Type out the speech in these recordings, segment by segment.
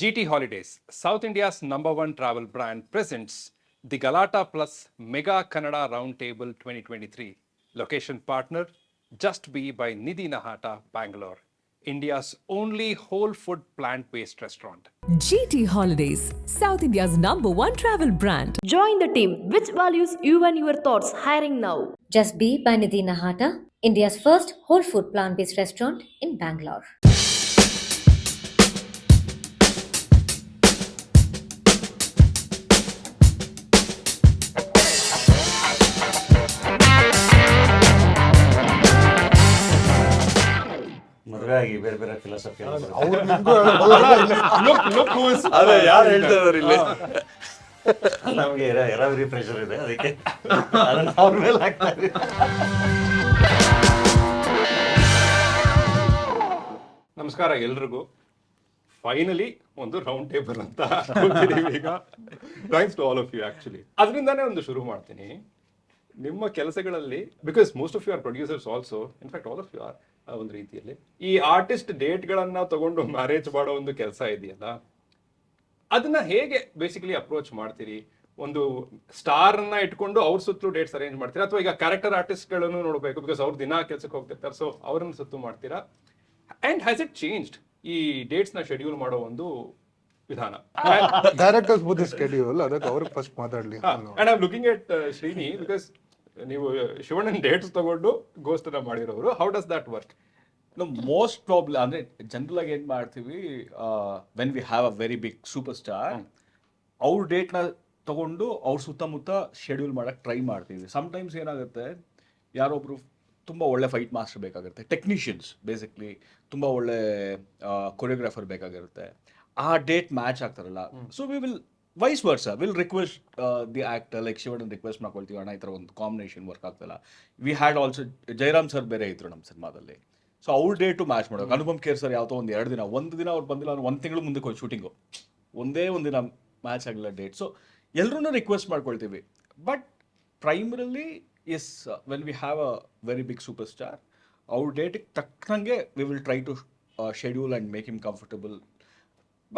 GT Holidays, South India's #1 travel brand, presents the Galatta Plus Mega Kannada Roundtable 2023. Location partner, Just Be by Nidhi Nahata, Bangalore, India's only whole food plant-based restaurant. GT Holidays, South India's #1 travel brand. Join the team. Which values you and your thoughts? Hiring now. Just Be by Nidhi Nahata, India's first whole food plant-based restaurant in Bangalore. ಮದುವೆ ಆಗಿ ಬೇರೆ ಬೇರೆ philosophy ಅದೇ ಯಾರು ಹೇಳ್ತಾ ಇದಾರೆ ಇಲ್ಲಿ? ನಮಗೆ ಎರಾವರಿ ಪ್ರೆಷರ್ ಇದೆ, ಅದಕ್ಕೆ ಅದನ್ನ ಅವ್ರ ಮೇಲೆ ಹಾಕ್ತಾರೆ. ನಮಸ್ಕಾರ ಎಲ್ರಿಗೂ. ಫೈನಲಿ ಒಂದು ರೌಂಡ್ ಟೇಬಲ್ ಅಂತ ಕೂತಿದೀವಿ ಈಗ. Thanks to all of you actually. ಅದರಿಂದಾನೇ ಒಂದು ಶುರು ಮಾಡ್ತೀನಿ. ನಿಮ್ಮ ಕೆಲಸಗಳಲ್ಲಿ, because most of you are producers also, in fact all of you are ಒಂದು ರೀತಿಯಲ್ಲಿ, ಈ ಆರ್ಟಿಸ್ಟ್ ಡೇಟ್ಗಳನ್ನ ತಗೊಂಡು ಮ್ಯಾರೇಜ್ ಮಾಡೋ ಒಂದು ಕೆಲಸ ಇದೆಯಲ್ಲ, ಅದನ್ನ ಹೇಗೆ ಬೇಸಿಕಲಿ ಅಪ್ರೋಚ್ ಮಾಡ್ತೀರಿ? ಒಂದು ಸ್ಟಾರ್ ಅನ್ನ ಇಟ್ಕೊಂಡು ಅವ್ರ ಸುತ್ತಲೂ ಡೇಟ್ಸ್ ಅರೇಂಜ್ ಮಾಡ್ತೀರಾ, ಅಥವಾ ಈಗ ಕ್ಯಾರೆಕ್ಟರ್ ಆರ್ಟಿಸ್ಟ್ಗಳನ್ನು ನೋಡಬೇಕು ಬಿಕಾಸ್ ಅವ್ರು ದಿನ ಕೆಲಸಕ್ಕೆ ಹೋಗ್ತಿರ್ತಾರೆ, ಸೊ ಅವ್ರನ್ನ ಸುತ್ತು ಮಾಡ್ತೀರಾ? ಅಂಡ್ ಹ್ಯಾಸ್ ಇಟ್ ಚೇಂಜ್ಡ್ ಈ ಡೇಟ್ಸ್ ನ ಶೆಡ್ಯೂಲ್ ಮಾಡೋ ಒಂದು ವಿಧಾನ? ಡೈರೆಕ್ಟರ್ಸ್ ಬುದ್ಧಿ ಸ್ಕೆಡ್ಯೂಲ್, ಅದಕ್ಕೆ ಅವ್ರಿಗೆ ಫಸ್ಟ್ ಮಾತಾಡ್ಲಿ. And I am looking at Shrini, because ನೀವು ಶಿವಣ್ಣನ್ ಡೇಟ್ಸ್ ತಗೊಂಡು ಗೋಸ್ಟನ್ನ ಮಾಡಿರೋರು. How does that work? Most problem ಅಂದ್ರೆ ಜನರಲ್ ಆಗಿ ಏನ್ ಮಾಡ್ತೀವಿ, when we have a very big super star, ಅವ್ರ ಡೇಟ್ನ ತಗೊಂಡು ಅವ್ರ ಸುತ್ತಮುತ್ತ ಶೆಡ್ಯೂಲ್ ಮಾಡಕ್ ಟ್ರೈ ಮಾಡ್ತೀವಿ. ಸಮ್ಟೈಮ್ಸ್ ಏನಾಗುತ್ತೆ, ಯಾರೊಬ್ರು ತುಂಬ ಒಳ್ಳೆ ಫೈಟ್ ಮಾಸ್ಟರ್ ಬೇಕಾಗುತ್ತೆ, ಟೆಕ್ನಿಷಿಯನ್ಸ್ ಬೇಸಿಕ್ಲಿ ತುಂಬ ಒಳ್ಳೆ ಕೊರಿಯೋಗ್ರಾಫರ್ ಬೇಕಾಗಿರುತ್ತೆ, ಆ ಡೇಟ್ ಮ್ಯಾಚ್ ಆಗ್ತಾರಲ್ಲ. So we will vice versa will request the actor, like ಶಿವಣ್ಣನ್ ರಿಕ್ವೆಸ್ಟ್ ಮಾಡ್ಕೊಳ್ತೀವಿ, ಅಣ್ಣ ಈ ಥರ ಒಂದು ಕಾಂಬಿನೇಷನ್ ವರ್ಕ್ ಆಗ್ತಲ್ಲ. We had also Jayaram sir ಬೇರೆ ಇದ್ರು ನಮ್ಮ ಸಿನಿಮಾದಲ್ಲಿ, ಸೊ ಅವ್ರ ಡೇಟು ಮ್ಯಾಚ್ ಮಾಡೋಕೆ. ಅನುಪಮ್ ಖೇರ್ ಸರ್ ಯಾವತ್ತೋ ಒಂದು ದಿನ ಅವ್ರು ಬಂದಿಲ್ಲ, ಅವ್ರು 1 ತಿಂಗಳು ಮುಂದಕ್ಕೆ ಹೋಗಿ ಶೂಟಿಂಗು, ಒಂದೇ ಒಂದಿನ ಮ್ಯಾಚ್ ಆಗಿಲ್ಲ ಡೇಟ್. ಸೊ ಎಲ್ಲರೂ ರಿಕ್ವೆಸ್ಟ್ ಮಾಡ್ಕೊಳ್ತೀವಿ. But primarily yes, when we have a very big super star, ಅವ್ರ ಡೇಟಿಗೆ ತಕ್ಕಂಗೆ we will try to schedule and make him comfortable.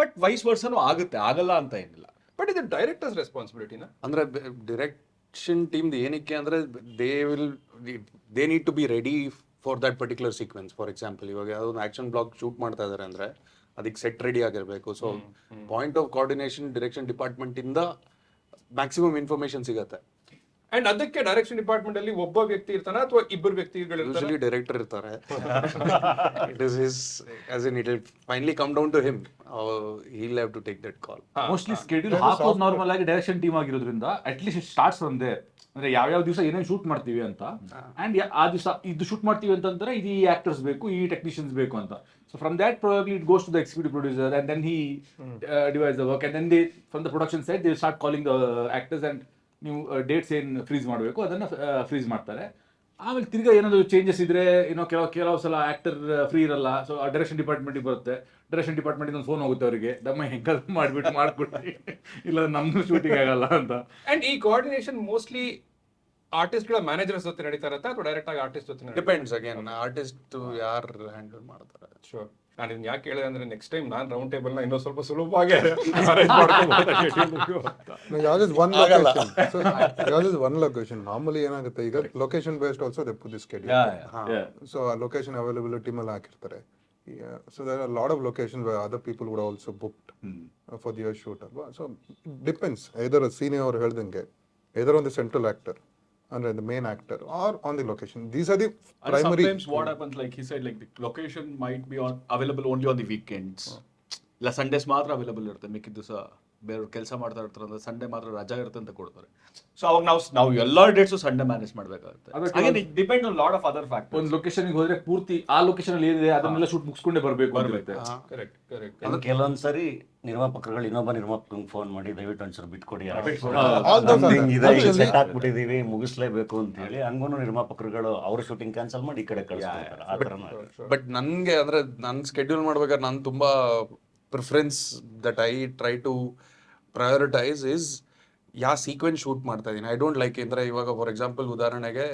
But vice ವರ್ಸನೂ ಆಗುತ್ತೆ, ಆಗಲ್ಲ ಅಂತ ಏನಿಲ್ಲ. ಬಟ್ ಇದು ಡೈರೆಕ್ಟರ್ಸ್ ರೆಸ್ಪಾನ್ಸಿಬಿಲಿಟಿನ? ಅಂದ್ರೆ ಡೈರೆಕ್ಷನ್ ಟೀಮ್ ಏನಕ್ಕೆ ಅಂದ್ರೆ they need to be ready for that particular sequence. For example, ಇವಾಗ ಯಾವುದೊಂದು ಆಕ್ಷನ್ ಬ್ಲಾಕ್ ಶೂಟ್ ಮಾಡ್ತಾ ಇದಾರೆ ಅಂದ್ರೆ ಅದಕ್ಕೆ ಸೆಟ್ ರೆಡಿ ಆಗಿರ್ಬೇಕು. So point of coordination direction department ಇಂದ ಮ್ಯಾಕ್ಸಿಮಮ್ ಇನ್ಫಾರ್ಮೇಶನ್ ಸಿಗತ್ತೆ. ಅಂಡ್ ಅದಕ್ಕೆ ಡೈರೆಕ್ಷನ್ ಡಿಪಾರ್ಟ್ಮೆಂಟ್ ಅಲ್ಲಿ ಒಬ್ಬ ವ್ಯಕ್ತಿ ಇರ್ತಾನೆ ಅಥವಾ ಇಬ್ಬರು ವ್ಯಕ್ತಿಗಳು? ಯೂಶಲಿ ಡೈರೆಕ್ಟರ್ ಇರ್ತಾರೆ. It is his as in it will finally come down to him. He will have to take that call. Mostly schedule ಹಾಕೋದು ನಾರ್ಮಲ್ ಆಗಿ ಡೈರೆಕ್ಷನ್ ಟೀಮ್ ಆಗಿರೋದ್ರಿಂದ ಅಟ್ ಲೀಸ್ಟ್ ಸ್ಟಾರ್ಟ್ಸ್ ಒಂದೇ, ಅಂದ್ರೆ ಯಾವ ದಿವಸ ಏನೇನು ಶೂಟ್ ಮಾಡ್ತೀವಿ ಅಂತ, ಅಂಡ್ ಆ ದಿವಸ ಇದು ಶೂಟ್ ಮಾಡ್ತೀವಿ ಅಂತಂದ್ರೆ ಇದು ಈ ಆಕ್ಟರ್ಸ್ ಬೇಕು, ಈ ಟೆಕ್ನಿಷಿಯನ್ಸ್ ಬೇಕು ಅಂತ. So from that probably it goes to the executive producer, and then he devise the work, and then they from the production side they start calling the actors, and ನೀವು dates ಏನು freeze ಮಾಡಬೇಕು ಅದನ್ನು freeze ಮಾಡ್ತಾರೆ. ಆಮೇಲೆ ತಿರ್ಗಾ ಏನಾದರೂ changes ಇದ್ರೆ, ಕೆಲವು ಸಲ ಆಕ್ಟರ್ ಫ್ರೀ ಇರಲ್ಲ, ಸೊ ಡೈರೆಕ್ಷನ್ ಡಿಪಾರ್ಟ್ಮೆಂಟಿಗೆ ಬರುತ್ತೆ. ಡೈರೆಕ್ಷನ್ ಡಿಪಾರ್ಟ್ಮೆಂಟಿಂದ ಒಂದು ಫೋನ್ ಹೋಗುತ್ತೆ ಅವರಿಗೆ, ನಮ್ಮ ಹೆಂಗಾದ್ರು ಮಾಡ್ಕೊಡ್ರಿ, ಇಲ್ಲ ನಮ್ದು ಶೂಟಿಂಗ್ ಆಗಲ್ಲ ಅಂತ. ಅಂಡ್ ಈ ಕೋಆರ್ಡಿನೇಷನ್ ಮೋಸ್ಟ್ಲಿ ಆರ್ಟಿಸ್ಟ್ಗಳ ಮ್ಯಾನೇಜರ್ಸ್ ಜೊತೆ ನಡೀತಾ ಇರುತ್ತೆ ಅಥವಾ ಡೈರೆಕ್ಟ್ ಆಗಿ ಆರ್ಟಿಸ್ಟ್ ಜೊತೆ? ಡಿಪೆಂಡ್ಸ್ ಅಗೇನ್, ಆರ್ಟಿಸ್ಟ್ ಯಾರು ಹ್ಯಾಂಡಲ್ ಮಾಡ್ತಾರೆ. ಶೋರ್. ನಾನು ಇದನ್ನ ಯಾಕೆ ಹೇಳಿದೆ ಅಂದ್ರೆ, ನೆಕ್ಸ್ಟ್ ಟೈಮ್ ನಾನು ರೌಂಡ್ ಟೇಬಲ್ ನ ಇನ್ನೂ ಸ್ವಲ್ಪ ಸುಲಭವಾಗಿ ಅರೇಂಜ್ ಮಾಡ್ಕೊಂಡು ಒನ್ ಲೊಕೇಶನ್. ನಾರ್ಮಲಿ ಏನಾಗುತ್ತೆ, ಈಗ location based also they put the schedule. So ಆ ಲೊಕೇಶನ್ ಅವೈಲಬಿಲಿಟಿ ಮೇಲೆ ಹಾಕಿರ್ತಾರೆ. So there are a lot of locations where other people would also booked for their shoot alwa. So it depends, either a senior or ಹೇಳ್ದಂಗೆ either on the central actor and the main actor or on the location. These are the primary. Sometimes what happens, like he said, like the location might be available only on the weekends. ಇಲ್ಲ Sundays ಮಾತ್ರ available ಇರುತ್ತೆ, ಮಿಕ್ಕಿದ ದಿವಸ ಬೇರೆಯವ್ರು ಕೆಲಸ ಮಾಡ್ತಾ ಇರ್ತಾರೆ, Sunday ಮಾತ್ರ ರಜಾ ಇರುತ್ತೆ ಅಂತ ಕೊಡ್ತಾರೆ. ಸೊ ಅವಾಗ ನಾವು ಎಲ್ಲ ಡೇಟ್ಸು ಸಂಡೇ ಮ್ಯಾನೇಜ್ ಮಾಡಬೇಕಾಗುತ್ತೆ. Again it depends on lot of other factors. ಒಂದು ಲೊಕೇಶನ್ಗೆ ಹೋದ್ರೆ ಪೂರ್ತಿ ಆ ಲೊಕೇಶನ್ ಅಲ್ಲಿ ಏನಿದೆ ಅದನ್ನೆಲ್ಲ ಶೂಟ್ ಮುಗಿಸ್ಕೊಂಡೇ ಬರಬೇಕು. ಕರೆಕ್ಟ್. ಕೆಲವೊಂದ್ಸರಿ ನಿರ್ಮಾಪಕರುಗಳು ಇನ್ನೊಬ್ಬ ನಿರ್ಮಾಪಕಂಗೆ ಫೋನ್ ಮಾಡಿ, ದಯವಿಟ್ಟು ಒಂದ್ಸರಿ ಬಿಟ್ಕೊಡಿ, ಸೆಟ್ ಹಾಕ್ಬಿಟ್ಟಿದೀವಿ, ಮುಗಿಸ್ಲೇಬೇಕು ಅಂತ ಹೇಳಿ, ಹಂಗೂ ನಿರ್ಮಾಪಕರುಗಳು ಅವ್ರ ಶೂಟಿಂಗ್ ಕ್ಯಾನ್ಸಲ್ ಮಾಡಿ ಈ ಕಡೆ ಕಳಿಸ್ತಾರೆ. ಆ ಥರ. ಬಟ್ ನನ್ಗೆ ಅಂದ್ರೆ ನಾನು ಸ್ಕೆಡ್ಯೂಲ್ ಮಾಡ್ಬೇಕಾದ್ರೆ ನಾನು ತುಂಬಾ preference that I try to prioritise is ಯಾವ ಸೀಕ್ವೆನ್ಸ್ ಶೂಟ್ ಮಾಡ್ತಾ ಇದೀನಿ. ಐ ಡೋಂಟ್ ಲೈಕ್ ಅಂದ್ರೆ, ಇವಾಗ ಫಾರ್ ಎಕ್ಸಾಂಪಲ್ ಉದಾಹರಣೆಗೆ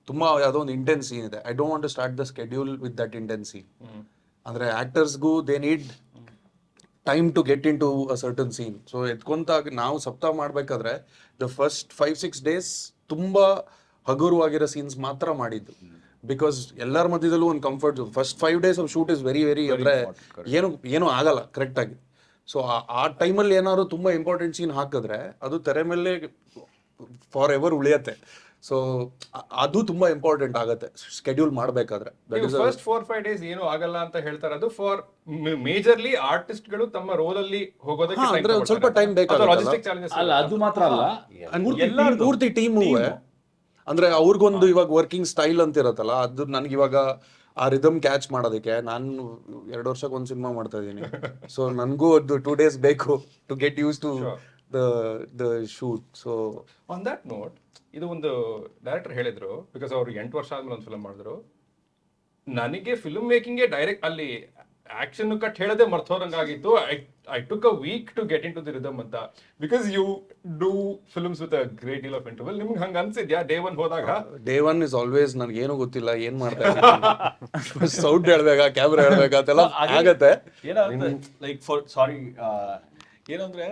ತುಂಬಾ ಯಾವುದೋ ಒಂದು ಇಂಟೆನ್ಸ್ ಸೀನ್ ಇದೆ, I don't want to start the schedule with that intense scene. ಅಂದ್ರೆ ಆಕ್ಟರ್ಸ್ಗೂ they need time to get into a certain scene. So ಎತ್ಕೊಂತಾಗ ನಾವು ಸಪ್ತಾಹ ಮಾಡ್ಬೇಕಾದ್ರೆ ದ ಫಸ್ಟ್ 5-6 ಡೇಸ್ ತುಂಬಾ ಹಗುರವಾಗಿರೋ ಸೀನ್ಸ್ ಮಾತ್ರ ಮಾಡಿದ್ದು, ಬಿಕಾಸ್ ಎಲ್ಲರ ಮಧ್ಯದಲ್ಲೂ ಒಂದು comfort. First 5 days of shoot is very ಅಂದ್ರೆ ಏನು ಆಗಲ್ಲ ಕರೆಕ್ಟ್ ಆಗಿ. ಸೊ ಆ ಟೈಮಲ್ಲಿ ಏನಾದ್ರು ತುಂಬಾ ಇಂಪಾರ್ಟೆಂಟ್ ಸೀನ್ ಹಾಕಿದ್ರೆ ಅದು ತೆರೆ ಮೇಲೆ ಫಾರ್ ಎವರ್ ಉಳಿಯತ್ತೆ. ಸೊ ಅದು ತುಂಬಾ ಇಂಪಾರ್ಟೆಂಟ್ ಆಗತ್ತೆ ಸ್ಕೆಡ್ಯೂಲ್ ಮಾಡ್ಬೇಕಾದ್ರೆ. ಫಸ್ಟ್ 4-5 days ಏನು ಆಗಲ್ಲ ಅಂತ ಹೇಳ್ತಾರೆ, ಅದು ಫಾರ್ ಮೇಜರ್ಲಿ ಆರ್ಟಿಸ್ಟ್ ಗಳು ತಮ್ಮ ರೋಲ್ ಅಲ್ಲಿ ಹೋಗೋದಕ್ಕೆ ಅಂದ್ರೆ ಒಂದ್ ಸ್ವಲ್ಪ ಟೈಮ್ ಬೇಕಾಗುತ್ತೆ. ಅಲ್ಲ ಅದು ಮಾತ್ರ ಅಲ್ಲ, ಪೂರ್ತಿ ಟೀಮು ಅಂದ್ರೆ ಅವ್ರಿಗೊಂದು ಇವಾಗ ವರ್ಕಿಂಗ್ ಸ್ಟೈಲ್ ಅಂತ ಇರತ್ತಲ್ಲ, ಅದು ನನ್ಗೆ ಇವಾಗ ಆ ರಿದಮ್ ಕ್ಯಾಚ್ ಮಾಡೋದಕ್ಕೆ ನಾನು 2 ವರ್ಷಕ್ಕೆ ಒಂದು ಸಿನಿಮಾ ಮಾಡ್ತಾ ಇದ್ದೀನಿ. ಸೊ ನನಗೂ ಅದು 2 days ಬೇಕು to get use to the shoot. So on that note, ಇದು ಒಂದು ಡೈರೆಕ್ಟರ್ ಹೇಳಿದ್ರು, ಬಿಕಾಸ್ ಅವರು 8 ವರ್ಷ ಆದ್ಮೇಲೆ ಒಂದು ಫಿಲ್ಮ್ ಮಾಡಿದ್ರು, ನನಗೆ ಫಿಲ್ಮ್ ಮೇಕಿಂಗ್ ಡೈರೆಕ್ಟ್ ಅಲ್ಲಿ ಆಕ್ಷನ್ ಕಟ್ ಹೇಳದೆ ಮರ್ತೋದಂಗಾಗಿತ್ತು. I took a week to get into the rhythm ಅಂತ, because you do films with a great deal of interval. ನಿಮ್ಗೆ ಹಂಗ ಅನ್ಸಿದ್ಯಾ ಡೇ 1 ಹೋದಾಗ? ಡೇ 1 ಇಸ್ ಆಲ್ವೇಸ್ ನನಗೆ ಏನು ಗೊತ್ತಿಲ್ಲ, ಏನ್ ಮಾಡ್ತಾ ಇದ್ದೀನಿ, ಸೌಂಡ್ ಹೇಳ್ಬೇಕಾ, ಕ್ಯಾಮ್ರಾ ಹೇಳ್ಬೇಕಾ ಅಂತೆಲ್ಲ ಆಗತ್ತೆ. ಲೈಕ್ ಫಾರ್ ಸಾರಿ ಏನಂದ್ರೆ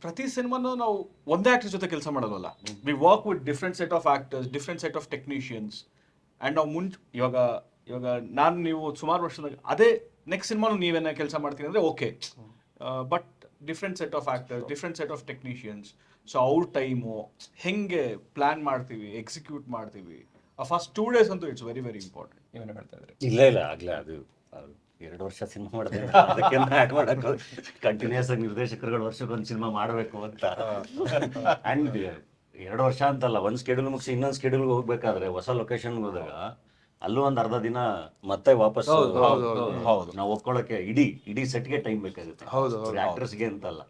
ಪ್ರತಿ ಸಿನಿಮಾನು ನಾವು ಒಂದೇ ಆಕ್ಟರ್ ಜೊತೆ ಕೆಲಸ ಮಾಡೋದಲ್ಲ. We work with different set of actors, different set of technicians. And ನಾವು ಇವಾಗ ನಾನು ನೀವು ಸುಮಾರು ವರ್ಷದಾಗ ಅದೇ ನೆಕ್ಸ್ಟ್ ಸಿನಿಮಾನು ನೀವೇನ ಕೆಲಸ ಮಾಡ್ತೀನಿ ಅಂದ್ರೆ okay, but different set of actors, different set of technicians. So ಅವ್ರ ಟೈಮು ಹೆಂಗೆ ಪ್ಲಾನ್ ಮಾಡ್ತೀವಿ, ಎಕ್ಸಿಕ್ಯೂಟ್ ಮಾಡ್ತೀವಿ, ಆ ಫಸ್ಟ್ 2 days ಅಂತೂ ಇಟ್ಸ್ ವೆರಿ ವೆರಿ ಇಂಪಾರ್ಟೆಂಟ್. ನೀವೇನು ಹೇಳ್ತಾ ಇದ್ರಿ? ಇಲ್ಲ ಆಗ್ಲೇ ಅದು 2 ವರ್ಷ ಸಿನಿಮಾ ಮಾಡಿದೆ, ಅದಕ್ಕೆ ಆ್ಯಡ್ ಮಾಡೋಕ್ಕೆ ಕಂಟಿನ್ಯೂಸ್ ಆಗಿ ನಿರ್ದೇಶಕರುಗಳು ವರ್ಷಕ್ಕೊಂದು ಸಿನಿಮಾ ಮಾಡಬೇಕು ಅಂತ. ಆ್ಯಂಡ್ 2 ವರ್ಷ ಅಂತಲ್ಲ, ಒಂದು ಸ್ಕೆಡ್ಯೂಲ್ ಮುಗಿಸಿ ಇನ್ನೊಂದು ಸ್ಕೆಡ್ಯೂಲ್ಗೆ ಹೋಗ್ಬೇಕಾದ್ರೆ ಹೊಸ ಲೊಕೇಶನ್ಗೆ ಹೋದಾಗ ಅಲ್ಲೂ ಒಂದು ಅರ್ಧ ದಿನ ಮತ್ತೆ ವಾಪಸ್ ನಾವು ಒಪ್ಕೊಳ್ಳೋಕೆ ಇಡೀ ಸೆಟ್ಗೆ ಟೈಮ್ ಬೇಕಾಗುತ್ತೆ, ಆಕ್ಟರ್ಸ್ಗೆ ಅಂತಲ್ಲ.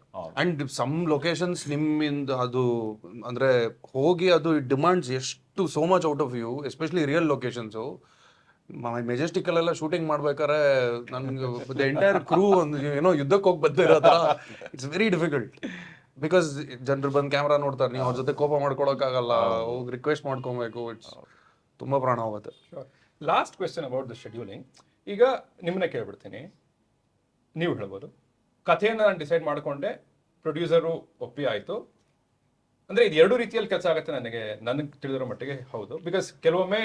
ಅಂಡ್ ಸಮ್ ಲೊಕೇಶನ್ಸ್ ನಿಮ್ಮಿಂದ ಅದು ಅಂದ್ರೆ ಹೋಗಿ ಅದು ಡಿಮಾಂಡ್ಸ್ ಎಷ್ಟು so much out of you, especially real locations. ಮೆಜೆಸ್ಟಿಕಲ್ಲೆಲ್ಲ ಶೂಟಿಂಗ್ ಮಾಡ್ಬೇಕಾದ್ರೆ ನನ್ಗೆ ಎಂಟೈರ್ ಕ್ರೂ ಒಂದು ಏನೋ ಯುದ್ಧಕ್ಕೆ ಹೋಗಿ ಬಂದಿರೋ ಥರ ಇಟ್ಸ್ ವೆರಿ ಡಿಫಿಕಲ್ಟ್. ಬಿಕಾಸ್ ಜನರು ಬಂದು ಕ್ಯಾಮ್ರಾ ನೋಡ್ತಾರೆ, ನೀವು ಅವ್ರ ಜೊತೆ ಕೋಪ ಮಾಡ್ಕೊಳಕ್ಕಾಗಲ್ಲ, ಹೋಗಿ ರಿಕ್ವೆಸ್ಟ್ ಮಾಡ್ಕೊಬೇಕು, ಇಟ್ಸ್ ತುಂಬ ಪ್ರಾಣ ಹೋಗುತ್ತೆ. Last question about the scheduling. ಈಗ ನಿಮ್ಮನ್ನ ಕೇಳ್ಬಿಡ್ತೀನಿ, ನೀವು ಹೇಳ್ಬೋದು, ಕಥೆಯನ್ನು ನಾನು ಡಿಸೈಡ್ ಮಾಡಿಕೊಂಡೆ, ಪ್ರೊಡ್ಯೂಸರು ಒಪ್ಪಿ ಆಯಿತು ಅಂದರೆ ಇದು 2 ರೀತಿಯಲ್ಲಿ ಕೆಲಸ ಆಗುತ್ತೆ ನನಗೆ ತಿಳಿದಿರೋ ಮಟ್ಟಿಗೆ. ಹೌದು, ಬಿಕಾಸ್ ಕೆಲವೊಮ್ಮೆ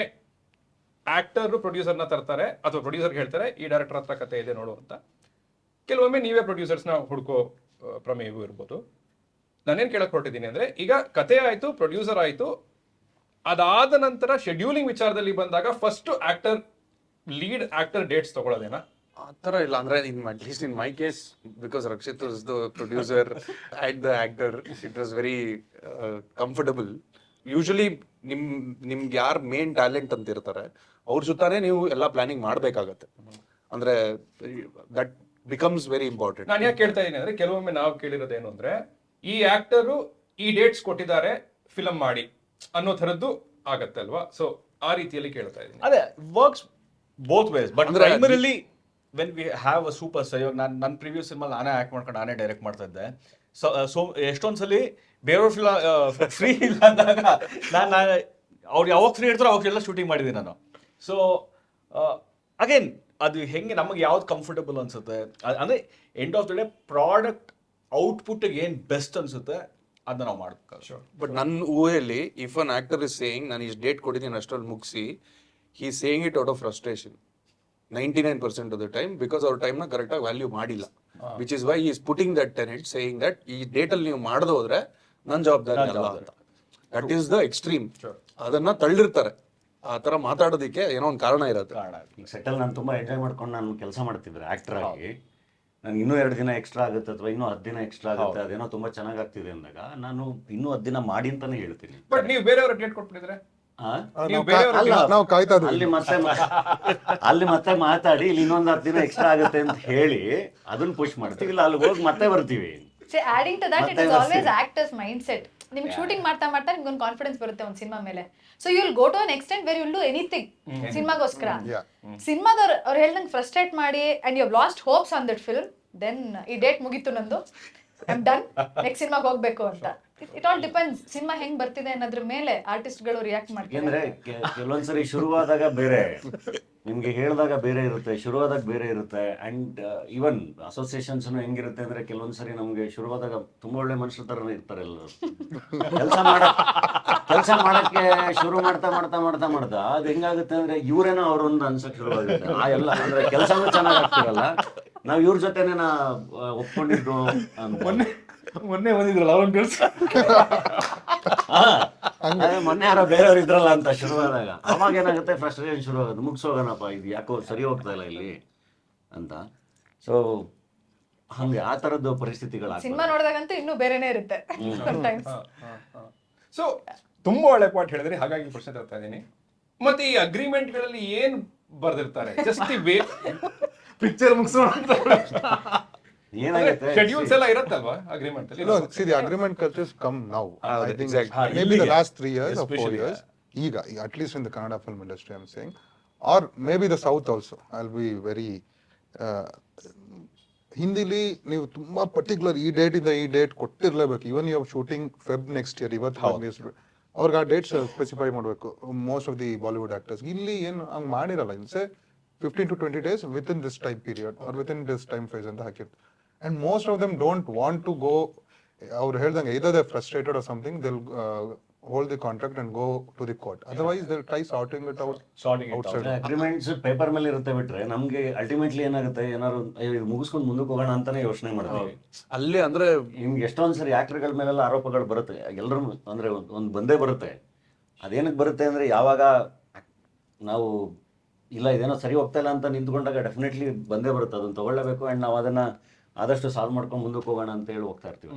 ಆಕ್ಟರು ಪ್ರೊಡ್ಯೂಸರ್ನ ತರ್ತಾರೆ ಅಥವಾ ಪ್ರೊಡ್ಯೂಸರ್ಗೆ ಹೇಳ್ತಾರೆ ಈ ಡೈರೆಕ್ಟರ್ ಹತ್ರ ಕತೆ ಇದೆ ನೋಡು ಅಂತ. ಕೆಲವೊಮ್ಮೆ ನೀವೇ ಪ್ರೊಡ್ಯೂಸರ್ಸ್ನ ಹುಡ್ಕೋ ಪ್ರಮೇಯವೂ ಇರ್ಬೋದು. ನಾನೇನು ಕೇಳಕ್ಕೆ ಹೊರಟಿದ್ದೀನಿ ಅಂದರೆ, ಈಗ ಕತೆ ಆಯಿತು, ಪ್ರೊಡ್ಯೂಸರ್ ಆಯಿತು, ಅದಾದ ನಂತರ ಶೆಡ್ಯೂಲಿಂಗ್ ವಿಚಾರದಲ್ಲಿ ಬಂದಾಗ ಫಸ್ಟ್ ಲೀಡ್ ಆಕ್ಟರ್ ಡೇಟ್ಸ್ ತಗೊಳ್ಳೋದೇನಾ? ಆ ಥರ ಇಲ್ಲ. ಅಂದರೆ at least in my case, because Rakshit was the producer and the actor, it was very comfortable. Usually ನಿಮ್ಗೆ ಯಾರು ಮೇನ್ ಟ್ಯಾಲೆಂಟ್ ಅಂತ ಇರ್ತಾರೆ ಅವ್ರ ಜೊತೆನೇ ನೀವು ಎಲ್ಲ ಪ್ಲಾನಿಂಗ್ ಮಾಡಬೇಕಾಗತ್ತೆ. ಅಂದರೆ ದಟ್ ಬಿಕಮ್ಸ್ ವೆರಿ ಇಂಪಾರ್ಟೆಂಟ್. ನಾನು ಯಾಕೆ ಕೇಳ್ತಾ ಇದ್ದೀನಿ ಅಂದರೆ, ಕೆಲವೊಮ್ಮೆ ನಾವು ಕೇಳಿರೋದೇನು ಅಂದರೆ, ಈ ಆಕ್ಟರು ಈ ಡೇಟ್ಸ್ ಕೊಟ್ಟಿದ್ದಾರೆ ಫಿಲಮ್ ಮಾಡಿ ಅನ್ನೋ ಥರದ್ದು ಆಗತ್ತೆ ಅಲ್ವಾ? ಸೊ ಆ ರೀತಿಯಲ್ಲಿ ಕೇಳ್ತಾ ಇದ್ದೀನಿ. ಅದೇ works both ways. But primarily when we have a super star, ಇವಾಗ ನನ್ನ ಪ್ರಿವಿಯಸ್ ಸಿನಿಮಾ ನಾನೇ ಆ್ಯಕ್ಟ್ ಮಾಡ್ಕೊಂಡು ನಾನೇ ಡೈರೆಕ್ಟ್ ಮಾಡ್ತಾ ಇದ್ದೆ. ಸೊ ಎಷ್ಟೊಂದ್ಸಲಿ ಬೇರೆಯವ್ರ ಫ್ರೀ ಇಲ್ಲ ಅಂದಾಗ ನಾನು ಅವ್ರು ಯಾವಾಗ ಫ್ರೀ ಇರ್ತಾರೋ ಅವಾಗೆಲ್ಲ ಶೂಟಿಂಗ್ ಮಾಡಿದ್ದೀನಿ ನಾನು. ಸೊ ಅಗೇನ್ ಅದು ಹೆಂಗೆ ನಮಗೆ ಯಾವ್ದು ಕಂಫರ್ಟಬಲ್ ಅನ್ಸುತ್ತೆ, ಅಂದರೆ end of the day product ಔಟ್ಪುಟ್ಗೆ ಏನು ಬೆಸ್ಟ್ ಅನ್ಸುತ್ತೆ ಅದನ್ನ ನಾವು ಮಾಡ್ಬೇಕು. ಬಟ್ ನನ್ನ ಊಹೆಯಲ್ಲಿ if an actor is saying ನಾನು ಇಷ್ಟು ಡೇಟ್ ಕೊಟ್ಟಿದ್ದೀನಿ ಅಷ್ಟರಲ್ಲಿ ಮುಗಿಸಿ, he saying it out of frustration 99% of the time, because ಅವ್ರ ಟೈಮ್ನ ಕರೆಕ್ಟಾಗಿ ವ್ಯಾಲ್ಯೂ ಮಾಡಿಲ್ಲ. Which is why is putting that tenet saying that ಈ ಡೇಟಲ್ಲಿ ನೀವು ಮಾಡದೆ ಹೋದ್ರೆ ನನ್ನ ಜವಾಬ್ದಾರಿ ಅಲ್ಲ ಅಂತ. That is the extreme. ಅದನ್ನ ತಳ್ಳಿರ್ತಾರೆ. ಆ ಥರ ಮಾತಾಡೋದಕ್ಕೆ ಏನೋ ಒಂದು ಕಾರಣ ಇರುತ್ತೆ. ಈಗ ಸೆಟಲ್ ನಾನು ತುಂಬ ಎಂಜಾಯ್ ಮಾಡ್ಕೊಂಡು ನಾನು ಕೆಲಸ ಮಾಡ್ತಿದ್ದೆ ಆ್ಯಕ್ಟರ್ ಆಗಿ. ನನಗೆ ಇನ್ನೂ 2 ದಿನ ಎಕ್ಸ್ಟ್ರಾ ಆಗುತ್ತೆ ಅಥವಾ ಇನ್ನೂ 10 ದಿನ ಎಕ್ಸ್ಟ್ರಾ ಆಗುತ್ತೆ, ಅದೇನೋ ತುಂಬ ಚೆನ್ನಾಗಿ ಆಗ್ತಿದೆ ಅಂದಾಗ ನಾನು ಇನ್ನೂ 10 ದಿನ ಮಾಡಿ ಅಂತಾನೆ ಹೇಳ್ತೀನಿ. ಬಟ್ ನೀವು ಬೇರೆಯವ್ರ ಡೇಟ್ ಕೊಟ್ಬಿಟ್ಟಿದ್ರೆ ನಾವು ಕಾಯ್ತಾ ಇದ್ವಿ. ಅಲ್ಲಿ ಮತ್ತೆ ಮಾತಾಡಿ ಇಲ್ಲಿ ಇನ್ನೊಂದು 10 ದಿನ ಎಕ್ಸ್ಟ್ರಾ ಆಗುತ್ತೆ ಅಂತ ಹೇಳಿ ಅದನ್ನ ಪುಷ್ ಮಾಡ್ತೀವಿ, ಇಲ್ಲ ಅಲ್ಲಿ ಹೋಗಿ ಮತ್ತೆ ಬರ್ತೀವಿ. adding to that, it is always actor's mindset. ನಿಮ್ಗೆ ಶೂಟಿಂಗ್ ಮಾಡ್ತಾ ನಿಮ್ಗೆ ಒಂದು ಕಾನ್ಫಿಡೆನ್ಸ್ ಬರುತ್ತೆ ಒಂದು ಸಿನಿಮಾ ಮೇಲೆ. So you will go to an extent where you will do anything ಸಿನಿಮಾಗೋಸ್ಕರ. ಸಿನಿಮಾದವ್ರು ಅವ್ರು ಹೇಳ್ದಂಗೆ ಫ್ರಸ್ಟ್ರೇಟ್ ಮಾಡಿ and you have lost hopes on that film, then ಈ ಡೇಟ್ ಮುಗೀತು ನಂದು, ಐ ಡನ್, ನೆಕ್ಸ್ಟ್ ಸಿನಿಮಾಗೆ ಹೋಗ್ಬೇಕು ಅಂತ. ಇಟ್ ಆಲ್ ಡಿಪೆಂಡ್ಸ್ ಸಿನಿಮಾ ಹೆಂಗ್ ಬರ್ತಿದೆ ಅನ್ನೋದ್ರ ಮೇಲೆ ಆರ್ಟಿಸ್ಟ್ಗಳು ರಿಯಾಕ್ಟ್ ಮಾಡ್ತಾರೆ. ಯಾಕೆಂದ್ರೆ ಕೆಲವೊಂದ್ಸರಿ ಶುರುವಾದಾಗ ಬೇರೆ, ನಿಮ್ಗೆ ಹೇಳಿದಾಗ ಬೇರೆ ಇರುತ್ತೆ, ಶುರುವಾದಾಗ ಬೇರೆ ಇರುತ್ತೆ. ಅಂಡ್ ಈವನ್ ಅಸೋಸಿಯೇಷನ್ಸ್ ಹೆಂಗಿರುತ್ತೆ ಅಂದ್ರೆ ಕೆಲವೊಂದ್ಸರಿ ನಮ್ಗೆ ಶುರುವಾದಾಗ ತುಂಬಾ ಒಳ್ಳೆ ಮನುಷ್ಯರ ತರ ಇರ್ತಾರೆ ಎಲ್ಲರೂ. ಕೆಲಸ ಮಾಡಕ್ಕೆ ಶುರು ಮಾಡ್ತಾ ಮಾಡ್ತಾ ಮಾಡ್ತಾ ಮಾಡ್ತಾ ಅದು ಹೆಂಗಾಗುತ್ತೆ ಅಂದ್ರೆ ಇವ್ರೇನೋ ಅವ್ರೊಂದು ಅನ್ಸಕ್ ಶುರುವಾಗುತ್ತೆ. ಆ ಎಲ್ಲ ಅಂದ್ರೆ ಕೆಲಸನೂ ಚೆನ್ನಾಗಿ ಆಗ್ತಿರಲ್ಲ, ನಾವ್ ಇವ್ರ ಜೊತೆನೆ ಒಪ್ಕೊಂಡಿದ್ದು ಮೊನ್ನೆ ಬಂದಿದ್ರಲ್ಲ ಅವ್ರನ್ನ ಕೆಲಸ ಮೊನ್ನೆ ಯಾರೋ ಬೇರೆಯವ್ರು ಇದ್ರಲ್ಲ ಅಂತ ಶುರುವಾದಾಗ ಅವಾಗ ಏನಾಗುತ್ತೆ, ಫ್ರಸ್ಟ್ರೇಷನ್ ಶುರುವಾಗುತ್ತೆ, ಮುಗಿಸೋಗನಪ್ಪ ಇದು ಯಾಕೋ ಸರಿ ಹೋಗ್ತಾ ಇಲ್ಲ ಇಲ್ಲಿ ಅಂತ. ಸೊ ಹಂಗೆ ಆ ತರದ್ದು ಪರಿಸ್ಥಿತಿಗಳು ಸಿನಿಮಾ ನೋಡಿದಾಗಂತೂ ಇನ್ನೂ ಬೇರೆನೇ ಇರುತ್ತೆ sometimes. ಸೊ ತುಂಬಾ ಒಳ್ಳೆ ಪಾಯಿಂಟ್ ಹೇಳಿದ್ರಿ, ಹಾಗಾಗಿ ಪ್ರಶ್ನೆ ತರ್ತಾ ಇದ್ದೀನಿ. ಮತ್ತೆ ಈ ಅಗ್ರಿಮೆಂಟ್ ಗಳಲ್ಲಿ ಏನ್ ಬರ್ದಿರ್ತಾರೆ? ಜಸ್ಟ್ ಪಿಕ್ಚರ್ ಮುಗಿಸೋಣ ಏನಾಗುತ್ತೆ, ಶೆಡ್ಯೂಲ್ಸ್ ಎಲ್ಲ ಇರುತ್ತಲ್ವಾ ಅಗ್ರಿಮೆಂಟ್ ಅಲ್ಲಿ? No, see, the agreement cultures come now. I think maybe the last 3 years or 4 years. ಈಗ, at least in the Kannada film industry, I'm saying, or maybe the South also. I'll be very. ಹಿಂದಿಲಿ ನೀವು ತುಂಬಾ particular ಈ date ಇಂದ ಈ date ಕೊಟ್ಟಿರ್ಲೇಬೇಕು. Even you shooting Feb next year, ಇವತ್ತು ಅವ್ರಿಗೆ ಆ ಡೇಟ್ಸ್ ಸ್ಪೆಸಿಫೈ ಮಾಡಬೇಕು most of the Bollywood actors. ಇಲ್ಲಿ ಏನು ಹಂಗ್ ಮಾಡಿರಲ್ಲ, ಇನ್ಸೆ 15 to 20 days within this time period or within this time phase ಅಂತ ಹಾಕಿರ್ತಾರೆ. And most of them don't want to go. ಅವ್ರು ಹೇಳ್ದಂಗೆ either they're frustrated or something, they'll hold the contract and go to the court. Otherwise they'll try sorting it out outside. Agreements paper ಮೇಲೆ ಇರುತ್ತೆ ಬಿಟ್ರೆ ನಮ್ಗೆ ultimately ಏನಾಗುತ್ತೆ, ಏನಾದ್ರು ಮುಗಿಸ್ಕೊಂಡು ಮುಂದಕ್ಕೆ ಹೋಗೋಣ ಅಂತಾನೆ ಯೋಚನೆ ಮಾಡ್ತೀವಿ. ಅಲ್ಲಿ ಅಂದ್ರೆ ನಿಮ್ಗೆ ಎಷ್ಟೊಂದ್ಸರಿ ಆಕ್ಟರ್ಗಳ ಮೇಲೆಲ್ಲ ಆರೋಪಗಳು ಬರುತ್ತೆ, ಎಲ್ಲರೂ ಅಂದ್ರೆ ಒಂದು ಬಂದೇ ಬರುತ್ತೆ. ಅದೇನಕ್ಕೆ ಬರುತ್ತೆ ಅಂದ್ರೆ ಯಾವಾಗ ನಾವು ಇಲ್ಲ ಇದೇನೋ ಸರಿ ಹೋಗ್ತಾ ಇಲ್ಲ ಅಂತ ನಿಂತ್ಕೊಂಡಾಗ ಡೆಫಿನೆಟ್ಲಿ ಬಂದೇ ಬರುತ್ತೆ, ಅದನ್ನ ತಗೊಳ್ಳೇಬೇಕು. ಅಂಡ್ ನಾವು ಅದನ್ನ ಆದಷ್ಟು ಸಾಲ್ವ್ ಮಾಡ್ಕೊಂಡು ಮುಂದಕ್ಕೆ ಹೋಗೋಣ ಅಂತ ಹೇಳಿ ಹೋಗ್ತಾ ಇರ್ತೀವಿ.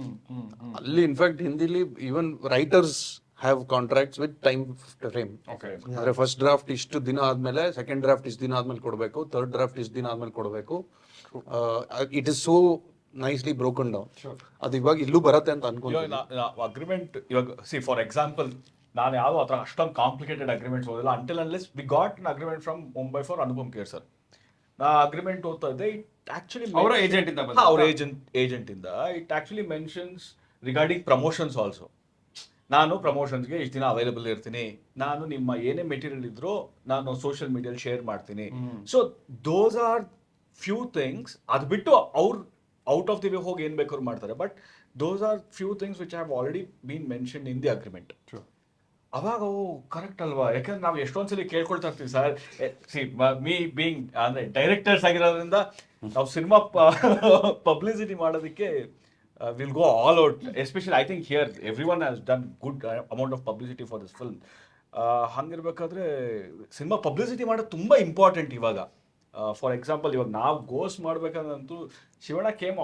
ಅಲ್ಲಿ ಇನ್ಫ್ಯಾಕ್ಟ್ ಹಿಂದಿಲಿ even writers have contracts with time frame. ಅಂದ್ರೆ ಫಸ್ಟ್ ಡ್ರಾಫ್ಟ್ ಇಷ್ಟು ದಿನ ಆದ್ಮೇಲೆ, ಸೆಕೆಂಡ್ ಡ್ರಾಫ್ಟ್ ಇಷ್ಟು ದಿನ ಆದ್ಮೇಲೆ ಕೊಡಬೇಕು, ಥರ್ಡ್ ಡ್ರಾಫ್ಟ್ ಇಷ್ಟು ದಿನ ಆದ್ಮೇಲೆ ಕೊಡಬೇಕು. It is so nicely broken down. ಅದು ಇವಾಗ ಇಲ್ಲೂ ಬರುತ್ತೆ ಅಂತ ಅನ್ಕೊಂತೀನಿ. ಅಗ್ರಿಮೆಂಟ್ ಇವಾಗ ಸಿ ಫಾರ್ ಎಕ್ಸಾಂಪಲ್ ನಾನು ಯಾವ ಆ ಥರ ಅಷ್ಟೊಂದು ಕಾಂಪ್ಲಿಕೇಟೆಡ್ ಅಗ್ರಿಮೆಂಟ್ಸ್ ಓದಿಲ್ಲ until unless we got an agreement from Mumbai for Anupam Kher sir. ನಾ ಅಗ್ರಿಮೆಂಟ್ ಓದ್ತಾ ಇದ್ದೆ, ಇಟ್ ಆಕ್ಚುಲಿ ಅವರ ಏಜೆಂಟ್ ಇಂದ ಅವ್ರ ಏಜೆಂಟ್ ಇಂದ it actually mentions regarding promotions also. ನಾನು ಪ್ರಮೋಷನ್ಸ್ಗೆ ಇಷ್ಟು ದಿನ ಅವೈಲೇಬಲ್ ಇರ್ತೀನಿ, ನಾನು ನಿಮ್ಮ ಏನೇ ಮೆಟೀರಿಯಲ್ ಇದ್ರೂ ನಾನು ಸೋಷಿಯಲ್ ಮೀಡಿಯಲ್ಲಿ ಶೇರ್ ಮಾಡ್ತೀನಿ. So those are few things. ಅದು ಬಿಟ್ಟು ಅವ್ರು ಔಟ್ ಆಫ್ ದಿ ವೇ ಹೋಗಿ ಏನ್ ಬೇಕಾದ್ರು ಮಾಡ್ತಾರೆ, but those are few things which have already been mentioned in the agreement. ಅವಾಗ ಕರೆಕ್ಟ್ ಅಲ್ವಾ? ಯಾಕಂದ್ರೆ ನಾವು ಎಷ್ಟೊಂದ್ಸಲಿ ಕೇಳ್ಕೊಳ್ತಾ ಇರ್ತೀವಿ ಸರ್, ಸಿ ಮೀ ಬೀಯಿಂಗ್ ಅಂದ್ರೆ ಡೈರೆಕ್ಟರ್ಸ್ ಆಗಿರೋದ್ರಿಂದ ನಾವು ಸಿನಿಮಾ ಪಬ್ಲಿಸಿಟಿ ಮಾಡೋದಕ್ಕೆ will go all out. Especially I think here everyone has done good amount of publicity for this film. ಹಂಗಿರ್ಬೇಕಾದ್ರೆ ಸಿನಿಮಾ ಪಬ್ಲಿಸಿಟಿ ಮಾಡೋದು ತುಂಬ ಇಂಪಾರ್ಟೆಂಟ್ ಇವಾಗ. ಫಾರ್ ಎಕ್ಸಾಂಪಲ್ ಇವಾಗ ನಾವು ಗೋಸ್ಟ್ ಮಾಡ್ಬೇಕಂತೂ Shivanna came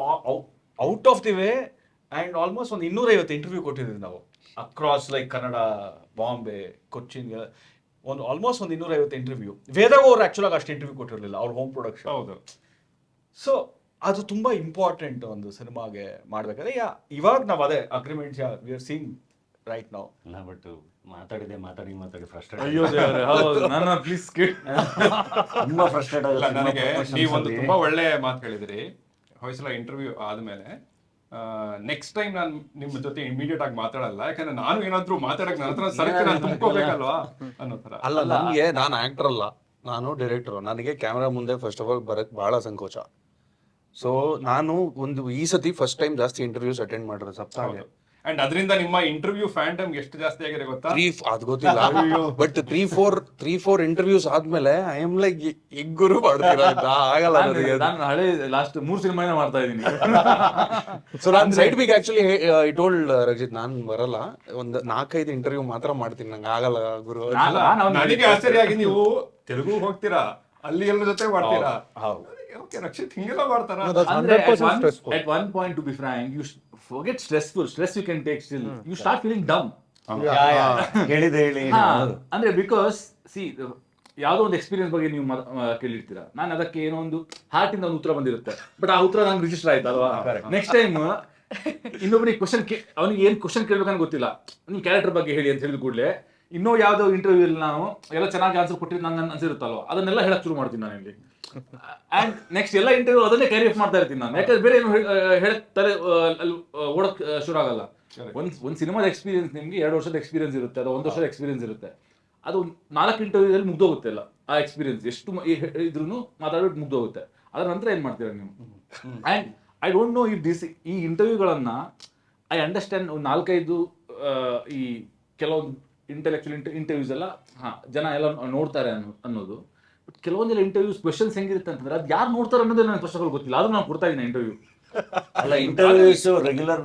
out of the way and almost ಒಂದು 250 interview ಕೊಟ್ಟಿದ್ದೀವಿ ನಾವು ಅಕ್ರಾಸ್ ಲೈಕ್ ಕನ್ನಡ, ಬಾಂಬೆ, ಕೊಚ್ಚಿನ್, ಒಂದು ಆಲ್ಮೋಸ್ಟ್ ಒಂದು 250 ಇಂಟರ್ವ್ಯೂ. ವೇದಾಗ ಅವ್ರು ಆ್ಯಕ್ಚುಲಾಗಿ ಅಷ್ಟು ಇಂಟರ್ವ್ಯೂ ಕೊಟ್ಟಿರಲಿಲ್ಲ, ಅವ್ರ ಹೋಮ್ ಪ್ರೊಡಕ್ಷನ್. ಹೌದು. ಸೊ ಅದು ತುಂಬ ಇಂಪಾರ್ಟೆಂಟ್ ಒಂದು ಸಿನಿಮಾಗೆ ಮಾಡಬೇಕಾದ್ರೆ. ಇವಾಗ ನಾವು ಅದೇ agreements we are seeing right now. ಇಲ್ಲ ಬಟ್ ಮಾತಾಡಿ ಫ್ರಸ್ಟ್ರೇಟ್. ಅಯ್ಯೋ ನಾನು ಪ್ಲೀಸ್ ತುಂಬಾ ಫ್ರಸ್ಟ್ರೇಟ್ ಆಗುತ್ತೆ ನನಗೆ. ನೀವೊಂದು ತುಂಬಾ ಒಳ್ಳೆ ಮಾತು ಹೇಳಿದ್ರಿ, ಹೊಯ್ಸಲ ಇಂಟರ್ವ್ಯೂ ಆದ್ಮೇಲೆ ನೆಕ್ಸ್ಟ್ ಟೈಮ್ ನಾನು ನಿಮ್ಮ ಜೊತೆ ಇಮಿಡಿಯೇಟ್ ಆಗಿ ಮಾತಾಡಲ್ಲ, ಯಾಕಂದ್ರೆ ನಾನು ಏನಾದ್ರು ಮಾತಾಡಕ್ ನನ್ನ ಹತ್ರ ಸರಕ್ಕೆ ನಾನು ತುಂಬ್ಕೋಬೇಕಲ್ವಾ ಅನ್ನೋ ತರ. ಅಲ್ಲ, ನನಗೆ ನಾನು ಆಕ್ಟರ್ ಅಲ್ಲ, ನಾನು ಡೈರೆಕ್ಟರ್. ನನಗೆ ಕ್ಯಾಮ್ರಾ ಮುಂದೆ ಫಸ್ಟ್ ಆಫ್ ಆಲ್ ಬರಕ್ ಬಹಳ ಸಂಕೋಚ. ಸೊ ನಾನು ಈ ಸತಿ ಫಸ್ಟ್ ಟೈಮ್ ಜಾಸ್ತಿ ಇಂಟರ್ವ್ಯೂಸ್ ಅಟೆಂಡ್ ಮಾಡಿರೋದು ಸಪ್ತಾಹ. ಅಂಡ್ ಅದರಿಂದ ನಿಮ್ಮ ಇಂಟರ್ವ್ಯೂ ಫ್ಯಾಂಟಮ್ ಎಷ್ಟು ಜಾಸ್ತಿ ಆಗಿದೆ ಗೊತ್ತಾ? ಅದು ಗೊತ್ತಿಲ್ಲ, ಬಟ್ 3-4 ಇಂಟರ್ವ್ಯೂಸ್ ಆದ್ಮೇಲೆ ಐ ಆಮ್ ಲೈಕ್ ಗುರು ಮಾಡ್ತೀರಾ ಆಗಲ್ಲ ನನಗೆ. ನಾನು ಹಳೆ ಲಾಸ್ಟ್ 3 ಸಿನಿಮಾನ ಮಾಡ್ತಾ ಇದ್ದೀನಿ. ಸೊ ನಾನು side big actually I told Rakshit, ನಾನು ಬರಲ್ಲ, ಒಂದು 4-5 ಇಂಟರ್ವ್ಯೂ ಮಾತ್ರ ಮಾಡ್ತೀನಿ, ನಂಗೆ ಆಗಲ್ಲ ಗುರು. ನನಗೆ ಆಶ್ಚರ್ಯ ಆಗಿ ನೀವು ತೆಲುಗು ಹೋಗ್ತೀರಾ, ಅಲ್ಲಿ ಎಲ್ಲರ ಜೊತೆ ಮಾಡ್ತೀರಾ. ಓಕೆ ರಕ್ಷಿತ್ ಹಿಂಗೆಲ್ಲ ಮಾಡ್ತಾರ? At one point, to be frank, you forget stress you can take still. You start feeling dumb. ಹೇಳಿದೆ ಹೇಳಿ ಅಂದ್ರೆ ಬಿಕಾಸ್ ಸಿ ಯಾವುದೋ ಒಂದು ಎಕ್ಸ್ಪೀರಿಯನ್ಸ್ ಬಗ್ಗೆ ನೀವು ಕೇಳಿರ್ತೀರಾ, ನಾನು ಅದಕ್ಕೆ ಏನೋ ಒಂದು ಹಾರ್ಟ್ ಇಂದ ಒಂದು ಉತ್ತರ ಬಂದಿರುತ್ತೆ, ಬಟ್ ಆ ಉತ್ತರ ನಂಗೆ ರಿಜಿಸ್ಟರ್ ಆಯ್ತಲ್ವಾ. ನೆಕ್ಸ್ಟ್ ಟೈಮ್ ಇನ್ನೊಬ್ಬರಿಗೆ ಕ್ವಶನ್, ಅವನಿಗೆ ಏನ್ ಕ್ವಶನ್ ಕೇಳ್ಬೇಕಂತ ಗೊತ್ತಿಲ್ಲ, ನೀವು ಕ್ಯಾರೆಕ್ಟರ್ ಬಗ್ಗೆ ಹೇಳಿ ಅಂತ ಹೇಳಿದ ಕೂಡಲೇ ಇನ್ನೂ ಯಾವ್ದೋ ಇಂಟರ್ವ್ಯೂ ಇಲ್ಲಿ ನಾನು ಎಲ್ಲ ಚೆನ್ನಾಗಿ ಆನ್ಸರ್ ಕೊಟ್ಟಿದ್ದು ನಂಗೆ ಅನ್ಸಿರುತ್ತಲ್ವ ಅದನ್ನೆಲ್ಲ ಹೇಳಕ್ ಶುರು ಮಾಡ್ತೀನಿ ನಾನು ಇಲ್ಲಿ. ಅಂಡ್ ನೆಕ್ಸ್ಟ್ ಎಲ್ಲ ಇಂಟರ್ವ್ಯೂ ಅದನ್ನೇ ಕ್ಯಾರಿ ಆಫ್ ಮಾಡ್ತಾ ಇರ್ತೀನಿ ನಾನು, ಯಾಕಂದ್ರೆ ಬೇರೆ ಏನು ಹೇಳಕ್ ತಲೆ ಓಡಕ್ ಶುರು ಆಗಲ್ಲ. ಒಂದ್ ಸಿನಿಮಾದ ಎಕ್ಸ್ಪೀರಿಯನ್ಸ್ ನಿಮ್ಗೆ 2 ವರ್ಷದ ಎಕ್ಸ್ಪೀರಿಯನ್ಸ್ ಇರುತ್ತೆ, ಅದು 1 ವರ್ಷದ ಎಕ್ಸ್ಪೀರಿಯನ್ಸ್ ಇರುತ್ತೆ, ಅದು 4 ಇಂಟರ್ವ್ಯೂದಲ್ಲಿ ಮುಗ್ದೋಗುತ್ತೆ ಅಲ್ಲ ಆ ಎಕ್ಸ್ಪೀರಿಯನ್ಸ್, ಎಷ್ಟು ಇದ್ರೂ ಮಾತಾಡ್ಬಿಟ್ಟು ಮುಗ್ದೋಗುತ್ತೆ. ಅದ್ರ ನಂತರ ಏನ್ ಮಾಡ್ತೀರಾ ನೀವು? And I don't know if this ಈ ಇಂಟರ್ವ್ಯೂಗಳನ್ನ ಐ ಅಂಡರ್ಸ್ಟ್ಯಾಂಡ್. 4-5 ಈ ಕೆಲವೊಂದು ಇಂಟೆಲೆಕ್ಚುಯಲ್ ಇಂಟರ್ವ್ಯೂಸ್ ಎಲ್ಲ ಜನ ಎಲ್ಲ ನೋಡ್ತಾರೆ ಅನ್ನೋದು, ಬಟ್ ಕೆಲವೊಂದೆಲ್ಲ ಇಂಟರ್ವ್ಯೂಸ್ ಕ್ವೆಶನ್ಸ್ ಹೆಂಗಿರುತ್ತೆ ಅಂತಂದ್ರೆ ಅದು ಯಾರು ನೋಡ್ತಾರೆ ಅನ್ನೋದೇ ನನಗೆ ಫಸ್ಟ್ ಗೊತ್ತಿಲ್ಲ, ಆದ್ರೂ ನಾನು ಕೊಡ್ತಾ ಇದ್ದೀನಿ ಇಂಟರ್ವ್ಯೂ. ಅಲ್ಲ, ಇಂಟರ್ವ್ಯೂಸ್ ರೆಗ್ಯುಲರ್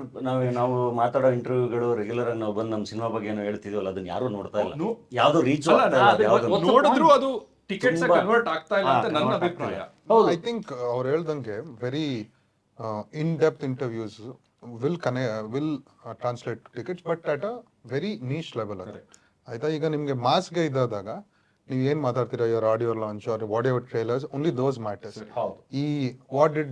ನಾವು ಮಾತಾಡೋ ಇಂಟರ್ವ್ಯೂಗಳು ರೆಗ್ಯುಲರ್ ಆಗಿ ನಾವು ಬಂದು ನಮ್ಮ ಸಿನಿಮಾ ಬಗ್ಗೆ ಏನೋ ಹೇಳ್ತಿದ್ವಲ್ಲ ಅದನ್ನ ಯಾರು ನೋಡ್ತಾ ಇಲ್ಲ, ಯಾವ್ದು ರೀಚ್ ನೋಡಿದ್ರು ಅದು ಟಿಕೆಟ್ಸ್ ಕನ್ವರ್ಟ್ ಆಗ್ತಾ ಇಲ್ಲ ಅಂತ ನನ್ನ ಅಭಿಪ್ರಾಯ. ಐ ಥಿಂಕ್ ಅವ್ರು ಹೇಳ್ದಂಗೆ very in depth interviews will translate tickets, but at a very niche level. ಆಯ್ತಾ, ಈಗ ನಿಮ್ಗೆ ಮಾಸ್ಗೆ ಇದ್ದಾಗ ನೀವು ಏನ್ ಮಾತಾಡ್ತೀರಾ, your audio launch or whatever trailers, only those matters. ಈ what did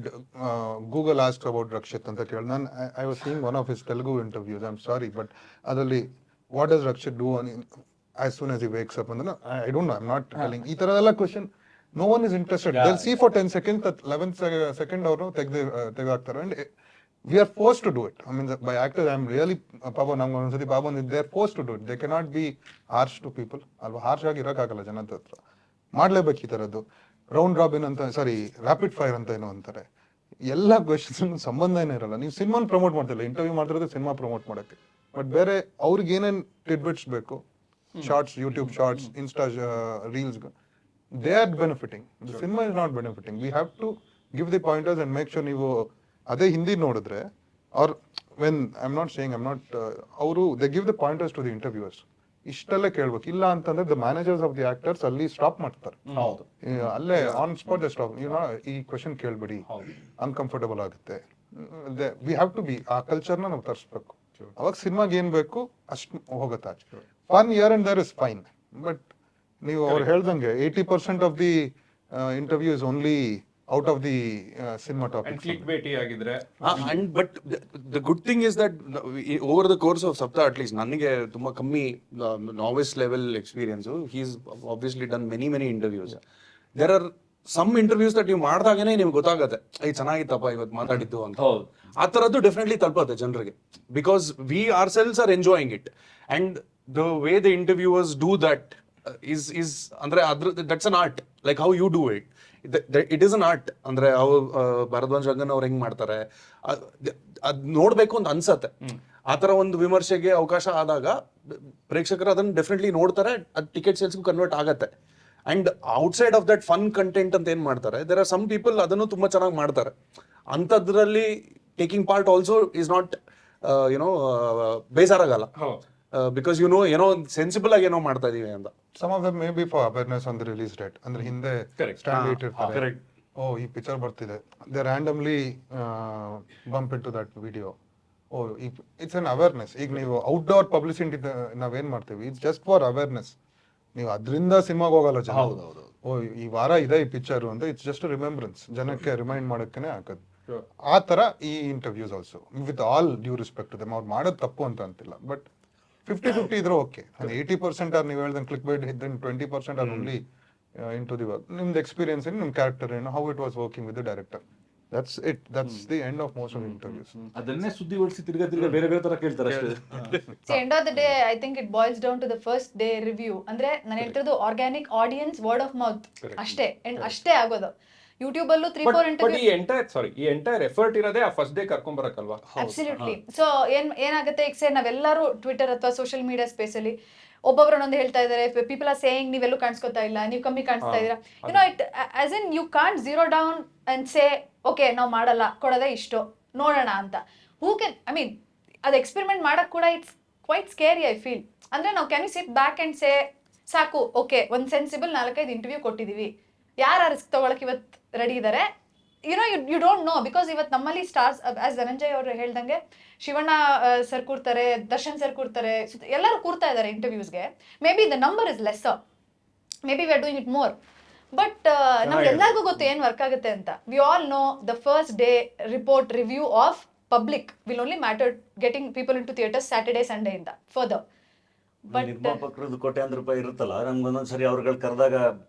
Google ask about Rakshit ಅಂತ ಕೇಳಿ ನಾನು I was seeing one of his Telugu interviews, I'm sorry, but ಅದರಲ್ಲಿ what does Rakshit do as soon as he wakes up ಅಂದ್ರೆ I don't know, I'm not telling. ಈ ತರದೆಲ್ಲ question no one is interested. They'll see for 10 seconds, that 11th second ಅವರು ತೆಗೆದಾಕ್ತಾರೆ. And we are forced to do it. I mean, by actors, I'm really they're forced to do it. They cannot be harsh to people. Alva harsh agi irakagalla janada hatra. Madlebeki ಈ ತರದ್ದು. Round robin ಅಂತ, ಸಾರಿ rapid fire ಅಂತ ಏನೋ ಅಂತಾರೆ. ಎಲ್ಲ questions ಸಂಬಂಧನೇ ಇರಲ್ಲ. ನೀವು ಸಿನಿಮಾನ ಪ್ರಮೋಟ್ ಮಾಡ್ತಿಲ್ಲ, ಇಂಟರ್ವ್ಯೂ ಮಾಡ್ತಿರೋದು ಸಿನಿಮಾ ಪ್ರಮೋಟ್ ಮಾಡಕ್ಕೆ. ಬಟ್ ಬೇರೆ ಅವ್ರಿಗೆ ಏನೇನು ಟಿಡ್ಬಿಟ್ಸ್ ಬೇಕು, shorts, YouTube shorts, insta reels, they are benefiting. The cinema is not benefiting. We have to give the pointers and make sure ನೀವು ಅದೇ ಹಿಂದಿ ನೋಡಿದ್ರೆ, or when I not saying ಅವರು they give the pointers to the interviewers, ಇಷ್ಟೆಲ್ಲ ಕೇಳ್ಬೇಕು. ಇಲ್ಲ ಅಂತಂದ್ರೆ the managers of the actors ಅಲ್ಲಿ stop ಮಾಡ್ತಾರೆ, ಅಲ್ಲೇ ಆನ್ ಸ್ಪಾಟ್ ಸ್ಟಾಪ್. ಈ ಕ್ವೆಶನ್ ಕೇಳ್ಬೇಡಿ, ಅನ್ಕಂಫರ್ಟಬಲ್ ಆಗುತ್ತೆ. ವಿ ಹ್ಯಾವ್ ಟು ಬಿ ಆ ಕಲ್ಚರ್ನ ನಾವು ತರಿಸ್ಬೇಕು. ಅವಾಗ ಸಿನಿಮಾಗೆ ಏನ್ ಬೇಕು ಅಷ್ಟು ಹೋಗುತ್ತೆ. Fun here and there is fine, but ನೀವು ಅವ್ರು ಹೇಳ್ದಂಗೆ 80% of the interview is only out of the cinema topic. ಕ್ಲಿಕ್ಬೇಟಿ ಆಗಿದ್ರೆ. And but the good thing is that over the course of Sapta, at least ನನಗೆ ತುಂಬಾ ಕಮ್ಮಿ novice level experience. He's obviously done many interviews. There are some interviews that ನೀವು ಮಾಡಿದಾಗನೇ ನಿಮ್ಗೆ ಗೊತ್ತಾಗುತ್ತೆ, I ಚೆನ್ನಾಗಿತ್ತಪ್ಪ ಇವತ್ತು ಮಾತಾಡಿದ್ದು ಅಂತ. ಆ ಥರದ್ದು ಡೆಫಿನೆಟ್ಲಿ ತಲುಪುತ್ತೆ ಜನರಿಗೆ, because we ourselves are enjoying it. And the way the interviewers do that is ಅಂದ್ರೆ that's an art, like how you do it. It is an art. ಅಂದ್ರೆ ಅವು ಭರದ್ವಾಜ್ ರಂಗನ್ ಅವ್ರು ಹೆಂಗ್ ಮಾಡ್ತಾರೆ ಅದ್ ನೋಡ್ಬೇಕು ಅಂತ ಅನ್ಸತ್ತೆ. ಆತರ ಒಂದು ವಿಮರ್ಶೆಗೆ ಅವಕಾಶ ಆದಾಗ ಪ್ರೇಕ್ಷಕರು ಅದನ್ನ ಡೆಫಿನೆಟ್ಲಿ ನೋಡ್ತಾರೆ, ಅದ್ ಟಿಕೆಟ್ ಸೇಲ್ಸ್ಗೂ ಕನ್ವರ್ಟ್ ಆಗತ್ತೆ. And outside of that fun content ಅಂತ ಏನ್ ಮಾಡ್ತಾರೆ, ದೇರ್ ಆರ್ ಸಮ್ ಪೀಪಲ್ ಅದನ್ನು ತುಂಬಾ ಚೆನ್ನಾಗಿ ಮಾಡ್ತಾರೆ. ಅಂಥದ್ರಲ್ಲಿ taking part also is not ಬೇಜಾರಾಗಲ್ಲ, ಬಿಕಾಸ್ ಏನೋ ಸೆನ್ಸಿಬಲ್ ಆಗಿ ಏನೋ ಮಾಡ್ತಾ ಇದೀವಿ ಅಂತ. Some of them may be for awareness on the release date. ಅಂದ್ರೆ ಹಿಂದೆ ಸ್ಟ್ಯಾಂಡ್ ಡೇಟ್ ಇರ್ತಾರೆ, ಓ ಈ ಪಿಕ್ಚರ್ ಬರ್ತಿದೆ, they randomly bump into that video. Oh it's an awareness. ಈಗ ನೀವು ಔಟ್ಡೋರ್ ಪಬ್ಲಿಸಿಟಿ ನಾವೇನ್ ಮಾಡ್ತೀವಿ, ಇಟ್ಸ್ ಜಸ್ಟ್ ಫಾರ್ ಅವೇರ್ನೆಸ್. ನೀವು ಅದರಿಂದ ಸಿನಿಮಾಗೆ ಹೋಗಲ್ಲ ಜನ, ಓ ಈ ವಾರ ಇದೆ ಈ ಪಿಕ್ಚರ್ ಅಂತ. ಇಟ್ಸ್ ಜಸ್ಟ್ ರಿಮೆಂಬ್ರೆನ್ಸ್, ಜನಕ್ಕೆ ರಿಮೈಂಡ್ ಮಾಡಕ್ಕೇನೆ ಹಾಕೋದು. ಆ ತರ ಈ interviews also, with all due respect to them. ಅವ್ರು ಮಾಡೋದು ತಪ್ಪು ಅಂತ ಅಂತಿಲ್ಲ, ಬಟ್ 50-50 ಇದ್ರೆ ಓಕೆ. 80% ಆರ್ ನೀವು ಹೇಳ್ದಂಗೆ ಕ್ಲಿಕ್ ಬೈಟ್ ಇದ್ದಂಗೆ 20% are only into the work. ನಿಮ್ದು ಎಕ್ಸ್ಪೀರಿಯನ್ಸ್ ಏನು, ನಿಮ್ ಕ್ಯಾರೆಕ್ಟರ್ ಏನು, how it was working with the director. That's it. That's the end of most of the interviews. ಅದನ್ನೇ ಸುದ್ದಿಗೊಳಿಸಿ ತಿರ್ಗಾ ಬೇರೆ ತರ ಕೇಳ್ತಾರೆ ಅಷ್ಟೇ. So end of the day, I think it boils down to the first day review. ಅಂದ್ರೆ ನಾನು ಹೇಳ್ತಿರೋದು organic audience, word of mouth ಅಷ್ಟೇ. ಅಂಡ್ ಅಷ್ಟೇ ಆಗೋದು. ಯೂಟ್ಯೂಬ್ ಅಲ್ಲೂ 3-4 ಇಂಟರ್ವ್ಯೂ. ಈ ಎಂಟೈರ್ ಎಫರ್ಟ್ ಇರೋದೇ ಆ ಫಸ್ಟ್ ಡೇ ಕರ್ಕೊಂಡ್ ಬರಕಲ್ವಾ? ಅಬ್ಸಲ್ಯೂಟ್ಲಿ. ಸೊ ಏನಾಗುತ್ತೆ, ಈಗ ಸೇ ನಾವೆಲ್ಲರೂ ಟ್ವಿಟರ್ ಅಥವಾ ಸೋಷಿಯಲ್ ಮೀಡಿಯಾ ಸ್ಪೇಸ್ ಅಲ್ಲಿ ಒಬ್ಬೊಬ್ರು ಒಂದೊಂದು ಹೇಳ್ತಾ ಇದಾರೆ, ಪೀಪಲ್ ಆರ್ ಸೇಯಿಂಗ್ ನೀವೆಲ್ಲೂ ಕಾಣಿಸ್ಕೊತಾ ಇಲ್ಲ, ನೀವು ಕಮ್ಮಿ ಕಾಣಿಸ್ತಾ ಇದೀರಾ. It as in you can't zero down and say okay ನಾವು ಮಾಡಲ್ಲ, ಕೊಡೋದೇ ಇಷ್ಟು ನೋಡೋಣ ಅಂತ. ಹೂ ಕ್ಯಾನ್, ಐ ಮೀನ್ ಅದು ಎಕ್ಸ್ಪೆರಿಮೆಂಟ್ ಮಾಡಕ್ ಕೂಡ it's quite scary I feel. ಅಂದ್ರೆ ನಾವು can you sit back and say ಸಾಕು, ಓಕೆ ಒಂದು ಸೆನ್ಸಿಬಲ್ 4-5 ಇಂಟರ್ವ್ಯೂ ಕೊಟ್ಟಿದೀವಿ, ಯಾರು ರಿಸ್ಕ್ ತಗೊಳಕ್ ಇವತ್ತು ರೆಡಿ ಇದಾರೆ, ಯು ಡೋಂಟ್ ನೋ. ಬಿಕಾಸ್ ಇವತ್ತು ನಮ್ಮಲ್ಲಿ ಸ್ಟಾರ್ಸ್, ಆಸ್ ಧನಂಜಯ್ ಅವರು ಹೇಳ್ದಂಗೆ, ಶಿವಣ್ಣ ಸರ್ ಕೂರ್ತಾರೆ, ದರ್ಶನ್ ಸರ್ ಕೂರ್ತಾರೆ, ಎಲ್ಲರೂ ಕೂರ್ತಾ ಇದ್ದಾರೆ ಇಂಟರ್ವ್ಯೂಸ್ಗೆ. Maybe the number is lesser, maybe we are doing it more. But ನಮ್ಗೆಲ್ಲರಿಗೂ ಗೊತ್ತು ಏನು ವರ್ಕ್ ಆಗುತ್ತೆ ಅಂತ. We all know the first day report review of public will only matter getting people into theatres Saturday Sunday ಇಂದ further. ನಿರ್ಮಾಪಕರದ್ದು ₹1,000,000 ಇರುತ್ತಲ್ಲ, ನಮ್ಗೆ ಒಂದೊಂದ್ಸರಿ ಅವ್ರುಗಳು ಕರೆದಾಗ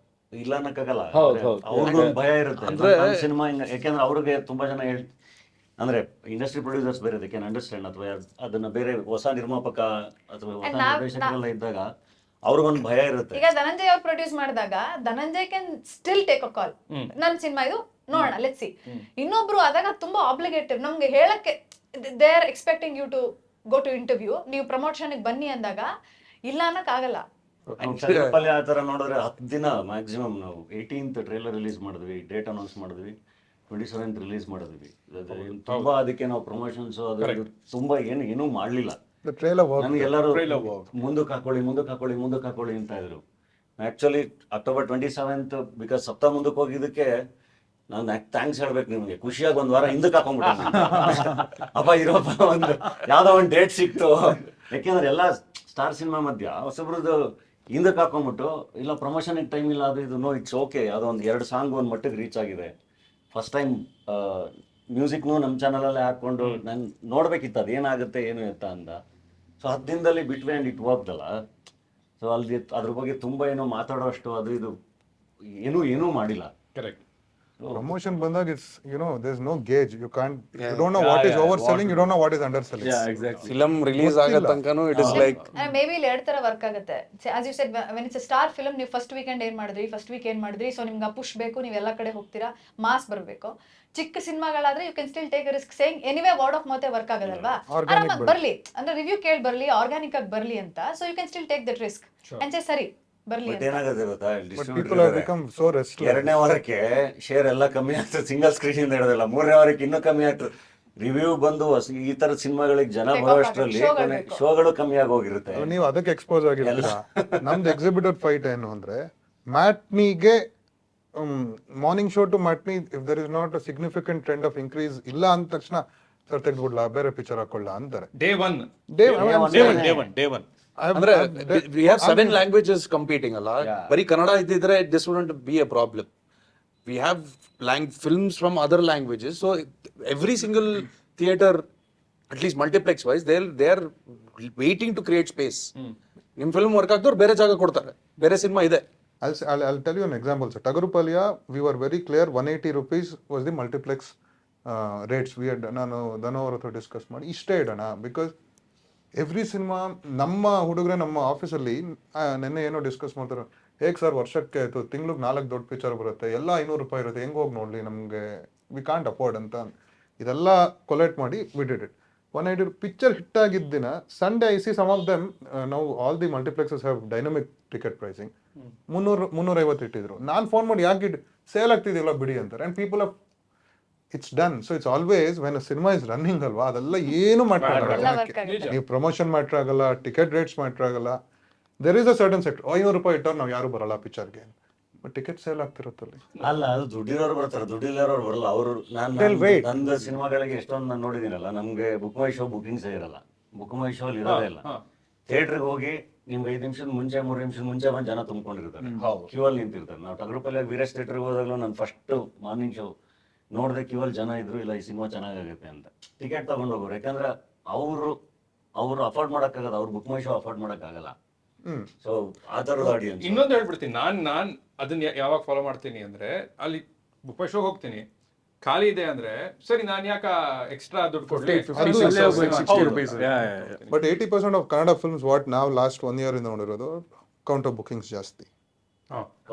ಇಲ್ಲ ಅನ್ನಕ್ಕಾಗಲ್ಲ. ಹೌದು. ಅವ್ರಿಗೊಂದು ಭಯ ಇರುತ್ತೆ ಅಂದ್ರೆ ಸಿನಿಮಾ ಯಾಕೆಂದ್ರೆ ಅವ್ರಿಗೆ ತುಂಬಾ ಜನ ಅಂದ್ರೆ ಇಂಡಸ್ಟ್ರಿ ಪ್ರೊಡ್ಯೂಸರ್ಸ್ ಬೇರೆ ದೇ ಕ್ಯಾನ್ ಅಂಡರ್ಸ್ಟ್ಯಾಂಡ್, ಅಥವಾ ಅದನ್ನ ಬೇರೆ ಹೊಸ ನಿರ್ಮಾಪಕ ಅಥವಾ ಹೊಸ ನಿರ್ದೇಶಕರೆಲ್ಲ ಇದ್ದಾಗ ಅವ್ರಿಗೊಂದು ಭಯ ಇರುತ್ತೆ. ಈಗ ಧನಂಜಯ್ ಅವ್ರು ಪ್ರೊಡ್ಯೂಸ್ ಮಾಡಿದಾಗ Dhananjay can still take a call, ನನ್ನ ಸಿನಿಮಾ ಇದು ನೋಡೋಣ ಲೆಟ್ಸ್ ಸಿ. ಇನ್ನೊಬ್ರು ಆದಾಗ ತುಂಬಾ ಆಬ್ಲಿಗೇಟಿವ್, ನಮ್ಗೆ ಹೇಳಕ್ಕೆ they are expecting you to go to interview, ನೀವು ಪ್ರಮೋಷನ್ ಬನ್ನಿ ಅಂದಾಗ ಇಲ್ಲ ಅನ್ನಕ್ ಆಗಲ್ಲ. ಆ ತರ ನೋಡಿದ್ರೆ 10 ದಿನ ಮ್ಯಾಕ್ಸಿಮಮ್ ನಾವು 18th ಟ್ರೇಲರ್ ರಿಲೀಸ್ ಮಾಡಿದ್ವಿ, ಡೇಟ್ ಅನೌನ್ಸ್ ಮಾಡಿದ್ವಿ, 27th ರಿಲೀಸ್ ಮಾಡಿದ್ವಿ. ತುಂಬಾ ಅದಕ್ಕೆ ನಾವು ಪ್ರಮೋಷನ್ಸ್ ಅದು ತುಂಬಾ ಏನೂ ಮಾಡ್ಲಿಲ್ಲ. ನಮ್ಗೆ ಎಲ್ಲರೂ ಮುಂದಕ್ಕೆ ಹಾಕೊಳ್ಳಿ ಅಂತ ಇದ್ರು. ಆಕ್ಚುಲಿ October 27th ಬಿಕಾಸ್ ಸಪ್ತಾಹ ಮುಂದಕ್ಕೆ ಹೋಗಿದ್ದಕ್ಕೆ ನಾನು ಥ್ಯಾಂಕ್ಸ್ ಹೇಳ್ಬೇಕು ನಿಮ್ಗೆ. ಖುಷಿಯಾಗಿ ಒಂದ್ ವಾರ ಹಿಂದಕ್ಕೆ ಹಾಕೊಂಡ್ಬಿಟ್ಟೆ ಅಪ್ಪ ಇರೋಪ್ಪ, ಒಂದು ಯಾವ್ದೋ ಒಂದು ಡೇಟ್ ಸಿಕ್ತು. ಯಾಕೆಂದ್ರೆ ಎಲ್ಲ ಸ್ಟಾರ್ ಸಿನಿಮಾ ಮಧ್ಯ ಹೊಸಬ್ರದ್ದು ಹಿಂದಕ್ಕೆ ಹಾಕೊಂಡ್ಬಿಟ್ಟು ಇಲ್ಲ ಪ್ರಮೋಷನ್ಗೆ ಟೈಮ್ ಇಲ್ಲ ಅದು ಇದು, ನೋ ಇಟ್ಸ್ ಓಕೆ. ಯಾವುದೋ ಒಂದು 2 ಸಾಂಗ್ ಒಂದು ಮಟ್ಟಿಗೆ ರೀಚ್ ಆಗಿದೆ. ಫಸ್ಟ್ ಟೈಮ್ ಮ್ಯೂಸಿಕ್ನು ನಮ್ಮ ಚಾನಲಲ್ಲೇ ಹಾಕ್ಕೊಂಡು ನಾನು ನೋಡ್ಬೇಕಿತ್ತು ಅದೇನಾಗುತ್ತೆ ಏನು ಎತ್ತ ಅಂತ. ಸೊ 10 ದಿನದಲ್ಲಿ ಬಿಟ್ವೆ ಆ್ಯಂಡ್ ಇಟ್ ವರ್ಕ್ದಲ್ಲ. ಸೊ ಅಲ್ಲಿ ಅದ್ರ ಬಗ್ಗೆ ತುಂಬ ಏನೋ ಮಾತಾಡೋಷ್ಟು ಅದು ಇದು ಏನೂ ಮಾಡಿಲ್ಲ. ಕರೆಕ್ಟ್. Promotion ಬಂದಾಗ it's there's no gauge, you don't know what is overselling, you don't know what is underselling. Film release ಆಗೋ ತನಕನೂ it is like maybe ಇಲ್ಲಿ 2 ತರ ವರ್ಕ್ ಆಗುತ್ತೆ. As you said when it's a star film, ನೀವು first weekend ಏನ್ ಮಾಡಿದ್ರಿ, first week ಏನ್ ಮಾಡಿದ್ರಿ, ಸೊ ನಿಮ್ಗೆ ಪುಷ್ ಬೇಕು, ನೀವು ಎಲ್ಲ ಕಡೆ ಹೋಗ್ತೀರಾ, ಮಾಸ್ ಬರಬೇಕು. ಚಿಕ್ಕ ಸಿನಿಮಾಗಳಾದ್ರೆ you can still take a risk saying anyway word of mouth work ಆಗೋದಲ್ವಾ, ಆರಾಮಾಗಿ ಬರ್ಲಿ ಅಂದ್ರೆ ರಿವ್ಯೂ ಕೇಳಿ ಬರ್ಲಿ, ಆರ್ಗಾನಿಕ್ ಆಗಿ ಬರ್ಲಿ ಅಂತ. So you can still take that risk and say ಸರಿ ಬರ್ಲಿ. ಏನಾಗುತ್ತೆ ಗೊತ್ತಾ, ಎರಡನೇ ವಾರಕ್ಕೆ ಶೇರ್ ಎಲ್ಲ ಕಮ್ಮಿ ಆಗ್ತದೆ, ಸಿಂಗಲ್ ಸ್ಕ್ರೀನ್ ಇಂದ ಹಿಡಿದಲ್ಲ. 3ನೇ ವಾರಕ್ಕೆ ಇನ್ನೂ ಕಮ್ಮಿ ಆಗ್ತದೆ. ರಿವ್ಯೂ ಬಂದು ಈ ತರ ಸಿನಿಮಾಗಳಿಗೆ ಜನ ಬರೋಷ್ಟರಲ್ಲಿ ಶೋಗಳು ಕಮ್ಮಿ ಆಗಿ ಹೋಗಿರುತ್ತೆ. ನೀವು ಅದಕ್ಕೆ ಎಕ್ಸ್ಪೋಸ್ ಆಗಿರ್ತೀರಾ. ನಮ್ದು ಎಕ್ಸಿಬಿಟರ್ ಫೈಟ್ ಏನು ಅಂದ್ರೆ, ಮ್ಯಾಟ್ನಿಗೆ morning show to matinee if there is not a significant trend of increase ಇಲ್ಲ ಅಂದ ತಕ್ಷಣ ಸರ್ ತೆಗೆದ್ಬಿಡ್ಲಾ, ಬೇರೆ ಪಿಕ್ಚರ್ ಹಾಕೊಳ್ಳ ಅಂತಾರೆ. ಡೇ ಒನ್ ಅಂದ್ರೆ we have 7 languages competing ಅಲ್ಲ. ಬರೀ ಕನ್ನಡ ಇದ್ದಿದ್ರೆ this wouldn't be a problem. We have films from other languages, so every single theater, at least multiplex wise, they are waiting to create space. ನಿಮ್ film work ಆಗ್ತವ್ರು ಬೇರೆ ಜಾಗ ಕೊಡ್ತಾರೆ, ಬೇರೆ cinema ಇದೆ. I'll tell you an example. So Tagarupalia, we were very clear, 180 rupees was the multiplex rates. We had ನಾನು ಧನೋವರ ಹತ್ರ discuss ಮಾಡಿ ಇಷ್ಟೇ ಇಡೋಣ. ಬಿಕಾಸ್ ಎವ್ರಿ ಸಿನಿಮಾ ನಮ್ಮ ಹುಡುಗರೆ ನಮ್ಮ ಆಫೀಸಲ್ಲಿ ನೆನ್ನೆ ಏನೋ ಡಿಸ್ಕಸ್ ಮಾಡ್ತಾರೆ, ಹೇಗೆ ಸರ್ ವರ್ಷಕ್ಕೆ ತಿಂಗ್ಳಿಗೆ 4 ದೊಡ್ಡ ಪಿಕ್ಚರ್ ಬರುತ್ತೆ, ಎಲ್ಲ ₹500 ಇರುತ್ತೆ, ಹೆಂಗೆ ಹೋಗಿ ನೋಡಲಿ, ನಮಗೆ ವಿ ಕಾಂಟ್ ಅಫೋರ್ಡ್ ಅಂತ. ಇದೆಲ್ಲ ಕೊಲೆಕ್ಟ್ ಮಾಡಿ we did it. 180 picture hit ಆಗಿದ್ದ ದಿನ Sunday I see some of them, ನಾವು all the multiplexes have dynamic ticket pricing. 350 ಇಟ್ಟಿದ್ರು. ನಾನು ಫೋನ್ ಮಾಡಿ ಯಾಕೆ ಸೇಲ್ ಆಗ್ತಿದೆಯಲ್ಲ ಬಿಡಿ ಅಂತಾರೆ. And people of it's done. So it's always when a cinema is running ಅಲ್ವಾ, ಅದೆಲ್ಲ ಏನು ಮ್ಯಾಟ್ರ್ ಆಗಲ್ಲ. ನೀವು ಪ್ರಮೋಷನ್ ಮ್ಯಾಟ್ರ್ ಆಗಲ್ಲ, ಟಿಕೆಟ್ ರೇಟ್ಸ್ ಮ್ಯಾಟ್ರ್ ಆಗಲ್ಲ. There is a certain sector. ₹500 ಇಟ್ಟವ್ರು ನಾವು ಯಾರು ಬರಲ್ಲ ಪಿಕ್ಚರ್ಗೆ, ಬಟ್ ಟಿಕೆಟ್ ಸೇಲ್ ಆಗ್ತಿರುತ್ತಲ್ಲಿ. ಅಲ್ಲ, ಅದು ದುಡ್ಡಿರೋರು ಬರ್ತಾರೆ, ದುಡ್ಡಿಲ್ಲರೋರು ಬರಲ್ಲ. ಅವರು ನಂದು ಸಿನಿಮಾಗಳಿಗೆ ಎಷ್ಟೊಂದು ನಾನು ನೋಡಿದ್ದೀನಲ್ಲ, ನಮ್ಗೆ ಬುಕ್ ಮೈ ಶೋ ಬುಕಿಂಗ್ಸೇ ಇರಲ್ಲ. ಬುಕ್ ಮೈ ಶೋ ಅಲ್ಲಿ ಇರೋದೇ ಇಲ್ಲ. ಥಿಯೇಟ್ರಿಗೆ ಹೋಗಿ ನಿಮ್ಗೆ 5 ನಿಮಿಷದ ಮುಂಚೆ 3 ನಿಮಿಷದ ಮುಂಚೆ ಬಂದು ಜನ ತುಂಬಿಕೊಂಡಿರ್ತಾರೆ, ಕ್ಯೂ ಅಲ್ಲಿ ನಿಂತಿರ್ತಾರೆ. ನಾವು ಟಗರುಪಲ್ಲಿ ವೀರೇಶ್ ಥಿಯೇಟ್ರಿಗೆ ಹೋದಾಗಲೂ ನಾನು ಫಸ್ಟ್ ಮಾರ್ನಿಂಗ್ ಶೋ ನೋಡಿದೆ, ಕ್ಯೂ ಅಲ್ಲಿ ಜನ ಇದ್ರು, ಇಲ್ಲ ಈ ಸಿನಿಮಾ ಚೆನ್ನಾಗಾಗುತ್ತೆ ಅಂತ ಟಿಕೆಟ್ ತಗೊಂಡು ಹೋಗೋರು. ಯಾಕಂದ್ರೆ ಅವರು ಅಫೋರ್ಡ್ ಮಾಡೋಕ್ಕಾಗಲ್ಲ, ಅವ್ರು ಬುಕ್ ಮೈ ಶೋ ಅಫೋರ್ಡ್ ಮಾಡೋಕ್ಕಾಗಲ್ಲ. ಸೊ ಆ ಥರದ ಆಡಿಯನ್ಸ್. ಇನ್ನೊಂದು ಹೇಳ್ಬಿಡ್ತೀನಿ, ನಾನ್ ಅದನ್ನ ಯಾವಾಗ ಫಾಲೋ ಮಾಡ್ತೀನಿ ಅಂದ್ರೆ, ಅಲ್ಲಿ ಬುಕ್ ಮೈ ಶೋ ಹೋಗ್ತೀನಿ, ಖಾಲಿ ಇದೆ ಅಂದ್ರೆ ಸರಿ ನಾನು ಯಾಕ ಎಕ್ಸ್ಟ್ರಾ ದುಡ್ಡು ಕೊಡ್ಲಿ. But 80% of Kannada films what ನಾವು ಲಾಸ್ಟ್ 1 year ಇಂದ ನೋಡಿರೋದು ಕೌಂಟರ್ ಬುಕಿಂಗ್ಸ್ ಜಾಸ್ತಿ.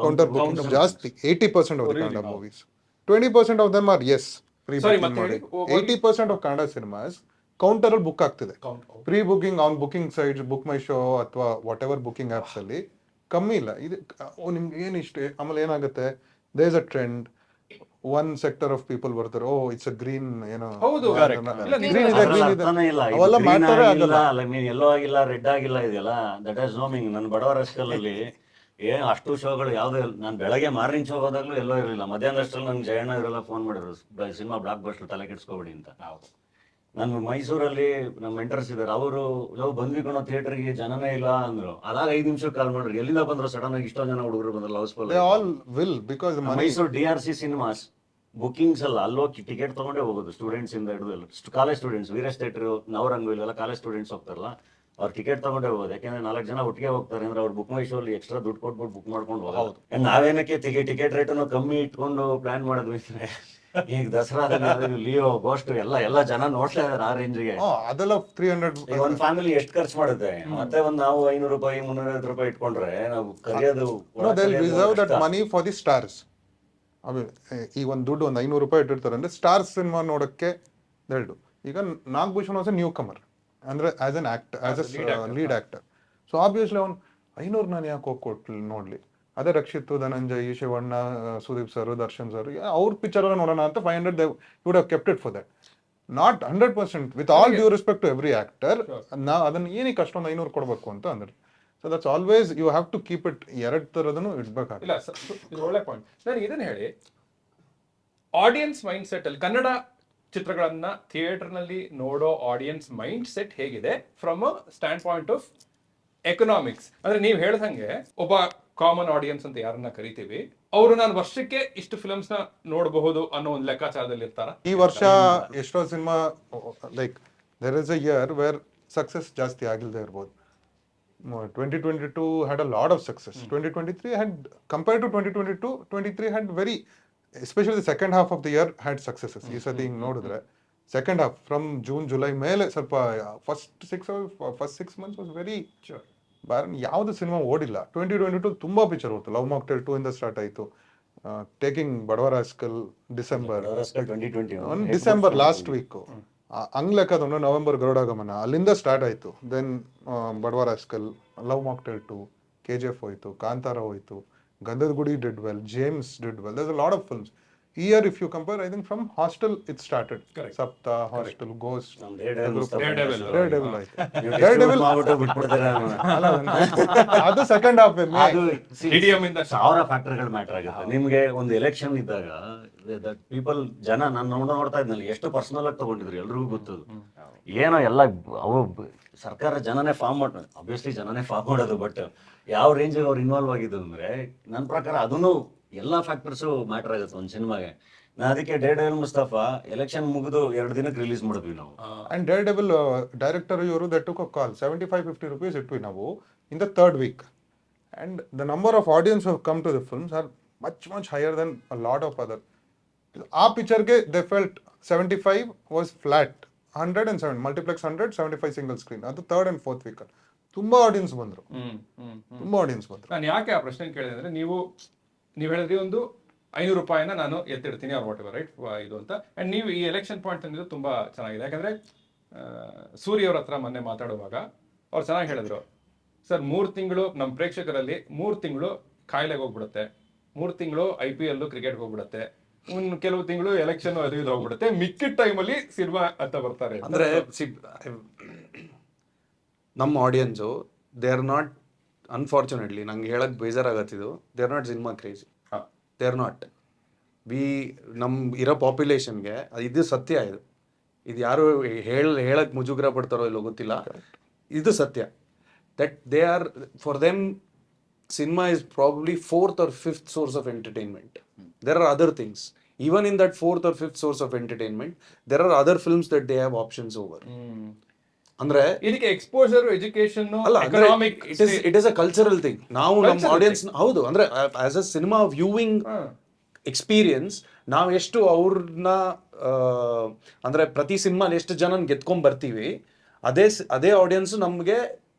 ಕೌಂಟರ್ ಬುಕಿಂಗ್ಸ್ ಜಾಸ್ತಿ 80% of the Kannada movies. 20% of them are pre-booking ಮಾಡಿ. 80% ಆಫ್ ಕನ್ನಡ ಸಿನಿಮಾಸ್ ಕೌಂಟರ್ ಅಲ್ಲಿ ಬುಕ್ ಆಗ್ತಿದೆ. Pre booking on booking sites, BookMyShow ಅಥವಾ ವಾಟ್ ಎವರ್ ಬುಕಿಂಗ್ ಆಪ್ಸ್ ಅಲ್ಲಿ ಕಮ್ಮಿ ಇಲ್ಲ. ಇದು ನಿಮ್ಗೆ ಏನು ಇಷ್ಟೇ. ಆಮೇಲೆ ಏನಾಗುತ್ತೆ, there is a trend, one sector of people ಬರ್ತಾರೆ, ಓ ಇಟ್ಸ್ ಅ ಗ್ರೀನ್ ಏನೋ, ಅವೆಲ್ಲ ಮಾಡ್ತಾರೆ ಆಗಲ್ಲ. ಎಲ್ಲೋ ಆಗಿಲ್ಲ, ರೆಡ್ ಆಗಿಲ್ಲ, ಇದೆಯಲ್ಲ ದಟ್ ಇಸ್ ನೋ ಮೀನಿಂಗ್. ನನ್ನ ಬಡವರ ಅಷ್ಟಲ್ಲಿ ಅಷ್ಟು ಶೋಗಳು ಯಾವ್ದು, ನಾನು ಬೆಳಗ್ಗೆ ಮಾರ್ನಿಂಗ್ ಶೋ ಹೋದಾಗ್ಲೂ ಎಲ್ಲೋ ಇರಲಿಲ್ಲ. ಮಧ್ಯಾಹ್ನದಷ್ಟರಲ್ಲಿ ನಂಗೆ ಜಯಣ್ಣ ಇವರೆಲ್ಲ ಫೋನ್ ಮಾಡಿದ್ರು, ಸಿನಿಮಾ ಬ್ಲಾಕ್ ಬಸ್ಟರ್, ತಲೆ ಕೆಡ್ಸ್ಕೊಬೇಡಿ ಅಂತ. ನಾನು ಮೈಸೂರಲ್ಲಿ ನಮ್ಮ ಮೆಂಟರ್ಸ್ ಇದ್ದಾರೆ, ಅವರು ಬಂದ್ವಿ ಕಣೋ ಥಿಯೇಟರ್ಗೆ, ಜನನೇ ಇಲ್ಲ ಅಂದ್ರು. ಅದಾಗ 5 ನಿಮಿಷಕ್ಕೆ ಕಾಲ್ ಮಾಡ್ರಿ, ಎಲ್ಲಿಂದ ಬಂದ್ರು ಸಡನ್ ಆಗಿ ಇಷ್ಟೊಂದು ಜನ ಹುಡುಗರು ಬಂದ್ರಲ್ಲ housefull. Mysuru DRC cinemas bookings ಅಲ್ಲ, ಅಲ್ಲೋಗಿ ಟಿಕೆಟ್ ತಗೊಂಡೇ ಹೋಗೋದು, ಸ್ಟೂಡೆಂಟ್ಸ್ ಇಂದ ಹಿಡಿದು college students. Veeresh theatre, Navarang, ಇಲ್ಲೆಲ್ಲ ಕಾಲೇಜ್ ಸ್ಟೂಡೆಂಟ್ಸ್ ಹೋಗ್ತಾರಲ್ಲ, ಅವ್ರು ಟಿಕೆಟ್ ತಗೊಂಡೇ ಹೋಗೋದು. ಯಾಕೆಂದ್ರೆ 4 ಜನ ಒಟ್ಟಿಗೆ ಹೋಗ್ತಾರೆ ಅಂದ್ರೆ ಅವ್ರು ಬುಕ್ ಮೈ ಶೋ ಅಲ್ಲಿ ಎಕ್ಸ್ಟ್ರಾ ದುಡ್ಡು ಕೊಟ್ಬಿಟ್ಟು ಬುಕ್ ಮಾಡ್ಕೊಂಡು ಹೋಗೋದು. ನಾವೇನಕ್ಕೆ ಟಿಕೆಟ್ ರೇಟನ್ನು ಕಮ್ಮಿ ಇಟ್ಕೊಂಡು ಪ್ಲಾನ್ ಮಾಡಿದ್ವಿ ಅಂದ್ರೆ ಈಗ ದಸರಾದಲ್ಲಿ ಲಿಯೋ ಗೋಸ್ಟ್ ಎಲ್ಲ ಜನ ನೋಡ್ತಾ ಇದಾರೆ ಆ ರೇಂಜ್ಗೆ. ಅದೆಲ್ಲ 300 ಈಗ ಒಂದ್ ಫ್ಯಾಮಿಲಿ ಎಷ್ಟು ಖರ್ಚು ಮಾಡುತ್ತೆ, ಮತ್ತೆ ಒಂದ್ ನಾವು 500 ರೂಪಾಯಿ 350 ರೂಪಾಯಿ ಇಟ್ಕೊಂಡ್ರೆ ನಾವು ಕರೆಯೋದು reserve that money for the stars. ಈ ಒಂದು ದುಡ್ಡು ಒಂದು 500 ರೂಪಾಯಿ ಇಟ್ಟಿರ್ತಾರೆ ಅಂದ್ರೆ ಸ್ಟಾರ್ಸ್ ಸಿನಿಮಾ ನೋಡಕ್ಕೆ ಎರಡು. ಈಗ Nagabhushan was a newcomer ಅಂದ್ರೆ as an actor, as a lead actor. So obviously ಅವ್ನು 500 ನಾನು ಯಾಕೆ ಹೋಗಿ ಕೊಟ್ಲಿ ನೋಡ್ಲಿ. ಅದೇ ರಕ್ಷಿತ್, ಧನಂಜಯ್, ಶಿವಣ್ಣ, ಸುದೀಪ್ ಸರ್, ದರ್ಶನ್ ಸರ್ ಅವ್ರ ಪಿಕ್ಚರ್ ಎಲ್ಲ ನೋಡೋಣ ಅಂತ 500 would have kept it for that. Not 100%, with all due respect to every actor. ಅದನ್ನ ಏನಕ್ಕೆ ಅಷ್ಟೊಂದು 500 ಕೊಡ್ಬೇಕು ಅಂತ ಅಂದ್ರೆ, so that's always you have to keep it. ಎರಡು ಥರದನ್ನು ಇಡ್ಬೇಕಾಗಿಲ್ಲ. ಇಲ್ಲ, ಇದು ಒಳ್ಳೆ ಪಾಯಿಂಟ್. ನಾನು ಇದನ್ನ ಹೇಳಿ, ಆಡಿಯನ್ಸ್ ಮೈಂಡ್ ಸೆಟ್ ಅಲ್ಲಿ ಕನ್ನಡ ಚಿತ್ರಗಳನ್ನ ಥಿಯೇಟರ್ ನಲ್ಲಿ ನೋಡೋ ಆಡಿಯನ್ಸ್ ಮೈಂಡ್ ಸೆಟ್ ಹೇಗಿದೆ from a stand point of economics. ಅಂದ್ರೆ ನೀವು ಹೇಳ್ದಂಗೆ ಒಬ್ಬ ಕಾಮನ್ ಆಡಿಯನ್ಸ್ ಅಂತ ಯಾರನ್ನ ಕರಿತೀವಿ, ಅವರು ನಾನು ವರ್ಷಕ್ಕೆ ಇಷ್ಟು ಫಿಲ್ಮ್ಸ್ ನ ನೋಡಬಹುದು ಅನ್ನೋ ಒಂದು ಲೆಕ್ಕಾಚಾರದಲ್ಲಿ ಇರ್ತಾರ. ಈ ವರ್ಷ ಎಷ್ಟೋ cinema like there is a year where success ಜಾಸ್ತಿ ಆಗಿಲ್ಲದೆ ಇರ್ಬೋದು. 2022 had a lot of success. 2023 had, compared to 2022, 23 had very, especially the second half of the year had successes. ಈ ಸತಿ ಹಿಂಗೆ ನೋಡಿದ್ರೆ second half from June July ಮೇಲೆ ಸ್ವಲ್ಪ first 6 months was very ಯಾವ್ದು ಸಿನಿಮಾ ಓಡಿಲ್ಲ. 2022 ತುಂಬಾ ಪಿಕ್ಚರ್ ಹೋಯ್ತು. ಲವ್ ಮಾಕ್ಟೇಲ್ 2 ಇಂದ ಸ್ಟಾರ್ಟ್ ಆಯ್ತು. ಟೇಕಿಂಗ್ ಬಡವ ರಾಸ್ಕಲ್ ಡಿಸೆಂಬರ್ ಲಾಸ್ಟ್ ವೀಕ್. ಹಂಗ್ ಲೆಕ್ಕದೊಂದು ನವೆಂಬರ್ ಗರುಡಾಗಮನ ಅಲ್ಲಿಂದ ಸ್ಟಾರ್ಟ್ ಆಯ್ತು. ದೆನ್ ಬಡವ ರಾಸ್ಕಲ್, ಲವ್ ಮಾಕ್ಟೇಲ್ 2, KGF ಹೋಯ್ತು, ಕಾಂತಾರ ಹೋಯ್ತು, ಗಂಧದ ಗುಡಿ did well, James did well. there's a lot of films. Year if you compare, I think from Hostel it started. Correct. Sapta, Hostel, Ghost, Daredevil. ಅದು second half. ಅದು ಸಾವಿರ ಫ್ಯಾಕ್ಟರ್ಗಳು matter ಆಗುತ್ತೆ. ನಿಮ್ಗೆ ಒಂದು ಎಲೆಕ್ಷನ್ ಇದ್ದಾಗ ದಟ್ ಪೀಪಲ್ ಜನ ನಾನು ನೋಡ್ತಾ ಇದ್ನಲ್ಲಿ ಎಷ್ಟು ಪರ್ಸನಲ್ ಆಗಿ ತಗೊಂಡಿದ್ರು ಎಲ್ರಿಗೂ ಗೊತ್ತದು. ಏನೋ ಎಲ್ಲ ಅವು ಸರ್ಕಾರ ಜನನೇ ಫಾರ್ಮ್ ಮಾಡೋದು, ಅಬ್ವಿಯಸ್ಲಿ ಜನನೇ ಫಾರ್ಮ್ ಮಾಡೋದು. ಬಟ್ ಯಾವ ರೇಂಜ್ ಅವ್ರು ಇನ್ವಾಲ್ವ್ ಆಗಿದ್ದು ಅಂದ್ರೆ ನನ್ನ ಪ್ರಕಾರ ಅದನ್ನು ಎಲ್ಲ ಫ್ಯಾಕ್ಟರ್ಸು ಮ್ಯಾಟರ್ ಆಗುತ್ತೆ ಒಂದು ಸಿನಿಮಾಗೆ. ಅದಕ್ಕೆ ಡೇರ್ಡೆವಿಲ್ ಮುಸ್ತಫಾ ಎಲೆಕ್ಷನ್ ಮುಗಿದು 2 ದಿನಕ್ಕೆ ರಿಲೀಸ್ ಮಾಡಿದ್ವಿ ನಾವು. ಅಂಡ್ ಡೇರ್ಡೆವಿಲ್ ಡೈರೆಕ್ಟರ್ ಇವರು that took a call 75-50 rupees ಇಟ್ವಿ ನಾವು in the third week. And the number of audience have come to the films are much higher than a lot of other. ಆ ಪಿಕ್ಚರ್ಗೆ they felt 75 was flat, 107 multiplex 100, 75 single screen. ಅದು third and fourth week ತುಂಬಾ audience ಬಂದ್ರು. ನಾನು ಯಾಕೆ ಆ ಪ್ರಶ್ನೆ ಕೇಳಿದೆ ಅಂದ್ರೆ, ನೀವು ಹೇಳಿದ್ರಿ ಒಂದು 500 ರೂಪಾಯಿನ ನಾನು ಎತ್ತಿಡ್ತೀನಿ ಅವ್ರು ವಾಟ್ ಎವರ್ ರೈಟ್ ಇದು ಅಂತ. ಅಂಡ್ ನೀವು ಈ ಎಲೆಕ್ಷನ್ ಪಾಯಿಂಟ್ ತಂದಿದ್ದು ತುಂಬಾ ಚೆನ್ನಾಗಿದೆ. ಯಾಕಂದ್ರೆ ಸೂರ್ಯ ಅವ್ರ ಹತ್ರ ಮೊನ್ನೆ ಮಾತಾಡುವಾಗ ಅವ್ರು ಚೆನ್ನಾಗಿ ಹೇಳಿದ್ರು, ಸರ್ 3 ತಿಂಗಳು ನಮ್ಮ ಪ್ರೇಕ್ಷಕರಲ್ಲಿ 3 ತಿಂಗಳು ಕಾಯಿಲೆಗೆ ಹೋಗ್ಬಿಡುತ್ತೆ, 3 ತಿಂಗಳು IPL ಕ್ರಿಕೆಟ್ಗೆ ಹೋಗ್ಬಿಡುತ್ತೆ, ಕೆಲವು ತಿಂಗಳು ಎಲೆಕ್ಷನ್ ಅದು ಇದು ಹೋಗ್ಬಿಡುತ್ತೆ, ಮಿಕ್ಕಿದ ಟೈಮಲ್ಲಿ ಸಿನಿಮಾ ಅಂತ ಬರ್ತಾರೆ. ಅಂದ್ರೆ ನಮ್ಮ audience they are not, unfortunately ನಂಗೆ ಹೇಳಕ್ ಬೇಜಾರಾಗತ್ತಿದ್ದು, they are not cinema crazy. They are not. ನಮ್ಮ ಇರೋ ಪಾಪ್ಯುಲೇಷನ್ಗೆ ಇದು ಸತ್ಯ. ಇದು ಯಾರು ಹೇಳಕ್ ಮುಜುಗರ ಪಡ್ತಾರೋ ಇಲ್ಲೋ ಗೊತ್ತಿಲ್ಲ, ಇದು ಸತ್ಯ. That they are, for them cinema is probably 4th or 5th source of entertainment. There are other things. Even in that 4th or 5th source of entertainment, there are other films that they have options over. ಅಂದ್ರೆ ಇದಕ್ಕೆ exposure, education, economic, it is a cultural thing. ನಾವು ನಮ್ಮ audience, ಹೌದು, ಅಂದ್ರೆ as a cinema viewing experience ನಾವು ಎಷ್ಟು ಅವ್ರನ್ನ ಅಂದ್ರೆ ಪ್ರತಿ ಸಿನಿಮಾ ಎಷ್ಟು ಜನ ಗೆದ್ಕೊಂಡ್ ಬರ್ತೀವಿ, ಅದೇ ಆಡಿಯನ್ಸ್ ನಮ್ಗೆ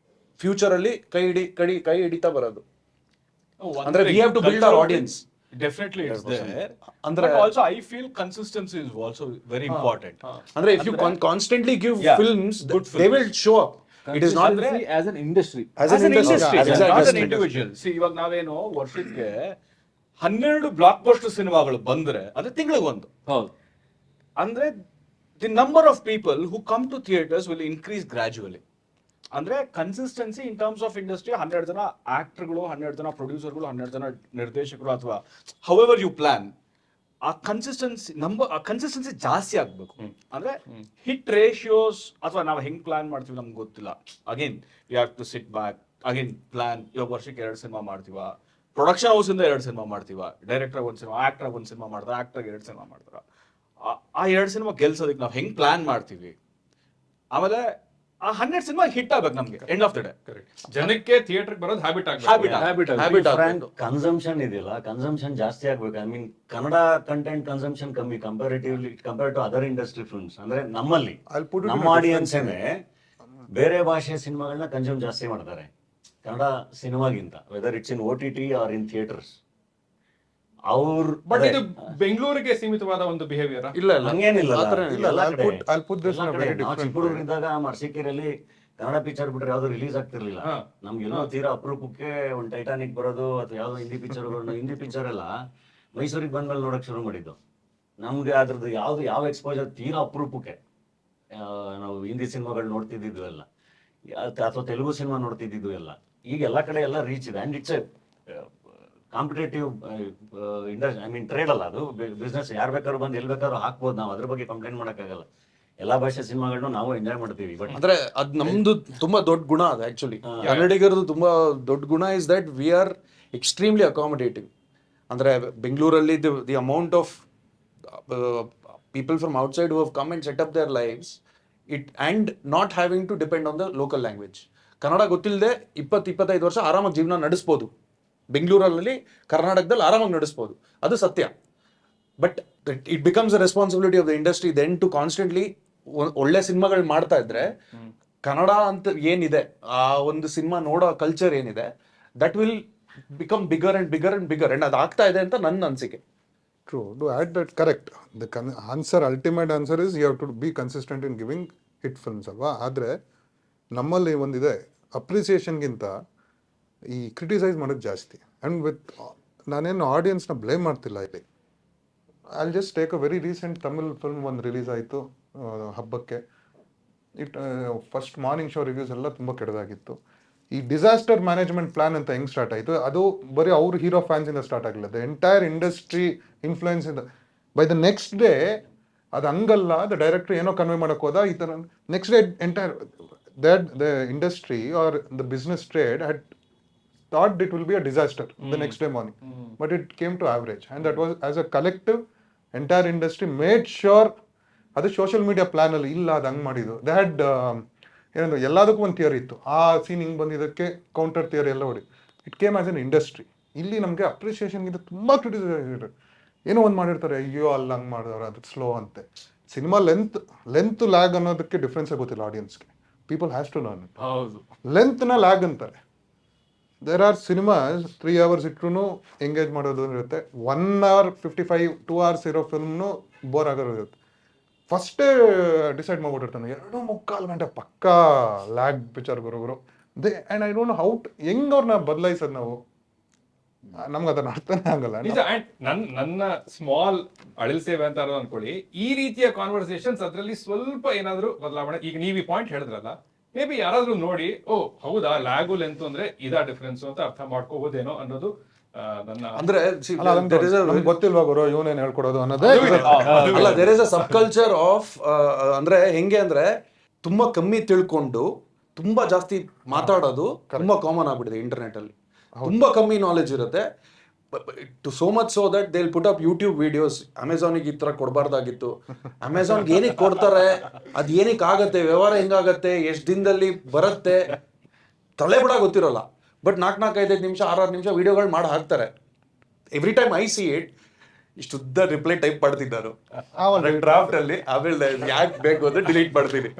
ಫ್ಯೂಚರ್ ಅಲ್ಲಿ ಕೈ ಹಿಡಿತಾ ಬರೋದು. ಅಂದ್ರೆ we have to build our audience. Definitely it's there. But also I feel consistency is also very important. Andre if you constantly give films, they will show up. It is not as an industry. As an industry. As an individual. See, ಇವಾಗ ನಾವೇನೋ ವರ್ಷಕ್ಕೆ 12 block buster ಸಿನಿಮಾಗಳು ಬಂದ್ರೆ ಅದು ತಿಂಗಳಿಗೆ ಒಂದು. ಅಂದ್ರೆ the number of people who come to theaters will increase gradually. ಅಂದ್ರೆ consistency in terms of industry, 100 ಜನ ಆಕ್ಟರ್ಗಳು, 100 ಜನ ಪ್ರೊಡ್ಯೂಸರ್ಗಳು, 100 ಜನ ನಿರ್ದೇಶಕರು, ಅಥವಾ ಹೌಎವರ್ ಯು ಪ್ಲಾನ್, ಆ ಕನ್ಸಿಸ್ಟೆನ್ಸಿ ಜಾಸ್ತಿ ಆಗ್ಬೇಕು. ಅಂದ್ರೆ ಹಿಟ್ ರೇಷಿಯೋಸ್ ಅಥವಾ ನಾವು ಹೆಂಗ್ ಪ್ಲಾನ್ ಮಾಡ್ತೀವಿ ನಮ್ಗೆ ಗೊತ್ತಿಲ್ಲ. Again you have to sit back, again plan. ಇವಾಗ ವರ್ಷಕ್ಕೆ 2 ಸಿನಿಮಾ ಮಾಡ್ತೀವ, ಪ್ರೊಡಕ್ಷನ್ ಹೌಸ್ ಇಂದ 2 ಸಿನಿಮಾ ಮಾಡ್ತೀವ, ಡೈರೆಕ್ಟರ್ 1 ಸಿನಿಮಾ, ಆಕ್ಟರ್ 1 ಸಿನಿಮಾ ಮಾಡ್ತಾರ, ಆಕ್ಟರ್ಗೆ 2 ಸಿನಿಮಾ ಮಾಡ್ತಾರ. ಆ 2 ಸಿನಿಮಾ ಗೆಲ್ಸೋದಕ್ಕೆ ನಾವು ಹೆಂಗ್ ಪ್ಲಾನ್ ಮಾಡ್ತೀವಿ. ಆಮೇಲೆ ಆ 12 ಸಿನಿಮಾ ಹಿಟ್ ಆಗ್ಬೇಕು ನಮ್ಗೆ ಎಂಡ್ ಆಫ್ ದ ಡೇ. ಜನಕ್ಕೆ ಥಿಯೇಟರ್ ಬರೋದು ಹ್ಯಾಬಿಟ್ ಆಗ್ಬೇಕು. ಕನ್ಸಂಪ್ಷನ್ ಇದೆಯಲ್ಲ, ಕನ್ಸಂಪ್ಷನ್ ಜಾಸ್ತಿ ಆಗ್ಬೇಕು. I mean Kannada content consumption ಕಮ್ಮಿ compare to other industry films. ಅಂದ್ರೆ ನಮ್ಮಲ್ಲಿ ನಮ್ಮ ಆಡಿಯನ್ಸ್ ಬೇರೆ ಭಾಷೆ ಸಿನಿಮಾಗಳನ್ನ ಕನ್ಸ್ಯೂಮ್ ಜಾಸ್ತಿ ಮಾಡ್ತಾರೆ ಕನ್ನಡ ಸಿನಿಮಾಗಿಂತ, whether it's in OTT or in theatres. But ಇದು ಬೆಂಗಳೂರಿಗೆ ಸೀಮಿತವಾದ ಒಂದು ಬಿಹೇವಿಯರ್ ಇಲ್ಲ ಹಂಗೇನಿಲ್ಲ. different ಮರ್ಸಿಕೆರೆಯಲ್ಲಿ ಕನ್ನಡ ಪಿಕ್ಚರ್ ಬಿಟ್ರೆ ಯಾವ್ದು ರಿಲೀಸ್ ಆಗ್ತಿರ್ಲಿಲ್ಲ. ನಮ್ಗೆಲ್ಲೋ ತೀರಾ ಅಪರೂಪಕ್ಕೆ ಒಂದು ಟೈಟಾನಿಕ್ ಬರೋದು ಅಥವಾ ಯಾವ್ದೋ ಹಿಂದಿ ಪಿಕ್ಚರ್ ಬರೋದು. ಹಿಂದಿ ಪಿಕ್ಚರ್ ಎಲ್ಲ ಮೈಸೂರಿಗೆ ಬಂದ್ಮೇಲೆ ನೋಡಕ್ ಶುರು ಮಾಡಿದ್ದು. ನಮ್ಗೆ ಅದ್ರದ್ದು ಯಾವ ಎಕ್ಸ್ಪೋಜರ್ ತೀರಾ ಅಪರೂಪಕ್ಕೆ. ನಾವು ಹಿಂದಿ ಸಿನಿಮಾಗಳು ನೋಡ್ತಿದ್ದು ಎಲ್ಲ, ಅಥವಾ ತೆಲುಗು ಸಿನಿಮಾ ನೋಡ್ತಿದ್ದು ಎಲ್ಲ. ಈಗ ಎಲ್ಲ ಕಡೆ ಎಲ್ಲ ರೀಚ್ ಇದೆ. And it's A competitive industry, I mean trade ಅಲ್ಲ ಅದು, ಬಿಸ್ನೆಸ್. ಯಾರು ಬೇಕಾದ್ರೂ ಬಂದು ಎಲ್ಲಿ ಬೇಕಾದ್ರೂ ಹಾಕ್ಬೋದು. ನಾವು ಅದ್ರ ಬಗ್ಗೆ ಕಂಪ್ಲೇಂಟ್ ಮಾಡೋಕ್ಕಾಗಲ್ಲ. ಎಲ್ಲಾ ಭಾಷೆ ಸಿನಿಮಾಗಳನ್ನ ನಾವು ಎಂಜಾಯ್ ಮಾಡ್ತೀವಿ. ಬಟ್ ಅಂದ್ರೆ ಅದ್ ನಮ್ದು ತುಂಬಾ ದೊಡ್ಡ ಗುಣ ಅದು ಆಕ್ಚುಲಿ. ಕನ್ನಡಿಗರದು ತುಂಬಾ ದೊಡ್ಡ ಗುಣ is that we are extremely accommodative. ಅಂದ್ರೆ ಬೆಂಗಳೂರಲ್ಲಿ the amount of people from outside who have come and set up their lives and not having to depend on the local language. Kannada ಗೊತ್ತಿಲ್ಲದೆ 20-25 ವರ್ಷ ಆರಾಮಾಗಿ ಜೀವನ ನಡೆಸ್ಬೋದು. ಬೆಂಗಳೂರಲ್ಲಿ ಕರ್ನಾಟಕದಲ್ಲಿ ಆರಾಮಾಗಿ ನಡೆಸ್ಬೋದು, ಅದು ಸತ್ಯ. But it becomes a responsibility of the industry then to constantly ಒಳ್ಳೆ ಸಿನಿಮಾಗಳು ಮಾಡ್ತಾ ಇದ್ರೆ ಕನ್ನಡ ಅಂತ ಏನಿದೆ, ಆ ಒಂದು ಸಿನಿಮಾ ನೋಡೋ ಕಲ್ಚರ್ ಏನಿದೆ, that will become bigger and bigger and bigger. And ಅದು ಆಗ್ತಾ ಇದೆ ಅಂತ ನನ್ನ ಅನಿಸಿಕೆ. True. To add that, correct. The ultimate answer is you have to be consistent in giving hit films ಅಲ್ವಾ. ಆದರೆ ನಮ್ಮಲ್ಲಿ ಒಂದಿದೆ, ಅಪ್ರಿಸಿಯೇಷನ್ಗಿಂತ ಈ ಕ್ರಿಟಿಸೈಸ್ ಮಾಡೋದು ಜಾಸ್ತಿ. ಆ್ಯಂಡ್ ನಾನೇನು ಆಡಿಯನ್ಸ್ನ ಬ್ಲೇಮ್ ಮಾಡ್ತಿಲ್ಲ ಇಲ್ಲಿ. I just take a very recent Tamil film ಒಂದು ರಿಲೀಸ್ ಆಯಿತು ಹಬ್ಬಕ್ಕೆ. ಫಸ್ಟ್ ಮಾರ್ನಿಂಗ್ ಶೋ ರಿವ್ಯೂಸ್ ಎಲ್ಲ ತುಂಬ ಕೆಟ್ಟದಾಗಿತ್ತು. ಈ ಡಿಸಾಸ್ಟರ್ ಮ್ಯಾನೇಜ್ಮೆಂಟ್ ಪ್ಲಾನ್ ಅಂತ ಹೆಂಗೆ ಸ್ಟಾರ್ಟ್ ಆಯಿತು, ಅದು ಬರೀ ಅವ್ರ ಹೀರೋ ಫ್ಯಾನ್ಸಿಂದ ಸ್ಟಾರ್ಟ್ ಆಗಲಿಲ್ಲ. ದ ಎಂಟೈರ್ ಇಂಡಸ್ಟ್ರಿ ಇನ್ಫ್ಲೂಯೆನ್ಸ್ ಇಂದ. ಬೈ ದ ನೆಕ್ಸ್ಟ್ ಡೇ ಅದು ಹಂಗಲ್ಲ, ದ ಡೈರೆಕ್ಟರ್ ಏನೋ ಕನ್ವೆ ಮಾಡೋಕೆ ಹೋದ, ಈ ಥರ next day entire the industry or the business trade had thought it will be a disaster the next day morning. But it came to average and that was as a collective entire industry made sure. ಅದು social media ಪ್ಲಾನಲ್ಲಿ ಇಲ್ಲ, ಅದು ಹಂಗೆ ಮಾಡಿದ್ದು. They had ಏನಂದ್ರೆ ಎಲ್ಲದಕ್ಕೂ ಒಂದು theory ಇತ್ತು. ಆ ಸೀನ್ ಹಿಂಗೆ ಬಂದಿದ್ದಕ್ಕೆ ಕೌಂಟರ್ ಥಿಯರಿ ಎಲ್ಲ ಹೊಡಿ. It came as N industry. ಇಲ್ಲಿ ನಮಗೆ ಅಪ್ರಿಸಿಯೇಷನ್ಗಿಂತ ತುಂಬ ಕ್ರಿಟಿಸೈಸ್. ಏನೋ ಒಂದು ಮಾಡಿರ್ತಾರೆ, ಅಯ್ಯೋ ಅಲ್ಲಿ ಹಂಗೆ ಮಾಡಿದವ್ರು, ಅದು ಸ್ಲೋ ಅಂತೆ. ಸಿನಿಮಾ ಲೆಂತ್ ಲ್ಯಾಗ್ ಅನ್ನೋದಕ್ಕೆ ಡಿಫ್ರೆನ್ಸೇ ಗೊತ್ತಿಲ್ಲ ಆಡಿಯನ್ಸ್ಗೆ. People has to learn. ಹೌದು, ಲೆಂತ್ನ ಲ್ಯಾಗ್ ಅಂತಾರೆ. ದೇರ್ ಆರ್ ಸಿನಿಮಾಸ್ 3 hours ಇಟ್ರು ಎಂಗೇಜ್ ಮಾಡೋದು ಇರುತ್ತೆ. 1 hour 55 2 hours ಇರೋ ಫಿಲ್ಮ್ನು ಬೋರ್ ಆಗೋದು ಇರುತ್ತೆ. ಫಸ್ಟೇ ಡಿಸೈಡ್ ಮಾಡ್ಬಿಟ್ಟಿರ್ತಾನೆ 2.25 ಗಂಟೆ ಪಕ್ಕಾ ಲ್ಯಾಗ್ ಪಿಕ್ಚರ್ ಗುರುಗುರು. ಆ್ಯಂಡ್ ಐ ಡೋಂಟ್ ನೋ ಹೆಂಗೆ ಅವ್ರನ್ನ ಬದಲಾಯಿಸೋದು ನಾವು. ನಮ್ಗೆ ಅದನ್ನ ಅರ್ಥನೇ ಆಗಲ್ಲ. ನಿಜ. ಅಂಡ್ ನನ್ನ ಸ್ಮಾಲ್ ಅಳಿಲ್ ಸೇವೆ ಅಂತ ಅನ್ಕೊಳ್ಳಿ, ಈ ರೀತಿಯ ಕಾನ್ವರ್ಸೇಷನ್ಸ್ ಅದರಲ್ಲಿ ಸ್ವಲ್ಪ ಏನಾದ್ರು ಬದಲಾವಣೆ. ಈಗ ನೀವು ಈ ಪಾಯಿಂಟ್ ಹೇಳಿದ್ರಲ್ಲ, ಮೇ ಬಿ ಯಾರಾದ್ರೂ ನೋಡಿ, ಓ ಹೌದಾ ಲ್ಯಾಗು ಲೆಂತ್ ಅಂದ್ರೆ ಇದಾ ಡಿಫ್ರೆನ್ಸ್ ಅಂತ ಅರ್ಥ ಮಾಡ್ಕೋಬೋದೇನೋ ಅನ್ನೋದು ನನ್ನ. ಅಂದ್ರೆ ಗೊತ್ತಿಲ್ವಾ ಗುರು ಇವನೇನ್ ಹೇಳ್ಕೊಡೋದು ಅನ್ನೋದೇ ಅಲ್ಲ. There is a subculture of ಅಂದ್ರೆ ಹೆಂಗೆ ಅಂದ್ರೆ ತುಂಬಾ ಕಮ್ಮಿ ತಿಳ್ಕೊಂಡು ತುಂಬಾ ಜಾಸ್ತಿ ಮಾತಾಡೋದು ತುಂಬಾ ಕಾಮನ್ ಆಗ್ಬಿಟ್ಟಿದೆ ಇಂಟರ್ನೆಟ್ ಅಲ್ಲಿ. ತುಂಬಾ ಕಮ್ಮಿ ನಾಲೆಜ್ ಇರುತ್ತೆ. To so much so that they will put up YouTube videos. ಅಮೆಝಾನಿಗೆ ಈ ತರ ಕೊಡಬಾರ್ದಾಗಿತ್ತು. ಅಮೆಝಾನ್ಗೆ ಏನಕ್ಕೆ ಕೊಡ್ತಾರೆ, ಅದು ಏನಕ್ಕೆ ಆಗತ್ತೆ, ವ್ಯವಹಾರ ಹೆಂಗಾಗತ್ತೆ, ಎಷ್ಟು ದಿನದಲ್ಲಿ ಬರುತ್ತೆ, ತಲೆ ಬಿಡ ಗೊತ್ತಿರೋಲ್ಲ. ಬಟ್ 4-5 ನಿಮಿಷ 6 ನಿಮಿಷ ವಿಡಿಯೋಗಳು ಮಾಡಿ ಹಾಕ್ತಾರೆ. Every time I see it, ಇಷ್ಟುದ್ದ ರಿಪ್ಲೈ ಟೈಪ್ ಮಾಡ್ತೀನಿ ನಾನು ಡ್ರಾಫ್ಟ್ ಅಲ್ಲಿ. ಆಮೇಲೆ ಯಾಕೆ ಬೇಕು ಅಂತ ಡಿಲೀಟ್ ಮಾಡ್ತೀನಿ.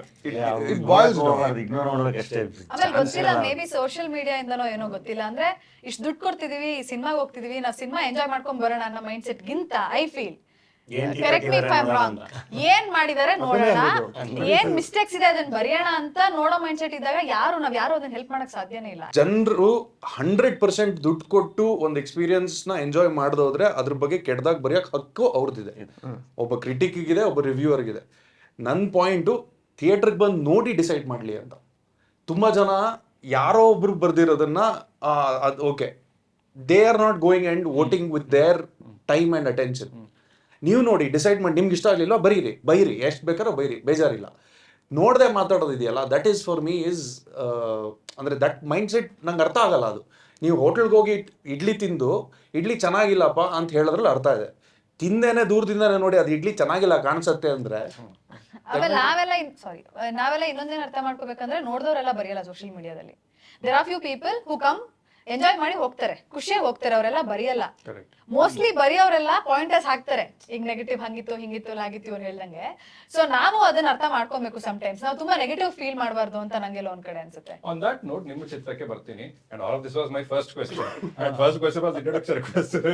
ಇಗ್ನೋರ್ ಮಾಡ್ಬೇಕಷ್ಟೇ. ಆಮೇಲೆ ಗೊತ್ತಿಲ್ಲ, ಮೇ ಬಿ ಸೋಷಿಯಲ್ ಮೀಡಿಯಾ ಇಂದನೋ ಏನೋ ಗೊತ್ತಿಲ್ಲ. ಅಂದ್ರೆ ಇಷ್ಟು ದುಡ್ಡು ಕೊಡ್ತಿದೀವಿ, ಸಿನಿಮಾಗೆ ಹೋಗ್ತಿದೀವಿ, ನಾವು ಸಿನಿಮಾ ಎಂಜಾಯ್ ಮಾಡ್ಕೊಂಡ್ ಬರೋಣ ಅನ್ನೋ ಮೈಂಡ್ ಸೆಟ್ ಗಿಂತ I feel, correct me if I am wrong, ಏನ್ ಮಾಡಿದಾರೆ ನೋಡೋಣ, ಏನ್ ಮಿಸ್ಟೇಕ್ಸ್ ಇದೆ ಅದನ್ನ ಬರೆಯೋಣ ಅಂತ ನೋಡೋ ಮೈಂಡ್ ಸೆಟ್ ಇದ್ದಾಗ ನಾವ್ ಯಾರು ಅದನ್ನ ಹೆಲ್ಪ್ ಮಾಡಕ್ ಸಾಧ್ಯನೇ ಇಲ್ಲ. ಜನರು 100% ದುಡ್ಡು ಕೊಟ್ಟು ಒಂದು ಎಕ್ಸ್ಪೀರಿಯನ್ಸ್ ನ ಎಂಜಾಯ್ ಮಾಡದೋದ್ರೆ ಅದ್ರ ಬಗ್ಗೆ ಕೆಟ್ಟದಾಗ ಬರೆಯಕ್ ಹಕ್ಕು ಅವ್ರದ್ದಿದೆ. ಒಬ್ಬ ಕ್ರಿಟಿಕ್ಗಿದೆ, ಒಬ್ಬ ರಿವ್ಯೂವರ್ಗಿದೆ. ನನ್ನ ಪಾಯಿಂಟು ಥಿಯೇಟರ್ಗೆ ಬಂದು ನೋಡಿ ಡಿಸೈಡ್ ಮಾಡ್ಲಿ ಅಂತ. ತುಂಬಾ ಜನ ಯಾರೋ ಒಬ್ರು ಬರ್ದಿರೋದನ್ನ ಅದು okay, they are not going and voting with their time and attention. ನೀವು ನೋಡಿ ಡಿಸೈಡ್ ಮಾಡಿ, ನಿಮ್ಗೆ ಇಷ್ಟ ಆಗಲಿಲ್ಲ ಬೈರಿ ಎಷ್ಟು ಬೇಕಾದ್ರೂ ಬೈರಿ, ಬೇಜಾರಿಲ್ಲ. ನೋಡದೆ ಮಾತಾಡೋದಿದೆಯಲ್ಲ, that is for me is ಅಂದರೆ ದಟ್ ಮೈಂಡ್ ಸೆಟ್ ನಂಗೆ ಅರ್ಥ ಆಗಲ್ಲ. ಅದು ನೀವು ಹೋಟೆಲ್ಗೆ ಹೋಗಿ ಇಡ್ಲಿ ತಿಂದು ಇಡ್ಲಿ ಚೆನ್ನಾಗಿಲ್ಲಪ್ಪ ಅಂತ ಹೇಳೋದ್ರಲ್ಲಿ ಅರ್ಥ ಇದೆ. ತಿಂದೇನೆ ದೂರದಿಂದಾನೆ ನೋಡಿ ಅದು ಇಡ್ಲಿ ಚೆನ್ನಾಗಿಲ್ಲ ಕಾಣಿಸುತ್ತೆ ಅಂದರೆ ಆಮೇಲೆ ನಾವೆಲ್ಲ ಇನ್ನೊಂದೇನು ಅರ್ಥ ಮಾಡ್ಕೋಬೇಕಂದ್ರೆ ನೋಡಿದವರೆಲ್ಲ ಬರೆಯಲ್ಲ ಸೋಷಿಯಲ್ ಮೀಡಿಯಾದಲ್ಲಿ. There are few people who come enjoy ಮಾಡಿ ಹೋಗ್ತಾರೆ, ಖುಷಿಯಾಗಿ ಹೋಗ್ತಾರೆ, ಅವರೆಲ್ಲ ಬರೆಯಲ್ಲ. ಮೋಸ್ಟ್ಲಿ ಬರೆಯೋರೆಲ್ಲ ಪಾಯಿಂಟರ್ಸ್ ಹಾಕ್ತಾರೆ, ಈಗ ನೆಗೆಟಿವ್ ಹಂಗಿತ್ತು ಹಿಂಗಿತ್ತು ಲಾಗಿತ್ತು ಇವ್ರು ಹೇಳ್ದಂಗೆ. ಸೊ ನಾವು ಅದನ್ನ ಅರ್ಥ ಮಾಡ್ಕೊಬೇಕು. ಸಮ್ಟೈಮ್ಸ್ ನಾವು ತುಂಬಾ ನೆಗೆಟಿವ್ ಫೀಲ್ ಮಾಡಬಾರ್ದು ಅಂತ ನಂಗೆಲ್ಲ ಒಂದ್ ಕಡೆ ಅನ್ಸುತ್ತೆ. ಆನ್ ದಟ್ ನೋಟ್ ನಿಮ್ಮ ಚಿತ್ರಕ್ಕೆ ಬರ್ತೀನಿ. And all of this was my first question. And first question was introduction question.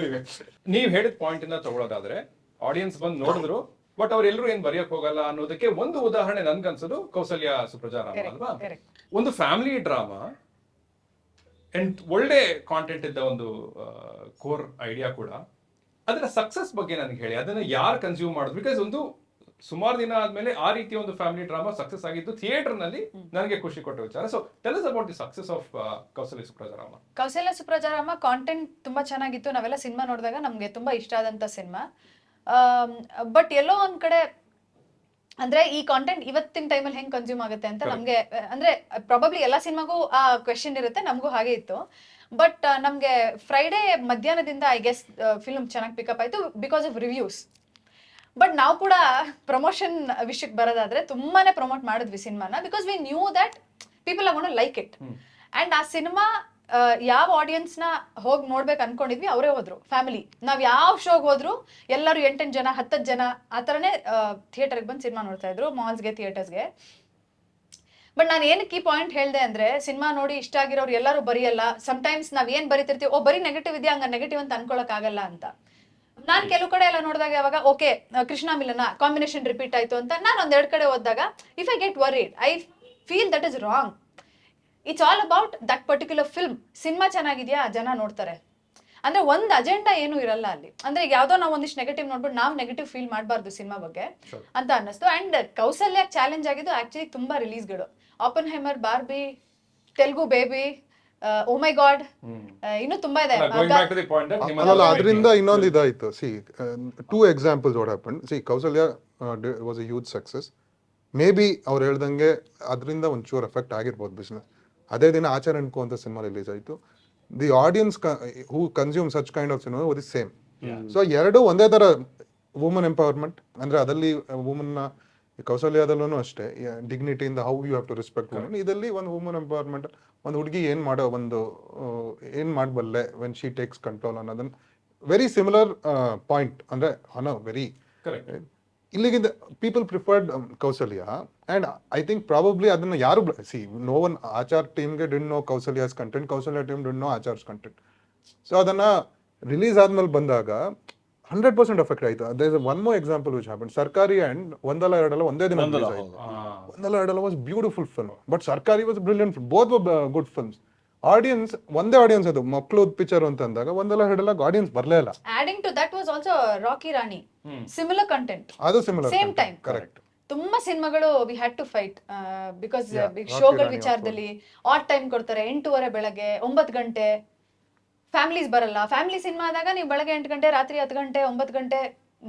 ನೀವು ಹೇಳಿದ ಪಾಯಿಂಟ್ ಇಂದ ತಗೊಳ್ಳೋದಾದ್ರೆ ಆಡಿಯನ್ಸ್ ಬಂದು ನೋಡಿದ್ರು ಬಟ್ ಅವ್ರೆಲ್ಲರೂ ಏನ್ ಬರೆಯಕ್ ಹೋಗಲ್ಲ ಅನ್ನೋದಕ್ಕೆ ಒಂದು ಉದಾಹರಣೆ ನನ್ಗನ್ಸೋದು ಕೌಸಲ್ಯ ಸುಪ್ರಜಾ ರಾಮ ಅಲ್ವಾ. ಒಂದು ಫ್ಯಾಮಿಲಿ ಡ್ರಾಮಾ ಅಂಡ್ ಒಳ್ಳೆ ಕಾಂಟೆಂಟ್ ಇದ್ದ ಒಂದು ಕೋರ್ ಐಡಿಯಾ ಕೂಡ. ಅದರ ಸಕ್ಸಸ್ ಬಗ್ಗೆ ನನಗೆ ಹೇಳಿ, ಅದನ್ನ ಯಾರು ಕನ್ಸ್ಯೂಮ್ ಮಾಡೋದು? ಬಿಕಾಸ್ ಒಂದು ಸುಮಾರು ದಿನ ಆದ್ಮೇಲೆ ಆ ರೀತಿಯ ಒಂದು ಫ್ಯಾಮಿಲಿ ಡ್ರಾಮಾ ಸಕ್ಸಸ್ ಆಗಿದ್ದು ಥಿಯೇಟರ್ ನಲ್ಲಿ ನನಗೆ ಖುಷಿ ಕೊಟ್ಟ ವಿಚಾರ. So tell us about the success of Kausalya Suprajarama. Kausalya Suprajarama content ತುಂಬಾ ಚೆನ್ನಾಗಿತ್ತು. ನಾವೆಲ್ಲ ಸಿನಿಮಾ ನೋಡಿದಾಗ ನಮ್ಗೆ ತುಂಬಾ ಇಷ್ಟ ಆದಂತ ಸಿನಿಮಾ. ಬಟ್ ಎಲ್ಲೋ ಒಂದ್ ಕಡೆ ಅಂದ್ರೆ ಈ ಕಾಂಟೆಂಟ್ ಇವತ್ತಿನ ಟೈಮಲ್ಲಿ ಹೆಂಗ್ ಕನ್ಸ್ಯೂಮ್ ಆಗುತ್ತೆ ಅಂತ ನಮ್ಗೆ ಅಂದ್ರೆ ಪ್ರಾಬಬ್ಲಿ ಎಲ್ಲಾ ಸಿನಿಮಾಗೂ ಆ ಕ್ವೆಶನ್ ಇರುತ್ತೆ, ನಮಗೂ ಹಾಗೆ ಇತ್ತು. ಬಟ್ ನಮ್ಗೆ ಫ್ರೈಡೇ ಮಧ್ಯಾಹ್ನದಿಂದ ಐ ಗೆಸ್ ಫಿಲ್ಮ್ ಚೆನ್ನಾಗಿ ಪಿಕಪ್ ಆಯ್ತು ಬಿಕಾಸ್ ಆಫ್ ರಿವ್ಯೂಸ್. ಬಟ್ ನಾವು ಕೂಡ ಪ್ರಮೋಷನ್ ವಿಷಯಕ್ಕೆ ಬರೋದಾದ್ರೆ ತುಂಬಾನೇ ಪ್ರಮೋಟ್ ಮಾಡಿದ್ವಿ ಸಿನಿಮಾನ, because we knew that people are gonna like it. And ಆ ಸಿನಿಮಾ ಯಾವ ಆಡಿಯನ್ಸ್ ನ ಹೋಗಿ ನೋಡ್ಬೇಕು ಅನ್ಕೊಂಡಿದ್ವಿ ಅವರೇ ಹೋದ್ರು. ಫ್ಯಾಮಿಲಿ ನಾವ್ ಯಾವ ಶೋಗ್ ಹೋದ್ರು ಎಲ್ಲರೂ 8 ಜನ 10 ಜನ ಆ ತರನೇ ಥಿಯೇಟರ್ಗೆ ಬಂದು ಸಿನಿಮಾ ನೋಡ್ತಾ ಇದ್ರು, ಮಾಲ್ಸ್ಗೆ ಥಿಯೇಟರ್ಸ್ಗೆ. ಬಟ್ ನಾನು ಏನಕ್ಕೆ ಈ ಪಾಯಿಂಟ್ ಹೇಳ್ದೆ ಅಂದ್ರೆ, ಸಿನಿಮಾ ನೋಡಿ ಇಷ್ಟ ಆಗಿರೋರು ಎಲ್ಲರೂ ಬರೆಯಲ್ಲ. ಸಮಟೈಮ್ಸ್ ನಾವ್ ಏನ್ ಬರೀತಿರ್ತೀವಿ, ಬರೀ ನೆಗೆಟಿವ್ ಇದೆಯಾ ಹಂಗ ನೆಗೆಟಿವ್ ಅಂತ ಅನ್ಕೊಳಕ್ ಆಗಲ್ಲ ಅಂತ. ನಾನ್ ಕೆಲವು ಕಡೆ ಎಲ್ಲ ನೋಡಿದಾಗ ಯಾವಾಗ ಓಕೆ ಕೃಷ್ಣ ಮಿಲನ ಕಾಂಬಿನೇಷನ್ ರಿಪೀಟ್ ಆಯ್ತು ಅಂತ ನಾನು ಒಂದೆರಡು ಕಡೆ ಓದಿದಾಗ if I get worried I feel that is wrong. It's all about that particular film. Cinema ಚೆನ್ನಾಗಿದ್ಯಾ ಜನ ನೋಡ್ತಾರೆ ಅಂದ್ರೆ ಒಂದ್ ಅಜೆಂಡಾ ಏನು ಇರಲ್ಲ ಅಲ್ಲಿ. ಅಂದ್ರೆ ಈಗ ಯಾವ್ದೋ ನಾವು ಒಂದಿಷ್ಟು ನೆಗೆಟಿವ್ ನೋಡ್ಬಿಟ್ಟು ನಾವು ನೆಗೆಟಿವ್ ಫೀಲ್ ಮಾಡಬಾರ್ದು ಸಿನಿಮಾ ಬಗ್ಗೆ ಅಂತ ಅನ್ನಿಸ್ತು. ಅಂಡ್ ಕೌಸಲ್ಯ ಚಾಲೆಂಜ್ ಆಗಿದ್ದು ಆಕ್ಚುಲಿ ತುಂಬಾ ರಿಲೀಸ್ಗಳು. Open ಹೈಮರ್, Barbie, Telugu baby, O my god, ಇನ್ನು ತುಂಬಾ ಇದೆ. ಅದರಿಂದ ಇನ್ನೊಂದು ಇದಾಯ್ತು. C 2 examples what happened. C Kausalya was a huge success. May be ಅವ್ರು ಹೇಳ್ದಂಗೆ ಅದರಿಂದ ಒಂಚೂರು ಎಫೆಕ್ಟ್ ಆಗಿರ್ಬೋದು ಬಿಸ್ನೆಸ್. ಅದೇ ದಿನ ಆಚಾರ್ ಅನ್ಕೋ ಅಂತ ಸಿನಿಮಾ ರಿಲೀಸ್ ಆಯ್ತು. The audience who consume such kind of cinema was the same. So ಎರಡು ಒಂದೇ ತರ ವುಮನ್ ಎಂಪವರ್ಮೆಂಟ್. ಅಂದ್ರೆ ಅದಲ್ಲಿ ವುಮನ್ ನ ಕೌಸಲ್ಯದಲ್ಲೂ ಅಷ್ಟೇ ಡಿಗ್ನಿಟಿಯಿಂದ how you have to respect woman. ಇದರಲ್ಲಿ ಒಂದು ವುಮನ್ ಎಂಪವರ್ಮೆಂಟ್, ಒಂದು ಹುಡುಗಿ ಏನ್ ಮಾಡಬಲ್ಲೆ ವೆನ್ ಶಿ ಟೇಕ್ಸ್ ಕಂಟ್ರೋಲ್ ಅನ್ನೋದನ್ನ ವೆರಿ ಸಿಮಿಲರ್ ಪಾಯಿಂಟ್. ಅಂದ್ರೆ ವೆರಿ ಇಲ್ಲಿಗಿಂದ people preferred Kausalya. And I think probably ಅದನ್ನ ಯಾರು ನೋ ಒನ್ ಆಚಾರ್ ಟೀಮ್ಗೆ did know Kausalya's content, Kausalya team did know Achar's content. So ಅದನ್ನ ರಿಲೀಸ್ ಆದ್ಮೇಲೆ ಬಂದಾಗ 100% ಎಫೆಕ್ಟ್ ಆಯ್ತು. There is one more example which happen. ಸರ್ಕಾರಿ ಅಂಡ್ ಒಂದಲ್ಲ ಎರಡಲ್ಲ ಒಂದೇ ದಿನ ರಿಲೀಸ್ ಆಯ್ತು. ಒಂದಲ್ಲ ಎರಡಲ್ಲ ವಾಸ್ ಬ್ಯೂಟಿಫುಲ್ ಫಿಲ್ಮ್, ಬಟ್ ಸರ್ಕಾರಿ was brilliant film. Both good films. Audience ಒಂದೇ ಆಡಿಯನ್ಸ್, ಅದು ಮಕ್ಕಳು ಪಿಕ್ಚರ್ ಅಂತ ಅಂದಾಗ ಒಂದಲ್ಲ ಎರಡಲ್ಲ ಆಡಿಯನ್ಸ್ ಬರ್ಲೇ ಇಲ್ಲ. Adding to that was also Rocky Rani, similar content, ಅದು ಸಿಮಿಲರ್ ಸೇಮ್ ಟೈಮ್. ಕರೆಕ್ಟ್. ತುಂಬಾ ಸಿನಿಮಾಗಳು we had to fight because ಶೋಗಳ ವಿಚಾರದಲ್ಲಿ ಆಟ್ ಟೈಮ್ ಕೊಡ್ತಾರೆ. 8:30 ಬೆಳಗ್ಗೆ 9 ಗಂಟೆ ಫ್ಯಾಮಿಲೀಸ್ ಬರಲ್ಲ. ಫ್ಯಾಮಿಲಿ ಸಿನಿಮಾ ಆದಾಗ ನೀವು ಬೆಳಗ್ಗೆ 8 ಗಂಟೆ, ರಾತ್ರಿ 10 ಗಂಟೆ 9 ಗಂಟೆ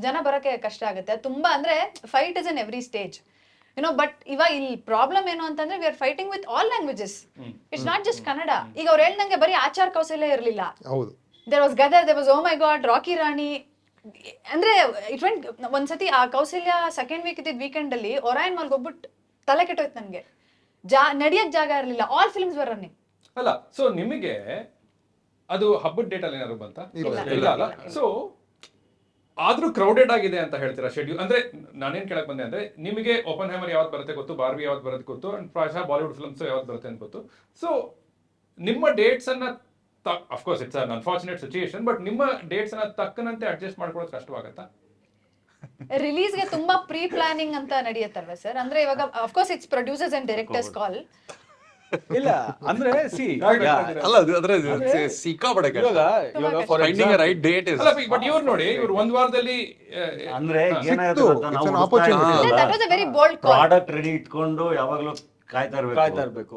ಜನ ಬರಕ್ಕೆ ಕಷ್ಟ ಆಗುತ್ತೆ. ತುಂಬಾ ಅಂದ್ರೆ fight is in every stage but ಇವಾಗ ಇಲ್ಲಿ ಪ್ರಾಬ್ಲಮ್ ಏನು ಅಂತಂದ್ರೆ we are fighting with all languages. It's not just Kannada. ಈಗ ಅವ್ರು ಹೇಳ್ದಂಗೆ ಬರೀ ಆಚಾರ್ ಕೌಸಲ್ಯ ಇರಲಿಲ್ಲ. ಹೌದು, there was Gadar, there was oh my god, Rocky Rani. ಅಂದ್ರೆ ಇಟ್ ವೆಂಟ್ ಒಂದ್ಸತಿ ಆ ಕೌಸಲ್ಯ ಸೆಕೆಂಡ್ ವೀಕ್ ಇದ್ದಿದ್ ವೀಕೆಂಡ್ ಅಲ್ಲಿ ಒರಾಯನ್ ಮಾಲ್ಗೆ ಹೋಗ್ಬಿಟ್ಟು ತಲೆ ಕೆಟ್ಟೋಯ್ತು ನನ್ಗೆ. ನಡಿಯಕ್ ಜಾಗ ಇರಲಿಲ್ಲ. All films were running. ಅಲ್ಲ, ಸೊ ನಿಮಗೆ ಅದು ಹಬ್ಬದ ಡೇಟ್ ಅಲ್ಲಿ ಏನಾದ್ರು ಬಂತ? ಇಲ್ಲ ಅಲ್ಲ. ಸೊ ಆದ್ರೂ ಕ್ರೌಡೆಡ್ ಆಗಿದೆ ಅಂತ ಹೇಳ್ತೀರಾ ಶೆಡ್ಯೂಲ್? ಅಂದ್ರೆ ನಾನೇನ್ ಕೇಳಕ್ ಬಂದೆ ಅಂದ್ರೆ, ನಿಮಗೆ ಓಪನ್ ಹೈಮರ್ ಯಾವತ್ತು ಬರುತ್ತೆ ಗೊತ್ತು, ಬಾರ್ಬಿ ಯಾವತ್ತು ಬರುತ್ತೆ ಗೊತ್ತು, ಅಂಡ್ ಪ್ರಾಯಶಃ ಬಾಲಿವುಡ್ ಫಿಲ್ಮ್ಸ್ ಯಾವತ್ತು ಬರುತ್ತೆ ಅಂತ ಗೊತ್ತು. ಸೊ ನಿಮ್ಮ ಡೇಟ್ಸ್ ಅನ್ನ of course it's an unfortunate situation, but ನಿಮ್ಮ ಡೇಟ್ಸ್ ಅನ್ನ ತಕ್ಕನಂತೆ ಅಡ್ಜಸ್ಟ್ ಮಾಡ್ಕೊಳ್ಳೋದು ಕಷ್ಟವಾಗತ್ತಾ? ರಿಲೀಸ್ಗೆ ತುಂಬಾ ಪ್ರೀ ಪ್ಲಾನಿಂಗ್ ಅಂತ ನಡೆಯುತ್ತಲ್ವಾ ಸರ್? ಅಂದ್ರೆ ಇವಾಗ of course it's producers and directors call. ಇಲ್ಲ ಅಂದ್ರೆ ರೈಟ್ ಡೇಟ್ ಇಸ್. ಬಟ್ ಇವ್ರು ನೋಡಿ, ಇವ್ರು ಒಂದ್ ವಾರದಲ್ಲಿ ಅಂದ್ರೆ ಪ್ರಾಡಕ್ಟ್ ರೆಡಿ ಇಟ್ಕೊಂಡು ಯಾವಾಗ್ಲೂ ಕಾಯ್ತಾ ಇರ್ಬೇಕು.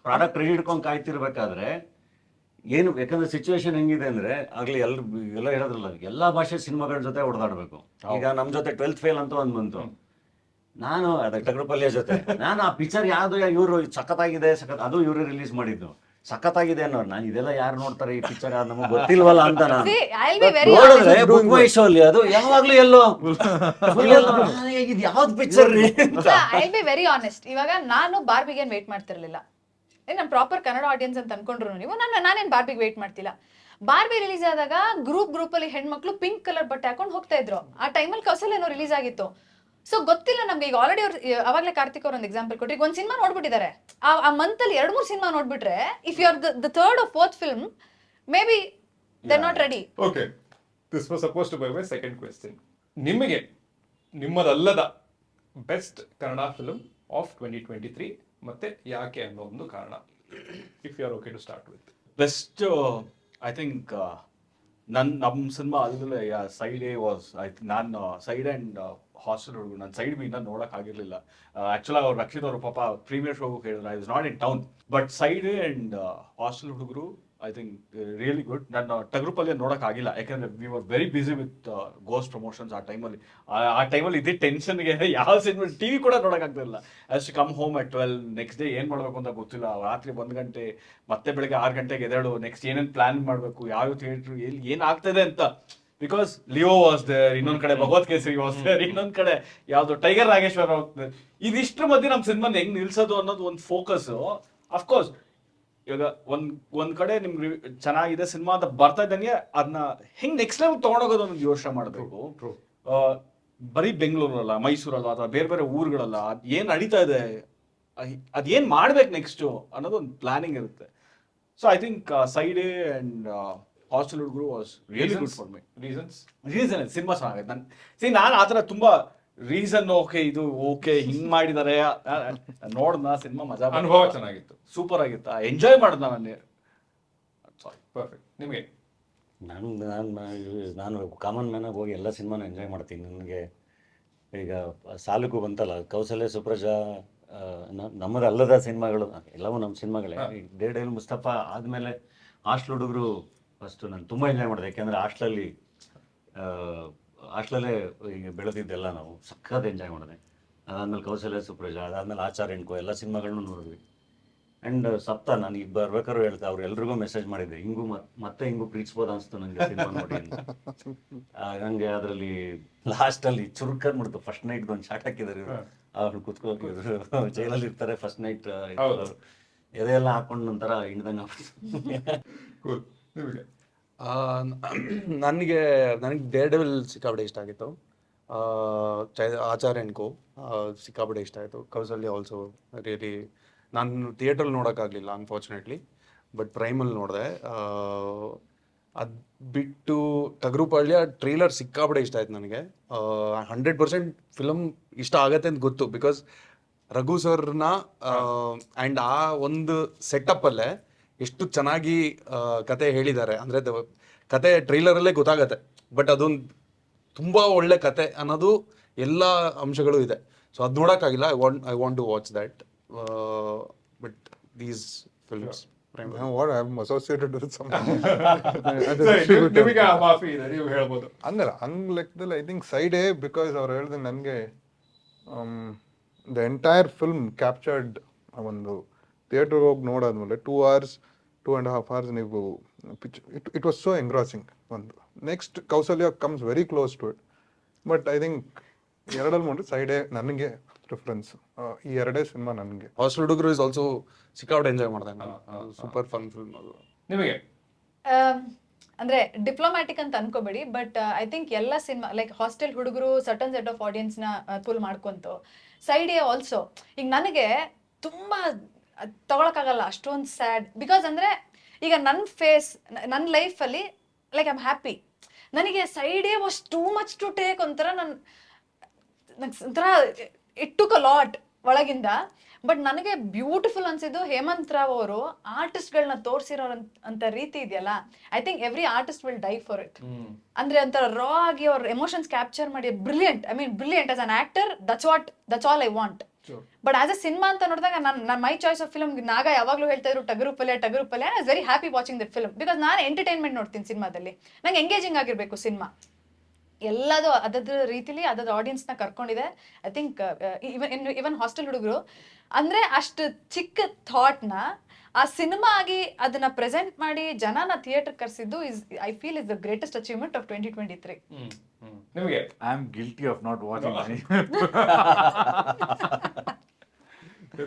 ಪ್ರಾಡಕ್ಟ್ ರೆಡಿ ಇಟ್ಕೊಂಡು ಕಾಯ್ತಿರ್ಬೇಕಾದ್ರೆ ಏನು, ಯಾಕಂದ್ರೆ ಸಿಚುವೇಶನ್ ಹೆಂಗಿದೆ ಅಂದ್ರೆ ಆಗ್ಲಿ ಎಲ್ಲ ಹೇಳೋದ್ರಲ್ಲ, ಎಲ್ಲಾ ಭಾಷೆ ಸಿನಿಮಾಗಳ ಜೊತೆ ಹೊಡೆದಾಡ್ಬೇಕು. ಈಗ ನಮ್ ಜೊತೆ 12th ಫೇಲ್ ಅಂತ ಒಂದ್ ಬಂತು. ನಾನು ಟಗರುಪಲ್ಯ ಜೊತೆ ನಾನು ಆ ಪಿಕ್ಚರ್ ಯಾವ್ದು ಇವರು ಸಖತ್ತಾಗಿದೆ ಅದು ಇವ್ರು ರಿಲೀಸ್ ಮಾಡಿದ್ದು. ಸಖತ್ತಾಗಿದೆ ಅನ್ನೋ. ನಾನು ಇದೆಲ್ಲ ಯಾರು ನೋಡ್ತಾರೆ ಈ ಪಿಕ್ಚರ್ ನಮಗೆ ಗೊತ್ತಿಲ್ವಲ್ಲ ಅಂತ ನಾನು See, I'll be very ನೋಡಿದ್ರೆ honest. ಬುಕ್ ಮೈ ಶೋ ಅಲ್ಲಿ ಅದು ಯಾವಾಗ್ಲೂ ಎಲ್ಲೋ ಇದು ಯಾವ್ದು ಪಿಕ್ಚರ್ ರೀ ಅಂತ. I'll be very honest. ಇವಾಗ ನಾನು ಬಾರ್ಬಿಗೆ ವೇಟ್ ಮಾಡ್ತಿರ್ಲಿಲ್ಲ. ನಮ್ಮ ಪ್ರಾಪರ್ ಕನ್ನಡ ಆಡಿಯನ್ಸ್ ಅಂತ ಅನ್ಕೊಂಡ್ರು ನೀವು, ನಾನೇನ್ ಬಾರ್ಬಿಗೆ ವೇಟ್ ಮಾಡ್ತಿಲ್ಲ. ಬಾರ್ಬಿ ರಿಲೀಸ್ ಆದಾಗ ಗ್ರೂಪ್ ಅಲ್ಲಿ ಹೆಣ್ಮಕ್ಳು ಪಿಂಕ್ ಕಲರ್ ಬಟ್ಟೆ ಹಾಕೊಂಡು ಹೋಗ್ತಾ ಇದ್ರು. ಆ ಟೈಮಲ್ಲಿ ಕೌಸಲ್ಯನೋ ರಿಲೀಸ್ ಆಗಿತ್ತು. ಸೊ ಗೊತ್ತಿಲ್ಲ ನಮ್ಗೆ. ಈಗ ಆಲ್ರೆಡಿ ಅವ್ರು ಅವಾಗಲೇ ಕಾರ್ತಿಕ್ ಅವ್ರ ಒಂದು ಎಕ್ಸಾಂಪಲ್ ಕೊಟ್ರಿ. ಈಗ ಒಂದು ಸಿನಿಮಾ ನೋಡ್ಬಿಟ್ಟಿದ್ದಾರೆ. ಆ ಮಂತ್ ಅಲ್ಲಿ 2-3 ಸಿನಿಮಾ ನೋಡ್ಬಿಟ್ರೆ, if you are the third or fourth film, maybe they are not ready. Okay, this was suppose to by my second question. ನಿಮಗೆ ನಿಮ್ಮದಲ್ಲದ ಬೆಸ್ಟ್ ಕನ್ನಡ ಫಿಲ್ಮ್ ಆಫ್ 2023 ಮತ್ತೆ ಯಾಕೆ ಅನ್ನೋ ಒಂದು ಕಾರಣ, if you are okay to start with. Best I think ನಮ್ಮ cinema ಅಲ್ಲದೆ side A was ನಾನು ಸೈಡ್ ಆ್ಯಂಡ್ ಹಾಸ್ಟೆಲ್ ಹುಡುಗರು. ನಾನು ಸೈಡ್ ಬಿ ಇನ್ನೂ ನೋಡೋಕ್ಕಾಗಿರಲಿಲ್ಲ. ಆ್ಯಕ್ಚುಲಾಗಿ ಅವ್ರು ರಕ್ಷಿತ್ ಅವರು ಪಾಪ ಪ್ರೀಮಿಯರ್ ಶೋಗೂ ಕೇಳಿದ್ರು. I was not in town, but side A and hostel ಹುಡುಗರು ಐ ಥಿಂಕ್ ರಿಯಲಿ ಗುಡ್. ನಾನು ಟಗ್ರೂಪಲ್ಲಿ ನೋಡೋಕ್ಕಾಗಿಲ್ಲ, ಯಾಕಂದರೆ we were very busy with ghost promotions. ಆ ಟೈಮಲ್ಲಿ ಇದೇ ಟೆನ್ಷನ್ಗೆ ಯಾವ ಸಿನಿಮಾ ಟಿ ವಿ ಕೂಡ ನೋಡೋಕ್ಕಾಗ್ತಿಲ್ಲ. As to come home at 12, next day ಏನು ಮಾಡಬೇಕು ಅಂತ ಗೊತ್ತಿಲ್ಲ. ರಾತ್ರಿ 1 ಗಂಟೆ, ಮತ್ತೆ ಬೆಳಗ್ಗೆ 6 ಗಂಟೆಗೆ ಎದ್ದೇಳು, ನೆಕ್ಸ್ಟ್ ಏನೇನು ಪ್ಲಾನ್ ಮಾಡಬೇಕು, ಯಾವ ಥಿಯೇಟ್ರು ಎಲ್ಲಿ ಏನು ಆಗ್ತದೆ ಅಂತ. ಬಿಕಾಸ್ ಲಿಯೋ ವಾಸ್ ದೇರ್, ಇನ್ನೊಂದು ಕಡೆ ಭಗವತ್ ಕೇಸರಿ ವಾಸ್ ದೇರ್, ಇನ್ನೊಂದು ಕಡೆ ಯಾವುದು ಟೈಗರ್ ನಾಗೇಶ್ವರ ಹೋಗ್ತದೆ. ಇದಿಷ್ಟ್ರ ಮಧ್ಯೆ ನಮ್ಮ ಸಿನಿಮಾನ ಹೆಂಗ್ ನಿಲ್ಸೋದು ಅನ್ನೋದು ಒಂದು ಫೋಕಸ್. ಅಫ್ಕೋರ್ಸ್ ಇವಾಗ ಒಂದ್ ಕಡೆ ನಿಮ್ಗೆ ಚೆನ್ನಾಗಿದೆ ಸಿನಿಮಾ ಅಂತ ಬರ್ತಾ ಇದ್ದಂಗೆ ಅದನ್ನ ಹೆಂಗ್ ನೆಕ್ಸ್ಟ್ ಲೆವೆಲ್ ತಗೊಂಡೋಗೋದು ಅನ್ನೋದು ಯೋಚನೆ ಮಾಡಬೇಕು. ಬರೀ ಬೆಂಗಳೂರಲ್ಲ, ಮೈಸೂರಲ್ಲ, ಅಥವಾ ಬೇರೆ ಬೇರೆ ಊರುಗಳಲ್ಲ, ಅದ್ ಏನ್ ನಡೀತಾ ಇದೆ, ಅದೇನ್ ಮಾಡ್ಬೇಕು ನೆಕ್ಸ್ಟ್ ಅನ್ನೋದು ಒಂದು ಪ್ಲಾನಿಂಗ್ ಇರುತ್ತೆ. So I think side A and hostel ಹುಡುಗರು was really good for my. Reason cinema ಚೆನ್ನಾಗಿದೆ. ನಾನು ಆ ಥರ ತುಂಬಾ ರೀಸನ್ ಇದು ಓಕೆ ಹಿಂಗ್ ಮಾಡಿದ್ದಾರೆ ನೋಡ್ದ ಸಿನಿಮಾ ಮಜಾ, ಅನುಭವ ಚೆನ್ನಾಗಿತ್ತು, ಸೂಪರ್ ಆಗಿತ್ತು, ಎಂಜಾಯ್ ಮಾಡ್ದ ನಾನು. ಪರ್ಫೆಕ್ಟ್. ನಿಮಗೆ? ನಾನು ಕಾಮನ್ ಮ್ಯಾನಾಗಿ ಹೋಗಿ ಎಲ್ಲ ಸಿನಿಮಾನ ಎಂಜಾಯ್ ಮಾಡ್ತೀನಿ. ನನಗೆ ಈಗ ಸಾಲುಕು ಬಂತಲ್ಲ, ಕೌಸಲ್ಯ ಸುಪ್ರಜಾ, ನಮ್ಮದಲ್ಲದ ಸಿನಿಮಾಗಳು ಎಲ್ಲವೂ ನಮ್ಮ ಸಿನಿಮಾಗಳೇ. ಡೇಡೇಲ್ ಮುಸ್ತಫಾ ಆದಮೇಲೆ ಹಾಸ್ಟೆಲ್ ಹುಡುಗರು ಫಸ್ಟು ನಾನು ತುಂಬ ಎಂಜಾಯ್ ಮಾಡಿದೆ. ಯಾಕೆಂದರೆ ಹಾಸ್ಟೆಲಲ್ಲೇ ಈಗ ಬೆಳೆದಿದ್ದೆಲ್ಲ ನಾವು ಸಖತ್ ಎಂಜಾಯ್ ಮಾಡಿದೆ. ಅದಾದಮೇಲೆ ಕೌಸಲ್ಯ ಸುಪ್ರಜಾ, ಅದಾದಮೇಲೆ ಆಚಾರ್ ಎಣ್ಕೋ ಎಲ್ಲ ಸಿನಿಮಾಗಳನ್ನೂ ನೋಡಿದ್ವಿ. ಆ್ಯಂಡ್ ಸಪ್ತ ನಾನು ಈಗ ಬರ್ಬೇಕಾದ್ರು ಹೇಳ್ತಾ ಅವ್ರು ಎಲ್ರಿಗೂ ಮೆಸೇಜ್ ಮಾಡಿದ್ದೆ, ಹಿಂಗೂ ಮತ್ತೆ ಹಿಂಗೂ ಪ್ರೀತಿಸ್ಬೋದು ಅನಿಸ್ತು ನನಗೆ ಸಿನಿಮಾ ನೋಡಿ ಅಂತ. ನನಗೆ ಅದರಲ್ಲಿ ಲಾಸ್ಟಲ್ಲಿ ಚುರುಕನ್ಬಿಡ್ತು. ಫಸ್ಟ್ ನೈಟ್ದು ಒಂದು ಶಾಟ್ ಹಾಕಿದ್ದಾರೆ ಇವರು, ಅವ್ರು ಕುತ್ಕೋಗಿದ್ರು ಜೈಲಲ್ಲಿ ಇರ್ತಾರೆ. ಫಸ್ಟ್ ನೈಟ್ ಎದೆಲ್ಲ ಹಾಕೊಂಡು ಒಂಥರ ಹಿಂಡ್ದಂಗೆ ನನಗೆ ಡೇರ್ ಡೆವಿಲ್ ಸಿಕ್ಕಾಪಟ್ಟೆ ಇಷ್ಟ ಆಗಿತ್ತು. ಆಚಾರ್ ಆ್ಯಂಡ್ ಕೋ ಸಿಕ್ಕಾಪಟ್ಟೆ ಇಷ್ಟ ಆಯಿತು. Kausalya also really. ನಾನು ಥಿಯೇಟ್ರಲ್ಲಿ ನೋಡೋಕ್ಕಾಗಲಿಲ್ಲ ಅನ್ಫಾರ್ಚುನೇಟ್ಲಿ, ಬಟ್ ಪ್ರೈಮಲ್ಲಿ ನೋಡಿದೆ. ಅದು ಬಿಟ್ಟು ಟಗ್ರೂಪಳ್ಳಿಯ ಟ್ರೇಲರ್ ಸಿಕ್ಕಾಪಟ್ಟೆ ಇಷ್ಟ ಆಯ್ತು ನನಗೆ. 100% ಫಿಲಮ್ ಇಷ್ಟ ಆಗತ್ತೆ ಅಂತ ಗೊತ್ತು, ಬಿಕಾಸ್ ರಘು ಸರ್ನ ಆ್ಯಂಡ್ ಆ ಒಂದು ಸೆಟಪ್ಪಲ್ಲೇ ಎಷ್ಟು ಚೆನ್ನಾಗಿ ಕತೆ ಹೇಳಿದ್ದಾರೆ. ಅಂದರೆ ಕತೆ ಟ್ರೈಲರಲ್ಲೇ ಗೊತ್ತಾಗತ್ತೆ, ಬಟ್ ಅದೊಂದು ತುಂಬ ಒಳ್ಳೆ ಕತೆ ಅನ್ನೋದು ಎಲ್ಲ ಅಂಶಗಳು ಇದೆ. ಸೊ ಅದು ನೋಡೋಕ್ಕಾಗಿಲ್ಲ. I want to watch that. But these films what I'm associated with something. ನಿಮಗೆ ಆ ಮಾಫಿ ಇದೆ, ನೀವು ಹೇಳ್ಬೋದು. ಅಂದ್ರೆ ಹಂಗ್ ಲೆಕ್ಕದಲ್ಲಿ I think side A, because ಅವ್ರು ಹೇಳಿದ್ರೆ ನನಗೆ ದ ಎಂಟೈರ್ ಫಿಲ್ಮ್ ಕ್ಯಾಪ್ಚರ್ಡ್. ಒಂದು ಥಿಯೇಟರ್ಗೆ ಹೋಗಿ ನೋಡಾದ್ಮೇಲೆ 2 hours 2.5 hours ನೀವು ಇಟ್ ವಾಸ್ ಸೋ ಎಂಗ್ರಾಸಿಂಗ್. ಒಂದು next Kausalya comes very close to it, but I think ಎರಡಲ್ಲಿ ನೋಡಿ ಸೈಡ್ ಎ ನನಗೆ ಪ್ರಿಫರೆನ್ಸ್. ಈ ಎರಡೇ ಸಿನಿಮಾ ನನಗೆ. ಹಾಸ್ಟೆಲ್ ಹುಡುಗರು ಇಸ್ ಆಲ್ಸೋ ಸಿಕ್ಕಾಪಟ್ಟೆ ಎಂಜಾಯ್ ಮಾಡ್ದೆ. ಸೂಪರ್ ಫನ್ ಫಿಲ್ಮ್ ಅದು. ನಿಮಗೆ? ಅಂದ್ರೆ ಡಿಪ್ಲೊಮ್ಯಾಟಿಕ್ ಅಂತ ಅನ್ಕೋಬೇಡಿ, ಬಟ್ ಐ ಥಿಂಕ್ ಎಲ್ಲ ಸಿನಿಮಾ ಲೈಕ್ ಹಾಸ್ಟೆಲ್ ಹುಡುಗರು ಸರ್ಟನ್ ಸೆಟ್ ಆಫ್ ಆಡಿಯನ್ಸ್ ನ ಪುಲ್ ಮಾಡ್ಕೊಂತು. ಸೈಡ್ ಎ ಆಲ್ಸೋ ಈಗ ನನಗೆ ತುಂಬಾ ತಗೊಳಕ್ಕಾಗಲ್ಲ, ಅಷ್ಟೊಂದು ಸ್ಯಾಡ್. ಬಿಕಾಸ್ ಅಂದ್ರೆ ಈಗ ನನ್ನ ಫೇಸ್, ನನ್ನ ಲೈಫಲ್ಲಿ ಲೈಕ್ ಐ ಆಮ್ ಹ್ಯಾಪಿ. ನನಗೆ side A was too much to take. ಒಂಥರ ಒಂಥರ ಇಟ್ ಟುಕ್ ಅ ಲಾಟ್ ಒಳಗಿಂದ. ಬಟ್ ನನಗೆ ಬ್ಯೂಟಿಫುಲ್ ಅನ್ಸಿದ್ದು ಹೇಮಂತ್ ರಾವ್ ಅವರು ಆರ್ಟಿಸ್ಟ್ಗಳನ್ನ ತೋರಿಸಿರೋ ಅಂತ ರೀತಿ ಇದೆಯಲ್ಲ, I think every artist will die for it. ಅಂದ್ರೆ ಒಂಥರ ರಾ ಆಗಿ ಅವ್ರ ಎಮೋಷನ್ಸ್ ಕ್ಯಾಪ್ಚರ್ ಮಾಡಿ brilliant. I mean brilliant as an actor. That's all I want. But as a cinema ಅಂತ ನೋಡಿದಾಗ ನನ್ನ ಮೈ ಚಾಯ್ಸ್ ಆಫ್ ಫಿಲ್ಮ್, ನಾಗ ಯಾವಾಗಲೂ ಹೇಳ್ತಾ ಇದ್ರು Tagarupalya. I was very happy watching that film, because ನಾನು ಎಂಟರ್ಟೈನ್ಮೆಂಟ್ ನೋಡ್ತೀನಿ ಸಿನಿಮಾದಲ್ಲಿ. ನಂಗೆ ಎಂಗೇಜಿಂಗ್ ಆಗಿರ್ಬೇಕು ಸಿನಿಮಾ. ಎಲ್ಲದು ಅದದ ರೀತಿಲಿ ಅದದ ಆಡಿಯನ್ಸ್ನ ಕರ್ಕೊಂಡಿದೆ. ಐ ಥಿಂಕ್ ಇವನ್ ಹಾಸ್ಟೆಲ್ ಹುಡುಗರು ಅಂದ್ರೆ ಅಷ್ಟು ಚಿಕ್ಕ ಥಾಟ್ನ ಆ ಸಿನಿಮಾ ಆಗಿ ಅದನ್ನ ಪ್ರೆಸೆಂಟ್ ಮಾಡಿ ಜನನ ಥಿಯೇಟರ್ ಕರ್ಸಿದ್ದು is I feel is the greatest achievement of 2023. ನಿಮಗೆ I am guilty of not watching.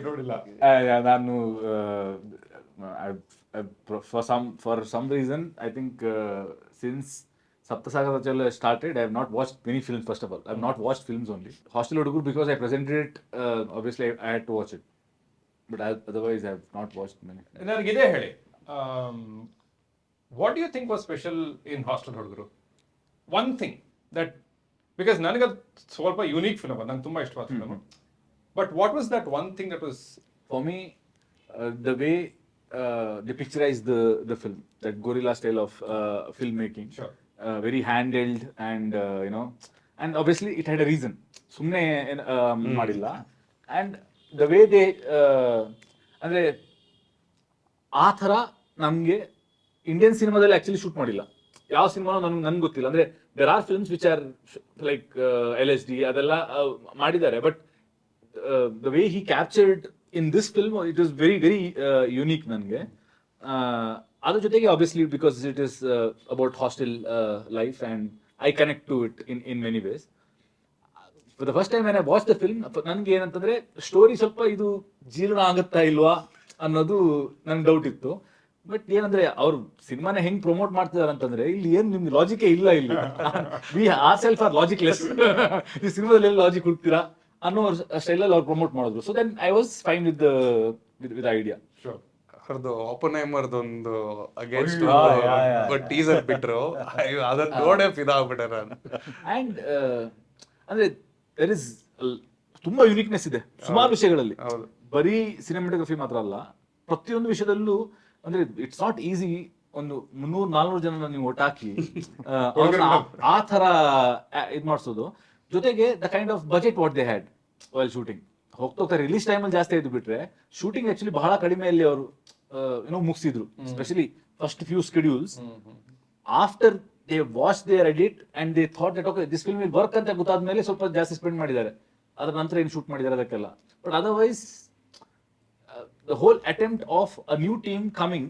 ನೋಡಿಲ್ಲ ನಾನು for some reason I think since Saptasagara Rachal started, I have not watched many films. First of all, I have not watched films only. Hostel Hudugur, because I presented it, obviously I had to watch it, but otherwise I have not watched many. ನನಗಿದೆ ಹೇಳಿ, what you think was special in hostel ಹುಡುಗರು? One thing that, because ನನಗೆ ಸ್ವಲ್ಪ unique film, ನಂಗೆ ತುಂಬ ಇಷ್ಟವಾದ film. But what was that one thing that was For me, the way they picturize the film, that guerrilla style of filmmaking, Sure. very handheld, and and obviously it had a reason. Sumne madilla, and the way they andre ಆ ಥರ ನಮಗೆ Indian ಸಿನಿಮಾದಲ್ಲಿ actually shoot ಮಾಡಿಲ್ಲ. ಯಾವ ಸಿನಿಮಾನು ನನ್ಗೆ ಗೊತ್ತಿಲ್ಲ. ಅಂದ್ರೆ there are films which are like LSD ಅದೆಲ್ಲ ಮಾಡಿದ್ದಾರೆ, but the way he captured in this film, it was very very unique ನನಗೆ. ಅದ್ರ ಜೊತೆಗೆ obviously because it is about hostel life and I connect to it in many ways. For the first time when I watched the film, ನನಗೆ ಏನಂತಂದ್ರೆ story ಸ್ವಲ್ಪ ಇದು ಜೀರ್ಣ ಆಗುತ್ತಾ ಇಲ್ವಾ ಅನ್ನೋದು ನನ್ಗೆ ಡೌಟ್ ಇತ್ತು. ಬಟ್ ಏನಂದ್ರೆ ಅವ್ರು ಸಿನಿಮಾನ ಹೆಂಗ್ ಪ್ರಮೋಟ್ ಮಾಡ್ತಿದಾರೆ ಅಂತಂದ್ರೆ ಇಲ್ಲಿ ಏನ್ ನಿಮ್ಗೆ ಲಾಜಿಕೇ ಇಲ್ಲ. ಇಲ್ಲಿ ವಿ ಆರ್ ಸೆಲ್ಫ್ ಆರ್ ಲಾಜಿಕ್ಲೆಸ್. ಈ ಸಿನಿಮಾದಲ್ಲಿ ಎಲ್ಲಿ ಲಾಜಿಕ್ ಹುಡ್ತೀರಾ ಅನ್ನೋ ಸ್ಟೈಲಲ್ಲಿ ಅವ್ರು ಪ್ರಮೋಟ್ ಮಾಡಿದ್ರು. So then I was fine with idea. ಅವ್ರದ್ದು ಆಪನ್ಹೈಮರ್ದು ಒಂದು ಅಗೇನ್ಸ್ಟ್ ಟೀಸರ್ ಬಿಟ್ರು, ಅದನ್ನ ನೋಡೇ ಫಿದಾಗ್ಬಿಟ್ಟೆ ನಾನು. ಅಂಡ್ ಅಂದ್ರೆ ದೇರ್ ಇಸ್ ತುಂಬಾ ಯುನಿಕ್ನೆಸ್ ಇದೆ ಸುಮಾರು ವಿಷಯಗಳಲ್ಲಿ. ಬರೀ ಸಿನಿಮಾಟೋಗ್ರಫಿ ಮಾತ್ರ ಅಲ್ಲ, ಪ್ರತಿಯೊಂದು ವಿಷಯದಲ್ಲೂ ಅಂದ್ರೆ ಇಟ್ಸ್ ನಾಟ್ ಈಸಿ. ಒಂದು 300-400 ಜನ ನೀವು ಒಟ್ಟಾಕಿ ಆ ತರ ಇದ್ ಮಾಡಿಸೋದು. ಜೊತೆಗೆ the kind of budget what they had while shooting. ಹೋಗ್ತಾ ರಿಲೀಸ್ ಟೈಮಲ್ಲಿ ಜಾಸ್ತಿ ಆಯ್ತು ಬಿಟ್ರೆ ಶೂಟಿಂಗ್ ಆಕ್ಚುಲಿ ಬಹಳ ಕಡಿಮೆಯಲ್ಲಿ ಅವರು ಮುಗಿಸಿದ್ರು. Specially first few schedules after they watch their edit and they thought that okay this film will work ಅಂತ ಗೊತ್ತಾದ್ಮೇಲೆ ಸ್ವಲ್ಪ ಜಾಸ್ತಿ ಸ್ಪೆಂಡ್ ಮಾಡಿದ್ದಾರೆ. ಅದ್ರ ನಂತರ ಏನು ಶೂಟ್ ಮಾಡಿದ್ದಾರೆ ಅದಕ್ಕೆಲ್ಲ. But otherwise the whole attempt of a new team coming,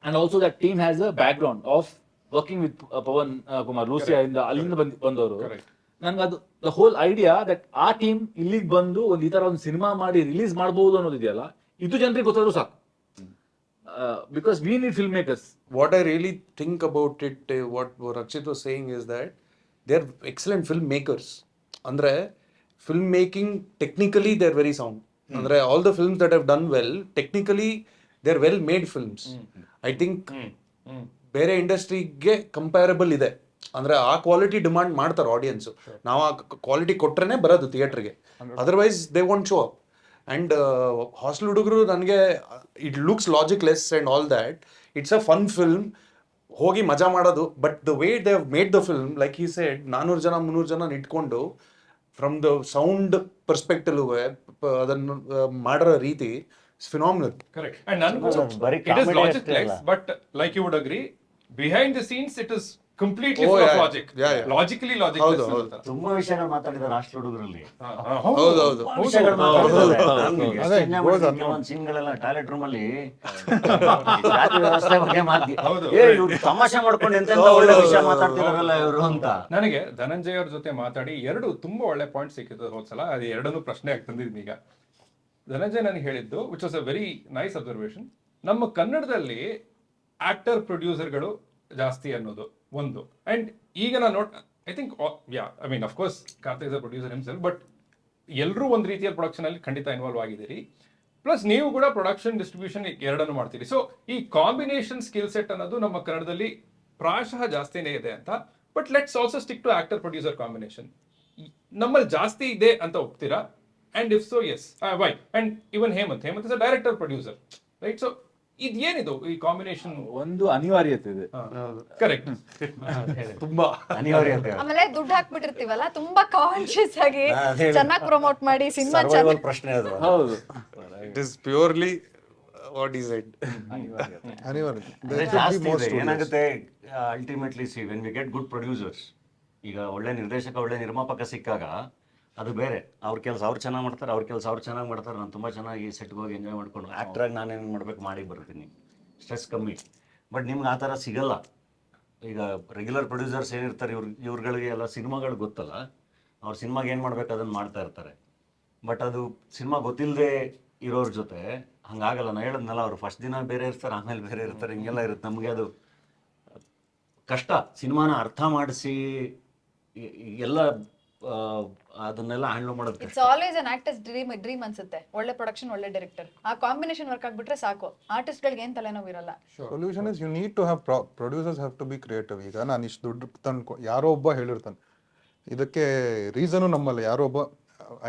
and also that team has a background of working with Pawan Kumar Lucia in the ಅಲ್ಲಿಂದ ಬಂದವರು. ನನ್ಗೆ ಅದು ದ ಹೋಲ್ ಐಡಿಯಾ ದಟ್ ಆ ಟೀಮ್ ಇಲ್ಲಿಗೆ ಬಂದು ಒಂದು ಈ ತರ ಒಂದು ಸಿನಿಮಾ ಮಾಡಿ ರಿಲೀಸ್ ಮಾಡಬಹುದು ಅನ್ನೋದಿದೆಯಲ್ಲ, ಇದು ಜನರಿಗೆ ಗೊತ್ತಾದ್ರು ಸಾಕು. Because we need filmmakers. What I really think about it, what Rakshit was saying is that they're excellent filmmakers. Andre filmmaking technically they're very sound. Andre all the films that have done well technically they're well made films. I think ಬೇರೆ ಇಂಡಸ್ಟ್ರಿಗೆ comparable ಇದೆ. ಅಂದ್ರೆ ಆ quality demand ಮಾಡ್ತಾರೆ audience. ನಾವು ಆ quality ಕೊಟ್ರೇನೆ ಬರೋದು ಥಿಯೇಟರ್ಗೆ, otherwise they want show up. And hostel ಹುಡುಗರು ನನಗೆ it looks logicless and all that. It's a fun film, ಹೋಗಿ ಮಜಾ ಮಾಡೋದು. But the way they have made the film, like he said, 400 ಜನ 300 ಜನ ಇಟ್ಕೊಂಡು ಫ್ರಮ್ ದ ಸೌಂಡ್ ಪರ್ಸ್ಪೆಕ್ಟಿವ್ ಅದನ್ನು ಮಾಡಿರೋ ರೀತಿ ಇಟ್ಸ್ ಫಿನಾಮಿನಲ್. ಕರೆಕ್ಟ್. ಅಂಡ್ ನನಗೂ it is logicless, but like you would agree behind the scenes it is completely full of logic. Logically logicless. ತುಂಬಾ ವಿಷಯಗಳು ಮಾತಾಡಿದ್ದಾರೆ ಹಾಸ್ಟೆಲ್ ಹುಡುಗರಲ್ಲಿ. ಸೀನ್ಗಳೆಲ್ಲ ಟಾಯ್ಲೆಟ್ ರೂಮ್ ಅಲ್ಲಿ ಜಾತಿ ವ್ಯವಸ್ಥೆ ಬಗ್ಗೆ ತಮಾಷೆ ಮಾಡ್ಕೊಂಡು ಎಂತ ಒಳ್ಳೆ ವಿಷಯ ಮಾತಾಡ್ತಿದಾರಲ್ಲ ಇವರು ಅಂತ. ನನಗೆ ಧನಂಜಯ್ ಅವ್ರ ಜೊತೆ ಮಾತಾಡಿ ಎರಡು ತುಂಬಾ ಒಳ್ಳೆ ಪಾಯಿಂಟ್ ಸಿಕ್ಕಿತ್ತು ಹೋದ್ಸಲ. ಅದು ಎರಡನ್ನೂ ಪ್ರಶ್ನೆ ಆಗಿ ತಂದಿದ್ದೀನಿ ಈಗ. ಧನಂಜಯ್ ನನಗೆ ಹೇಳಿದ್ದು, which was a very nice observation, ನಮ್ಮ ಕನ್ನಡದಲ್ಲಿ ಆಕ್ಟರ್ ಪ್ರೊಡ್ಯೂಸರ್ಗಳು ಜಾಸ್ತಿ ಅನ್ನೋದು ಒಂದು. ಅಂಡ್ ಈಗ ನಾನು I think I mean of course Karthik is a producer himself, but ಎಲ್ಲರೂ ಒಂದು ರೀತಿಯಲ್ಲಿ ಪ್ರೊಡಕ್ಷನ್ ಅಲ್ಲಿ ಖಂಡಿತ ಇನ್ವಾಲ್ವ್ ಆಗಿದ್ದೀರಿ. ಪ್ಲಸ್ ನೀವು ಕೂಡ ಪ್ರೊಡಕ್ಷನ್ ಡಿಸ್ಟ್ರಿಬ್ಯೂಷನ್ ಎರಡನ್ನು ಮಾಡ್ತೀರಿ. ಸೊ ಈ ಕಾಂಬಿನೇಷನ್ ಸ್ಕಿಲ್ ಸೆಟ್ ಅನ್ನೋದು ನಮ್ಮ ಕನ್ನಡದಲ್ಲಿ ಪ್ರಾಯಶಃ ಜಾಸ್ತಿನೇ ಇದೆ ಅಂತ. But let's also stick to actor producer combination. ನಮ್ಮಲ್ಲಿ ಜಾಸ್ತಿ ಇದೆ ಅಂತ ಒಪ್ತೀರಾ? And if so yes why? And even Hemanth is a director producer, right? So ಇದೇನಿದು ಈ ಕಾಂಬಿನೇಷನ್? ಒಂದು ಅನಿವಾರ್ಯತೆ ಇದೆ. ಕರೆಕ್ಟ್. ತುಂಬಾ ಅನಿವಾರ್ಯತೆ. ಆಮೇಲೆ ದುಡ್ಡು ಹಾಕ್ಬಿಟ್ಟಿರ್ತೀವಲ್ಲ, ತುಂಬಾ ಕಾನ್ಶಿಯಸ್ ಆಗಿ ಚೆನ್ನಾಗಿ ಪ್ರಮೋಟ್ ಮಾಡಿ ಸಿನಿಮಾ ಚೆನ್ನಾಗಿ. ಪ್ರಶ್ನೆ ಅದು. ಹೌದು, it is purely what is it ಏನಾಗುತ್ತೆ ultimately see when we get good producers. ಈಗ ಒಳ್ಳೆ ನಿರ್ದೇಶಕ ಒಳ್ಳೆ ನಿರ್ಮಾಪಕ ಸಿಕ್ಕಾಗ ಅದು ಬೇರೆ. ಅವ್ರ ಕೆಲಸ ಅವ್ರು ಚೆನ್ನಾಗಿ ಮಾಡ್ತಾರೆ, ಅವ್ರ ಕೆಲಸ ಅವ್ರು ಚೆನ್ನಾಗಿ ಮಾಡ್ತಾರೆ. ನಾನು ತುಂಬ ಚೆನ್ನಾಗಿ ಸೆಟ್ಗೆ ಹೋಗಿ ಎಂಜಾಯ್ ಮಾಡ್ಕೊಂಡು ಆ್ಯಕ್ಟ್ರಾಗಿ ನಾನೇನು ಮಾಡ್ಬೇಕು ಮಾಡಿ ಬರ್ತೀನಿ, ಸ್ಟ್ರೆಸ್ ಕಮ್ಮಿ. ಬಟ್ ನಿಮ್ಗೆ ಆ ಥರ ಸಿಗಲ್ಲ. ಈಗ ರೆಗ್ಯುಲರ್ ಪ್ರೊಡ್ಯೂಸರ್ಸ್ ಏನಿರ್ತಾರೆ ಇವ್ರುಗಳಿಗೆ ಎಲ್ಲ ಸಿನಿಮಾಗಳು ಗೊತ್ತಲ್ಲ, ಅವ್ರು ಸಿನಿಮಾಗೆ ಏನು ಮಾಡ್ಬೇಕು ಅದನ್ನು ಮಾಡ್ತಾ ಇರ್ತಾರೆ. ಬಟ್ ಅದು ಸಿನಿಮಾ ಗೊತ್ತಿಲ್ಲದೆ ಇರೋರ ಜೊತೆ ಹಂಗಾಗಲ್ಲ. ನಾನು ಹೇಳಿದ್ನಲ್ಲ, ಅವ್ರು ಫಸ್ಟ್ ದಿನ ಬೇರೆ ಇರ್ತಾರೆ, ಆಮೇಲೆ ಬೇರೆ ಇರ್ತಾರೆ, ಹಿಂಗೆಲ್ಲ ಇರುತ್ತೆ. ನಮಗೆ ಅದು ಕಷ್ಟ. ಸಿನಿಮಾನ ಅರ್ಥ ಮಾಡಿಸಿ ಎಲ್ಲ ಅದನ್ನೆಲ್ಲ ಹ್ಯಾಂಡಲ್ ಮಾಡೋದು it's always an actors dream ಅನ್ಸುತ್ತೆ. ಒಳ್ಳೆ ಪ್ರೊಡಕ್ಷನ್, ಒಳ್ಳೆ ಡೈರೆಕ್ಟರ್, ಆ ಕಾಂಬಿನೇಷನ್ ವರ್ಕ್ ಆಗ್ಬಿಟ್ರೆ ಸಾಕು. ಆರ್ಟಿಸ್ಟ್ ಗಳಿಗೆ ಏನ್ ತಲೆನೋವು ಇರಲ್ಲ. Solution is you need to have producers have to be creative. ಈಗ ನಾನು ಇಷ್ಟು ದುಡ್ಡು ತಂದ್ಕೊ, ಯಾರೋ ಒಬ್ಬ ಹೇಳಿರ್ತಾನೆ ಇದಕ್ಕೆ ರೀಸನು ನಮ್ಮಲ್ಲಿ ಯಾರೋ ಒಬ್ಬ,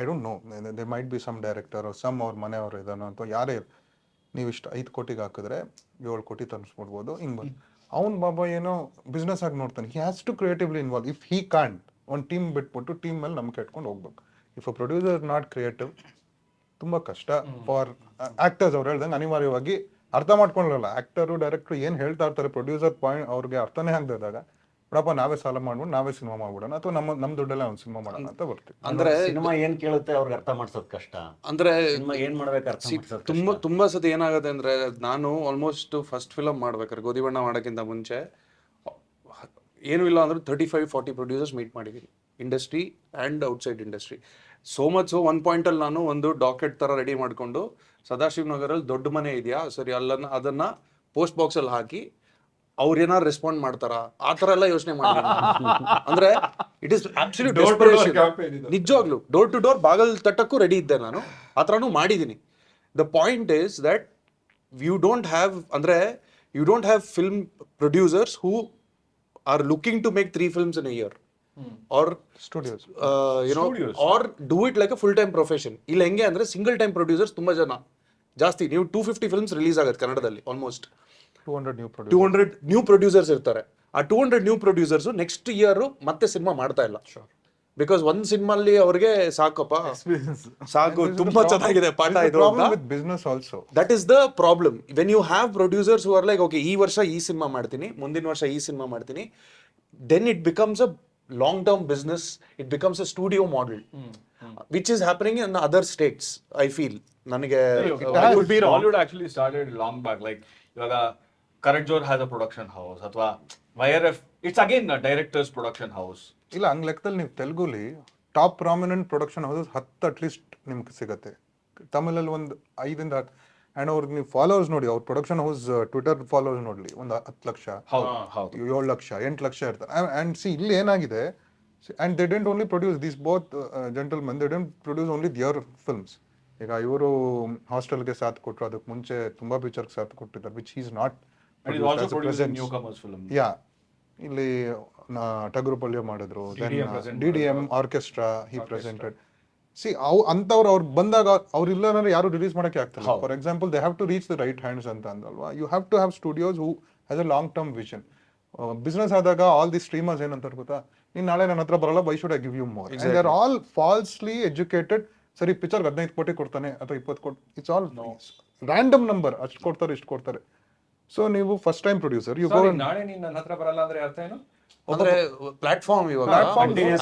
I don't know, they might be some director some ಅವ್ರ ಮನೆಯವರು ಇದಾನೋ ಅಥವಾ ಯಾರೇ, ನೀವು ಇಷ್ಟು 5 ಕೋಟಿಗೆ ಹಾಕಿದ್ರೆ 7 ಕೋಟಿ ತರಿಸ್ಬಿಡ್ಬೋದು ಹಿಂಗೆ ಬಂದು ಅವ್ನು ಬಾಬಾ ಏನೋ ಬಿಸ್ನೆಸ್ ಆಗಿ ನೋಡ್ತಾನೆ. He has to creatively involve. If he can't, ಒಂದು ಟೀಮ್ ಬಿಟ್ಬಿಟ್ಟು ಟೀಮ್ ಮೇಲೆ ನಂಬಿಕೆ ಇಟ್ಕೊಂಡು ಹೋಗ್ಬೇಕು. If a producer not creative, ತುಂಬ ಕಷ್ಟ ಫಾರ್ ಆಕ್ಟರ್ಸ್. ಅವ್ರು ಹೇಳ್ದಂಗೆ ಅನಿವಾರ್ಯವಾಗಿ ಅರ್ಥ ಮಾಡ್ಕೊಳ್ಳಲ್ಲ. ಆಕ್ಟರು ಡೈರೆಕ್ಟ್ರು ಏನು ಹೇಳ್ತಾ ಇರ್ತಾರೆ, ಪ್ರೊಡ್ಯೂಸರ್ ಪಾಯಿಂಟ್ ಅವ್ರಿಗೆ ಅರ್ಥನೇ ಆಗದಾಗ ಬಿಡಪ್ಪ ನಾವೇ ಸಾಲ ಮಾಡ್ಬಿಟ್ಟು ನಾವೇ ಸಿನಿಮಾ ಮಾಡ್ಬಿಡೋಣ ಅಥವಾ ನಮ್ಮ ದುಡ್ಡಲ್ಲೇ ಒಂದು ಸಿನಿಮಾ ಮಾಡೋಣ ಅಂತ ಬರ್ತೀವಿ. ಅಂದ್ರೆ ಸಿನಿಮಾ ಏನ್ ಕೇಳುತ್ತೆ ಅವ್ರಿಗೆ ಅರ್ಥ ಮಾಡ್ಸೋದು ಕಷ್ಟ. ಅಂದ್ರೆ ಸಿನಿಮಾ ಏನ್ ಮಾಡ್ಬೇಕು ಅರ್ಥ ಮಾಡ್ಸೋದು ತುಂಬಾ ಸತಿ ಏನಾಗುತ್ತೆ ಅಂದ್ರೆ, ನಾನು ಆಲ್ಮೋಸ್ಟ್ ಫಸ್ಟ್ ಫಿಲಮ್ ಮಾಡ್ಬೇಕಾದ್ರೆ ಗೋಧಿ ಬಣ್ಣ ಮಾಡೋಕ್ಕಿಂತ ಮುಂಚೆ ಏನು ಇಲ್ಲ ಅಂದ್ರೆ 35-40 ಪ್ರೊಡ್ಯೂಸರ್ಸ್ ಮೀಟ್ ಮಾಡಿದ್ದೀನಿ, industry and outside industry. So much so one ಪಾಯಿಂಟಲ್ಲಿ ನಾನು ಒಂದು ಡಾಕೆಟ್ ಥರ ರೆಡಿ ಮಾಡಿಕೊಂಡು, ಸದಾಶಿವ್ ನಗರಲ್ಲಿ ದೊಡ್ಡ ಮನೆ ಇದೆಯಾ ಸರಿ, ಅದನ್ನ ಪೋಸ್ಟ್ ಬಾಕ್ಸಲ್ಲಿ ಹಾಕಿ ಅವ್ರು ಏನಾರು ರೆಸ್ಪಾಂಡ್ ಮಾಡ್ತಾರ ಆ ಥರ ಎಲ್ಲ ಯೋಚನೆ ಮಾಡಿ. ಅಂದ್ರೆ ಇಟ್ ಇಸ್ ಅಬ್ಸಲ್ಯೂಟ್ ನಿಜವಾಗ್ಲು ಡೋರ್ ಟು ಡೋರ್ ಬಾಗಲ್ ತಟ್ಟಕ್ಕೂ ರೆಡಿ ಇದ್ದೆ ನಾನು, ಆ ಥರನೂ ಮಾಡಿದ್ದೀನಿ. The point is that you don't have film producers who are looking to make 3 films in a year or studios, or do it like a full time profession. ಇಲ್ಲ ಹೆಂಗೆ ಅಂದ್ರೆ ಸಿಂಗಲ್ ಟೈಮ್ ಪ್ರೊಡ್ಯೂಸರ್ಸ್ ತುಂಬಾ ಜನ ಜಾಸ್ತಿ. ನೀವು 250 films release ಆಗುತ್ತೆ ಕನ್ನಡದಲ್ಲಿ, almost 200 new producers ಇರ್ತಾರೆ. ಆ 200 ನ್ಯೂ ಪ್ರೊಡ್ಯೂಸರ್ಸ್ ನೆಕ್ಸ್ಟ್ ಇಯರ್ ಮತ್ತೆ ಸಿನಿಮಾ ಮಾಡ್ತಾ ಇಲ್ಲ. ಬಿಕಾಸ್ ಒಂದ್ ಸಿನಿಮಾಲ್ಲಿ ಅವ್ರಿಗೆ ಸಾಕಪ್ಪ, ಸಾಕು, ತುಂಬಾ ಚೆನ್ನಾಗಿದೆ ಪಾಠ ಇದು. Business also that is the problem. When you have producers who are like, okay ಈ ವರ್ಷ ಈ ಸಿನಿಮಾ ಮಾಡ್ತೀನಿ, ಮುಂದಿನ ವರ್ಷ ಈ ಸಿನಿಮಾ ಮಾಡ್ತೀನಿ, then it becomes a long term business. It becomes a studio model, which is happening in other states. I feel ನನಗೆ Bollywood actually started long back. Like ಇವಾಗ Karan Johar has a production house, ಅಥವಾ YRF it's again directors production house. ಇಲ್ಲ, ಹಂಗ್ ಲೆಕ್ಕದಲ್ಲಿ ನೀವು ತೆಲುಗುಲಿ top prominent production houses 10 at least ನಿಮ್ಗೆ ಸಿಗುತ್ತೆ. ತಮಿಳಲ್ಲಿ ಒಂದು 5 10. ಆ್ಯಂಡ್ ಅವ್ರಿಗೆ ನೀವು ಫಾಲೋವರ್ಸ್ ನೋಡಿ, ಅವ್ರ ಪ್ರೊಡಕ್ಷನ್ ಹೌಸ್ ಟ್ವಿಟರ್ ಫಾಲೋವರ್ಸ್ ನೋಡಲಿ, ಒಂದು 10 ಲಕ್ಷ, 7 ಲಕ್ಷ, 8 ಲಕ್ಷ ಇರ್ತಾರೆ. ಆ್ಯಂಡ್ ಸಿ ಇಲ್ಲಿ ಏನಾಗಿದೆ, and they didn't only produce these both gentlemen, they didn't produce only their films. ಈಗ ಇವರು ಹಾಸ್ಟೆಲ್ಗೆ ಸಾಥ್ ಕೊಟ್ಟರು, ಅದಕ್ಕೆ ಮುಂಚೆ ತುಂಬಾ ಪಿಕ್ಚರ್ಗೆ ಸಾಥ್ ಕೊಟ್ಟಿದ್ದಾರೆ, ವಿಚ್ ಈಸ್ ನಾಟ್ ಯಾ. ಇಲ್ಲಿ ಟಗರುಪಲ್ಯ ಮಾಡಿದ್ರು, DDM ಆರ್ಕೆಸ್ಟ್ರಾ ಹಿ ಪ್ರೆಸೆಂಟೆಡ್. ಸಿ ಅಂತವ್ರು ಅವ್ರು ಬಂದಾಗ ಅವ್ರು ಇಲ್ಲ ಅಂದ್ರೆ ಯಾರು ರಿಲೀಸ್ ಮಾಡಕ್ಕೆ ಆಗ್ತಿಲ್ಲ. For example, they have to reach the right hands ಅಂತ ಅಂದಲ್ವಾ. You have to have studios who has a long term vision. Business ಆದಾಗ ಆಲ್ ದಿ ಸ್ಟ್ರೀಮರ್ಸ್ ಏನಂತಾರೆ ಗೊತ್ತಾ, ನೀನ್ ನಾಳೆ ನನ್ನ ಹತ್ರ ಬರಲ್ಲ, why should I give you more? And they are all falsely educated. ಸರಿ, ಪಿಕ್ಚರ್ಗೆ 15 ಕೋಟಿ ಕೊಡ್ತಾನೆ ಅಥವಾ 20 ಕೋಟಿ, ಇಟ್ಸ್ ಆಲ್ ರ್ಯಾಂಡಮ್ ನಂಬರ್, ಅಷ್ಟು ಕೊಡ್ತಾರೆ ಇಷ್ಟು ಕೊಡ್ತಾರೆ. ಸೊ ನೀವು first time producer, you go. ನಾಳೆ ನೀನ್ ನನ್ನ ಹತ್ರ ಬರಲ್ಲ ಅಂದ್ರೆ ಅರ್ಥ ಏನು? ಅಂದ್ರೆ ಪ್ಲಾಟ್ಫಾರ್ಮ್, ಇವಾಗ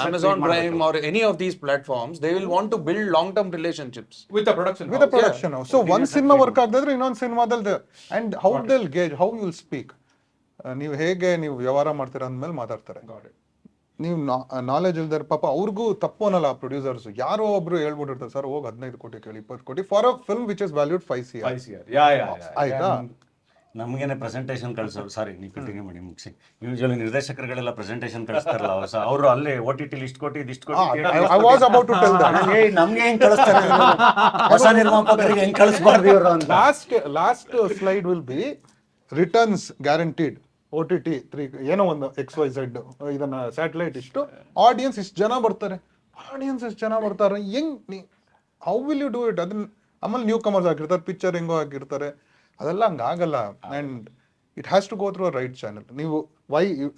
Amazon Prime or any of these platforms, they will want to build long term relationships with the production house. So one cinema work ಆಗದಿದ್ರೆ ಇನ್ನೊಂದು ಸಿನಿಮಾದಲ್ಲಿ, and how they'll gauge, how you'll speak, ನೀವು ಹೇಗೆ ನೀವು ವ್ಯವಹಾರ ಮಾಡ್ತೀರಾ ಅಂದ್ಮೇಲೆ ಮಾತಾಡ್ತಾರೆ. ನೀವು ನಾಲೆಜ್ ಇಲ್ದಾರೆ ಪಾಪ ಅವ್ರಿಗೂ ತಪ್ಪು ಅನ್ನಲ್ಲ. ಪ್ರೊಡ್ಯೂಸರ್ಸ್ ಯಾರೋ ಒಬ್ರು ಹೇಳ್ಬಿಟ್ಟಿರ್ತಾರೆ, ಸರ್ ಹೋಗಿ 15 ಕೋಟಿ ಕೇಳಿ, 20 ಕೋಟಿ for a film which is valued 5 CR. ಆಯ್ತಾ? ನಮಗೇನೆ ಪ್ರೆಸೆಂಟೇಷನ್ ಕಳಿಸೋರು, ಸಾರಿ ನೀವು ಕಂಟಿನ್ಯೂ ಮಾಡಿ ಮುಗಿಸಿ. ಯೂಶುವಲಿ ನಿರ್ದೇಶಕರುಗಳೆಲ್ಲ ಪ್ರೆಸೆಂಟೇಷನ್ ಕಳಿಸ್ತಾರಲ್ಲ, ಅವರು ಅಲ್ಲೇ OTT ಇಷ್ಟು ಕೋಟಿ ಇಷ್ಟು ಕೋಟಿ, I was about to tell that. ನಮ್ಗೆ ಹೆಂಗ್ ಕಳಿಸ್ತಾರೆ, ಹೊಸ ನಿರ್ಮಾಪಕರಿಗೆ ಹೆಂಗ್ ಕಳಿಸ್ಬಾರ್ದು ಇವರು ಅಂತ. Last slide will be returns guaranteed, OTT 3 ಏನೋ ಒಂದು XYZ ಇದನ್ನ ಸ್ಯಾಟಲೈಟ್ ಇಷ್ಟು, ಆಡಿಯನ್ಸ್ ಇಷ್ಟು ಜನ ಬರ್ತಾರೆ, ಹೆಂಗ್ how will you do it? ಅದನ್ನ ಆಮೇಲೆ ನ್ಯೂ ಕಮರ್ಸ್ ಆಗಿರ್ತಾರೆ, ಪಿಕ್ಚರ್ ಹೆಂಗೋ ಆಗಿರ್ತಾರೆ, ಅದೆಲ್ಲ ಹಂಗಾಗಲ್ಲ. And it has to go through a right channel. ನೀವು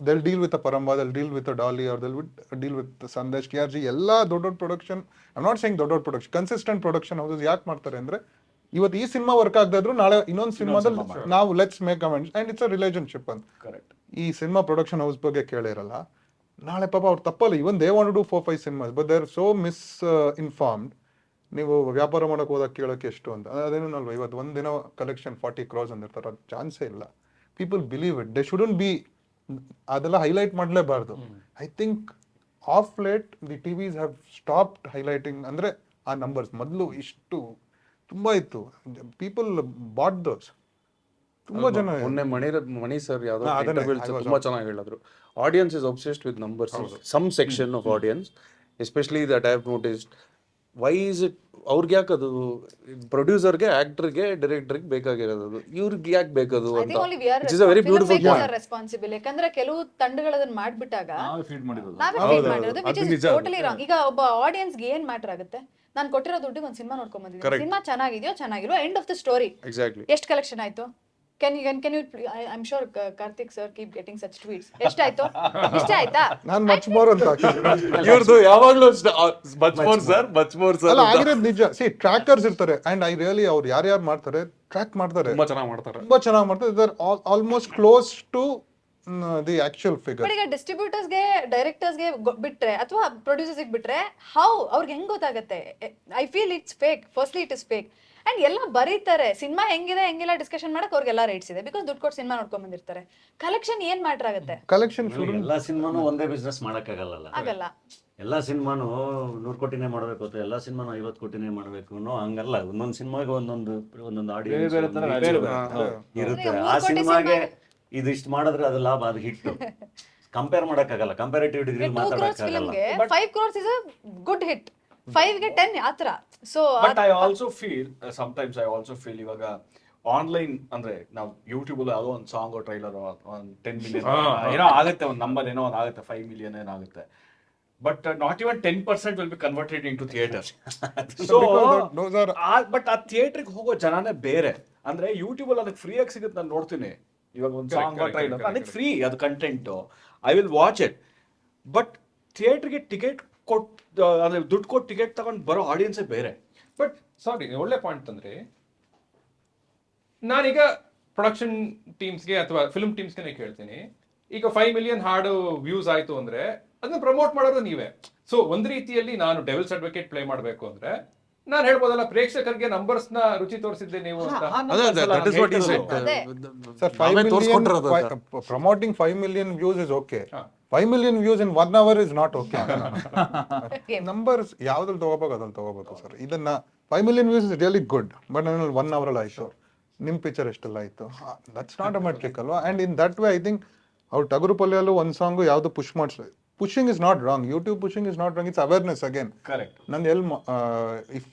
they'll deal with a Paramba, they'll deal with a Dolly, or they'll deal with Sandesh, KRG, ಎಲ್ಲ ದೊಡ್ಡ production. I am not saying ದೊಡ್ಡ production, consistent production houses ಯಾಕೆ ಮಾಡ್ತಾರೆ ಅಂದ್ರೆ, ಇವತ್ತು ಈ cinema work ಆಗದಿದ್ರು ನಾಳೆ ಇನ್ನೊಂದು ಸಿನಿಮಾದಲ್ಲಿ ನಾವು let's make amends, and it's a relationship ಅಂತ. ಈ ಸಿನಿಮಾ ಪ್ರೊಡಕ್ಷನ್ ಹೌಸ್ ಬಗ್ಗೆ ಕೇಳಿರಲ್ಲ, ನಾಳೆ ಪಾಪ ಅವ್ರು ತಪ್ಪಲ್ಲ, even they want to do 4-5 cinemas but they are so informed. ನೀವು ವ್ಯಾಪಾರ ಮಾಡಕ್ ಹೋದಾಗ ಕೇಳೋಕೆ ಎಷ್ಟು ಅಂತ, ಅದೇನಲ್ವ ಇವತ್ತು ಒಂದಿನ ಕಲೆಕ್ಷನ್ 40 crores ಅಂದಿರ್ತಾರೆ, ಅದು ಚಾನ್ಸೇ ಇಲ್ಲ. People believe it, they shouldn't be ಅದೆಲ್ಲ ಹೈಲೈಟ್ ಮಾಡಲೇಬಾರ್ದು. I think of late the TVs have stopped highlighting, ಅಂದ್ರೆ ಆ ನಂಬರ್ಸ್ ಮೊದಲು ಇಷ್ಟು ತುಂಬಾ ಇತ್ತು, ಪೀಪಲ್ ಬಾಟ್ ದೋಸ್. ತುಂಬಾ ಜನ ಮೊನ್ನೆ ಮಣಿ ಸರ್ ಯಾವ್ದೋ ತುಂಬಾ ಚೆನ್ನಾಗಿ ಹೇಳಿದ್ರು, audience is obsessed with numbers. Some section of audience especially that I have noticed. Why is it ಅವ್ರಿಗೆ ಯಾಕೆ ಅದು ಪ್ರೊಡ್ಯೂಸರ್ಗೆ, ಆಕ್ಟರ್ಗೆ, ಡೈರೆಕ್ಟರ್ಗೆ ಬೇಕಾಗಿರೋದು, ಇವ್ರಿಗೆ ಯಾಕೆ ಬೇಕದು ಅಂತ. It is a very beautiful point. Responsible, ಯಾಕಂದ್ರೆ ಕೆಲವು ತಂಡಗಳನ್ನ ಮಾಡ್ಬಿಟ್ಟಾಗ ನಾವೇ ಫೀಡ್ ಮಾಡಿರೋದು. ನಾವೇ ಫೀಲ್ ಮಾಡಿರೋದು, which is totally wrong. ಈಗ ಒಬ್ಬ ಆಡಿಯನ್ಸ್ಗೆ ಏನ್ ಮ್ಯಾಟರ್ ಆಗುತ್ತೆ, ನಾನು ಕೊಟ್ಟಿರೋ ದುಡ್ಡಿಗೆ ಒಂದು ಸಿನಿಮಾ ನೋಡ್ಕೊಂಡ್ ಬಂದಿದ್ದೀನಿ, ಸಿನಿಮಾ ಚೆನ್ನಾಗಿದೆಯೋ ಚೆನ್ನಾಗಿಲ್ವೋ, end of the story. Exactly. ಎಷ್ಟು ಕಲೆಕ್ಷನ್ ಆಯ್ತು, can you I'm sure Karthik sir keep getting such tweets. ಎಷ್ಟಾಯ್ತು, ಇಷ್ಟ ಆಯ್ತಾ, ನಾನು ಮಚ್ ಮೋರ್ ಅಂತ ಇವ್ರದ್ದು ಯಾವಾಗ್ಲೂ ಮಚ್ ಮೋರ್ ಸರ್ ಅಲ್ಲ ಆಗಿರೋದು ನಿಜ. ಸಿ ಟ್ರ್ಯಾಕರ್ಸ್ ಇರ್ತಾರೆ, ಅಂಡ್ ಐ ರಿಯಲಿ ಅವ್ರು ಯಾರ್ಯಾರು ಮಾಡ್ತಾರೆ ಟ್ರ್ಯಾಕ್ ಮಾಡ್ತಾರೆ, ತುಂಬಾ ಚೆನ್ನಾಗಿ ಮಾಡ್ತಾರೆ, ತುಂಬಾ ಚೆನ್ನಾಗಿ ಮಾಡ್ತಾರೆ. They are almost close to the actual figure. But ಈಗ ಡಿಸ್ಟ್ರಿಬ್ಯೂಟರ್ಸ್ಗೆ, ಡೈರೆಕ್ಟರ್ಸ್ಗೆ ಬಿಟ್ರೆ ಅಥವಾ ಪ್ರೊಡ್ಯೂಸರ್ಸ್ಗೆ ಬಿಟ್ರೆ ಹೌ ಅವ್ರಿಗೆ ಹೆಂಗ್ ಗೊತ್ತಾಗುತ್ತೆ? I feel it's fake. Firstly it is fake. And ಎಲ್ಲ ಬರೀತಾರೆ, ಸಿನಿಮಾ ಹೆಂಗಿದೆ ಹೆಂಗಿಲ್ಲ ಡಿಸ್ಕಷನ್ ಮಾಡಕ್ ಅವ್ರಿಗೆಲ್ಲ ರೈಟ್ಸ್ ಇದೆ, ಬಿಕಾಸ್ ದುಡ್ಡು ಕೊಟ್ಟು ಸಿನಿಮಾ ನೋಡ್ಕೊಂಡ್ ಬಂದಿರ್ತಾರೆ. ಕಲೆಕ್ಷನ್ ಏನ್ ಮ್ಯಾಟರ್ ಆಗುತ್ತೆ? ಕಲೆಕ್ಷನ್ ಎಲ್ಲಾ ಸಿನಿಮಾನು ಒಂದೇ ಬಿಸ್ನೆಸ್ ಮಾಡಕ್ಕಾಗಲ್ಲ. ಆಗಲ್ಲ. ಎಲ್ಲಾ ಸಿನಿಮಾನು 100 ಕೋಟಿನೇ ಮಾಡಬೇಕು ಅಥವಾ ಎಲ್ಲಾ ಸಿನಿಮಾನು 50 ಕೋಟಿನೇ ಮಾಡಬೇಕು ಅನ್ನೋ ಹಂಗಲ್ಲ. ಒಂದೊಂದು ಸಿನಿಮಾಗೆ ಒಂದೊಂದು ಆಡಿಯನ್ಸ್ ಇರುತ್ತೆ. ಆ ಸಿನಿಮಾಗೆ ಇದಿಷ್ಟು ಮಾಡಿದ್ರೆ ಅದು ಲಾಭ, ಅದು ಹಿಟ್. ಕಂಪೇರ್ ಮಾಡಕ್ಕಾಗಲ್ಲ, comparative degree ಮಾತಾಡಕ್ಕಾಗಲ್ಲ. 5 crores is a good hit. 5 ಗೆ 10 ಆತರ. So but I also feel sometimes ಇವಾಗ ಆನ್ಲೈನ್ ಅಂದ್ರೆ ನಾವು ಯೂಟ್ಯೂಬ್ ಅಲ್ಲಿ ಯಾವುದೋ ಒಂದು ಸಾಂಗ್ ಟ್ರೈಲರ್ ಒಂದು 10 million ಏನೋ ಆಗುತ್ತೆ, ಒಂದು ನಂಬರ್ ಏನೋ ಒಂದು ಆಗುತ್ತೆ, 5 million ಏನಾಗುತ್ತೆ. But not even 10% will be converted into theater. So, but ಆ ಥಿಯೇಟರ್ಗೆ ಹೋಗೋ ಜನನೇ ಬೇರೆ. ಅಂದ್ರೆ ಯೂಟ್ಯೂಬ್ ಅಲ್ಲಿ ಅದಕ್ಕೆ ಫ್ರೀ ಆಗಿ ಸಿಗುತ್ತೆ, ನಾನು ನೋಡ್ತೀನಿ. ಇವಾಗ ಒಂದು ಸಾಂಗ್ ಟ್ರೈಲರ್ ಅದಕ್ಕೆ ಫ್ರೀ, ಅದು content, I will watch it. But ಥಿಯೇಟರ್ಗೆ ಟಿಕೆಟ್ ಕೊಟ್ಟು, ಅಂದ್ರೆ ದುಡ್ಡು ಕೊಟ್ಟು ಟಿಕೆಟ್ ತಗೊಂಡು ಬರೋ ಆಡಿಯನ್ಸೇ ಬೇರೆ. ಬಟ್ ಸಾರಿ, ಒಳ್ಳೆ ಪಾಯಿಂಟ್ ಅಂದ್ರೆ, ನಾನೀಗ ಪ್ರೊಡಕ್ಷನ್ ಟೀಮ್ಸ್ಗೆ ಅಥವಾ ಫಿಲ್ಮ್ ಟೀಮ್ಸ್ಗೆ ಕೇಳ್ತೀನಿ, ಈಗ 5 million ಹಾಡು ವ್ಯೂಸ್ ಆಯ್ತು ಅಂದ್ರೆ ಅದನ್ನ ಪ್ರಮೋಟ್ ಮಾಡೋದು ನೀವೇ. ಸೊ ಒಂದ್ ರೀತಿಯಲ್ಲಿ ನಾನು ಡೆವಿಲ್ಸ್ ಅಡ್ವೊಕೇಟ್ ಪ್ಲೇ ಮಾಡ್ಬೇಕು ಅಂದ್ರೆ ನಾನು ಹೇಳ್ಬೋದಲ್ಲ, ಪ್ರೇಕ್ಷಕರಿಗೆ ನಂಬರ್ಸ್ ನ ರುಚಿ ತೋರಿಸಿದ್ದೆ ನೀವು ಅಂತ. Sir, 5 million promoting 5 million views is okay. 5 million views in 1 hour is not okay. Numbers ಯಾವ್ದ್ರಲ್ಲಿ ತಗೋಬೇಕು ಅದ್ರಲ್ಲಿ ತಗೋಬೇಕು ಸರ್. ಇದನ್ನ 5 million views is really good, but ನಾನು 1 hour ಅಲ್ಲಿ ಆಯ್ತು, ನಿಮ್ ಪಿಕ್ಚರ್ ಎಷ್ಟೆಲ್ಲ ಆಯ್ತು, ದಟ್ಸ್ ನಾಟ್ ಅ ಮೆಟ್ರಿಕ್ ಅಲ್ವಾ. And in that way I think ಅವ್ರು ಟಗರು ಪಲ್ಯಲ್ಲೂ ಒಂದ್ ಸಾಂಗ್ ಯಾವ್ದು push ಮಾಡಿಸ್ಲಿ. Pushing is not wrong. YouTube pushing is not wrong. It's awareness again. Correct. If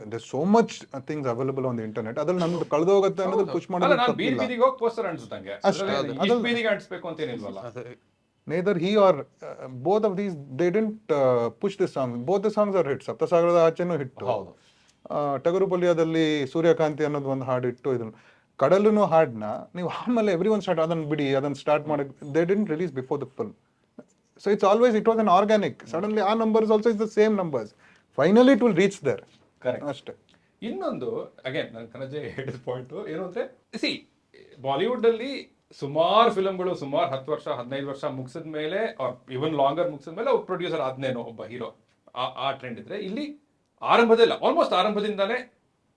there's so much things available on the internet. ಅದ್ರಲ್ಲಿ ನಂದು ಕಳೆದೋಗುತ್ತೆ ಅನ್ನೋದು push ಮಾಡೋದು ನಾನು ಬೀದಿಗೆ ಹೋಗಿ ಪೋಸ್ಟರ್ ಅಂಟಿಸ್ದಂಗೆ ಬೀದಿಗೆ ಅಂಟಿಸ್ಬೇಕು ಅಂತ ಏನಿಲ್ವಲ್ಲ. Neither he or both of these, they didn't push this song. Both the songs are hits. ಸಪ್ತಸಾಗರದ ಆಚೆನೂ ಹಿಟ್ಟು. ಟಗರು ಪಲ್ಯದಲ್ಲಿ ಸೂರ್ಯಕಾಂತಿ ಅನ್ನೋದು ಒಂದು ಹಾಡು ಇಟ್ಟು, ಇದನ್ನು ಕಡಲುನು ಹಾಡ್ನ ನೀವು ಆಮೇಲೆ ಎವ್ರಿ ಒನ್ ಸ್ಟಾರ್ಟ್ ಅದನ್ನ ಬಿಡಿ, ಅದನ್ನ ಸ್ಟಾರ್ಟ್ ಮಾಡಕ್ they didn't release before the film. So it was an organic. Suddenly our numbers also is the same numbers. Finally it will reach there. Correct. ಅಷ್ಟೇ. ಇನ್ನೊಂದು ಅಗೇನ್ ನಾನು ಧನಂಜಯ್ ಹೇಳಿದ ಪಾಯಿಂಟ್ ಏನು ಅಂದ್ರೆ, ಸಿ ಬಾಲಿವುಡ್ ಅಲ್ಲಿ ಸುಮಾರು ಫಿಲ್ಮ್ಗಳು ಸುಮಾರು 10 ವರ್ಷ 15 ವರ್ಷ ಮುಗಿಸಿದ ಮೇಲೆ ಇವನ್ ಲಾಂಗರ್ ಮುಗಿಸಿದ ಮೇಲೆ ಅವ್ರು ಪ್ರೊಡ್ಯೂಸರ್ ಆದ್ನೇನೋ ಒಬ್ಬ ಹೀರೋ, ಆ ಟ್ರೆಂಡ್ ಇದ್ರೆ ಇಲ್ಲಿ ಆಲ್ಮೋಸ್ಟ್ ಆರಂಭದಿಂದಾನೇ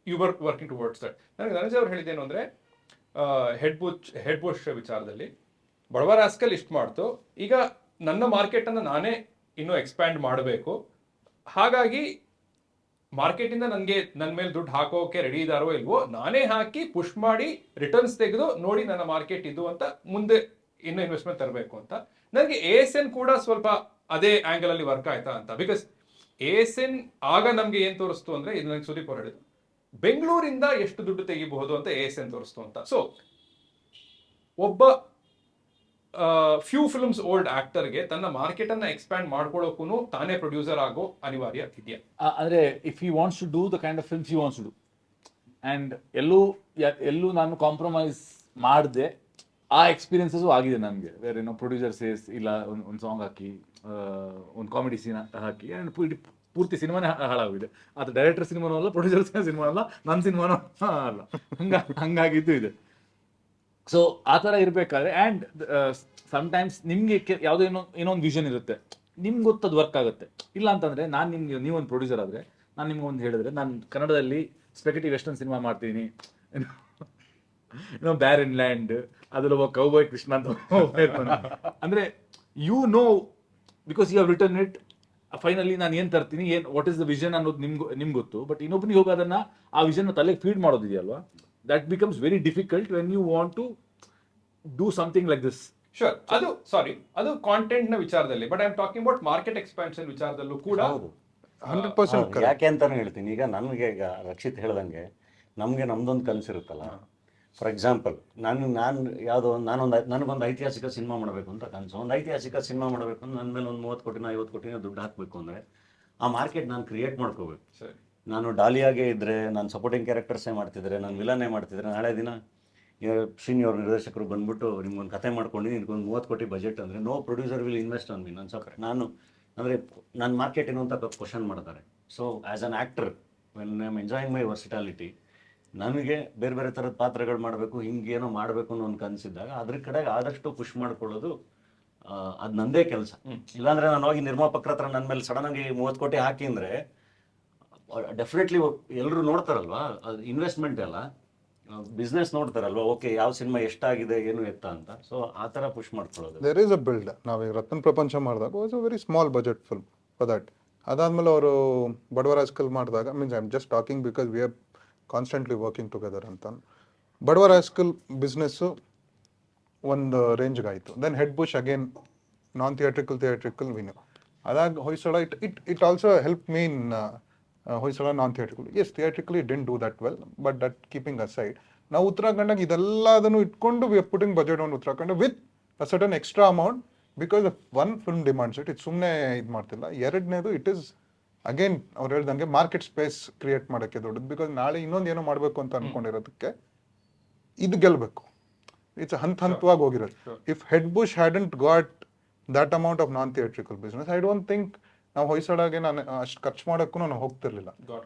you were working towards that. ನನಗೆ ಧನಂಜಯ್ ಅವ್ರು ಹೇಳಿದ್ದೇನು ಅಂದ್ರೆ, ಹೆಡ್ ಬುಷ್ ವಿಚಾರದಲ್ಲಿ ಬಡವರ ಆಸ್ಕಲ್ ಇಷ್ಟು ಮಾಡ್ತು, ಈಗ ನನ್ನ ಮಾರ್ಕೆಟ್ ಅನ್ನ ನಾನೇ ಇನ್ನೂ ಎಕ್ಸ್ಪ್ಯಾಂಡ್ ಮಾಡಬೇಕು, ಹಾಗಾಗಿ ಮಾರ್ಕೆಟ್ ಇಂದ ನನ್ನ ಮೇಲೆ ದುಡ್ಡು ಹಾಕೋಕೆ ರೆಡಿ ಇದಾರೋ ಇಲ್ವೋ ನಾನೇ ಹಾಕಿ ಪುಷ್ ಮಾಡಿ ರಿಟರ್ನ್ಸ್ ತೆಗೆದು ನೋಡಿ ನನ್ನ ಮಾರ್ಕೆಟ್ ಇದು ಅಂತ ಮುಂದೆ ಇನ್ನೂ ಇನ್ವೆಸ್ಟ್ಮೆಂಟ್ ತರಬೇಕು ಅಂತ. ನನಗೆ ASN ಕೂಡ ಸ್ವಲ್ಪ ಅದೇ ಆಂಗಲ್ ಅಲ್ಲಿ ವರ್ಕ್ ಆಯ್ತಾ ಅಂತ. ಬಿಕಾಸ್ ASN ಆಗ ನಮ್ಗೆ ಏನ್ ತೋರಿಸ್ತು ಅಂದ್ರೆ, ಇದು ನನಗೆ ಸುದೀಪ್ ಅವರು ಹೇಳಿದ್ರು, ಬೆಂಗಳೂರಿಂದ ಎಷ್ಟು ದುಡ್ಡು ತೆಗಿಬಹುದು ಅಂತ ASN ತೋರಿಸ್ತು ಅಂತ. ಸೊ ಒಬ್ಬ ಫ್ಯೂ ಫಿಲ್ಮ್ಸ್ ಓಲ್ಡ್ ಆಕ್ಟರ್ಗೆ ತನ್ನ ಮಾರ್ಕೆಟ್ ಅನ್ನ ಎಕ್ಸ್ಪ್ಯಾಂಡ್ ಮಾಡ್ಕೊಳ್ಳೋಕು ತಾನೇ ಪ್ರೊಡ್ಯೂಸರ್ ಆಗೋ ಅನಿವಾರ್ಯ ಇದೆಯಾ? ಅಂದ್ರೆ if he wants to do the kind of films he wants to do, and ಎಲ್ಲೂ ನಾನು ಕಾಂಪ್ರಮೈಸ್ ಮಾಡದೆ ಆ ಎಕ್ಸ್ಪೀರಿಯನ್ಸಸ್ ಆಗಿದೆ ನನಗೆ. ಬೇರೆ ಏನೋ ಪ್ರೊಡ್ಯೂಸರ್ ಸೇಸ್ ಇಲ್ಲ, ಒಂದು ಸಾಂಗ್ ಹಾಕಿ, ಒಂದು ಕಾಮಿಡಿ ಸೀನ್ ಹಾಕಿ, ಅಂಡ್ ಪೂರ್ತಿ ಸಿನಿಮಾನೇ ಹಾಳಾಗಿದೆ. ಅದು ಡೈರೆಕ್ಟರ್ ಸಿನಿಮಾನೂ ಅಲ್ಲ, ಪ್ರೊಡ್ಯೂಸರ್ ಸಿನಿಮಾನೂ ಅಲ್ಲ, ನನ್ನ ಸಿನಿಮಾನೂ ಅಲ್ಲ, ಹಂಗಾಗಿದ್ದು ಇದೆ. ಸೊ ಆ ಥರ ಇರಬೇಕಾದ್ರೆ ಆ್ಯಂಡ್ ಸಮ್ಟೈಮ್ಸ್ ನಿಮಗೆ ಯಾವುದೋ ಏನೋ ಒಂದು ವಿಷನ್ ಇರುತ್ತೆ, ನಿಮ್ಗೆ ಗೊತ್ತದು ವರ್ಕ್ ಆಗುತ್ತೆ. ಇಲ್ಲ ಅಂತಂದರೆ ನಾನು ನಿಮಗೆ, ನೀವೊಂದು ಪ್ರೊಡ್ಯೂಸರ್ ಆದರೆ ನಾನು ನಿಮ್ಗೆ ಒಂದು ಹೇಳಿದ್ರೆ ನಾನು ಕನ್ನಡದಲ್ಲಿ ಸ್ಪೆಗಟಿ ವೆಸ್ಟರ್ನ್ ಸಿನಿಮಾ ಮಾಡ್ತೀನಿ, ಬ್ಯಾರನ್ ಲ್ಯಾಂಡ್, ಅದ್ರಲ್ಲಿ ಒಬ್ಬ ಕೌಬಾಯ್ ಕೃಷ್ಣ ಅಂತ ಅಂದರೆ you know because you have return it. Finally ನಾನು ಏನು ತರ್ತೀನಿ, ಏನು ವಾಟ್ ಇಸ್ ದ ವಿಷನ್ ಅನ್ನೋದು ನಿಮ್ಗೆ ಗೊತ್ತು. ಬಟ್ ಇನ್ನೊಬ್ಬನಿಗೆ ಹೋಗಿ ಅದನ್ನು ಆ ವಿಷನ್ನ ತಲೆಗೆ ಫೀಡ್ ಮಾಡೋದಿದೆಯಲ್ವಾ, that becomes very difficult when you want to do something like this. Sure, ಅದು ಕಾಂಟೆಂಟ್ ನ ವಿಚಾರದಲ್ಲಿ, but I am talking about market expansion ವಿಚಾರದಲ್ಲೂ ಕೂಡ 100% ಯಾಕೆ ಅಂತಾನು ಹೇಳ್ತೀನಿ. ಈಗ ನನಗೆ, ಈಗ ರಕ್ಷಿತ್ ಹೇಳ್ದಂಗೆ ನಮಗೆ ನಮ್ದೊಂದು ಕನಸಿರುತ್ತಲ್ಲ. ಫಾರ್ ಎಕ್ಸಾಂಪಲ್ ನನಗೊಂದು ಐತಿಹಾಸಿಕ ಸಿನಿಮಾ ಮಾಡಬೇಕು ಅಂತ ಕನಸು. ಒಂದು ಐತಿಹಾಸಿಕ ಸಿನಿಮಾ ಮಾಡಬೇಕು ಅಂದ್ರೆ ನನ್ನ ಮೇಲೆ ಒಂದು 30 ಕೋಟಿನ 50 ಕೋಟಿನ ದುಡ್ಡು ಹಾಕಬೇಕು ಅಂದರೆ ಆ ಮಾರ್ಕೆಟ್ ನಾನು ಕ್ರಿಯೇಟ್ ಮಾಡ್ಕೋಬೇಕು. ನಾನು ಡಾಲಿಯಾಗೆ ಇದ್ದರೆ, ನಾನು ಸಪೋರ್ಟಿಂಗ್ ಕ್ಯಾರೆಕ್ಟರ್ಸೇ ಮಾಡ್ತಿದ್ರೆ, ನಾನು ವಿಲನ್ನೇ ಮಾಡ್ತಿದ್ರೆ, ನಾಳೆ ದಿನ ಸೀನಿಯರ್ ನಿರ್ದೇಶಕರು ಬಂದ್ಬಿಟ್ಟು ನಿಮ್ಗೊಂದು ಕತೆ ಮಾಡ್ಕೊಂಡು ನಿನ್ಗೊಂದು 30 ಕೋಟಿ ಬಜೆಟ್ ಅಂದರೆ no producer will invest on me. ನಾನು ಅಂದರೆ ನನ್ನ ಮಾರ್ಕೆಟ್ ಏನು ಅಂತ ಕ್ವಶನ್ ಮಾಡ್ತಾರೆ. So as an actor when I am enjoying my versatility, ನನಗೆ ಬೇರೆ ಬೇರೆ ಥರದ ಪಾತ್ರಗಳು ಮಾಡಬೇಕು, ಹಿಂಗೇನೋ ಮಾಡಬೇಕು ಅನ್ನೋ ಒಂದು ಕನಸಿದ್ದಾಗ ಅದ್ರ ಕಡೆಗೆ ಆದಷ್ಟು ಪುಷ್ ಮಾಡ್ಕೊಳ್ಳೋದು ಅದು ನಂದೇ ಕೆಲಸ. ಇಲ್ಲಾಂದರೆ ನಾನು ಹೋಗಿ ನಿರ್ಮಾಪಕರ ಹತ್ರ ನನ್ನ ಮೇಲೆ ಸಡನ್ನಾಗಿ 30 ಕೋಟಿ ಹಾಕಿ ಅಂದರೆ ಡೆಫಿನೆಟ್ಲಿ ಎಲ್ಲರೂ ನೋಡ್ತಾರಲ್ವಾ, ಅದು ಇನ್ವೆಸ್ಟ್ಮೆಂಟ್ ಎಲ್ಲ ಬಿಸ್ನೆಸ್ ನೋಡ್ತಾರಲ್ವಾ, ಓಕೆ ಯಾವ ಸಿನಿಮಾ ಎಷ್ಟಾಗಿದೆ ಏನು ಎತ್ತ ಅಂತ. ಸೊ ಆ ಥರ ಪುಷ್ ಮಾಡ್ಕೊಳ್ಳೋದು. There is a build. ನಾವೀಗ ರತ್ನ ಪ್ರಪಂಚ ಮಾಡಿದಾಗ was a very small budget film for that. ಅದಾದಮೇಲೆ ಅವರು ಬಡವರಾಜ್ಕಲ್ ಮಾಡಿದಾಗ, means I am just talking because we are constantly working together ಅಂತ. ಬಡವರಾಜ್ಕಲ್ ಬಿಸ್ನೆಸ್ಸು ಒಂದು ರೇಂಜ್ಗೆ ಆಯಿತು. Then head bush again non theatrical win. ಅದಾಗ Hoysala it also help me in Hoysala non theatrical. Yes, theatrically didn't do that well, but that keeping aside, ನಾವು ಉತ್ತರಾಖಂಡಾಗ ಇದೆಲ್ಲದನ್ನು ಇಟ್ಕೊಂಡು we are putting budget on Uttarakhand with a certain extra amount because one film demands it. ಇದು ಸುಮ್ಮನೆ ಇದು ಮಾಡ್ತಿಲ್ಲ. ಎರಡನೇದು it is again ಅವ್ರು ಹೇಳ್ದಂಗೆ ಮಾರ್ಕೆಟ್ ಸ್ಪೇಸ್ ಕ್ರಿಯೇಟ್ ಮಾಡೋಕ್ಕೆ ದೊಡ್ಡದು. ಬಿಕಾಸ್ ನಾಳೆ ಇನ್ನೊಂದು ಏನೋ ಮಾಡಬೇಕು ಅಂತ ಅನ್ಕೊಂಡಿರೋದಕ್ಕೆ ಇದು ಗೆಲ್ಲಬೇಕು. ಇಟ್ಸ್ ಹಂತವಾಗಿ ಹೋಗಿರೋದು. If head bush hadn't got that amount of non theatrical business, I don't think ನಾವು ಹೊಯ್ಸಳಗೆ ನಾನು ಅಷ್ಟು ಖರ್ಚು ಮಾಡೋಕ್ಕೂ ನಾನು ಹೋಗ್ತಿರ್ಲಿಲ್ಲ.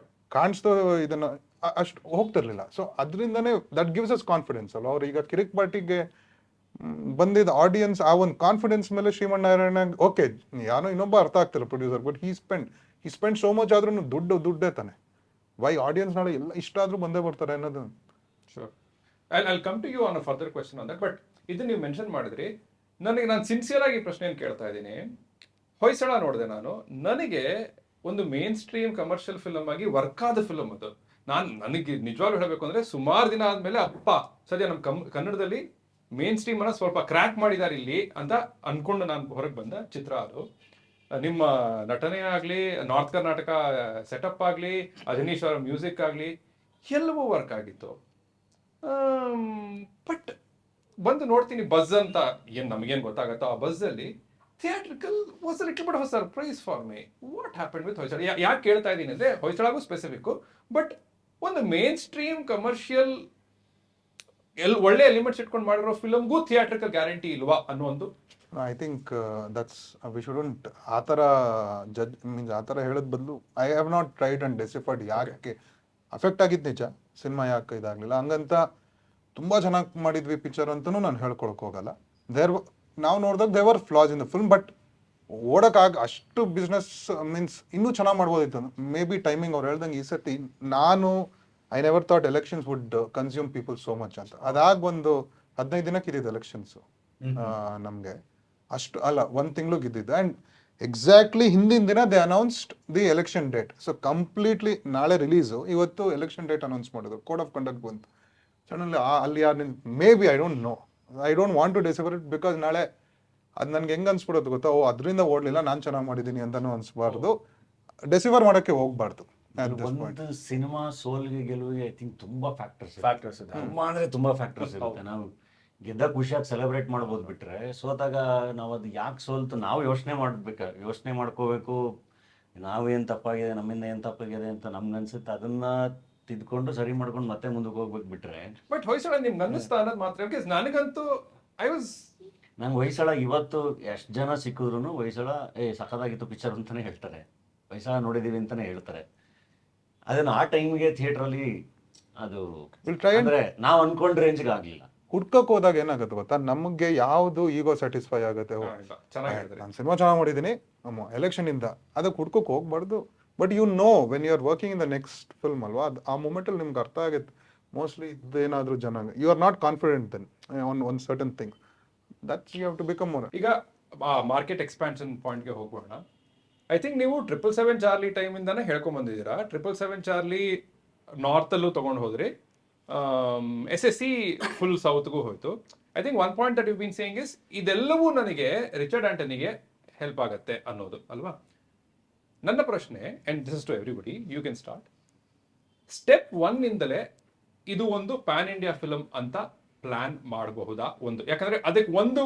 ಕಾಣಿಸ್ತು ಇದನ್ನ ಅಷ್ಟು ಹೋಗ್ತಿರ್ಲಿಲ್ಲ. ಸೊ ಅದರಿಂದನೇ ದಟ್ ಗಿವ್ಸ್ ಅಸ್ ಕಾನ್ಫಿಡೆನ್ಸ್ ಅಲ್ಲ. ಅವ್ರು ಈಗ ಕಿರಿಕ್ ಪಾರ್ಟಿಗೆ ಬಂದಿದ್ದ ಆಡಿಯನ್ಸ್ ಆ ಒಂದು ಕಾನ್ಫಿಡೆನ್ಸ್ ಮೇಲೆ ಶ್ರೀಮನ್ನಾರಾಯಣ ಓಕೆ ಯಾರೋ ಇನ್ನೊಬ್ಬ ಅರ್ಥ ಆಗ್ತಿಲ್ಲ producer, but he spend so much ಆದ್ರೂ ದುಡ್ಡೇ ತಾನೆ. ವೈ ಆಡಿಯನ್ಸ್ ನಾಳೆ ಎಲ್ಲ ಇಷ್ಟ ಆದ್ರೂ ಬಂದೇ ಬರ್ತಾರೆ ಅನ್ನೋದು. Sure, I come to you on a further question on that. But ಇದು ನೀವು ಮೆನ್ಷನ್ ಮಾಡಿದ್ರಿ, ನಾನು ಸಿನ್ಸಿಯರ್ ಆಗಿ ಪ್ರಶ್ನೆ ಕೇಳ್ತಾ ಇದ್ದೀನಿ. ಹೊಯ್ಸಳ ನೋಡಿದೆ ನಾನು, ನನಗೆ ಒಂದು ಮೇನ್ ಸ್ಟ್ರೀಮ್ ಕಮರ್ಷಿಯಲ್ ಫಿಲಮ್ ಆಗಿ ವರ್ಕ್ ಆದ ಫಿಲಮ್ ಅದು. ನನಗೆ ನಿಜವಾಗ್ಲೂ ಹೇಳಬೇಕು ಅಂದ್ರೆ ಸುಮಾರು ದಿನ ಆದ್ಮೇಲೆ ಅಪ್ಪ ಸದ್ಯ ನಮ್ಮ ಕನ್ನಡದಲ್ಲಿ ಮೇನ್ ಸ್ಟ್ರೀಮ್ ಅನ್ನ ಸ್ವಲ್ಪ ಕ್ರ್ಯಾಕ್ ಮಾಡಿದ್ದಾರೆ ಇಲ್ಲಿ ಅಂತ ಅನ್ಕೊಂಡು ನಾನು ಹೊರಗೆ ಬಂದ ಚಿತ್ರ ಅದು. ನಿಮ್ಮ ನಟನೆ ಆಗ್ಲಿ, ನಾರ್ತ್ ಕರ್ನಾಟಕ ಸೆಟಪ್ ಆಗ್ಲಿ, ಅಜನೀಶ್ ಅವರ ಮ್ಯೂಸಿಕ್ ಆಗ್ಲಿ, ಎಲ್ಲವೂ ವರ್ಕ್ ಆಗಿತ್ತು. ಬಟ್ ಬಂದು ನೋಡ್ತೀನಿ ಬಜ್ ಅಂತ, ಏನ್ ನಮಗೇನು ಗೊತ್ತಾಗತ್ತೋ ಆ ಬಜ್ ಅಲ್ಲಿ theatrical was little bit of a surprise for me. What happen with Hoysala? ಯಾಕೆ ಕೇಳ್ತಾ ಇದ್ದೀನಿ ಅಂದ್ರೆ ಹೊಯ್ಸಳಗೂ ಸ್ಪೆಸಿಫಿಕ್, ಬಟ್ ಒಂದು ಮೇನ್ ಸ್ಟ್ರೀಮ್ ಕಮರ್ಷಿಯಲ್ ಒಳ್ಳೆ ಎಲಿಮೆಂಟ್ಸ್ ಇಟ್ಕೊಂಡು ಮಾಡಿರೋ ಫಿಲಮ್ಗೂ ಥಿಯೇಟ್ರಿಕಲ್ ಗ್ಯಾರಂಟಿ ಇಲ್ವಾ ಅನ್ನೋ ಒಂದು. I think that's we shouldn't ಆ ಥರ ಜಡ್ಜ್ ಮೀನ್ಸ್ ಆ ಥರ ಹೇಳೋದ್ ಬದಲು I have not tried and deciphered ಯಾಕೆ ಅಫೆಕ್ಟ್ ಆಗಿದ್ದು ನಿಜ, ಸಿನಿಮಾ ಯಾಕೆ ಇದಾಗಲಿಲ್ಲ ಹಂಗಂತ ತುಂಬ ಚೆನ್ನಾಗಿ ಮಾಡಿದ್ವಿ ಪಿಕ್ಚರ್ ಅಂತಲೂ ನಾನು ಹೇಳ್ಕೊಳಕ್ಕೆ ಹೋಗಲ್ಲ. ನಾವು ನೋಡಿದಾಗ ದೇವರ್ flaws in the film, but ಅಷ್ಟು ಬಿಸ್ನೆಸ್ ಮೀನ್ಸ್ ಇನ್ನೂ ಚೆನ್ನಾಗಿ ಮಾಡ್ಬೋದಿತ್ತು. ಮೇ ಬಿ ಟೈಮಿಂಗ್ ಅವ್ರು ಹೇಳ್ದಂಗೆ ಈ ಸತಿ I never thought elections would consume people so much ಅಂತ. ಅದಾಗ ಒಂದು 15 ದಿನಕ್ಕೆ ಇದ್ದಿದ್ದು ಎಲೆಕ್ಷನ್ಸು ನಮಗೆ, ಅಷ್ಟು ಅಲ್ಲ 1 ತಿಂಗ್ಳಿಗೆ ಇದ್ದಿದ್ದು. ಆ್ಯಂಡ್ ಎಕ್ಸಾಕ್ಟ್ಲಿ ಹಿಂದಿನ ದಿನ they announced the election date. So completely ನಾಳೆ ರಿಲೀಸು, ಇವತ್ತು ಎಲೆಕ್ಷನ್ ಡೇಟ್ ಅನೌನ್ಸ್ ಮಾಡಿದ್ರು, ಕೋಡ್ ಆಫ್ ಕಂಡಕ್ಟ್ ಬಂತು. ಸಡನ್ಲಿ ಅಲ್ಲಿ ಯಾರು maybe I don't know, I don't want to decide it because ನಾಳೆ ಅದು ನನಗೆ ಹೆಂಗೆ ಅನ್ಸ್ಬಿಡೋದು ಗೊತ್ತಾ, ಅದರಿಂದ ಓಡಲಿಲ್ಲ ನಾನು ಚೆನ್ನಾಗಿ ಮಾಡಿದ್ದೀನಿ ಅಂತಲೂ ಅನ್ಸ್ಬಾರ್ದು, ಡೆಸಿವರ್ ಮಾಡೋಕ್ಕೆ ಹೋಗ್ಬಾರ್ದು. ಒಂದು ಸಿನಿಮಾ ಸೋಲ್ಗೆ ಗೆಲುವಿಗೆ ಐ ಥಿಂಕ್ ತುಂಬಾ ಫ್ಯಾಕ್ಟರ್ಸ್ ಇದೆ. ತುಂಬಾ ಅಂದ್ರೆ ತುಂಬಾ ಫ್ಯಾಕ್ಟರ್ಸ್ ಇರುತ್ತೆ. ನಾವು ಗೆದ್ದ ಖುಷಿಯಾಗಿ ಸೆಲೆಬ್ರೇಟ್ ಮಾಡ್ಬೋದು, ಬಿಟ್ರೆ ಸೋತಾಗ ನಾವು ಅದು ಯಾಕೆ ಸೋಲ್ತು ನಾವು ಯೋಚನೆ ಮಾಡ್ಕೋಬೇಕು. ನಾವೇನು ತಪ್ಪಾಗಿದೆ, ನಮ್ಮಿಂದ ಏನು ತಪ್ಪಾಗಿದೆ ಅಂತ ನಮ್ಗೆ ಅನ್ಸುತ್ತೆ, ಅದನ್ನ ತಿದ್ಕೊಂಡು ಸರಿ ಮಾಡ್ಕೊಂಡು ಮತ್ತೆ ಮುಂದಕ್ಕೆ ಹೋಗ್ಬೇಕು. ಬಿಟ್ರೆ ಬಟ್ ಹೊಯ್ಸಳ ನಿಮ್ಗೆ ಅನ್ನಿಸ್ತಾ ಅನ್ನೋದು ಮಾತ್ರ, ನನಗಂತೂ ನಂಗೆ ಹೊಯ್ಸಳ ಇವತ್ತು ಎಷ್ಟು ಜನ ಸಿಕ್ಕಿದ್ರು ಹೊಯ್ಸಳ ಸಖತ್ತಾಗಿತ್ತು ಪಿಕ್ಚರ್ ಅಂತಾನೆ ಹೇಳ್ತಾರೆ, ಹೊಯ್ಸಳ ನೋಡಿದೀವಿ ಅಂತಾನೆ ಹೇಳ್ತಾರೆ. ಅದನ್ನ ಆ ಟೈಮ್ಗೆ ಥಿಯೇಟ್ರಲ್ಲಿ ಅದು ಅಂದ್ರೆ ನಾವು ಅನ್ಕೊಂಡ ರೇಂಜ್ಗೆ ಆಗ್ಲಿಲ್ಲ. ಹುಡ್ಕಕ್ ಹೋದಾಗ ಏನಾಗುತ್ತೆ ಗೊತ್ತಾ, ನಮಗೆ ಯಾವ್ದು ಈಗೋ ಸ್ಯಾಟಿಸ್ಫೈ ಆಗುತ್ತೆ, ನಾನು ಸಿನಿಮಾ ಚೆನ್ನಾಗಿ ಮಾಡಿದ್ದೀನಿ ಎಲೆಕ್ಷನ್ ಇಂದ, ಅದಕ್ಕೆ ಹುಡ್ಕಕ್ ಹೋಗ್ಬಾರ್ದು. But you know when you are working in the next film ಅಲ್ವಾ, ಆ ಮೂಮೆಂಟ್ ಅಲ್ಲಿ ನಿಮ್ಗೆ ಅರ್ಥ ಆಗುತ್ತೆ ಮೋಸ್ಟ್ಲಿ ಇದೇನಾದ್ರೂ ಜನ, you are not confident then one certain thing, that you have to become more. ಈಗ ಮಾರ್ಕೆಟ್ ಎಕ್ಸ್ಪಾನ್ಷನ್ ಪಾಯಿಂಟ್ಗೆ ಹೋಗೋಣ. ಐ ಥಿಂಕ್ ನೀವು 777 ಚಾರ್ಲಿ ಟೈಮಿಂದಾನೇ ಹೇಳ್ಕೊಂಡ್ ಬಂದಿದ್ದೀರಾ. 777 ಚಾರ್ಲಿ ನಾರ್ತಲ್ಲೂ ತೊಗೊಂಡು ಹೋದ್ರಿ, SSC ಫುಲ್ ಸೌತ್ಗೂ ಹೋಯ್ತು. I think one point that you been saying is ಇದೆಲ್ಲವೂ ನನಗೆ ರಿಚರ್ಡ್ ಆಂಟನಿಗೆ ಹೆಲ್ಪ್ ಆಗತ್ತೆ ಅನ್ನೋದು ಅಲ್ವಾ. ನನ್ನ ಪ್ರಶ್ನೆ, and this is to everybody, you can start. Step 1 ಇಂದಲೇ ಇದು ಒಂದು ಪ್ಯಾನ್ ಇಂಡಿಯಾ ಫಿಲಮ್ ಅಂತ ಪ್ಲಾನ್ ಮಾಡಬಹುದಾ? ಒಂದು, ಯಾಕಂದ್ರೆ ಅದಕ್ಕೆ ಒಂದು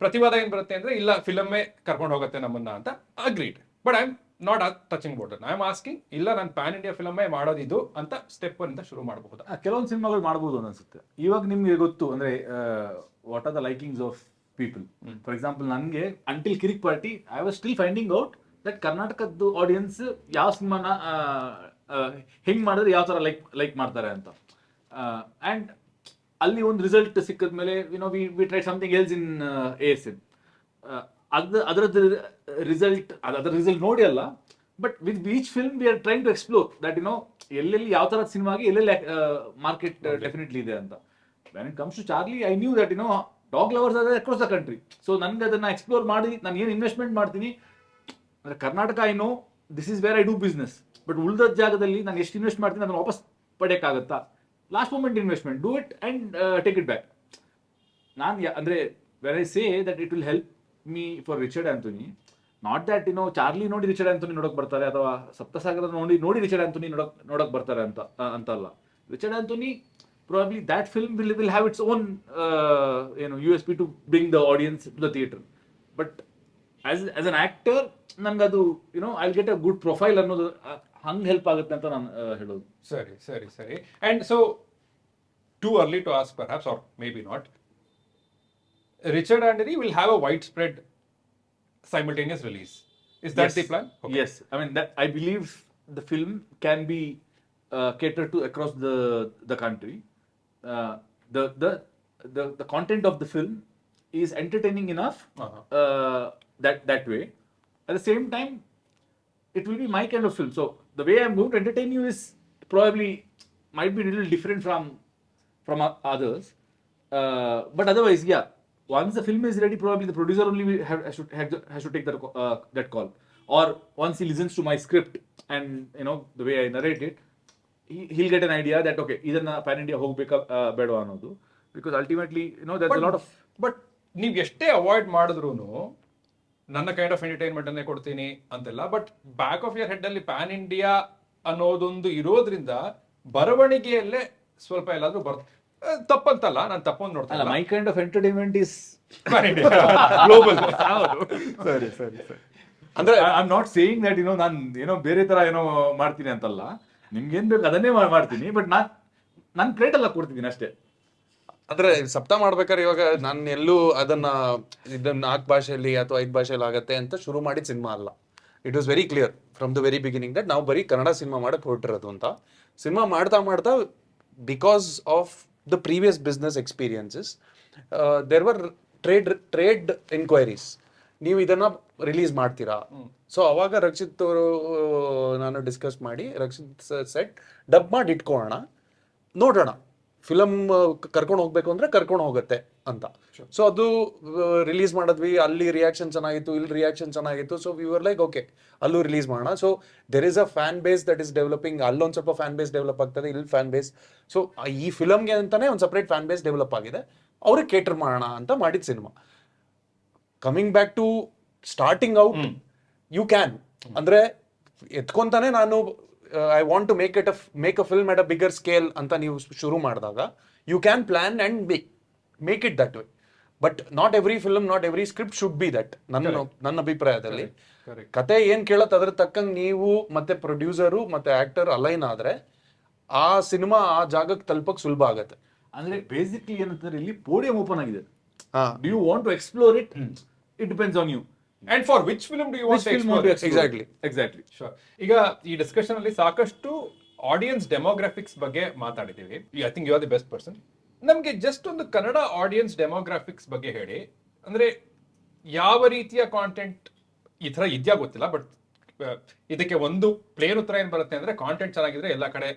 ಪ್ರತಿವಾದ ಏನ್ ಬರುತ್ತೆ ಅಂದ್ರೆ, ಇಲ್ಲ ಫಿಲಮ್ಮೇ ಕರ್ಕೊಂಡು ಹೋಗುತ್ತೆ ನಮ್ಮನ್ನ ಅಂತ. Agreed, but I am not touching board. I am asking, ಇಲ್ಲ ನಾನು ಪ್ಯಾನ್ ಇಂಡಿಯಾ ಫಿಲಮ್ಮೇ ಮಾಡೋದಿದು ಅಂತ ಸ್ಟೆಪ್ 1 ಇಂದ ಶುರು ಮಾಡಬಹುದಾ? ಕೆಲವೊಂದು ಸಿನಿಮಾಗಳು ಮಾಡ್ಬೋದು ಅನ್ಸುತ್ತೆ. ಇವಾಗ ನಿಮ್ಗೆ ಗೊತ್ತು ಅಂದ್ರೆ what are the likings of people. For example ನನಗೆ until Kirik Party I was still finding out that ಕರ್ನಾಟಕದ ಆಡಿಯನ್ಸ್ ಯಾವ ಸಿನಿಮಾನ ಹೆಂಗ್ ಮಾಡಿದ್ರೆ ಯಾವ ತರ ಲೈಕ್ ಮಾಡ್ತಾರೆ ಅಂತ. ಅಂಡ್ ಅಲ್ಲಿ ಒಂದು ರಿಸಲ್ಟ್ ಸಿಕ್ಕದ ಮೇಲೆ we try something else in ASM. ಅದರದ್ದು ರಿಸಲ್ಟ್ ನೋಡಿ ಅಲ್ಲ, but with each film we are trying to explore that ಎಲ್ಲೆಲ್ಲಿ ಯಾವ ತರದ ಸಿನಿಮಾಗೆ ಎಲ್ಲೆಲ್ಲಿ ಮಾರ್ಕೆಟ್ ಡೆಫಿನೆಟ್ಲಿ ಇದೆ ಅಂತ. When it comes to Charlie, I knew that dog lovers are across the country. So ನನ್ಗೆ ಅದನ್ನ ಎಕ್ಸ್ಪ್ಲೋರ್ ಮಾಡಿ ನಾನು ಏನು ಇನ್ವೆಸ್ಟ್ಮೆಂಟ್ ಮಾಡ್ತೀನಿ ಅಂದ್ರೆ, Karnataka I know this is where I do business, but ಉಳಿದ ಜಾಗದಲ್ಲಿ ನಾನು ಎಷ್ಟು ಇನ್ವೆಸ್ಟ್ ಮಾಡ್ತೀನಿ ಅದನ್ನ ವಾಪಸ್ ಪಡೆಯೋಕ್ಕಾಗತ್ತಾ? Last moment investment, do it and take it back. ನಾನು ಅಂದ್ರೆ when I say that it will help me for Richard Anthony, not that Charlie ನೋಡಿ ರಿಚರ್ಡ್ ಆಂಥೋನಿ ನೋಡಕ್ ಬರ್ತಾರೆ, ಅಥವಾ ಸಪ್ತಸಾಗರ ನೋಡಿ ರಿಚರ್ಡ್ ಆಂಥೋನಿ ನೋಡಕ್ ಬರ್ತಾರೆ ಅಂತ ಅಲ್ಲ. Richard Anthony probably that film will have its own USP to bring the audience to the theater. But as an actor, ನನಗದು I'll get a good profile ಅನ್ನೋದು ಹಂಗೆ ಹೆಲ್ಪ್ ಆಗುತ್ತೆ ಅಂತ ನಾನು ಹೇಳೋದು. ಸರಿ. And so, too early to ask perhaps, or maybe not, Richard Anthony will have a widespread simultaneous release. Is that the plan? Okay. Yes. I mean, that I believe the film can be catered to across the country. The content of the film is entertaining enough that way. At the same time, it will be my kind of film. So the way I'm going to entertain you is probably might be a little different from others. But otherwise, yeah. Once the film is ready, probably the producer only has to take that call. Or once he listens to my script and the way I narrate it, he'll get an idea that okay, ಇದನ್ನ PAN India ಹೋಗ್ಬೇಕಾ ಬೇಡ ಅನ್ನೋದು. Because ultimately there's a lot of, but ನೀವು ಎಷ್ಟೇ avoid ಮಾಡಿದ್ರು ನನ್ನ kind of entertainment ಅನ್ನೇ ಕೊಡ್ತೀನಿ ಅಂತೆಲ್ಲ, but back of your head ಅಲ್ಲಿ ಪ್ಯಾನ್ ಇಂಡಿಯಾ ಅನ್ನೋದೊಂದು ಇರೋದ್ರಿಂದ ಬರವಣಿಗೆಯಲ್ಲೇ ಸ್ವಲ್ಪ ಎಲ್ಲಾದ್ರೂ ತಪ್ಪಂತಲ್ಲ, ನಾನು ತಪ್ಪೊಂದು ನೋಡ್ತಾ my kind of entertainment is global. ಸರಿ ಅಂದ್ರೆ I am not saying that ನಾನು ಬೇರೆ ತರ ಮಾಡ್ತೀನಿ ಅಂತಲ್ಲ. ನಿಮ್ಗೆ ಏನ್ ಬೇಕು ಅದನ್ನೇ ಮಾಡ್ತೀನಿ, ಬಟ್ ನಾನು ಕ್ರೇಟ್ ಎಲ್ಲ ಕೊಡ್ತಿದ್ದೀನಿ ಅಷ್ಟೇ. ಅಂದ್ರೆ ಸಪ್ತ ಮಾಡ್ಬೇಕಾದ್ರೆ ಇವಾಗ ನಾನು ಎಲ್ಲೂ ಇದನ್ನ 4 ಭಾಷೆಯಲ್ಲಿ ಅಥವಾ 5 ಭಾಷೆಯಲ್ಲಿ ಆಗತ್ತೆ ಅಂತ ಶುರು ಮಾಡಿದ ಸಿನಿಮಾ ಅಲ್ಲ. It was very clear from the very beginning that ನಾವು ಬರೀ ಕನ್ನಡ ಸಿನಿಮಾ ಮಾಡಕ್ ಹೊರಟಿರೋದು ಅಂತ. ಸಿನಿಮಾ ಮಾಡ್ತಾ because of the previous business experiences there were trade enquiries, ನೀವು ಇದನ್ನ ರಿಲೀಸ್ ಮಾಡ್ತೀರಾ? ಸೊ ಅವಾಗ ರಕ್ಷಿತ್ ಅವರು ನಾನು ಡಿಸ್ಕಸ್ ಮಾಡಿ, ರಕ್ಷಿತ್ ಸೆಟ್ ಡಬ್ ಮಾಡಿ ಇಟ್ಕೊಳ್ಳೋಣ, ನೋಡೋಣ, ಫಿಲಮ್ ಕರ್ಕೊಂಡು ಹೋಗ್ಬೇಕು ಅಂದ್ರೆ ಕರ್ಕೊಂಡು ಹೋಗುತ್ತೆ ಅಂತ. ಸೊ ಅದು ರಿಲೀಸ್ ಮಾಡಿದ್ವಿ. ಅಲ್ಲಿ ರಿಯಾಕ್ಷನ್ ಚೆನ್ನಾಗಿತ್ತು, ಇಲ್ಲಿ ರಿಯಾಕ್ಷನ್ ಚೆನ್ನಾಗಿತ್ತು. So we were like okay, ಅಲ್ಲೂ ರಿಲೀಸ್ ಮಾಡೋಣ. So there is a fan base that is developing. ಅಲ್ಲೊಂದು ಸ್ವಲ್ಪ ಫ್ಯಾನ್ ಬೇಸ್ ಡೆವಲಪ್ ಆಗ್ತದೆ, ಇಲ್ಲಿ ಫ್ಯಾನ್ ಬೇಸ್. ಸೊ ಈ ಫಿಲಮ್ಗೆ ಅಂತಾನೆ ಒಂದು ಸಪ್ರೇಟ್ ಫ್ಯಾನ್ ಬೇಸ್ ಡೆವಲಪ್ ಆಗಿದೆ, ಅವ್ರಿಗೆ ಕೇಟರ್ ಮಾಡೋಣ ಅಂತ ಮಾಡಿದ cinema. Coming back to starting out, you can ಅಂದ್ರೆ ಎತ್ಕೊಂತಾನೆ ನಾನು I want to make a film at a bigger scale ಅಂತ ನೀವು ಶುರು ಮಾಡಿದಾಗ you can plan and make it that way. But not every film, not every script should be that. ನನ್ನ ಅಭಿಪ್ರಾಯದಲ್ಲಿ ಕತೆ ಏನ್ ಕೇಳತ್ತೆ ಅದ್ರ ತಕ್ಕಂಗೆ ನೀವು ಮತ್ತೆ ಪ್ರೊಡ್ಯೂಸರು ಮತ್ತೆ ಆಕ್ಟರ್ ಅಲೈನ್ ಆದ್ರೆ ಆ ಸಿನಿಮಾ ಆ ಜಾಗಕ್ಕೆ ತಲುಪಕ್ ಸುಲಭ ಆಗತ್ತೆ. ಅಂದ್ರೆ ಬೇಸಿಕ್ಲಿ ಏನಂತಂದ್ರೆ ಇಲ್ಲಿ ಪೋಡಿಯಂ ಓಪನ್ ಆಗಿದೆ. Do you want to explore it? It depends on you. And for which film do you want to explore? Exactly. Sure. ಈಗ ಈ ಡಿಸ್ಕಷನ್ ಅಲ್ಲಿ ಸಾಕಷ್ಟು ಆಡಿಯನ್ಸ್ ಡೆಮೋಗ್ರಾಫಿಕ್ಸ್ ಬಗ್ಗೆ ಮಾತಾಡಿದ್ದೀವಿ. I think you are the best person. ನಮಗೆ just ಒಂದು Kannada audience demographics ಬಗ್ಗೆ ಹೇಳಿ. ಅಂದ್ರೆ ಯಾವ ರೀತಿಯ ಕಾಂಟೆಂಟ್ ಈ ತರ ಇದೆಯಾ ಗೊತ್ತಿಲ್ಲ, ಬಟ್ ಇದಕ್ಕೆ ಒಂದು ಪ್ಲೇನ್ ಉತ್ತರ ಏನ್ ಬರುತ್ತೆ ಅಂದ್ರೆ ಕಾಂಟೆಂಟ್ ಚೆನ್ನಾಗಿದ್ರೆ ಎಲ್ಲ ಕಡೆ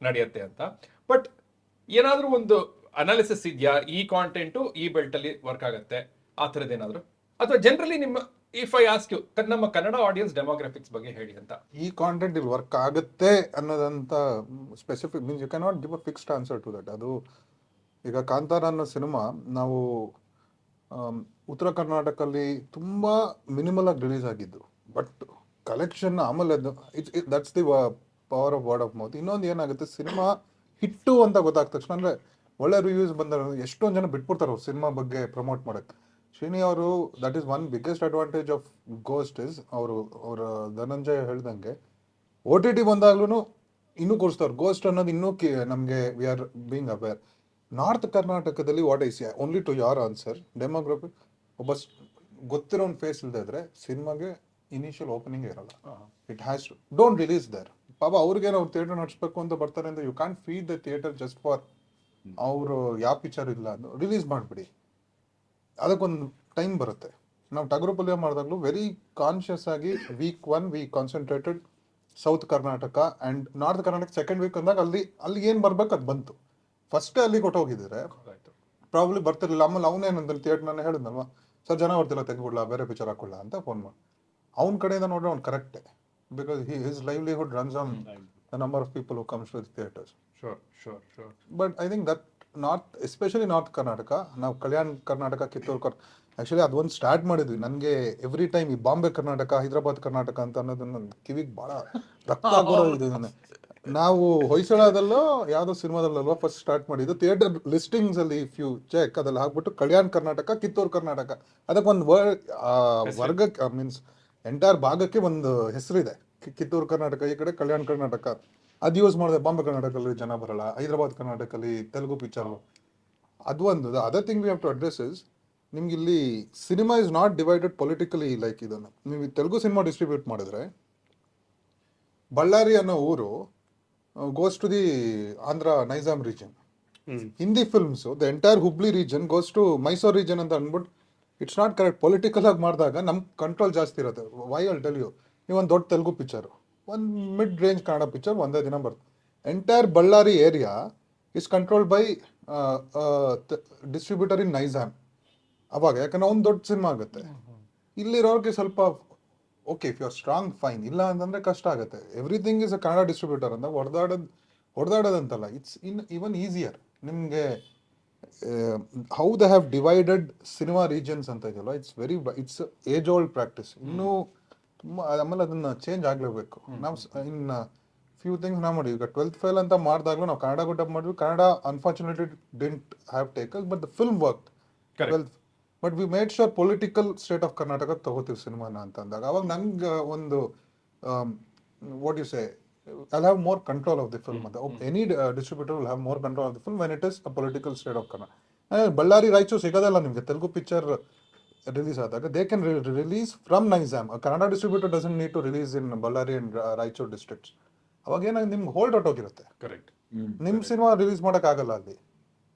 ನಡೆಯುತ್ತೆ ಅಂತ. ಬಟ್ ಏನಾದ್ರೂ ಒಂದು ಅನಾಲಿಸಿಸ್ ಇದೆಯಾ, ಈ ಕಾಂಟೆಂಟು ಈ ಬೆಲ್ಟ್ ಅಲ್ಲಿ ವರ್ಕ್ ಆಗುತ್ತೆ ಆ ಥರದ್ದು ಏನಾದ್ರು, ಅಥವಾ ಜನರಲಿ ನಿಮ್ಮ ಇಫ್ ಐ ಆಸ್ಕ್ ಯು ನಮ್ಮ ಕನ್ನಡ ಆಡಿಯನ್ಸ್ ಡೆಮೋಗ್ರಾಫಿಕ್ಸ್ ಬಗ್ಗೆ ಹೇಳಿ ಅಂತ. ಈ ಕಾಂಟೆಂಟ್ ಇಲ್ಲಿ ವರ್ಕ್ ಆಗುತ್ತೆ ಅನ್ನೋದಂತ specific means you can not give a fixed answer to that. ಅದು ಈಗ ಕಾಂತಾರ ಅನ್ನೋ ಸಿನಿಮಾ ನಾವು ಉತ್ತರ ಕರ್ನಾಟಕದಲ್ಲಿ ತುಂಬ ಮಿನಿಮಲ್ ಆಗಿ ರಿಲೀಸ್ ಆಗಿದ್ದು, ಬಟ್ ಕಲೆಕ್ಷನ್ ಆಮೇಲೆ that's the power of word of mouth. ಇನ್ನೊಂದು ಏನಾಗುತ್ತೆ, ಸಿನಿಮಾ ಹಿಟ್ಟು ಅಂತ ಗೊತ್ತಾದ ತಕ್ಷಣ ಅಂದರೆ ಒಳ್ಳೆ ರಿವ್ಯೂಸ್ ಬಂದಾಗ ಎಷ್ಟೊಂದು ಜನ ಬಿಟ್ಬಿಡ್ತಾರೆ ಅವ್ರು ಸಿನಿಮಾ ಬಗ್ಗೆ ಪ್ರಮೋಟ್ ಮಾಡೋಕ್ಕೆ. ಶ್ರೀನಿ ಅವರು that is one biggest advantage of ghost is ಅವರ ಧನಂಜಯ್ ಹೇಳ್ದಂಗೆ OTT ಬಂದಾಗ್ಲೂ ಇನ್ನೂ ಕೂರಿಸ್ತಾರೆ. ಗೋಸ್ಟ್ ಅನ್ನೋದು ಇನ್ನೂ ನಮಗೆ we are being aware. North ಕರ್ನಾಟಕದಲ್ಲಿ what is only to your answer demography, ಒಬ್ಬ ಗೊತ್ತಿರೋ ಒಂದು ಫೇಸ್ ಇಲ್ಲದೆ ಇದ್ರೆ ಸಿನಿಮಾಗೆ ಇನಿಷಿಯಲ್ ಓಪನಿಂಗ್ ಇರಲ್ಲ. It has to don't release there. ಪಾಪ ಅವ್ರಿಗೇನು ಅವ್ರು ಥಿಯೇಟರ್ ನಡೆಸ್ಬೇಕು ಅಂತ ಬರ್ತಾರೆ ಅಂತ you can feed the theatre just for ಅವರು ಯಾವ ಪಿಕ್ಚರ್ ಇಲ್ಲ ಅದು ರಿಲೀಸ್ ಮಾಡಿಬಿಡಿ. ಅದಕ್ಕೊಂದು ಟೈಮ್ ಬರುತ್ತೆ. ನಾವು ಟಗರುಪಲ್ಯ ಮಾಡಿದಾಗಲೂ ವೆರಿ ಕಾನ್ಷಿಯಸ್ ಆಗಿ week 1 we concentrated south Karnataka and north Karnataka second week ಅಂದಾಗ ಅಲ್ಲಿ ಏನು ಬರ್ಬೇಕು ಅದು ಬಂತು. ಫಸ್ಟೇ ಅಲ್ಲಿ ಕೊಟ್ಟೋಗಿದ್ರೆ ಪ್ರಾಬ್ಲಿ ಬರ್ತಿರ್ಲಿಲ್ಲ. ಆಮೇಲೆ ಅವನೇನಂದ್ರೆ ಥಿಯೇಟರ್ ನಾನು ಹೇಳಿದ್ನಲ್ವಾ, ಸರ್ ಜನ ಬರ್ತಿಲ್ಲ ತೆಗೆದುಬಿಡ್ಲಾ ಬೇರೆ ಪಿಕ್ಚರ್ ಹಾಕೊಳ್ಳ ಅಂತ ಫೋನ್ ಮಾಡಿ. ಅವ್ನ ಕಡೆಯಿಂದ ನೋಡ್ರೆ ಅವ್ನು ಕರೆಕ್ಟೇ, because his livelihood runs on the number of people who comes to the theatres. But I think that north especially north Karnataka, ನಾವು ಕಲ್ಯಾಣ ಕರ್ನಾಟಕ, ಕಿತ್ತೂರು ಆ್ಯಕ್ಚುಲಿ ಅದೊಂದು ಸ್ಟಾರ್ಟ್ ಮಾಡಿದ್ವಿ. ನನಗೆ ಎವ್ರಿ ಟೈಮ್ ಈ ಬಾಂಬೆ ಕರ್ನಾಟಕ, ಹೈದರಾಬಾದ್ ಕರ್ನಾಟಕ ಅಂತ ಅನ್ನೋದನ್ನ ಕಿವಿಗೆ ಭಾಳ ರಕ್ತ ಆಗೋದು ಇದು. ನಾವು ಹೊಯ್ಸಳದಲ್ಲೋ ಯಾವುದೋ ಸಿನಿಮಾದಲ್ಲಲ್ವ ಫಸ್ಟ್ ಸ್ಟಾರ್ಟ್ ಮಾಡಿದ್ದು. ಥಿಯೇಟರ್ ಲಿಸ್ಟಿಂಗ್ಸ್ ಅಲ್ಲಿ ಇಫ್ ಯು ಚೆಕ್ ಅದ್ರಲ್ಲಿ ಹಾಕ್ಬಿಟ್ಟು ಕಲ್ಯಾಣ ಕರ್ನಾಟಕ, ಕಿತ್ತೂರು ಕರ್ನಾಟಕ, ಅದಕ್ಕೊಂದು ವರ್ಗಕ್ಕೆ ಮೀನ್ಸ್ ಎಂಟೈರ್ ಭಾಗಕ್ಕೆ ಒಂದು ಹೆಸರಿದೆ. ಕಿತ್ತೂರು ಕರ್ನಾಟಕ ಈ ಕಡೆ, ಕಲ್ಯಾಣ ಕರ್ನಾಟಕ ಅದು ಯೂಸ್ ಮಾಡಿದೆ. ಬಾಂಬೆ ಕರ್ನಾಟಕದಲ್ಲಿ ಜನ ಬರಲ್ಲ, ಹೈದರಾಬಾದ್ ಕರ್ನಾಟಕದಲ್ಲಿ ತೆಲುಗು ಪಿಕ್ಚರ್. ಅದು ಒಂದು. Other thing we have to address is, ನಿಮ್ಗೆ ಇಲ್ಲಿ cinema is not divided politically. Like ಇದನ್ನು ನೀವು ತೆಲುಗು ಸಿನಿಮಾ ಡಿಸ್ಟ್ರಿಬ್ಯೂಟ್ ಮಾಡಿದ್ರೆ ಬಳ್ಳಾರಿ ಅನ್ನೋ ಊರು goes to the Andhra Nizam region. Hindi films, the entire Hubli region goes to Mysore region ಅಂತ ಅಂದ್ಬಿಟ್ಟು it's not correct. Political ಆಗಿ ಮಾಡಿದಾಗ ನಮ್ಮ ಕಂಟ್ರೋಲ್ ಜಾಸ್ತಿ ಇರುತ್ತೆ. ವೈ ಐಲ್ ಟೆಲ್ ಯು, ನೀವು ಒಂದು ದೊಡ್ಡ ತೆಲುಗು ಪಿಕ್ಚರು, ಒಂದು ಮಿಡ್ ರೇಂಜ್ ಕನ್ನಡ ಪಿಕ್ಚರ್ ಒಂದೇ ದಿನ ಬರುತ್ತೆ. Entire Ballari area is controlled by distributor in Nizam. ಅವಾಗ ಯಾಕಂದ್ರೆ ಒಂದು ದೊಡ್ಡ ಸಿನಿಮಾ ಆಗುತ್ತೆ. ಇಲ್ಲಿರೋರಿಗೆ ಸ್ವಲ್ಪ okay if you are strong fine, ಇಲ್ಲ ಅಂತಂದರೆ ಕಷ್ಟ ಆಗುತ್ತೆ. Everything is a Kannada distributor ಅಂತ ಹೊಡೆದಾಡೋದಂತಲ್ಲ, ಇಟ್ಸ್ ಈವನ್ ಈಸಿಯರ್. ನಿಮಗೆ how they have divided cinema regions ಅಂತ ಇದೆಯಲ್ಲ, ಇಟ್ಸ್ ಏಜ್ ಓಲ್ಡ್ ಪ್ರಾಕ್ಟೀಸ್. ಇನ್ನೂ ತುಂಬ ಆಮೇಲೆ ಅದನ್ನು ಚೇಂಜ್ ಆಗಲೇಬೇಕು. ನಾವು ಇನ್ನು ಫ್ಯೂ ಥಿಂಗ್ಸ್ ನಾವು ಮಾಡಿ, ಈಗ 12th ಫೇಲ್ ಅಂತ ಮಾಡಿದಾಗಲೂ ನಾವು ಕನ್ನಡ ಗುಡ್ ಮಾಡಿದ್ವಿ. Kannada unfortunately didn't have tackle, but the film work 12th. But we made sure political state of Karnataka ತಗೋತೀವಿ ಸಿನಿಮಾನ ಅಂತ ಅಂದಾಗ ಅವಾಗ ನಂಗೆ ಒಂದು what you say I'll have more control of the film. Any distributor will have more control of the film when it is a political state of Kannada. Ballari Raichu ಸಿಗೋದಲ್ಲ ನಿಮಗೆ Telugu picture release ಆದಾಗ. They can release from Nizam. Kannada distributor doesn't need to release in Ballari and Raichur districts. ಅವಾಗ ಏನಾಗಿ ನಿಮ್ಗೆ hold out ಹೋಗಿರುತ್ತೆ. Correct. ನಿಮ್ಮ cinema release ಮಾಡೋಕ್ಕಾಗಲ್ಲ ಅಲ್ಲಿ.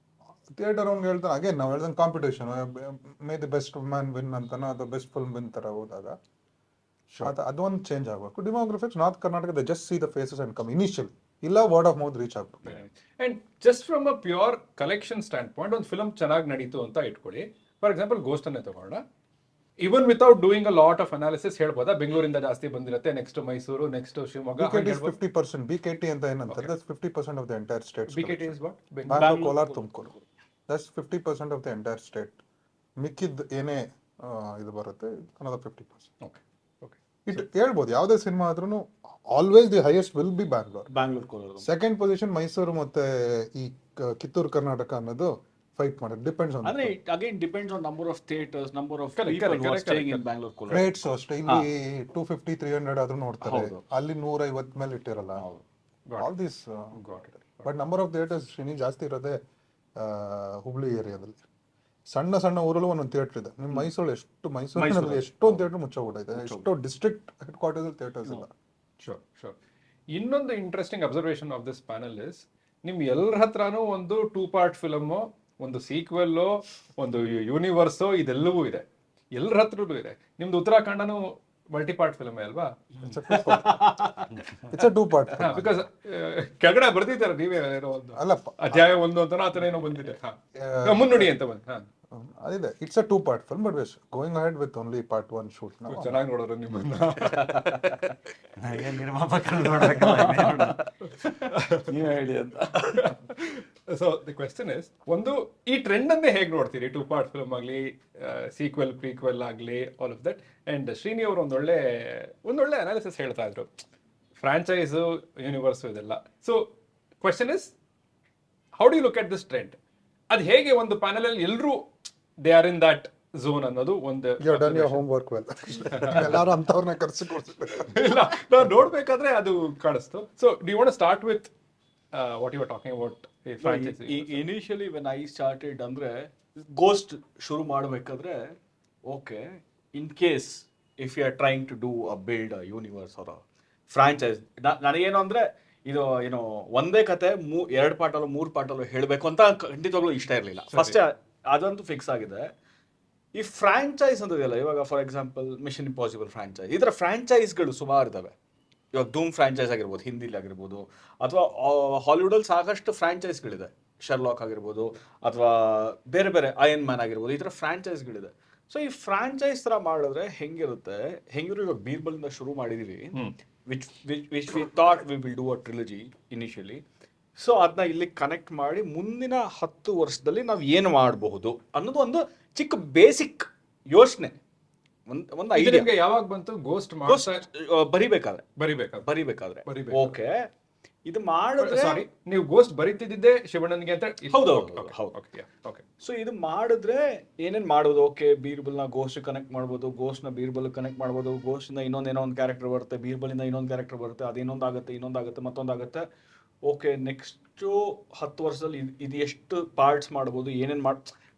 ಥಿಯೇಟರ್ ಅವ್ನಿಗೆ ಹೇಳ್ತಾನೆ ಅಗೇನ್ ನಾವು ಹೇಳ್ದಂಗೆ competition, may the best man win ಅಂತಾನೋ ಅಥವಾ ಬೆಸ್ಟ್ ಫಿಲ್ಮ್ ವಿನ್ ಥರ ಹೋದಾಗ ಅದೊಂದು ಚೇಂಜ್ ಆಗಬೇಕು. Demographics north Karnataka they just see the faces and come initial, ಇಲ್ಲ ವರ್ಡ್ ಆಫ್ ಮೌತ್ ರೀಚ್ ಆಗ್ಬೇಕು. And just from a pure collection standpoint ಒಂದು film ಚೆನ್ನಾಗಿ ನಡೀತು ಅಂತ ಇಟ್ಕೊಳ್ಳಿ. ಫಾರ್ ಎಕ್ಸಾಂಪಲ್ ಗೋಸ್ಟ್ ಅನ್ನೇ ತಗೊಳ್ಳೋಣ. Even without doing a lot of analysis ಹೇಳ್ಬೋದಾ ಬೆಂಗಳೂರಿಂದ ಜಾಸ್ತಿ ಬಂದಿರುತ್ತೆ, next Mysuru, next Shivamogga. 50% BKT ಅಂತ ಏನಂತಾರೆ, that's 50% of the entire state. BKT is what? Bangalore, Kolar, Tumkur. That's 50% of the entire state. ಮಿಕ್ಕಿದ್ ಏನೇ ಇದು ಬರುತ್ತೆ ಅನ್ನೋದು 50%. Okay okay. ಇಟ್ ಹೇಳ್ಬೋದು ಯಾವುದೇ ಸಿನಿಮಾ ಆದ್ರೂ always the highest will be Bangalore. Second position Mysuru ಮತ್ತೆ ಈ ಕಿತ್ತೂರು ಕರ್ನಾಟಕ ಅನ್ನೋದು ಫೈಟ್ ಮಾಡೋದು ಡಿಪೆಂಡ್ಸ್ ಆನ್. ಅಂದ್ರೆ again depends on number of theatres, number of people who are staying in Bangalore. Rates ಅಷ್ಟೇ. ಇಲ್ಲಿ 250-300 ಆದ್ರೂ ನೋಡ್ತಾರೆ, ಅಲ್ಲಿ 150 ಮೇಲೆ ಇಟ್ಟಿರಲ್ಲ. All this but number of theatres Srini ಜಾಸ್ತಿ ಇರೋದೇ ಹುಬ್ಳಿ ಏರಿಯಾದಲ್ಲಿ. ಸಣ್ಣ ಸಣ್ಣ ಊರಲ್ಲೂ ಒಂದೊಂದು ಥಿಯೇಟರ್ ಇದೆ. ನಿಮ್ಮ ಮೈಸೂರಿನಲ್ಲಿ ಎಷ್ಟೊಂದು ಥಿಯೇಟರ್ ಮುಚ್ಚೋಗ್ಬಿಟ್ಟಿದೆ. ಎಷ್ಟೋ ಡಿಸ್ಟ್ರಿಕ್ಟ್ ಹೆಡ್ ಕ್ವಾರ್ಟರ್ಸ್ ಥಿಯೇಟರ್ಸ್ ಇಲ್ಲ. ಶೋರ್. ಇನ್ನೊಂದು interesting observation of this panel is, ನಿಮ್ ಎಲ್ಲರ ಹತ್ರನೂ ಒಂದು 2 ಪಾರ್ಟ್ ಫಿಲಮು, ಒಂದು ಸೀಕ್ವೆಲ್ಲು, ಒಂದು ಯೂನಿವರ್ಸು, ಇದೆಲ್ಲವೂ ಇದೆ, ಎಲ್ಲರ ಹತ್ರನೂ ಇದೆ. ನಿಮ್ದು ಉತ್ತರಾಖಂಡನು ಮಲ್ಟಿಪಾರ್ಟ್ ಫಿಲಮೇ ಅಲ್ವಾ? It's a 2 part. ಬಿಕಾಸ್ ಕೆಳಗಡೆ ಬರ್ದಿದ್ದಾರೆ ನೀವೇ ಏನೋ ಒಂದು ಅಲ್ಲಪ್ಪ, ಅಧ್ಯಾಯ 1 ಅಂತ ಆತರ ಏನೋ ಬಂದಿದೆ. ಮುನ್ನುಡಿ ಅಂತ ಬಂದು ಅದಿದೆ. It's a 2 part film, but we're going ahead with only part 1 shoot now. ಚೆನ್ನಾಗಿ ನೋಡಿದ್ರು ನಿಮ್ಮನ್ನ. ನಿರ್ಮಾಪಕರು ನೋಡ್ಬೇಕಲ್ಲ, ನೀವೇ ಹೇಳಿ ಅಂತ. ಸೊ ದಿ ಕ್ವೆಶ್ಚನ್ ಇಸ್, ಒಂದು ಈ ಟ್ರೆಂಡ್ ಅನ್ನೇ ಹೇಗೆ ನೋಡ್ತೀರಿ? 2 ಪಾರ್ಟ್ ಫಿಲ್ಮ್ ಆಗಲಿ, ಸೀಕ್ವೆಲ್ ಪ್ರೀಕ್ವೆಲ್ ಆಗಲಿ, all of that. And Srini ಅವರು ಒಂದೊಳ್ಳೆ ಅನಾಲಿಸಿಸ್ ಹೇಳ್ತಾ ಇದ್ರು, ಫ್ರಾಂಚೈಸು, ಯೂನಿವರ್ಸು ಇದೆಲ್ಲ. So question is, how do you look at this trend? ಅದು ಹೇಗೆ ಒಂದು ಪ್ಯಾನಲ್ ಅಲ್ಲಿ ಎಲ್ಲರೂ they are in that zone ಅನ್ನೋದು ಒಂದು. You have done your homework well. ಎಲ್ಲರೂ ಅಂತವ್ರನ್ನ ಕರ್ಸಿಕೊಡ್ತಾರೆ. ಇಲ್ಲ, ನಾವು ನೋಡ್ಬೇಕಾದ್ರೆ ಅದು ಕಾಣಿಸ್ತು. So do you want to start with what you are talking about franchise? Initially when I started ಅಂದ್ರೆ ಗೋಸ್ಟ್ ಶುರು ಮಾಡಬೇಕಾದ್ರೆ, okay, in case if you are trying to do a build a universe or a franchise, ನನಗೇನು ಅಂದ್ರೆ ಇದು ಏನೋ ಒಂದೇ ಕತೆ 2 ಪಾರ್ಟಲ್ಲೋ 3 ಪಾರ್ಟಲ್ಲೋ ಹೇಳಬೇಕು ಅಂತ ಖಂಡಿತವಾಗ್ಲೂ ಇಷ್ಟ ಇರಲಿಲ್ಲ. ಫಸ್ಟ್ ಅದಂತೂ ಫಿಕ್ಸ್ ಆಗಿದೆ. ಈ ಫ್ರಾಂಚೈಸ್ ಅಂತದಲ್ಲ, ಇವಾಗ for example Mission Impossible franchise, ಈ ಥರ ಫ್ರಾಂಚೈಸ್ಗಳು ಸುಮಾರು ಇದಾವೆ. ಇವಾಗ ಧೂಮ್ ಫ್ರಾಂಚೈಸ್ ಆಗಿರ್ಬೋದು, ಹಿಂದಿಲಿ ಆಗಿರ್ಬೋದು, ಅಥವಾ ಹಾಲಿವುಡಲ್ಲಿ ಸಾಕಷ್ಟು ಫ್ರಾಂಚೈಸ್ಗಳಿದೆ. ಶರ್ಲಾಕ್ ಆಗಿರ್ಬೋದು, ಅಥವಾ ಬೇರೆ ಬೇರೆ ಅಯನ್ ಮ್ಯಾನ್ ಆಗಿರ್ಬೋದು, ಈ ಥರ ಫ್ರಾಂಚೈಸ್ಗಳಿದೆ. ಸೊ ಈ ಫ್ರಾಂಚೈಸ್ ಥರ ಮಾಡಿದ್ರೆ ಹೆಂಗಿರೋ ಇವಾಗ ಬೀರ್ಬಲಿಂದ ಶುರು ಮಾಡಿದೀವಿ, which we thought we will do a trilogy initially. So ಅದನ್ನ ಇಲ್ಲಿ ಕನೆಕ್ಟ್ ಮಾಡಿ ಮುಂದಿನ 10 ವರ್ಷದಲ್ಲಿ ನಾವು ಏನು ಮಾಡಬಹುದು ಅನ್ನೋದು ಒಂದು ಚಿಕ್ಕ ಬೇಸಿಕ್ ಯೋಚನೆ, ಒಂದು ಐಡಿಯಾ. ಯಾವಾಗ ಬಂತು ಗೋಸ್ಟ್ ಬರಿಬೇಕಾದ್ರೆ ಓಕೆ, ಇದು ಮಾಡಿದ್ರೆ, ಸಾರಿ, ನೀವು ಗೋಸ್ಟ್ ಬರೀತಿದ್ದೆ ಶಿವಣ್ಣನಿಗೆ ಅಂತ? ಹೌದು. ಸೊ ಇದು ಮಾಡಿದ್ರೆ ಏನೇನ್ ಮಾಡೋದು? ಓಕೆ, ಬೀರ್ಬಲ್ನ ಗೋಸ್ಟ್ ಕನೆಕ್ಟ್ ಮಾಡ್ಬೋದು, ಗೋಸ್ಟ್ನ ಬೀರ್ಬಲ್ ಕನೆಕ್ಟ್ ಮಾಡ್ಬೋದು, ಗೋಸ್ಟ್ನ ಇನ್ನೊಂದೇನೋ ಒಂದು ಕ್ಯಾರೆಕ್ಟರ್ ಬರುತ್ತೆ, ಬೀರ್ಬಲಿಂದ ಇನ್ನೊಂದು ಕ್ಯಾರೆಕ್ಟರ್ ಬರುತ್ತೆ, ಇನ್ನೊಂದಾಗುತ್ತೆ, ಮತ್ತೊಂದಾಗುತ್ತೆ. ಓಕೆ, ನೆಕ್ಸ್ಟು 10 ವರ್ಷದಲ್ಲಿ ಇದು ಎಷ್ಟು ಪಾರ್ಟ್ಸ್ ಮಾಡ್ಬೋದು, ಏನೇನು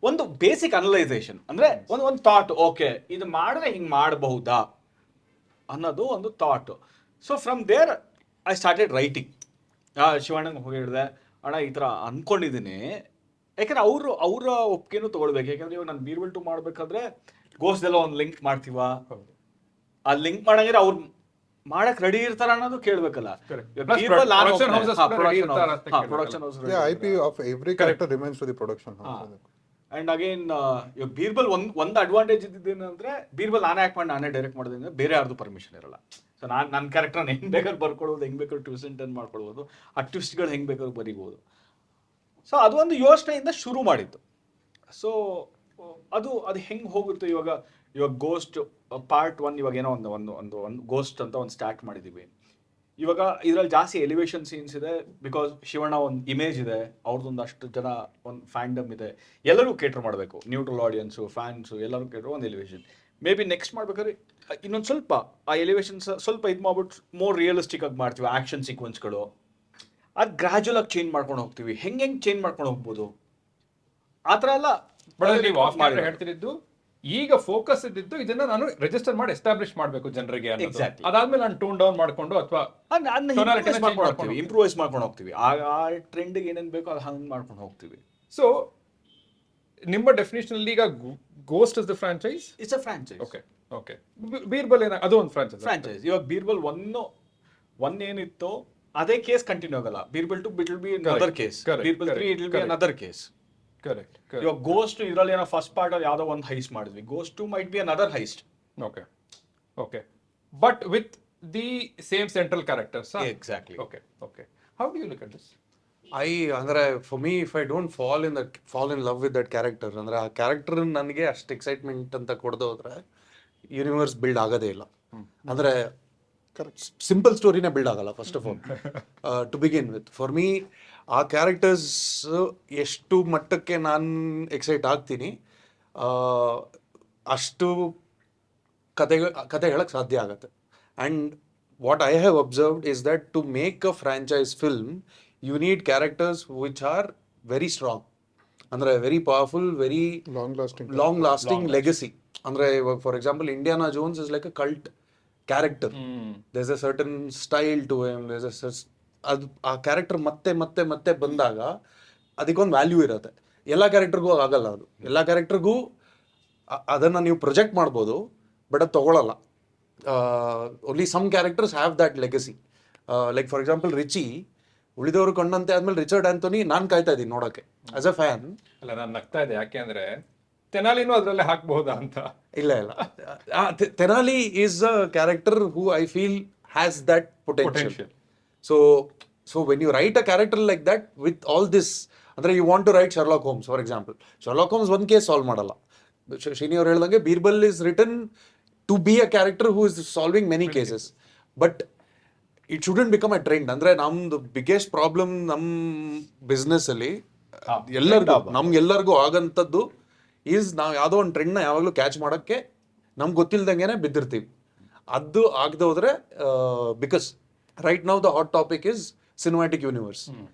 ಒಂದು ಬೇಸಿಕ್ ಅನಲೈಸೇಷನ್, ಅಂದ್ರೆ ಒಂದು ಥಾಟ್. ಓಕೆ, ಇದು ಮಾಡಿದ್ರೆ ಹಿಂಗೆ ಮಾಡಬಹುದಾ ಅನ್ನೋದು ಒಂದು thought. So from there I started writing. ಶಿವಣ್ಣಂಗೆ ಹೋಗಿ ಹೇಳಿದೆ, ಅಣ್ಣ ಈ ಥರ ಅಂದ್ಕೊಂಡಿದ್ದೀನಿ, ಯಾಕಂದ್ರೆ ಅವರ ಒಪ್ಪಿಗೆನೂ ತೊಗೊಳ್ಬೇಕು. ಯಾಕಂದ್ರೆ ಇವಾಗ ನಾನು ಬೀರ್ಬಲ್ 2 ಮಾಡಬೇಕಾದ್ರೆ ಗೋಸ್ದೆಲ್ಲ ಒಂದು ಲಿಂಕ್ ಮಾಡ್ತೀವ, ಆ ಲಿಂಕ್ ಮಾಡಂಗಿದ್ರೆ ಅವ್ರು ಮಾಡಕ್ ರೆಡಿ ಇರ್ತಾರ ಅನ್ನೋದು ಕೇಳ್ಬೇಕಲ್ಲ. Production house IP of every character remains to the production house. And again ಇವಾಗ ಬೀರ್ಬಲ್ ಒಂದು ಅಡ್ವಾಂಟೇಜ್ ಇದ್ದಿದ್ದೇನಂದ್ರೆ, ಬೀರ್ಬಲ್ ನಾನೇ ಆಕ್ಟ್ ಮಾಡಿ ನಾನೇ ಡೈರೆಕ್ಟ್ ಮಾಡೋದ್ರಿಂದ ಬೇರೆ ಯಾರ್ದು ಪರ್ಮಿಷನ್ ಇರಲ್ಲ. ಸೊ ನನ್ನ ಕ್ಯಾರೆಕ್ಟರ್ನ ಹೆಂಗ್ ಬೇಕಾದ್ರೆ ಬರ್ಕೊಡ್ಬೋದು, ಹೆಂಗ್ ಬೇಕಾದ್ರೆ ಟ್ವಿಸ್ಟ್ ಅಂಡ್ ಟರ್ನ್ ಮಾಡ್ಕೊಳ್ಬೋದು, ಆ ಟ್ವಿಸ್ಟ್ಗಳು ಹೆಂಗ್ ಬೇಕಾದ್ರೆ ಬರೀಬೋದು. ಸೊ ಅದು ಒಂದು ಯೋಚನೆಯಿಂದ ಶುರು ಮಾಡಿದ್ದು. ಸೊ ಅದು ಹೆಂಗ್ ಹೋಗುತ್ತೆ. ಇವಾಗ ಗೋಸ್ಟ್ ಪಾರ್ಟ್ 1 ಇವಾಗ ಏನೋ ಒಂದು ಗೋಸ್ಟ್ ಅಂತ ಒಂದು ಸ್ಟಾರ್ಟ್ ಮಾಡಿದೀವಿ. ಇವಾಗ ಇದರಲ್ಲಿ ಜಾಸ್ತಿ ಎಲಿವೇಶನ್ ಸೀನ್ಸ್ ಇದೆ, ಬಿಕಾಸ್ ಶಿವಣ್ಣ ಒಂದು ಇಮೇಜ್ ಇದೆ, ಅವ್ರದ್ದೊಂದಷ್ಟು ಜನ ಒಂದು ಫ್ಯಾಂಡಮ್ ಇದೆ, ಎಲ್ಲರೂ ಕೇಟರ್ ಮಾಡಬೇಕು, ನ್ಯೂಟ್ರಲ್ ಆಡಿಯನ್ಸು, ಫ್ಯಾನ್ಸು, ಎಲ್ಲರೂ ಕೇಟರ್ ಒಂದು ಎಲಿವೇಶನ್. ಮೇ ಬಿ ನೆಕ್ಸ್ಟ್ ಮಾಡ್ಬೇಕಾದ್ರೆ ಇನ್ನೊಂದು ಸ್ವಲ್ಪ ಆ ಎಲಿವೇಶನ್ಸ್ ಸ್ವಲ್ಪ ಇದು ಮಾಡ್ಬಿಟ್ಟು ಮೋರ್ ರಿಯಲಿಸ್ಟಿಕ್ ಆಗಿ ಮಾಡ್ತೀವಿ. ಆ್ಯಕ್ಷನ್ ಸೀಕ್ವೆನ್ಸ್ಗಳು ಅದು ಗ್ರಾಜುವಲ್ ಆಗಿ ಚೇಂಜ್ ಮಾಡ್ಕೊಂಡು ಹೋಗ್ತೀವಿ. ಹೆಂಗೆ ಚೇಂಜ್ ಮಾಡ್ಕೊಂಡು ಹೋಗ್ಬೋದು ಆ ಥರ ಎಲ್ಲ ಹೇಳ್ತಿದ್ದು. ಈಗ ಫೋಕಸ್ ಇದ್ದಿದ್ದು ಇದನ್ನ ನಾನು ರಿಜಿಸ್ಟರ್ ಮಾಡಿ ಎಸ್ಟಾಬ್ಲಿಷ್ ಮಾಡಬೇಕು ಜನರಿಗೆ. ಅದಾದ್ಮೇಲೆ ನಾನು ಟೋನ್ ಡೌನ್ ಮಾಡ್ಕೊಂಡು ಅಥವಾ ಇಂಪ್ರೂವೈಸ್ ಮಾಡ್ಕೊಂಡು ಹೋಗ್ತೀವಿ. ಆ ಟ್ರೆಂಡ್ಗೆ ಏನೇನು ಬೇಕೋ ಅದು ಹಂಗೆ ಮಾಡ್ಕೊಂಡು ಹೋಗ್ತೀವಿ. ಸೊ ನಿಮ್ಮ ಡೆಫಿನೇಷನ್ ಅಲ್ಲಿ ಈಗ ghost is the franchise? It's a franchise. Okay. Birbal ಅದು ಒಂದು ಫ್ರಾಂಚೈಸ್. ಇವಾಗ ಬೀರ್ಬಲ್ 1 ಏನಿತ್ತು ಅದೇ ಕೇಸ್ ಕಂಟಿನ್ಯೂ ಆಗಲ್ಲ. Birbal 2 it will be another case. Birbal 3 it will be another case. Correct. ಇವಾಗ ಗೋಸ್ಟ್ ಇದರಲ್ಲಿ ಏನೋ ಫಸ್ಟ್ ಪಾರ್ಟ್ ಅಲ್ಲಿ ಯಾವುದೋ ಒಂದು ಹೈಸ್ಟ್ ಮಾಡಿದ್ವಿ, Ghost 2 might be another heist. Okay. But with the same central characters. Exactly. Okay. How do you look at this? ಅಂದ್ರೆ for me, if I don't fall in love with that character, ಅಂದ್ರೆ ಆ character ನನಗೆ ಅಷ್ಟು excitement ಅಂತ ಕೊಡದೆ ಹೋದ್ರೆ universe build ಆಗೋದೇ ಇಲ್ಲ. ಅಂದ್ರೆ ಸಿಂಪಲ್ ಸ್ಟೋರಿನೇ ಬಿಲ್ಡ್ ಆಗಲ್ಲ first of all to begin with. For me ಆ ಕ್ಯಾರೆಕ್ಟರ್ಸ್ ಎಷ್ಟು ಮಟ್ಟಕ್ಕೆ ನಾನು ಎಕ್ಸೈಟ್ ಆಗ್ತೀನಿ ಅಷ್ಟು ಕತೆ ಹೇಳಕ್ಕೆ ಸಾಧ್ಯ ಆಗುತ್ತೆ. And what I have observed is that to make a franchise film you need characters which are very strong, andre very powerful, very long lasting legacy. Andre for example Indiana Jones is like a cult character. There's a certain style to him, there's a ಅದು ಆ character ಮತ್ತೆ ಮತ್ತೆ ಮತ್ತೆ ಬಂದಾಗ ಅದಕ್ಕೊಂದು value ಇರುತ್ತೆ. ಎಲ್ಲ ಕ್ಯಾರೆಕ್ಟರ್ಗೂ ಆಗಲ್ಲ ಅದು. ಎಲ್ಲ ಕ್ಯಾರೆಕ್ಟರ್ಗೂ ಅದನ್ನು ನೀವು ಪ್ರೊಜೆಕ್ಟ್ ಮಾಡ್ಬೋದು, ಬಟ್ ಅದು ತಗೊಳ್ಳಲ್ಲ. Only some characters have that legacy. Like for example Richie, Ulidavaru Kandanthe ಆದ್ಮೇಲೆ ರಿಚರ್ಡ್ ಆಂಥೋನಿ ನಾನು ಕಾಯ್ತಾ ಇದ್ದೀನಿ ನೋಡೋಕ್ಕೆ ಆಸ್ ಅ ಫ್ಯಾನ್. ಅಲ್ಲ, ನಾನು ನಗ್ತಾ ಇದ್ದೆ ಯಾಕೆ ಅಂದ್ರೆ ತೆನಾಲಿನೂ ಅದರಲ್ಲೇ ಹಾಕ್ಬಹುದಾ ಅಂತ. ಇಲ್ಲ Tenali is a character who I feel has that potential. So when you write a character like that with all this, ಅಂದ್ರೆ you want to write Sherlock Holmes for example. Sherlock Holmes ಒಂದು ಕೇಸ್ ಸಾಲ್ವ್ ಮಾಡಲ್ಲ. ಶ್ರೀನಿ ಅವ್ರು ಹೇಳ್ದಂಗೆ Birbal is written to be a character who is solving many cases, but it shouldn't become a trend. ಅಂದ್ರೆ ನಮ್ದು biggest problem ನಮ್ಮ business ಅಲ್ಲಿ ನಮ್ಗೆಲ್ಲರಿಗೂ ಆಗಂಥದ್ದು is ನಾವು ಯಾವುದೋ ಒಂದು ಟ್ರೆಂಡ್ನ ಯಾವಾಗಲೂ ಕ್ಯಾಚ್ ಮಾಡೋಕ್ಕೆ ನಮ್ಗೆ ಗೊತ್ತಿಲ್ದಂಗೆ ಬಿದ್ದಿರ್ತೀವಿ. ಅದು ಆಗದೆ ಹೋದ್ರೆ, because right now the hot topic is cinematic universe.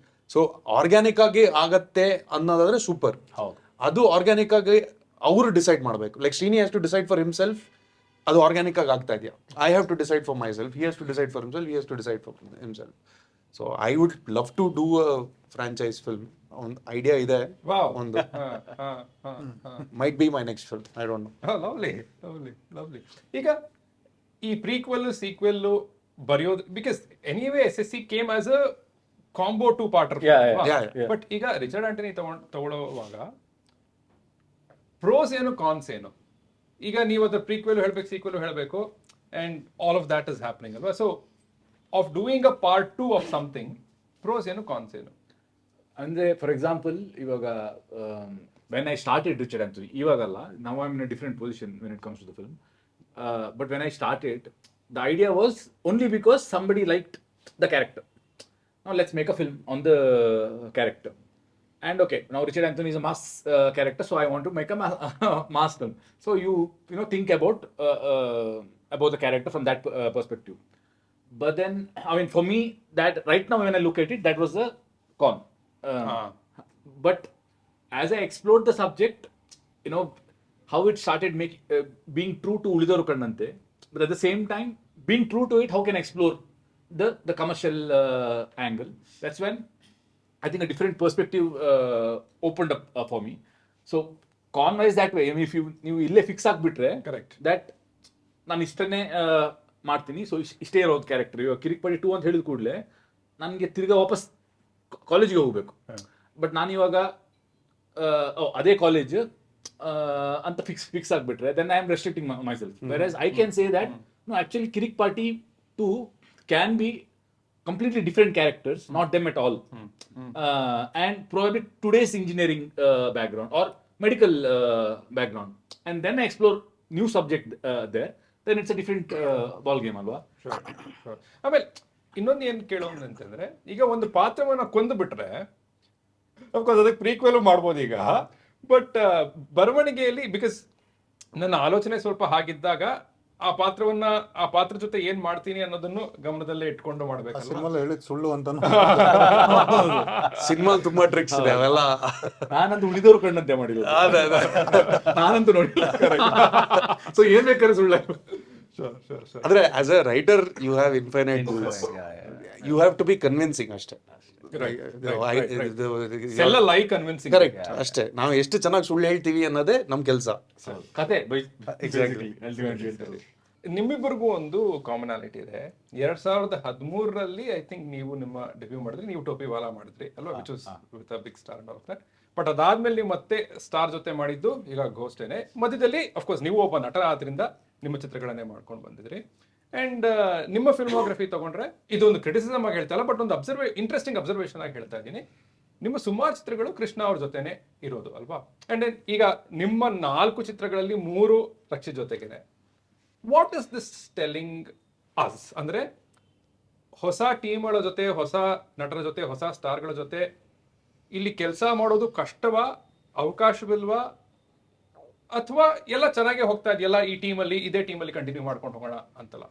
So organic ಆಗಿ ಆಗತ್ತೆ ಅನ್ನೋದಾದ್ರೆ ಸೂಪರ್. ಅದು ಆರ್ಗ್ಯಾನಿಕ್ ಆಗಿ ಅವರು ಡಿಸೈಡ್ ಮಾಡಬೇಕು. Like Srini has to decide for himself, ಅದು ಆರ್ಗ್ಯಾನಿಕ್ ಆಗಿ ಆಗ್ತಾ ಇದೆಯಾ. I have to decide for myself, he has to decide for himself, he has to decide for himself. So I would love to do a franchise film. ಒಂದು idea ಇದೆ, ಒಂದು might be my next film, I don't know. Lovely lovely lovely. ಈಗ ಈ prequel sequel ಬರೆಯೋದು, because anyway SSC came as a combo 2-parter. But ಈಗ Richard Antony ತಗೊಳ್ಳೋವಾಗ pros ಏನು cons ಏನು? ಈಗ ನೀವು ಅದ್ರ ಪ್ರೀಕ್ವೆಲ್ ಹೇಳ್ಬೇಕು, ಸೀಕ್ವೆಲ್ ಹೇಳಬೇಕು, and all of that is happening ಅಲ್ವಾ? So of doing a part 2 of something, pros ಏನು ಕಾನ್ಸ್ ಏನು? ಅಂದರೆ ಫಾರ್ ಎಕ್ಸಾಂಪಲ್ ಇವಾಗ when I started Richard Anthony, ಇವಾಗಲ್ಲ, ನಾವು I am in a different position when it comes to the film. But when I started, the idea was only because somebody liked the character. Now let's make a film on the character. And okay, now Richard Anthony is a mass character, so I want to make a mass film. So you think about the character from that perspective. But then, I mean, for me, that right now when I look at it, that was the con. But as I explored the subject, how it started being true to Ulidaru Kannante, but at the same time, being true to it, how can I explore the commercial angle? That's when I think a different perspective opened up for me. So con-wise that way, I mean, if you ille fix ಆಗ್ಬಿಟ್ರೆ, correct, that ನಾನು ಇಷ್ಟನ್ನೇ ಮಾಡ್ತೀನಿ, so ಇಷ್ಟೇ ಇರೋದು character. ಇವಾಗ ಕಿರಿಕ್ಪಡಿ 2 ಅಂತ ಹೇಳಿದ ಕೂಡಲೇ ನನಗೆ ತಿರ್ಗಾ ವಾಪಸ್ ಕಾಲೇಜಿಗೆ ಹೋಗ್ಬೇಕು. ಬಟ್ ನಾನಿವಾಗ ಅದೇ ಕಾಲೇಜ್ ಅಂತ ಫಿಕ್ಸ್ ಆಗ್ಬಿಟ್ರೆ, then I am restricting myself. Versus I can say that no, actually Kirik Party 2 can be completely different characters, not them at all. And probably today's engineering background or medical background, and then I explore new subject there, then it's a different ball game alwa. Sure. ಆಮೇಲೆ ಇನ್ನೊಂದು ಏನು ಕೇಳೋದು ಅಂತಂದ್ರೆ, ಈಗ ಒಂದು ಪಾತ್ರವನ್ನ ಕೊಂದು ಬಿಟ್ರೆ ಅಫ್ಕೋರ್ಸ್ ಅದಕ್ಕೆ ಪ್ರೀಕ್ವೆಲ್ ಮಾಡ್ಬೋದು ಈಗ, ಬಟ್ ಬರವಣಿಗೆಯಲ್ಲಿ, ಬಿಕಾಸ್ ನನ್ನ ಆಲೋಚನೆ ಸ್ವಲ್ಪ ಹಾಗಿದ್ದಾಗ ಆ ಪಾತ್ರ ಜೊತೆ ಏನ್ ಮಾಡ್ತೀನಿ ಅನ್ನೋದನ್ನು ಗಮನದಲ್ಲೇ ಇಟ್ಕೊಂಡು ಮಾಡ್ಬೇಕು. ಸಿನಿಮಾ ಹೇಳಿದ್ ಸುಳ್ಳು ಅಂತ ಸಿನಿಮಾ ತುಂಬಾ ಟ್ರಿಕ್ಸ್ ಇದೆ, ಅವೆಲ್ಲ ನಾನಂತೂ ಉಳಿದವರು ಕಣ್ಣಂತೆ ಮಾಡಿಲ್ಲ, ನಾನಂತೂ ನೋಡಿಲ್ಲ. ಸೊ ಏನ್ ಬೇಕಾದ್ರೆ ಸುಳ್ಳು. ಅಂದ್ರೆ as a writer you have infinite tools, you have to be convincing ಅಷ್ಟೇ. ಕರೆಕ್ಟ್, ಅಷ್ಟೇ. ನಾವು ಎಷ್ಟು ಚೆನ್ನಾಗಿ ಸುಳ್ಳು ಹೇಳ್ತೀವಿ ಅನ್ನೋದೇ ನಮ್ ಕೆಲಸ. ಕತೆ ನಿಮ್ಮಿಬ್ಬರಿಗೂ ಒಂದು ಕಾಮನಾಲಿಟಿ ಇದೆ. 2013 ಐ ಥಿಂಕ್ ನೀವು ನಿಮ್ಮ ಡೆಬ್ಯೂ ಮಾಡಿದ್ರಿ, ನೀವು ಟೋಪಿ ವಾಲಾ ಮಾಡಿದ್ರಿ ಅಲ್ವಾ, which was with a big star and all that. But ಅದಾದ್ಮೇಲೆ ನೀವು ಮತ್ತೆ ಸ್ಟಾರ್ ಜೊತೆ ಮಾಡಿದ್ದು ಈಗ ಘೋಸ್ಟೇನೆ. ಮಧ್ಯದಲ್ಲಿ ಅಫ್ಕೋರ್ಸ್ ನೀವು ಒಬ್ಬ ನಟರ ಆದ್ರಿಂದ ನಿಮ್ಮ ಚಿತ್ರಗಳನ್ನೇ ಮಾಡ್ಕೊಂಡು ಬಂದಿದ್ರಿ. ಅಂಡ್ ನಿಮ್ಮ ಫಿಲ್ಮೋಗ್ರಫಿ ತಗೊಂಡ್ರೆ, ಇದೊಂದು ಕ್ರಿಟಿಸಿಸಮ್ ಆಗಿ ಹೇಳ್ತಾ ಇಲ್ಲ, ಬಟ್ ಒಂದು ಇಂಟ್ರೆಸ್ಟಿಂಗ್ ಅಬ್ಸರ್ವೇಷನ್ ಆಗಿ ಹೇಳ್ತಾ ಇದ್ದೀನಿ, ನಿಮ್ಮ ಸುಮಾರು ಚಿತ್ರಗಳು ಕೃಷ್ಣ ಅವ್ರ ಜೊತೆನೆ ಇರೋದು ಅಲ್ವಾ. ಅಂಡ್ ಈಗ ನಿಮ್ಮ 4 ಚಿತ್ರಗಳಲ್ಲಿ 3 ರಕ್ಷಿತ್ ಜೊತೆಗಿದೆ. What is this telling us? ಅಂದ್ರೆ ಹೊಸ ಟೀಮ್ಗಳ ಜೊತೆ, ಹೊಸ ನಟರ ಜೊತೆ, ಹೊಸ ಸ್ಟಾರ್ಗಳ ಜೊತೆ ಇಲ್ಲಿ ಕೆಲಸ ಮಾಡೋದು ಕಷ್ಟವಾ, ಅವಕಾಶವಿಲ್ವಾ, ಅಥವಾ ಎಲ್ಲ ಚೆನ್ನಾಗೇ ಹೋಗ್ತಾ ಇದೆಯಲ್ಲ ಈ ಟೀಮಲ್ಲಿ, ಇದೇ ಟೀಮಲ್ಲಿ ಕಂಟಿನ್ಯೂ ಮಾಡ್ಕೊಂಡು ಹೋಗೋಣ ಅಂತಲ್ಲ?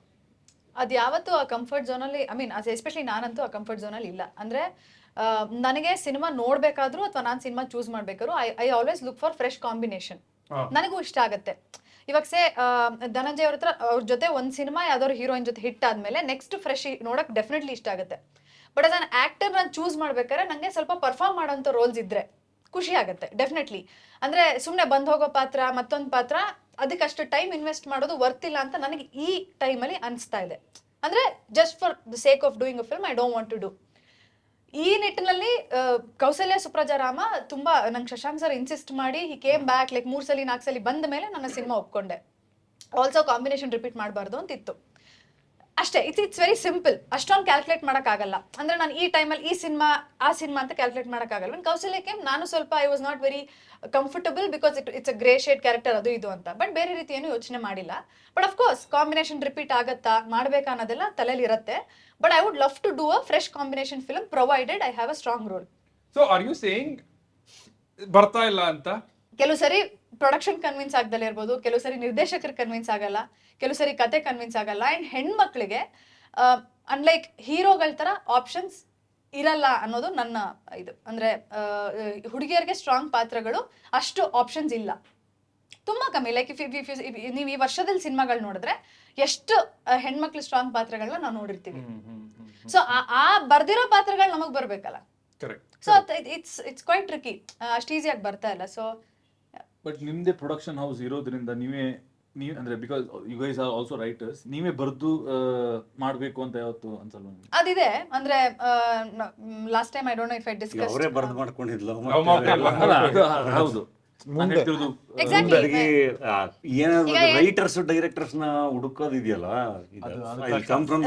ಅದು ಯಾವತ್ತೂ ಆ ಕಂಫರ್ಟ್ ಝೋನಲ್ಲಿ, ಐ ಮೀನ್ ಎಸ್ಪೆಷಲಿ ನಾನಂತೂ ಆ ಕಂಫರ್ಟ್ ಝೋನಲ್ಲಿ ಇಲ್ಲ. ಅಂದ್ರೆ ನನಗೆ ಸಿನಿಮಾ ನೋಡ್ಬೇಕಾದ್ರೂ ಅಥವಾ ನಾನು ಸಿನಿಮಾ ಚೂಸ್ ಮಾಡ್ಬೇಕಾದ್ರು I always look for fresh combination. ನನಗೂ ಇಷ್ಟ ಆಗತ್ತೆ. ಇವಾಗ ಧನಂಜಯ್ ಅವ್ರ ಜೊತೆ ಒಂದ್ ಸಿನಿಮಾ ಯಾವ್ದಾದ್ರು ಹೀರೋಯಿನ್ ಜೊತೆ ಹಿಟ್ ಆದ್ಮೇಲೆ ನೆಕ್ಸ್ಟ್ ಫ್ರೆಶ್ ನೋಡಕ್ ಡೆಫಿನೆಟ್ಲಿ ಇಷ್ಟ ಆಗುತ್ತೆ. ಬಟ್ ಆಸ್ ಅನ್ ಆಕ್ಟರ್ ನಾನು ಚೂಸ್ ಮಾಡ್ಬೇಕಾದ್ರೆ ನಂಗೆ ಸ್ವಲ್ಪ ಪರ್ಫಾರ್ಮ್ ಮಾಡೋಂಥ ರೋಲ್ಸ್ ಇದ್ರೆ ಖುಷಿ ಆಗುತ್ತೆ ಡೆಫಿನೆಟ್ಲಿ. ಅಂದ್ರೆ ಸುಮ್ಮನೆ ಬಂದ್ ಹೋಗೋ ಪಾತ್ರ ಮತ್ತೊಂದು ಪಾತ್ರ ಅದಕ್ಕಷ್ಟು ಟೈಮ್ ಇನ್ವೆಸ್ಟ್ ಮಾಡೋದು ವರ್ತ್ ಇಲ್ಲ ಅಂತ ನನಗೆ ಈ ಟೈಮಲ್ಲಿ ಅನಿಸ್ತಾ ಇದೆ. ಅಂದ್ರೆ just for the sake of doing a film I don't want to do. ಈ ನಿಟ್ಟಿನಲ್ಲಿ ಕೌಸಲ್ಯ ಸುಪ್ರಜಾ ರಾಮ ತುಂಬಾ ನಂಗೆ ಶಶಾಂಕ್ ಸರ್ ಇನ್ಸಿಸ್ಟ್ ಮಾಡಿ ಹಿ ಕೇಮ್ ಬ್ಯಾಕ್ ಲೈಕ್ 3 ಸಲ 4 ಸಲ ಬಂದ ಮೇಲೆ ನನ್ನ ಸಿನಿಮಾ ಒಪ್ಕೊಂಡೆ. ಆಲ್ಸೋ ಕಾಂಬಿನೇಷನ್ ರಿಪೀಟ್ ಮಾಡಬಾರ್ದು ಅಂತಿತ್ತು ಅಷ್ಟೇ. It's very simple. ಅಷ್ಟೊಂದು ಕ್ಯಾಲ್ಕುಲೇಟ್ ಮಾಡೋಕ್ಕಾಗಲ್ಲ. ಅಂದ್ರೆ ನಾನು ಈ ಟೈಮಲ್ಲಿ ಈ ಸಿನಿಮಾ ಆ ಸಿನಿಮಾ ಅಂತ ಕ್ಯಾಲ್ಕುಲೇಟ್ ಮಾಡೋಕ್ಕಾಗಲ್ಲ. ಕೌಸಲ್ಯಕ್ಕೆ ನಾನು ಸ್ವಲ್ಪ I was not very comfortable because it's a grey shade character ಅದು ಇದು ಅಂತ. ಬಟ್ ಬೇರೆ ರೀತಿ ಏನು ಯೋಚನೆ ಮಾಡಿಲ್ಲ. ಬಟ್ ಅಫ್ಕೋರ್ಸ್ ಕಾಂಬಿನೇಷನ್ ರಿಪೀಟ್ ಆಗತ್ತಾ ಮಾಡ್ಬೇಕಾ ಅನ್ನೋದೆಲ್ಲ ತಲೆಯಲ್ಲಿ ಇರುತ್ತೆ. But I would love to do a fresh combination film provided I have a strong role. So are you saying ಬರ್ತಾ ಇಲ್ಲ ಅಂತ? ಕೆಲವು ಸರಿ ಪ್ರೊಡಕ್ಷನ್ ಕನ್ವಿನ್ಸ್ ಆಗ್ದಲೇ ಇರ್ಬೋದು, ಕೆಲವು ಸರಿ ನಿರ್ದೇಶಕರು ಕನ್ವಿನ್ಸ್ ಆಗಲ್ಲ, ಕೆಲವು ಸರಿ ಕತೆ ಕನ್ವಿನ್ಸ್ ಆಗಲ್ಲ. ಅಂಡ್ ಹೆಣ್ಮಕ್ಳಿಗೆ ಅನ್ಲೈಕ್ ಹೀರೋಗಳ ತರ ಆಪ್ಷನ್ಸ್ ಇರಲ್ಲ ಅನ್ನೋದು ನನ್ನ ಇದು. ಅಂದ್ರೆ ಹುಡುಗಿಯರಿಗೆ ಸ್ಟ್ರಾಂಗ್ ಪಾತ್ರಗಳು ಅಷ್ಟು ಆಪ್ಷನ್ಸ್ ಇಲ್ಲ, ತುಂಬಾ ಕಮ್ಮಿ. ಲೈಕ್ ನೀವು ಈ ವರ್ಷದಲ್ಲಿ ಸಿನಿಮಾಗಳು ನೋಡಿದ್ರೆ ಎಷ್ಟು ಹೆಣ್ಮಕ್ಳು ಸ್ಟ್ರಾಂಗ್ ಪಾತ್ರಗಳನ್ನ ನಾವು ನೋಡಿರ್ತೀವಿ. ಸೊ ಆ ಬರ್ದಿರೋ ಪಾತ್ರಗಳು ನಮಗ್ ಬರ್ಬೇಕಲ್ಲ. So it's quite tricky. ಅಷ್ಟು ಈಸಿಯಾಗಿ ಬರ್ತಾ ಇಲ್ಲ. ಸೊ ಬಟ್ ನಿಮ್ದೇ ಪ್ರೊಡಕ್ಷನ್ ಹೌಸ್ ಇರೋದ್ರಿಂದ ನೀವೇ ಅಂದ್ರೆ because you guys are also writers, ನೀವೇ ಬರ್ದು ಮಾಡ್ಬೇಕು ಅಂತ ಯಾವತ್ತು ಅನ್ಸಲ್ವಾ? ಅದಿದೆ. ಅಂದ್ರೆ last time I don't know if I discuss ಅವರೇ ಬರ್ದು ಮಾಡ್ಕೊಂಡಿದ್ಲು. ಹೌದು ಏನಾದ್ರು ರೈಟರ್ಸ್ ಡೈರೆಕ್ಟರ್ಸ್ ನ ಹುಡುಕೋದಿದೆಯಲ್ಲ,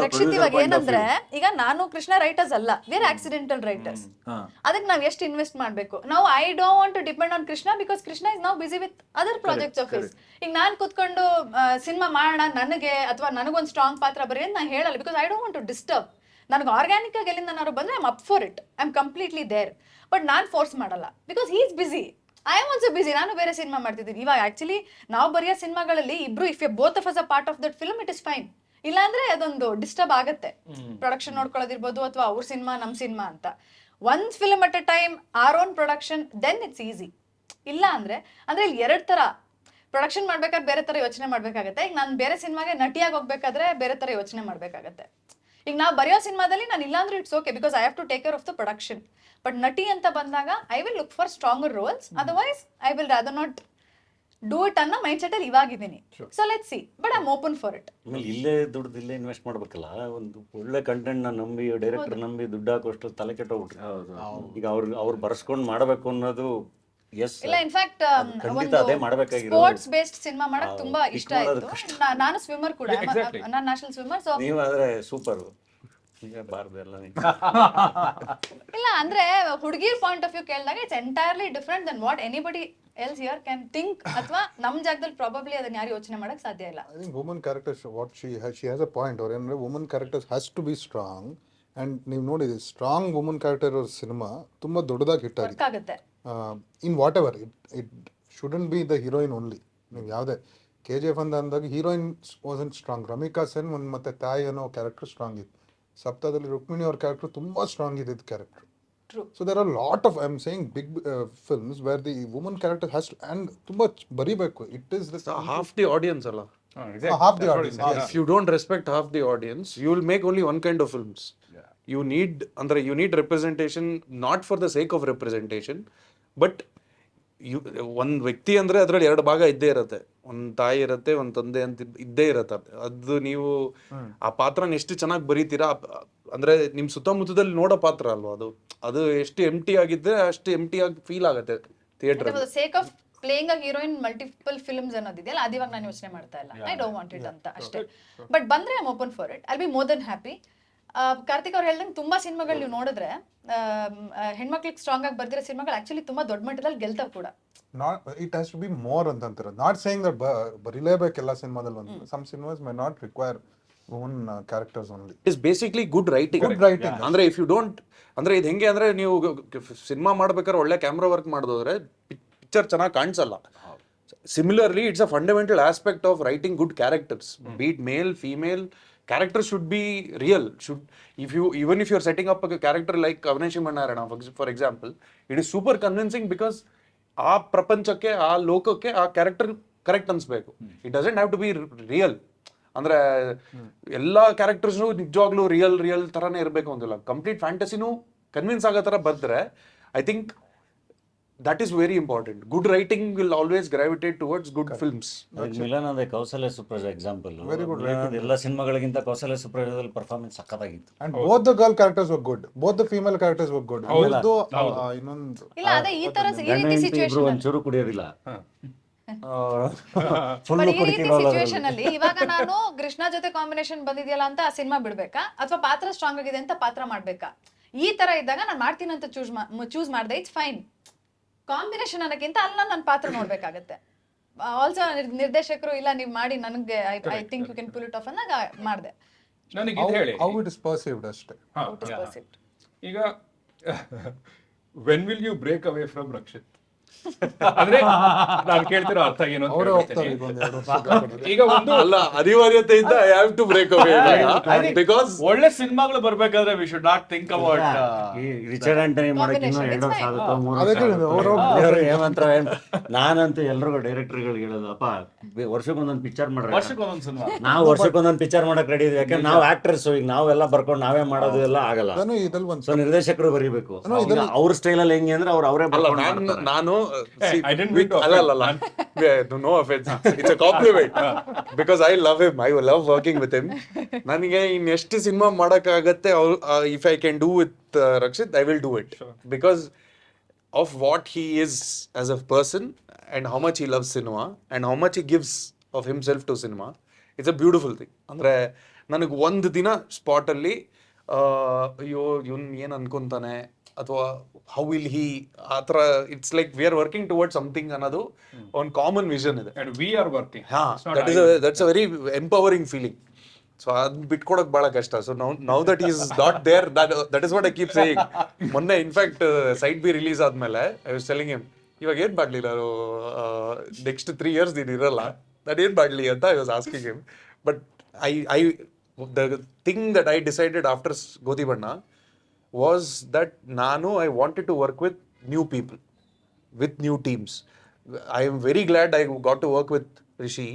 ರಕ್ಷಿತ್ ಇವಾಗ ಏನಂದ್ರೆ ಈಗ ನಾನು ಕೃಷ್ಣ ರೈಟರ್ಸ್ ಅಲ್ಲ, ವೇರ್ ಆಕ್ಸಿಡೆಂಟಲ್ ರೈಟರ್ಸ್. ಅದಕ್ಕೆ ನಾವ್ ಎಷ್ಟು ಇನ್ವೆಸ್ಟ್ ಮಾಡ್ಬೇಕು ನಾವು. I don't want to depend on Krishna because Krishna is now busy with other projects of his. ಈಗ ನಾನ್ ಕುತ್ಕೊಂಡು ಸಿನಿಮಾ ಮಾಡೋಣ ನನಗೆ ಅಥವಾ ನನಗೊಂದು ಸ್ಟ್ರಾಂಗ್ ಪಾತ್ರ ಬರೀ ಅಂತ ನಾನು ಹೇಳಲ್ಲ. Because I don't want to disturb. ನನಗೆ ಆರ್ಗ್ಯಾನಿಕ್ ಆಗಿ ಎಲ್ಲಿಂದ ನಾನು ಬಂದ್ರೆ I am up for it, I am completely there. But ನಾನ್ ಫೋರ್ಸ್ ಮಾಡಲ್ಲ because he is busy, I am also busy. ನಾನು ಬೇರೆ ಸಿನಿಮಾ ಮಾಡ್ತಿದ್ದೀನಿ ಇವಾಗ. ಆಕ್ಚುಲಿ ನಾವು ಬರೆಯೋ ಸಿನಿಮಾಗಳಲ್ಲಿ ಇಬ್ರು if you both of us a part of that film it is fine. ಇಲ್ಲ ಅಂದ್ರೆ ಅದೊಂದು ಡಿಸ್ಟರ್ಬ್ ಆಗುತ್ತೆ. ಪ್ರೊಡಕ್ಷನ್ ನೋಡ್ಕೊಳ್ಳೋದಿರ್ಬೋದು ಅಥವಾ ಅವ್ರ ಸಿನಿಮಾ ನಮ್ ಸಿನಿಮಾ ಅಂತ. ಒಂದ್ film at a time our own production then it's easy. ಇಲ್ಲ ಅಂದ್ರೆ ಇಲ್ಲಿ 2 ತರ ಪ್ರೊಡಕ್ಷನ್ ಮಾಡ್ಬೇಕಾದ್ರೆ ಬೇರೆ ತರ ಯೋಚನೆ ಮಾಡ್ಬೇಕಾಗತ್ತೆ. ಈಗ ನಾನು ಬೇರೆ ಸಿನಿಮಾಗೆ ನಟಿಯಾಗಿ ಹೋಗ್ಬೇಕಾದ್ರೆ ಬೇರೆ ತರ ಯೋಚನೆ ಮಾಡ್ಬೇಕಾಗತ್ತೆ. ಈಗ ನಾವು ಬರೆಯೋ ಸಿನಿಮಾದಲ್ಲಿ ನಾನು ಇಲ್ಲ ಅಂದ್ರೆ it's okay because I have to take care of the production. But ನಟಿ ಅಂತ ಬಂದಾಗ I will look for stronger roles. Otherwise I will rather not do it ಅನ್ನೋ ಮೈಂಡ್ ಸೆಟ್ ಅಲ್ಲಿ ಇವಾಗಿದ್ದೀನಿ. So let's see. But I am open for it. ಇಲ್ಲೇ ದುಡ್ಡು ಇಲ್ಲೇ invest ಮಾಡ್ಬೇಕಲ್ಲ. ಒಂದು ಒಳ್ಳೆ ಕಂಟೆಂಟ್ ನ ನಂಬಿ ಡೈರೆಕ್ಟರ್ ನಂಬಿ ದುಡ್ಡು ಹಾಕೋಷ್ಟು ತಲೆ ಕೆಟ್ಟೋಗ್ಬಿಟ್ರಿ. ಈಗ ಅವ್ರು ಬರ್ಸ್ಕೊಂಡ್ ಮಾಡ್ಬೇಕು ಅನ್ನೋದು ಇಲ್ಲ. ಇನ್ಫ್ಯಾಕ್ಟ್ ಸ್ಪೋರ್ಟ್ಸ್ ಬೇಸ್ಡ್ ಸಿನಿಮಾ ಮಾಡಕ್ ತುಂಬಾ ಇಷ್ಟ ಆಯ್ತು. ನಾನು ಸ್ವಿಮ್ಮರ್ ಕೂಡ, ನಾನು ನ್ಯಾಷನಲ್ ಸ್ವಿಮ್ಮರ್. ಸೊ ನೀವಾದ್ರೆ ಸೂಪರ್. ಇಲ್ಲ ಅಂದ್ರೆ ಹುಡುಗಿರ್ ಪಾಯಿಂಟ್ ಆಫ್ ವ್ಯೂ ಕೇಳಿದಾಗ it's entirely different than what anybody else here can think. ಅಥವಾ ನಮ್ ಜಾಗದಲ್ಲಿ ಪ್ರಾಬಬ್ಲಿ ಅದನ್ನ ಯಾರು ಯೋಚನೆ ಮಾಡಕ್ ಸಾಧ್ಯ ಇಲ್ಲ. I think woman characters what she has a point. ಅವ್ರು ಏನಂದ್ರೆ woman characters has to be strong. And ನೀವು ನೋಡಿದ್ರಿ ಸ್ಟ್ರಾಂಗ್ ವುಮನ್ ಕ್ಯಾರೆಕ್ಟರ್ ಅವ್ರ ಸಿನಿಮಾ ತುಂಬಾ ದೊಡ್ಡದಾಗಿ ಹಿಟ್ ಆಗುತ್ತೆ. In whatever it shouldn't be the heroine only. ನೀವು ಯಾವುದೇ KGF ಅಂದಾಗ heroine wasn't strong. Ramika Sen ಮತ್ತೆ ತಾಯಿ ಅನ್ನೋ ಕ್ಯಾರೆಕ್ಟರ್ ಸ್ಟ್ರಾಂಗ್ ಇತ್ತು. ಸಪ್ತಾದಲ್ಲಿ ರುಕ್ಮಿಣಿ ಅವ್ರ ಕ್ಯಾರೆಕ್ಟರ್ ತುಂಬಾ ಸ್ಟ್ರಾಂಗ್ ಇದೆ character. So there are lot of I am saying big films where the woman character has and ತುಂಬಾ ಬರಿಬೇಕು. It is half the audience ಅಲ್ಲ. half the audience. If you don't respect half the audience, you will make only one kind of films. You need representation, not for the sake of representation, but ಒಂದು ವ್ಯಕ್ತಿ ಅಂದ್ರೆ ಅದ್ರಲ್ಲಿ 2 ಭಾಗ ಇದ್ದೇ ಇರುತ್ತೆ. ಒಂದು ತಾಯಿ ಇರುತ್ತೆ, ಒಂದು ತಂದೆ ಅಂತ ಇದ್ದೇ ಇರತ್ತೆ. ಅದು ನೀವು ಆ ಪಾತ್ರನ ಎಷ್ಟು ಚೆನ್ನಾಗಿ ಬರೀತೀರಾ ಅಂದ್ರೆ ನಿಮ್ ಸುತ್ತಮುತ್ತದಲ್ಲಿ ನೋಡೋ ಪಾತ್ರ ಅಲ್ವಾ ಅದು ಎಷ್ಟು ಎಂಟಿ ಆಗಿದ್ರೆ ಅಷ್ಟು ಎಂಟಿ ಆಗಿ ಫೀಲ್ ಆಗುತ್ತೆ theatre. Sake of playing a heroine multiple films ಅನ್ನೋದಿದೆಯಲ್ಲ, ಅದು ಇವಾಗ ನಾನು ಯೋಚನೆ ಮಾಡ್ತಾ ಇಲ್ಲ. ಐ ಡೋಂಟ್ ವಾಂಟ್ ಇಟ್ ಅಂತ ಅಷ್ಟೇ. ಬಟ್ ಬಂದ್ರೆ I am open for it. I be more than happy. Karthik ಅವ್ರು ಹೇಳ್ದಂಗೆ ತುಂಬಾ ಸಿನಿಮಾಗಳು ನೀವು ನೋಡಿದ್ರೆ ಹೆಣ್ಮಕ್ಳಿಗೆ ಸ್ಟ್ರಾಂಗ್ ಆಗಿ ಬರ್ದಿರೋ ಸಿನಿಮಾಗಳು ಆಕ್ಚುಲಿ ತುಂಬಾ ದೊಡ್ಡ ಮಟ್ಟದಲ್ಲಿ ಗೆಲ್ತಾವ್ ಕೂಡ. It has to be more ಅಂತಾರೆ. Not saying that ಬರಿಲೇಬೇಕು ಎಲ್ಲ ಸಿನಿಮಾದಲ್ಲಿ ಒಂದು. Some cinemas may not require women characters only. It is basically good writing. ಅಂದ್ರೆ if you don't ಅಂದ್ರೆ ಇದು ಹೆಂಗೆ ಅಂದ್ರೆ ನೀವು ಸಿನಿಮಾ ಮಾಡ್ಬೇಕಾದ್ರೆ ಒಳ್ಳೆ ಕ್ಯಾಮ್ರಾ ವರ್ಕ್ ಮಾಡಿದ್ರೆ ಪಿಕ್ಚರ್ ಚೆನ್ನಾಗಿ ಕಾಣಿಸಲ್ಲ. Similarly, it's a fundamental aspect of writing good characters. Be it male, female, characters should be real. Even if you're setting up a character like Avneesh Manarana, for example, it is super convincing because ಆ ಪ್ರಪಂಚಕ್ಕೆ ಆ ಲೋಕಕ್ಕೆ ಆ character correct ಅನ್ಸ್ಬೇಕು. It doesn't have to be real. ಅಂದ್ರೆ ಎಲ್ಲಾ ಕ್ಯಾರೆಕ್ಟರ್ಸ್ನು ನಿಜವಾಗ್ಲೂ real ತರಾನೇ ಇರಬೇಕು ಅಂತಿಲ್ಲ. ಕಂಪ್ಲೀಟ್ ಫ್ಯಾಂಟಸಿನೂ ಕನ್ವಿನ್ಸ್ ಆಗೋ ತರ ಬಂದ್ರೆ I think that is very important. Good writing will always gravitate towards good films. Milan ಅದೇ ಕೌಸಲ್ಯ ಸುಪ್ರಜ ಎಕ್ಸಾಂಪಲ್. ಎಲ್ಲ ಸಿನಿಮಾಗಳಿಗಿಂತ ಕೌಸಲ್ಯ ಸುಪ್ರಜದಲ್ಲಿ ಪರ್ಫಾರ್ಮೆನ್ಸ್ ಸಖತ್ತಾಗಿತ್ತು. And both the girl characters were good. Both the female characters were good. ಅವ್ರದ್ದು ಇನ್ನೊಂದು ಇಲ್ಲ ಅದೇ ಈ ತರ ಈ ರೀತಿ ಇಬ್ರು ಸಿಚುವೇಶನ್ ಒಂಚೂರು ಕುಡಿಯೋದಿಲ್ಲ. ಈ ರೀತಿ ಸಿಚುವೇಶನ್ ಅಲ್ಲಿ ಇವಾಗ ನಾನು ಕೃಷ್ಣ ಜೊತೆ ಕಾಂಬಿನೇಷನ್ ಬಂದಿದೆಯಲ್ಲ ಅಂತ ಆ ಸಿನಿಮಾ ಬಿಡ್ಬೇಕಾ ಅಥವಾ ಪಾತ್ರ ಸ್ಟ್ರಾಂಗ್ ಆಗಿದೆ ಅಂತ ಪಾತ್ರ ಮಾಡ್ಬೇಕಾ? ಈ ತರ ಇದ್ದಾಗ ನಾನು ಮಾಡ್ತೀನಿ ಅಂತ ಚೂಸ್ ಮಾಡ್ದೆ, ಇಟ್ಸ್ ಫೈನ್. ಕಾಂಬಿನೇಷನ್ ಅನ್ನೋಕ್ಕಿಂತ ಅಲ್ಲ ನನ್ನ ಪಾತ್ರ ನೋಡ್ಬೇಕಾಗತ್ತೆ. ಆಲ್ಸೋ ನಿರ್ದೇಶಕರು ಇಲ್ಲ ನೀವು ಮಾಡಿ ನನಗೆ I think you can pull it off ಅಂದಾಗ ಮಾಡಿದೆ. ನನಗೆ ಇದು ಹೇಳಿ, how it is perceived ಅಷ್ಟೇ. ಈಗ when will you break away from Rakshit? ಅಂದ್ರೆ ನಾನು ಕೇಳ್ತಿರೋ ಅರ್ಥ ಏನು ಅಂತ ಹೇಳ್ತೀನಿ. ಈಗ ಒಂದು ಅಲ್ಲ ಅನಿವಾರ್ಯತೆಯಿಂದ I have to break away because ಒಳ್ಳೆ ಸಿನಿಮಾಗಳು ಬರ್ಬೇಕಾದ್ರೆ we should not think about Richard Anthony ಮಾಡಕ್ಕೆ ಇನ್ನೂ 2 ವರ್ಷ ಆಗುತ್ತೋ 3 ವರ್ಷ ಹೇಮಂತ್ ರಾವ್. ನಾನಂತೂ ಎಲ್ರಿಗೂ ಡೈರೆಕ್ಟರ್ಗಳಿಗೆ ಹೇಳೋದು, ಅಪ್ಪ ವರ್ಷಕ್ಕೊಂದೊಂದು ಪಿಕ್ಚರ್ ಮಾಡ್ರಿ, ವರ್ಷಕ್ಕೊಂದೊಂದು ಸಿನಿಮಾ. ನಾವು ವರ್ಷಕ್ಕೊಂದೊಂದು ಪಿಕ್ಚರ್ ಮಾಡಕ್ ರೆಡಿ ಇದೀವಿ. ಯಾಕಂದ್ರೆ ನಾವು ಆಕ್ಟರ್ಸ್, ಈಗ ನಾವೆಲ್ಲ ಬರ್ಕೊಂಡು ನಾವೇ ಮಾಡೋದು ಎಲ್ಲ ಆಗಲ್ಲ. ಸೊ ನಿರ್ದೇಶಕರು ಬರೀಬೇಕು. ಅವ್ರ ಸ್ಟೈಲ್ ಅಲ್ಲಿ ಹೆಂಗೆ ಅಂದ್ರೆ ಅವರೇ ನಾನು I didn't mean to offend. No offense. It's a compliment. Because I love him. I love working with him. ನನಗೆ ಇನ್ನೆಷ್ಟು cinema ಮಾಡೋಕ್ಕಾಗತ್ತೆ if I can do with Rakshit, I will do it. Because of what he is as a person and how much he loves cinema and how much he gives of himself to cinema. It's a beautiful thing. ಅಂದ್ರೆ ನನಗೆ ಒಂದು ದಿನ ಸ್ಪಾಟಲ್ಲಿ ಅಯ್ಯೋ ಇವನ್ ಏನು ಅನ್ಕೊಂತಾನೆ ಅಥವಾ how will he ಆ ಥರ, it's like we are working toward something ಅನ್ನೋದು ಒಂದು ಕಾಮನ್ ವಿಷನ್ ಇದೆ. and we are working. That's a very empowering feeling. So ಅದ್ ಬಿಟ್ಕೊಡಕ್ ಬಹಳ ಕಷ್ಟ. So now that is not there, that is what I keep saying. ಮೊನ್ನೆ in fact side B release ಆದ್ಮೇಲೆ I was telling him, ಇವಾಗ ಏನ್ ಮಾಡ್ಲಿ ನಾನು ನೆಕ್ಸ್ಟ್ 3 years ನೀನು ಇರಲ್ಲ, ನಾನು ಏನ್ ಮಾಡ್ಲಿ ಅಂತ I was asking him. But I the thing that I decided after ಗೋಧಿ ಬಣ್ಣ was that I wanted to work with new people, with new teams. I am very glad I got to work with Rishi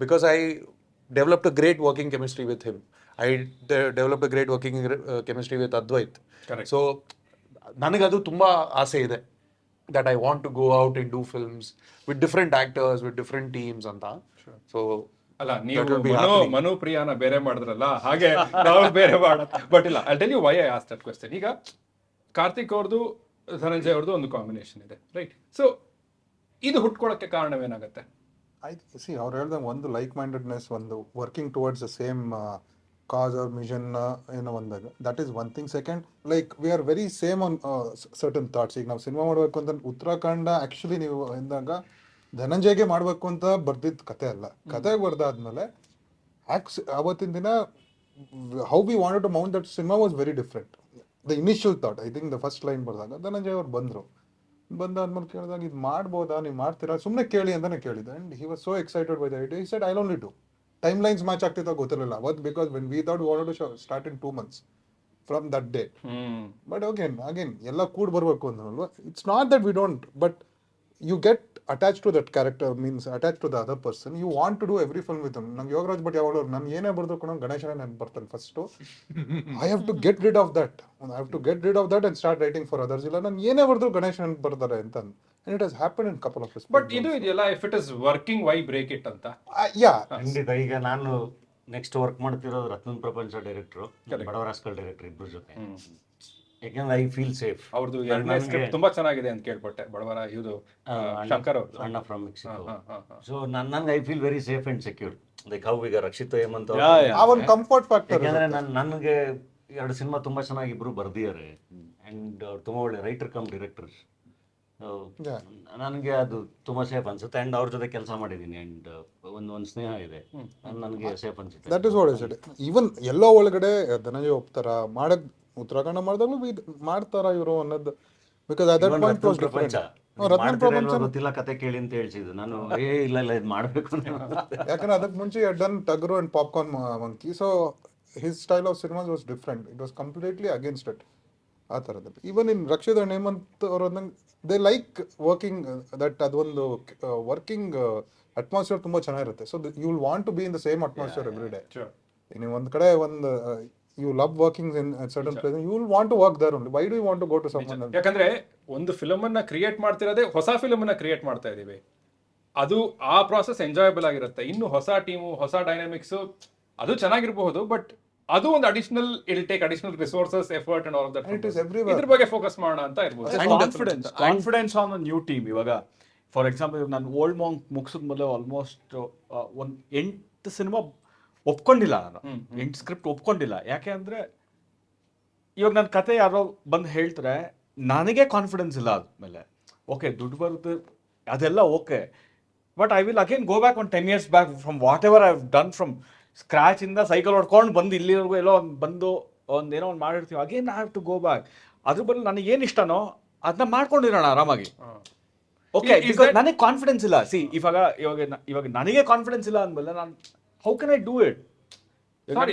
because I developed a great working chemistry with him. I developed a great working chemistry with Advait. Correct. So ನನಗದು ತುಂಬಾ ಆಸೆ ಇದೆ, that I want to go out and do films with different actors, with different teams ಅಂತ. So ಅಲ್ಲ ನೀವು ಮನು ಪ್ರಿಯಾನ ಬೇರೆ ಮಾಡಿದ್ರಲ್ಲ, ಹಾಗೆ ನಾವು ಬೇರೆ ಮಾಡೋದು. ಬಟ್ ಇಲ್ಲ, I tell you why I ask that question. ಈಗ ಕಾರ್ತಿಕ್ ಅವ್ರದ್ದು ಧನಂಜಯ್ ಅವ್ರದ್ದು ಒಂದು ಕಾಂಬಿನೇಷನ್ ಇದೆ, ರೈಟ್? ಸೊ ಇದು ಹುಟ್ಕೊಳಕ್ಕೆ ಕಾರಣವೇನಾಗತ್ತೆ? ಅವ್ರು ಹೇಳ್ದಂಗೆ ಒಂದು ಲೈಕ್ ಮೈಂಡೆಡ್ನೆಸ್, ಒಂದು working towards the same cause or mission ಏನೋ ಒಂದಾಗ, that is one thing. Second, like we are very same on certain thoughts. ಈಗ ನಾವು ಸಿನಿಮಾ ಮಾಡಬೇಕು ಅಂತ ಉತ್ತರಾಖಂಡ ಆ್ಯಕ್ಚುಲಿ ನೀವು ಎಂದಾಗ ಧನಂಜಯ್ಗೆ ಮಾಡಬೇಕು ಅಂತ ಬರ್ದಿದ್ದ ಕತೆ ಅಲ್ಲ. ಕತೆ ಬರ್ದಾದ್ಮೇಲೆ ಅವತ್ತಿನ ದಿನ how we wanted to mount that cinema was very different. The initial thought, I think the first line ಬರ್ದಾಗ ಧನಂಜಯ್ ಅವ್ರು ಬಂದಾದ್ಮೇಲೆ ಕೇಳಿದಾಗ ಇದು ಮಾಡ್ಬೋದಾ, ನೀವು ಮಾಡ್ತೀರಾ, ಸುಮ್ಮನೆ ಕೇಳಿ ಅಂತಾನೆ ಕೇಳಿದೆ. And he was so excited by the idea. He said I only do. Timelines match ಆಗ್ತಿದ್ದಾಗ ಗೊತ್ತಿರಲಿಲ್ಲ ಅವತ್ತು, because when we thought we wanted to start in 2 months from that day. But again ಎಲ್ಲ ಕೂಡ್ ಬರಬೇಕು ಅಂದ್ರಲ್ವಾ. It's not that we don't, but you get attached to that character, means attached to the other person. You want to do every film with him. ನಂಗೆ ಯೋಗರಾಜ್ ಭಟ್ ಯಾವಾಗಲೂ ನಾನು ಏನೇ ಬರ್ದು ಕೂಡ ಗಣೇಶನೇ ನೆನಪು ಬರ್ತಾನೆ first. I have to get rid of that. I have to get rid of that and start writing for others. ಇಲ್ಲ ನಾನು ಏನೇ ಬರ್ದು ಗಣೇಶ ನೆನಪು ಬರ್ತಾರೆ ಅಂತ. and it has happened in couple of respects. But ಇದು ಇದೆಯಲ್ಲ, if it is working, why break it ಅಂತ. ಖಂಡಿತ. ಈಗ ನಾನು ನೆಕ್ಸ್ಟ್ ವರ್ಕ್ ಮಾಡ್ತಿರೋದು ರತ್ನನ್ ಪ್ರಪಂಚ ಡೈರೆಕ್ಟ್ರು, ಬಡವರ ರಾಸ್ಕಲ್ ಡೈರೆಕ್ಟರ್ ಇಬ್ರು ಜೊತೆ. ಯಾಕಂದ್ರೆ ಐ ಫೀಲ್ ಸೇಫ್. ಅವ್ರದ್ದು ಸ್ಕ್ರಿಪ್ಟ್ ತುಂಬಾ ಚೆನ್ನಾಗಿದೆ ಅಂತ ಕೇಳ್ಪಟ್ಟೆ. ಬಡವರ ಇದು ಶಂಕರ್ ಅವ್ರದ್ದು, ಅಣ್ಣ ಫ್ರಮ್ ಮೆಕ್ಸಿಕೋ. ಸೊ ನನ್ಗೆ I feel very safe and secure. Like how ಈಗ ರಕ್ಷಿತ್ ಹೇಮಂತ್ ಒಂದು ಕಂಫರ್ಟ್ ಫ್ಯಾಕ್ಟರ್. ಯಾಕಂದ್ರೆ ನನಗೆ 2 ಸಿನಿಮಾ ತುಂಬಾ ಚೆನ್ನಾಗಿ ಇಬ್ರು ಬರ್ದಿದ್ದಾರೆ. ಅಂಡ್ ತುಂಬಾ ಒಳ್ಳೆ ರೈಟರ್ ಕಮ್ ಡೈರೆಕ್ಟರ್. ನನಗೆ ಅದು ತುಂಬಾ ಸೇಫ್ ಅನ್ಸುತ್ತೆ. ಅಂಡ್ ಅವ್ರ ಜೊತೆ ಕೆಲಸ ಮಾಡಿದ್ದೀನಿ. ಅಂಡ್ ಒಂದು ಸ್ನೇಹ ಇದೆ, ನನಗೆ ಸೇಫ್ ಅನ್ಸುತ್ತೆ. That is what I said. Even ಎಲ್ಲೋ ಒಳಗಡೆ ಧನಂಜಯ್ ಒಪ್ತಾರ ಮಾಡಕ್, ಉತ್ತರಾಖಂಡ ಮಾಡಿದಾಗಲೂ ಮಾಡ್ತಾರ ಇವರು ಅನ್ನೋದು. Because at that point was different. Ratna Prapancha ಗೊತ್ತಿಲ್ಲ, ಕತೆ ಕೇಳಿ ಅಂತ ಹೇಳ್ಸಿದ್ದು ನಾನು. ಇಲ್ಲ ಇದು ಮಾಡಬೇಕು. ಯಾಕಂದ್ರೆ ಅದಕ್ಕೆ ಮುಂಚೆ done Tagaru and popcorn monkey. So his style of cinemas was different. It was completely against it ಆ ಥರದಲ್ಲಿ. Even in Rakshit and Hemanth ಅವ್ರದಂಗೆ ದೇ ಲೈಕ್ ವರ್ಕಿಂಗ್ ದಟ್ ಅದೊಂದು ವರ್ಕಿಂಗ್ ಅಟ್ಮಾಸ್ಫಿಯರ್ ತುಂಬಾ ಚೆನ್ನಾಗಿರುತ್ತೆ. So you will want to be in the same atmosphere every day. ನೀವು ಒಂದ್ ಕಡೆ ಒಂದು you love working in certain place, you will want to work there only. Why do you want to go to someone? ಯಾಕಂದ್ರೆ ಒಂದು film ಅನ್ನ create ಮಾಡ್ತಿರೋದೇ ಹೊಸ film ಅನ್ನ create ಮಾಡ್ತಾ ಇದೀವಿ, ಅದು ಆ ಪ್ರಾಸೆಸ್ ಎಂಜಾಯಬಲ್ ಆಗಿರುತ್ತೆ. ಇನ್ನು ಹೊಸ ಟೀಮು, ಹೊಸ ಡೈನಾಮಿಕ್ಸ್ ಅದು ಚೆನ್ನಾಗಿರಬಹುದು, ಬಟ್ ಅದು ಒಂದು ಅಡಿಷನಲ್ ಇಲ್ take additional resources, effort and all of that. It is everywhere. ಇದ್ರ ಬಗ್ಗೆ ಫೋಕಸ್ ಮಾಡೋಣ ಅಂತ ಇರ್ಬೋದು. Confidence on new team. ಇವಾಗ ಫಾರ್ ಎಕ್ಸಾಂಪಲ್ ನಾನು ಓಲ್ಡ್ ಮಾಂಕ್ ಮುಗಿಸಿದ ಮೊದಲು ಆಲ್ಮೋಸ್ಟ್ ಒಂದು 8 ಸಿನಿಮಾ ಒಪ್ಕೊಂಡಿಲ್ಲ ನಾನು, 8 ಸ್ಕ್ರಿಪ್ಟ್ ಒಪ್ಕೊಂಡಿಲ್ಲ. ಯಾಕೆ ಅಂದರೆ ಇವಾಗ ನನ್ನ ಕತೆ ಯಾರೋ ಬಂದು ಹೇಳ್ತಾರೆ, ನನಗೆ ಕಾನ್ಫಿಡೆನ್ಸ್ ಇಲ್ಲ ಆದಮೇಲೆ. ಓಕೆ, ದುಡ್ಡು ಬರುತ್ತೆ ಅದೆಲ್ಲ okay, but I will again go back ಒಂದು 10 years back from whatever I have done from scratch ಇಂದ ಸೈಕಲ್ ಹೊಡ್ಕೊಂಡು ಬಂದು ಇಲ್ಲಿವರೆಗೂ ಎಲ್ಲೋ ಒಂದು ಬಂದು ಒಂದೇನೋ ಒಂದು ಮಾಡಿರ್ತೀವಿ. Again I have to go back. ಅದ್ರ ಬದಲು ನನಗೆ ಏನು ಇಷ್ಟನೋ ಅದನ್ನ ಮಾಡ್ಕೊಂಡಿರೋಣ ಆರಾಮಾಗಿ. ಓಕೆ, ನನಗೆ ಕಾನ್ಫಿಡೆನ್ಸ್ ಇಲ್ಲ. ಸಿ ಇವಾಗ ನನಗೆ ಕಾನ್ಫಿಡೆನ್ಸ್ ಇಲ್ಲ ಅಂದ್ಮೇಲೆ ನಾನು how can I do it?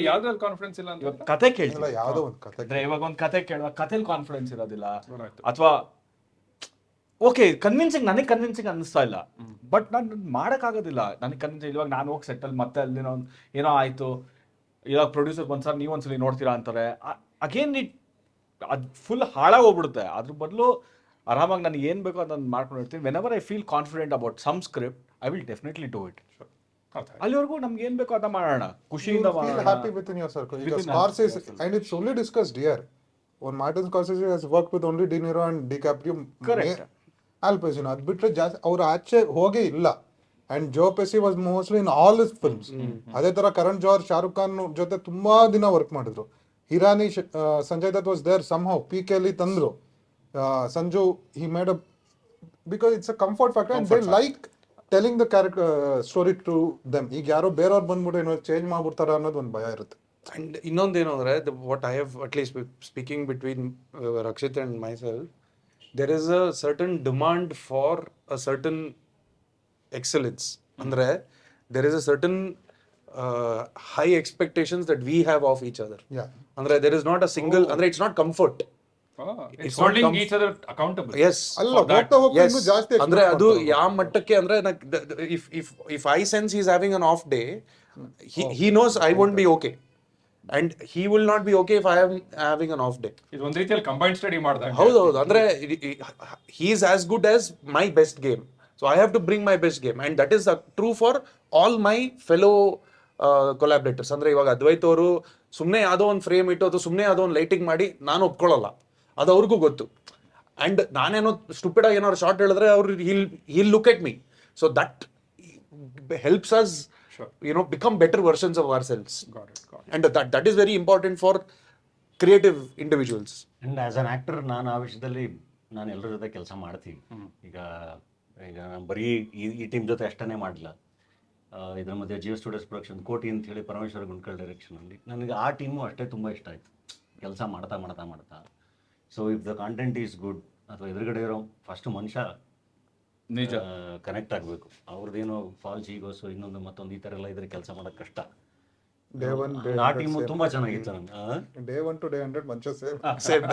ಯಾವ್ದ್ರಲ್ಲಿ ಕಾನ್ಫಿಡೆನ್ಸ್ ಇಲ್ಲ ಅಂತ ಕತೆ ಕೇಳ್ತೀನಿ, ಯಾವುದೋ ಒಂದು ಕತೆ ಇವಾಗ ಒಂದು ಕತೆ ಕೇಳುವಾಗ ಕತೆಲಿ ಕಾನ್ಫಿಡೆನ್ಸ್ ಇರೋದಿಲ್ಲ, ಅಥವಾ ಓಕೆ ನನಗೆ ಕನ್ವಿನ್ಸಿಂಗ್ ಅನ್ನಿಸ್ತಾ ಇಲ್ಲ, ಬಟ್ ನಾನು ಮಾಡೋಕ್ಕಾಗೋದಿಲ್ಲ. ನನಗೆ ಕನ್ವಿನ್ಸಿಂಗ್ ಇವಾಗ ನಾನು ಹೋಗಿ ಸೆಟ್ಟಲ್ ಮತ್ತೆ ಅಲ್ಲಿ ಏನೋ ಆಯಿತು, ಇವಾಗ ಪ್ರೊಡ್ಯೂಸರ್ ಒಂದ್ಸಲ ನೀವು ಒಂದ್ಸಲಿ ನೋಡ್ತೀರಾ ಅಂತಾರೆ, ಅಗೇನ್ ಅದು ಫುಲ್ ಹಾಳಾಗಿ ಹೋಗ್ಬಿಡುತ್ತೆ. ಅದ್ರ ಬದಲು ಆರಾಮಾಗಿ ನನಗೆ ಏನು ಬೇಕೋ ಅದನ್ನು ಮಾಡ್ಕೊಂಡಿರ್ತೀನಿ. Whenever I feel confident about some script, I will definitely do it. ಅಲ್ಲಿವರೆಗೂ ನಮ್ಗೆ ಏನು ಬೇಕೋ ಅದನ್ನ ಮಾಡೋಣ, ಖುಷಿಯಿಂದ ಮಾಡೋಣ. happy within your circle. Scorsese, and it's only discussed here. When Martin Scorsese has worked with only De Niro and DiCaprio. Correct. Al Pacino, ಅದು ಬಿಟ್ಟರೆ ಜಾಸ್ತಿ ಅವ್ರು ಆಚೆ ಹೋಗೇ ಇಲ್ಲ. And Joe Pesci was mostly in all his films. ಅದೇ ತರ ಕರಣ್ ಜೋಹರ್, ಶಾರುಖ್ ಖಾನ್ ಜೊತೆ ತುಂಬಾ ದಿನ ವರ್ಕ್ ಮಾಡಿದ್ರು. Hirani, Sanjay Dutt was there somehow. P K ಅಲ್ಲಿ ತಂದ್ರು. Sanju, he made a, because it's a comfort factor and they like telling the character story to them. ಈಗ ಯಾರೋ ಬೇರೆಯವ್ರು ಬಂದ್ಬಿಟ್ಟು ಏನೋ ಚೇಂಜ್ ಮಾಡ್ಬಿಡ್ತಾರ ಅನ್ನೋದು ಒಂದು ಭಯ ಇರುತ್ತೆ. ಅಂಡ್ ಇನ್ನೊಂದೇನು ಅಂದರೆ, what I have at least speaking between Rakshit and myself, there is a certain demand for a certain excellence. Andre there is a certain high expectations that we have of each other. Andre there is not a single, andre it's not comfort, it's holding each other accountable. Yes, ಅಲ್ಲ ಹೋಗ್ತಾ ಹೋಗ್ತಾ ಇನ್ನೂ ಜಾಸ್ತಿ ಅಂದ್ರೆ ಅದು ಯಾವ ಮಟ್ಟಕ್ಕೆ ಅಂದ್ರೆ, if I sense he's having an off day, he knows I won't be okay. And he will not be okay if I am having an off day. ಇದು ಒಂದು ರೀತಿಯಲ್ಲಿ ಕಂಬೈನ್ಡ್ ಸ್ಟಡಿ ಮಾಡ್ದಾಗ. ಹೌದು, ಅಂದ್ರೆ he is as good as my best game, so I have to bring my best game, and that is true for all my fellow collaborators. ಅಂದ್ರೆ ಇವಾಗ ಅದ್ವೈತ್ ಅವರು ಸುಮ್ಮನೆ ಯಾವುದೋ ಒಂದು ಫ್ರೇಮ್ ಇಟ್ಟು ಅಥವಾ ಸುಮ್ಮನೆ ಯಾವುದೋ ಒಂದು ಲೈಟಿಂಗ್ ಮಾಡಿ ನಾನು ಒಪ್ಕೊಳ್ಳಲ್ಲ, ಅದು ಅವ್ರಿಗೂ ಗೊತ್ತು. ಅಂಡ್ ನಾನೇನೋ ಸ್ಟುಪಿಡ್ ಆಗಿ ಏನಾದ್ರು ಶಾರ್ಟ್ ಹೇಳಿದ್ರೆ ಅವ್ರು he'll look at me, so that helps us become better versions of ourselves. Got it. And that is very important for creative individuals. And as an actor ನಾನು ಆ ವಿಷಯದಲ್ಲಿ ನಾನು ಎಲ್ಲರ ಜೊತೆ ಕೆಲಸ ಮಾಡ್ತೀನಿ. ಈಗ ನಾನು ಬರೀ ಈ ಟೀಮ್ ಜೊತೆ ಅಷ್ಟೇ ಮಾಡಲಿಲ್ಲ. ಇದ್ರ ಮಧ್ಯೆ ಜಿಯೋ ಸ್ಟುಡಿಯೋಸ್ ಪ್ರೊಡಕ್ಷನ್ ಕೋಟಿ ಅಂತ ಹೇಳಿ ಪರಮೇಶ್ವರ್ ಗುಂಡ್ಕಲ್ ಡೈರೆಕ್ಷನಲ್ಲಿ ನನಗೆ ಆ ಟೀಮು ಅಷ್ಟೇ ತುಂಬ ಇಷ್ಟ ಆಯಿತು, ಕೆಲಸ ಮಾಡ್ತಾ. So if the content is good, ಅಥವಾ ಎದುರುಗಡೆ ಇರೋ ಫಸ್ಟ್ ಮನುಷ್ಯ ನಿಜ ಕನೆಕ್ಟ್ ಆಗಬೇಕು. ಅವ್ರದ್ದೇನೋ ಫಾಲ್ಸ್ ಈಗೋಸು ಇನ್ನೊಂದು ಮತ್ತೊಂದು ಈ ಥರ ಎಲ್ಲ ಇದ್ರೆ ಕೆಲಸ ಮಾಡೋಕ್ಕೆ ಕಷ್ಟ. Day 1, day ಆ ಟೀಮು ತುಂಬಾ ಚೆನ್ನಾಗಿತ್ತು ನನಗೆ. Day 1 to day 100 ಮನುಷ್ಯ ಸೇಮ್.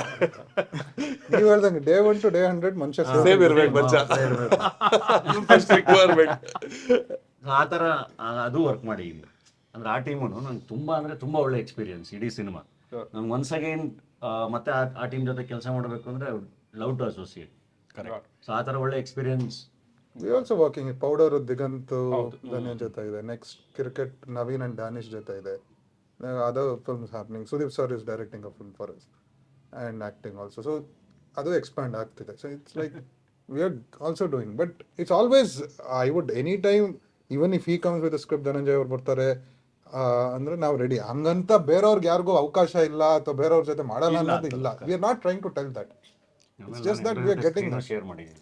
ನೀವು ಹೇಳ್ದಂಗೆ Day 1 to day 100 ಮನುಷ್ಯ ಸೇಮ್ ಇರ್ಬೇಕು ಮನುಷ್ಯ. ಆ ಥರ ಅದು ವರ್ಕ್ ಮಾಡಿ ಅಂದ್ರೆ ಆ ಟೀಮು ನಂಗೆ ತುಂಬ ಒಳ್ಳೆ ಎಕ್ಸ್ಪೀರಿಯನ್ಸ್ ಇಡೀ ಸಿನಿಮಾ. ನಂಗೆ ಒನ್ಸ್ ಅಗೇನ್ ಮತ್ತೆ ಆ ಟೀಮ್ ಜೊತೆ ಕೆಲಸ ಮಾಡಬೇಕು ಅಂದರೆ love to associate. Correct. So ಆ ಥರ ಒಳ್ಳೆ experience. We also working with Powder, Digant, Dhananjay ಜೊತೆ ಇದೆ. Next cricket Naveen and Danish ಜೊತೆ ಇದೆ. Other films happening. Sudeep sir is directing a film for us and acting also. So ಅದು expand ಆಗ್ತಿದೆ. So it's like we are also doing, but it's always I would anytime, even if he comes with a script, Dhananjay ಅವ್ರು ಬರ್ತಾರೆ ಅಂದ್ರೆ ನಾವು ready. ಹಂಗಂತ ಬೇರೆಯವ್ರಿಗೆ ಯಾರಿಗೂ ಅವಕಾಶ ಇಲ್ಲ ಅಥವಾ ಬೇರೆಯವ್ರ ಜೊತೆ ಮಾಡಲ್ಲ ಅನ್ನೋದು ಇಲ್ಲ. We are not trying to tell that. It's just that we are getting share ಮಾಡಿದ್ದೀನಿ,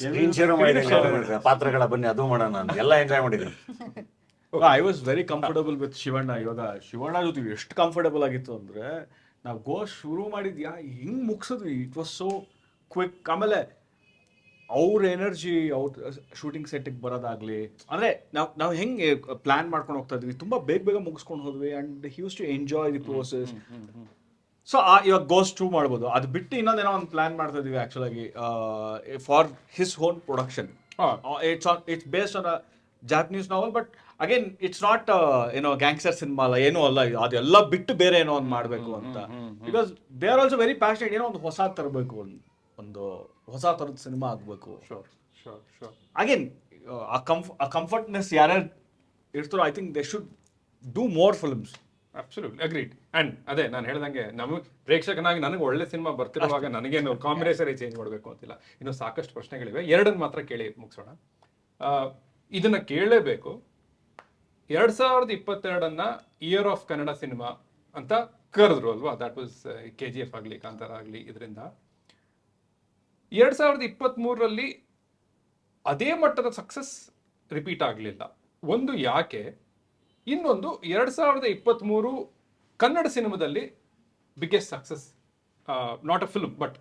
ಸ್ಕ್ರೀನ್ ಶೇರ್ ಮಾಡಿದ್ದೀನಿ, ಪಾತ್ರಗಳ ಬನ್ನಿ ಅದು ಮಾಡೋಣ ಅಂತ ಎಲ್ಲ ಎಂಜಾಯ್ ಮಾಡಿದ್ದೀನಿ. I was very comfortable with Shivanna. ಇವಾಗ ಶಿವಣ್ಣ ಜೊತೆ ಎಷ್ಟು ಕಂಫರ್ಟಬಲ್ ಆಗಿತ್ತು ಅಂದರೆ, ನಾವು ಶುರು ಮಾಡಿದ್ಯಾ ಹಿಂಗೆ ಮುಗಿಸಿದ್ವಿ, ಇಟ್ ವಾಸ್ ಸೋ ಕ್ವಿಕ್. ಆಮೇಲೆ ಅವ್ರ ಎನರ್ಜಿ, ಅವ್ರ ಶೂಟಿಂಗ್ ಸೆಟ್ಟಿಗೆ ಬರೋದಾಗಲಿ, ಅಂದರೆ ನಾವು ಹೆಂಗೆ ಪ್ಲ್ಯಾನ್ ಮಾಡ್ಕೊಂಡು ಹೋಗ್ತಾ ಇದ್ವಿ, ತುಂಬ ಬೇಗ ಮುಗಿಸ್ಕೊಂಡು ಹೋದ್ವಿ. And he use to enjoy the process. So ಇವಾಗ ಗೋಸ್ಟ್ 2 ಮಾಡ್ಬೋದು. ಅದು ಬಿಟ್ಟು ಇನ್ನೊಂದೇನೋ ಒಂದು ಪ್ಲಾನ್ ಮಾಡ್ತಾ ಇದೀವಿ ಆಕ್ಚುಲಾಗಿ for his own production. It's based on a Japanese novel, but again it's not ಏನೋ ಗ್ಯಾಂಗ್ಸ್ಟರ್ ಸಿನಿಮಾ ಅಲ್ಲ, ಏನೂ ಅಲ್ಲ. ಅದೆಲ್ಲ ಬಿಟ್ಟು ಬೇರೆ ಏನೋ ಒಂದು ಮಾಡಬೇಕು ಅಂತ. Because they are also very passionate. ಏನೋ ಒಂದು ಹೊಸ ತರಬೇಕು, ಒಂದು ಹೊಸ ಥರದ ಸಿನಿಮಾ ಆಗಬೇಕು. ಅಗೇನ್ ಆ ಕಂಫರ್ಟ್ನೆಸ್ ಯಾರ್ಯಾರು ಇರ್ತಾರೋ I think they should do more films. Absolutely agreed. And ಅದೇ ನಾನು ಹೇಳ್ದಂಗೆ ನಮಗೆ ಪ್ರೇಕ್ಷಕನಾಗಿ ನನಗೆ ಒಳ್ಳೆ ಸಿನಿಮಾ ಬರ್ತಿರುವಾಗ ನನಗೇನು ಕಾಂಬಿನೇಷನ್ ಚೇಂಜ್ ಮಾಡಬೇಕು ಅಂತಿಲ್ಲ. ಇನ್ನು ಸಾಕಷ್ಟು ಪ್ರಶ್ನೆಗಳಿವೆ, ಎರಡನ್ನು ಮಾತ್ರ ಕೇಳಿ ಮುಗಿಸೋಣ. ಇದನ್ನ ಕೇಳಲೇಬೇಕು. 2022 ಇಯರ್ ಆಫ್ ಕನ್ನಡ ಸಿನಿಮಾ ಅಂತ ಕರೆದ್ರು ಅಲ್ವಾ? ದಟ್ ವಾಸ್ KGF ಆಗಲಿ, ಕಾಂತಾರ ಆಗಲಿ. ಇದರಿಂದ 2023 ಅದೇ ಮಟ್ಟದ ಸಕ್ಸಸ್ ರಿಪೀಟ್ ಆಗಲಿಲ್ಲ. ಒಂದು ಯಾಕೆ? ಇನ್ನೊಂದು 2023 ಕನ್ನಡ ಸಿನಿಮಾದಲ್ಲಿ biggest success, not a film but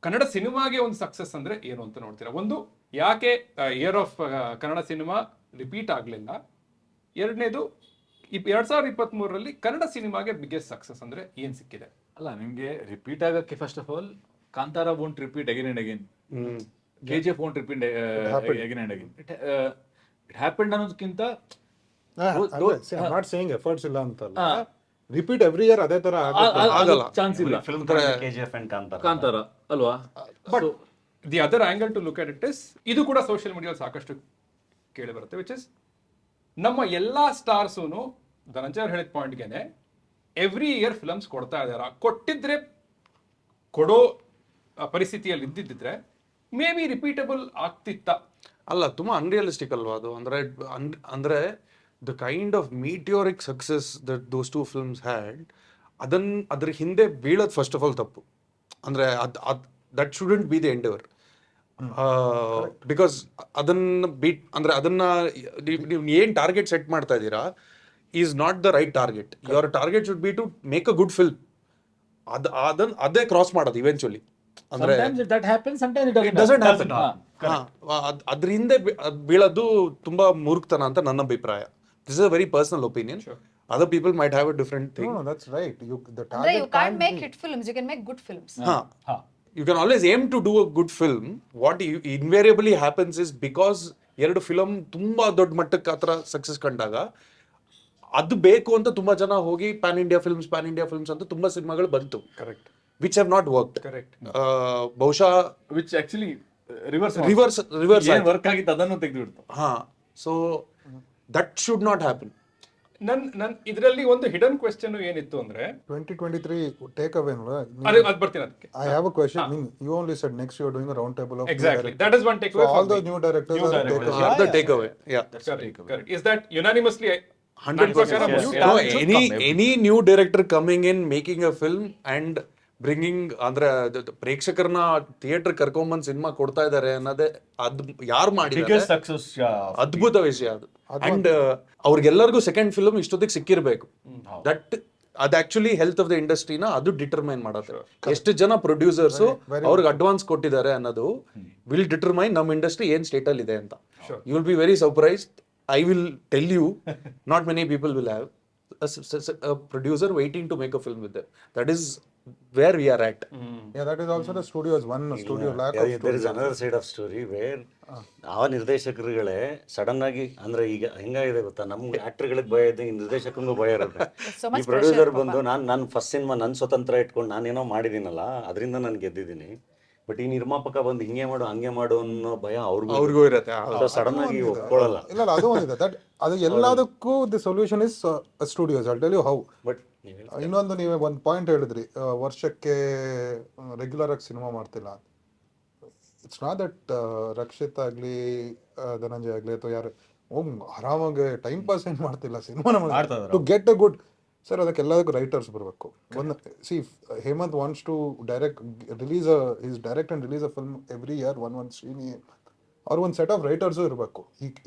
Kannada ಸಿನಿಮಾಗೆ ಒಂದು ಸಕ್ಸಸ್ ಅಂದ್ರೆ ಏನು ಅಂತ ನೋಡ್ತೀರಾ? ಒಂದು ಯಾಕೆ year of Kannada cinema repeat ಆಗಲಿಲ್ಲ? ಎರಡನೇದು 2023 ಕನ್ನಡ ಸಿನಿಮಾಗೆ ಬಿಗ್ಗೆಸ್ಟ್ ಸಕ್ಸಸ್ ಅಂದ್ರೆ ಏನ್ ಸಿಕ್ಕಿದೆ? ಅಲ್ಲ, ನಿಮ್ಗೆ ರಿಪೀಟ್ ಆಗಕ್ಕೆ first of all Kantara won't repeat again and again, KGF won't repeat again and again. It happened ಅನ್ನೋದಕ್ಕಿಂತ I'm not saying efforts ಇಲ್ಲ ಅಂತಲ್ಲ, ರಿಪೀಟ್ ಎವ್ರಿ ಇಯರ್ ಅದೇ ತರ ಆಗಲ್ಲ, ಚಾನ್ಸ್ ಇಲ್ಲ. ಫಿಲ್ಮ್ KGF and ಕಾಂತಾರ ಅಲ್ವಾ? But the other angle to look at it is, ಇದು ಕೂಡ ಸೋಷಿಯಲ್ ಮೀಡಿಯಾದಲ್ಲಿ ಸಾಕಷ್ಟು ಕೇಳಿ ಬರುತ್ತೆ, ವಿಚ್ ಇಸ್ ನಮ್ಮ ಎಲ್ಲಾ ಸ್ಟಾರ್ಸೂನು ಧನಂಜಯ ಅವ್ರು ಹೇಳಿದ ಪಾಯಿಂಟ್ಗೆನೆ ಎವ್ರಿ ಇಯರ್ ಫಿಲಮ್ಸ್ ಕೊಡ್ತಾ ಇದಾರ. ಕೊಟ್ಟಿದ್ರೆ, ಕೊಡೋ ಪರಿಸ್ಥಿತಿಯಲ್ಲಿ ಇದ್ದಿದ್ರೆ ಮೇ ಬಿ ರಿಪೀಟಬಲ್ ಆಗ್ತಿತ್ತ. ಅಲ್ಲ, ತುಂಬಾ ಅನ್ರಿಯಲಿಸ್ಟಿಕ್ ಅಲ್ವಾ ಅದು? ಅಂದ್ರೆ the kind of ಮೀಟಿಯೋರಿಕ್ success that those two films had, ಅದ್ರ ಹಿಂದೆ ಬೀಳೋದು ಫಸ್ಟ್ ಆಫ್ ಆಲ್ ತಪ್ಪು. ಅಂದ್ರೆ that shouldn't be the endeavour. Because ಅದನ್ನ ಬೀಟ್, ಅಂದ್ರೆ ಅದನ್ನ ನೀವು ಏನ್ ಟಾರ್ಗೆಟ್ ಸೆಟ್ ಮಾಡ್ತಾ ಇದ್ದೀರಾ is not the right target. Your target should be to make a good film. ಅದೇ ಕ್ರಾಸ್ ಮಾಡೋದು ಇವೆಂಚುಲಿ. ಅಂದ್ರೆ ಅದ್ರ ಹಿಂದೆ ಬೀಳೋದು ತುಂಬಾ ಮೂರ್ಖತನ ಅಂತ ನನ್ನ ಅಭಿಪ್ರಾಯ. This is a very personal opinion. Other people might have a different thing. No, that's right. The ಅಂದ್ರೆ target you can't make hit films, you can make good films. You can always aim to do a good film. What invariably happens is, because ಎರಡು film ತುಂಬಾ ದೊಡ್ಡ ಮಟ್ಟಕ್ಕೆ ಆತರ success ಕಂಡಾಗ ಅದು ಬೇಕು ಅಂತ ತುಂಬಾ ಜನ ಹೋಗಿ ಪ್ಯಾನ್ ಇಂಡಿಯಾ ಫಿಲ್ಮ್ಸ್ ಅಂತ ತುಂಬಾ ಸಿನಿಮಾಗಳು ಬಂತು. Correct. Which have not worked. Correct. ಬಹುಶಃ ವಿಚ್ ಆಕ್ಚುಲಿ ರಿವರ್ಸ್ ವರ್ಕ್ ಆಗಿತ್ತು, ಅದನ್ನು ತೆಗೆದುಬಿಡ್ತು. So that should not happen. ನನ್ ಇದರಲ್ಲಿ ಒಂದು ಹಿಡನ್ ಕ್ವೆಶ್ಚನ್ ಏನಿತ್ತು ಅಂದ್ರೆ 2023 ಟೇಕ್ ಅವೇ ಅದು ಬರ್ತೀನಿ ಅದಕ್ಕೆ. I have a question. You only said next you are doing a round table of exactly that is one takeaway. So all the new directors are the takeaway. Yeah, that's correct. Is that unanimously 100%? No, any new director coming in, making a film and bringing, ಅಂದ್ರೆ ಪ್ರೇಕ್ಷಕರನ್ನ theatre ಕರ್ಕೊಂಡ್ಬಂದು cinema ಕೊಡ್ತಾ ಇದಾರೆ ಅನ್ನೋದೇ ಅದು ಯಾರು ಮಾಡಿದ್ದಾರೆ ಅದ್ಭುತ ವಿಷಯ ಅದು. ಅಂಡ್ ಅವ್ರಿಗೆಲ್ಲರಿಗೂ ಸೆಕೆಂಡ್ ಫಿಲ್ಮ್ ಇಷ್ಟೊತ್ತಿಗೆ ಸಿಕ್ಕಿರ್ಬೇಕು. ದಟ್ ಅದು ಆಕ್ಚುಲಿ ಹೆಲ್ತ್ ಆಫ್ ದ ಇಂಡಸ್ಟ್ರಿನ ಅದು ಡಿಟರ್ಮೈನ್ ಮಾಡುತ್ತೆ. ಎಷ್ಟು ಜನ ಪ್ರೊಡ್ಯೂಸರ್ಸ್ ಅವ್ರಿಗೆ ಅಡ್ವಾನ್ಸ್ ಕೊಟ್ಟಿದ್ದಾರೆ ಅನ್ನೋದು ವಿಲ್ ಡಿಟರ್ಮೈನ್ ನಮ್ಮ ಇಂಡಸ್ಟ್ರಿ ಏನ್ ಸ್ಟೇಟ್ ಅಲ್ಲಿ ಇದೆ ಅಂತ. You will be very surprised. I will tell you, not many people will have a producer waiting to make a film with them. That is where we are at. Yeah, that is also the studio's one studio lack of there is another side of story where ಆ ನಿರ್ದೇಶಕರುಗಳೇ sudden ಆಗಿ, ಅಂದ್ರೆ ಈಗ ಹೆಂಗಾಗಿದೆ ಗೊತ್ತಾ, ನಮ್ಗೆ ಆಕ್ಟರ್ಗಳಿಗೆ ಭಯ ಇದೆ, ನಿರ್ದೇಶಕಂಗೂ ಭಯ ಇರುತ್ತೆ. ಈ ಪ್ರೊಡ್ಯೂಸರ್ ಬಂದು ನಾನು ಫಸ್ಟ್ ಸಿನಿಮಾ ನನ್ನ ಸ್ವತಂತ್ರ ಇಟ್ಕೊಂಡು ನಾನೇನೋ ಮಾಡಿದ್ದೀನಲ್ಲ, ಅದರಿಂದ ನಾನು ಗೆದ್ದಿದ್ದೀನಿ, ಬಟ್ ಈ ನಿರ್ಮಾಪಕ ಬಂದು ಹಿಂಗೆ ಮಾಡು ಹಂಗೆ ಮಾಡು ಅನ್ನೋ ಭಯ ಅವ್ರಿಗೂ ಇರುತ್ತೆ. ಸಡನ್ ಆಗಿ ಒಪ್ಕೊಳ್ಳಲ್ಲ. ಇಲ್ಲ, ಅದು ಒಂದಿದೆ. ದಟ್ ಅದು ಎಲ್ಲದಕ್ಕೂ the solution is studios. I tell you how. But ಇನ್ನೊಂದು ನೀವೇ ಒಂದು ಪಾಯಿಂಟ್ ಹೇಳಿದ್ರಿ, ವರ್ಷಕ್ಕೆ ರೆಗ್ಯುಲರ್ ಆಗಿ ಸಿನಿಮಾ ಮಾಡ್ತಿಲ್ಲ. ಇಟ್ಸ್ ನಾಟ್ ದಟ್ ರಕ್ಷಿತ್ ಆಗ್ಲಿ, ಧನಂಜಯ್ ಆಗ್ಲಿ, ಅಥವಾ ಯಾರು ಆರಾಮಾಗಿ ಟೈಮ್ ಪಾಸ್ ಏನ್ ಮಾಡ್ತಿಲ್ಲ, cinema to get a good. Sir, ಅದಕ್ಕೆಲ್ಲದಕ್ಕೂ ರೈಟರ್ಸ್ ಬರಬೇಕು. ಒಂದು Hemanth wants to direct and release a film every year. One Srini ಅವ್ರ ಒಂದು ಸೆಟ್ ಆಫ್ ರೈಟರ್ಸು ಇರಬೇಕು.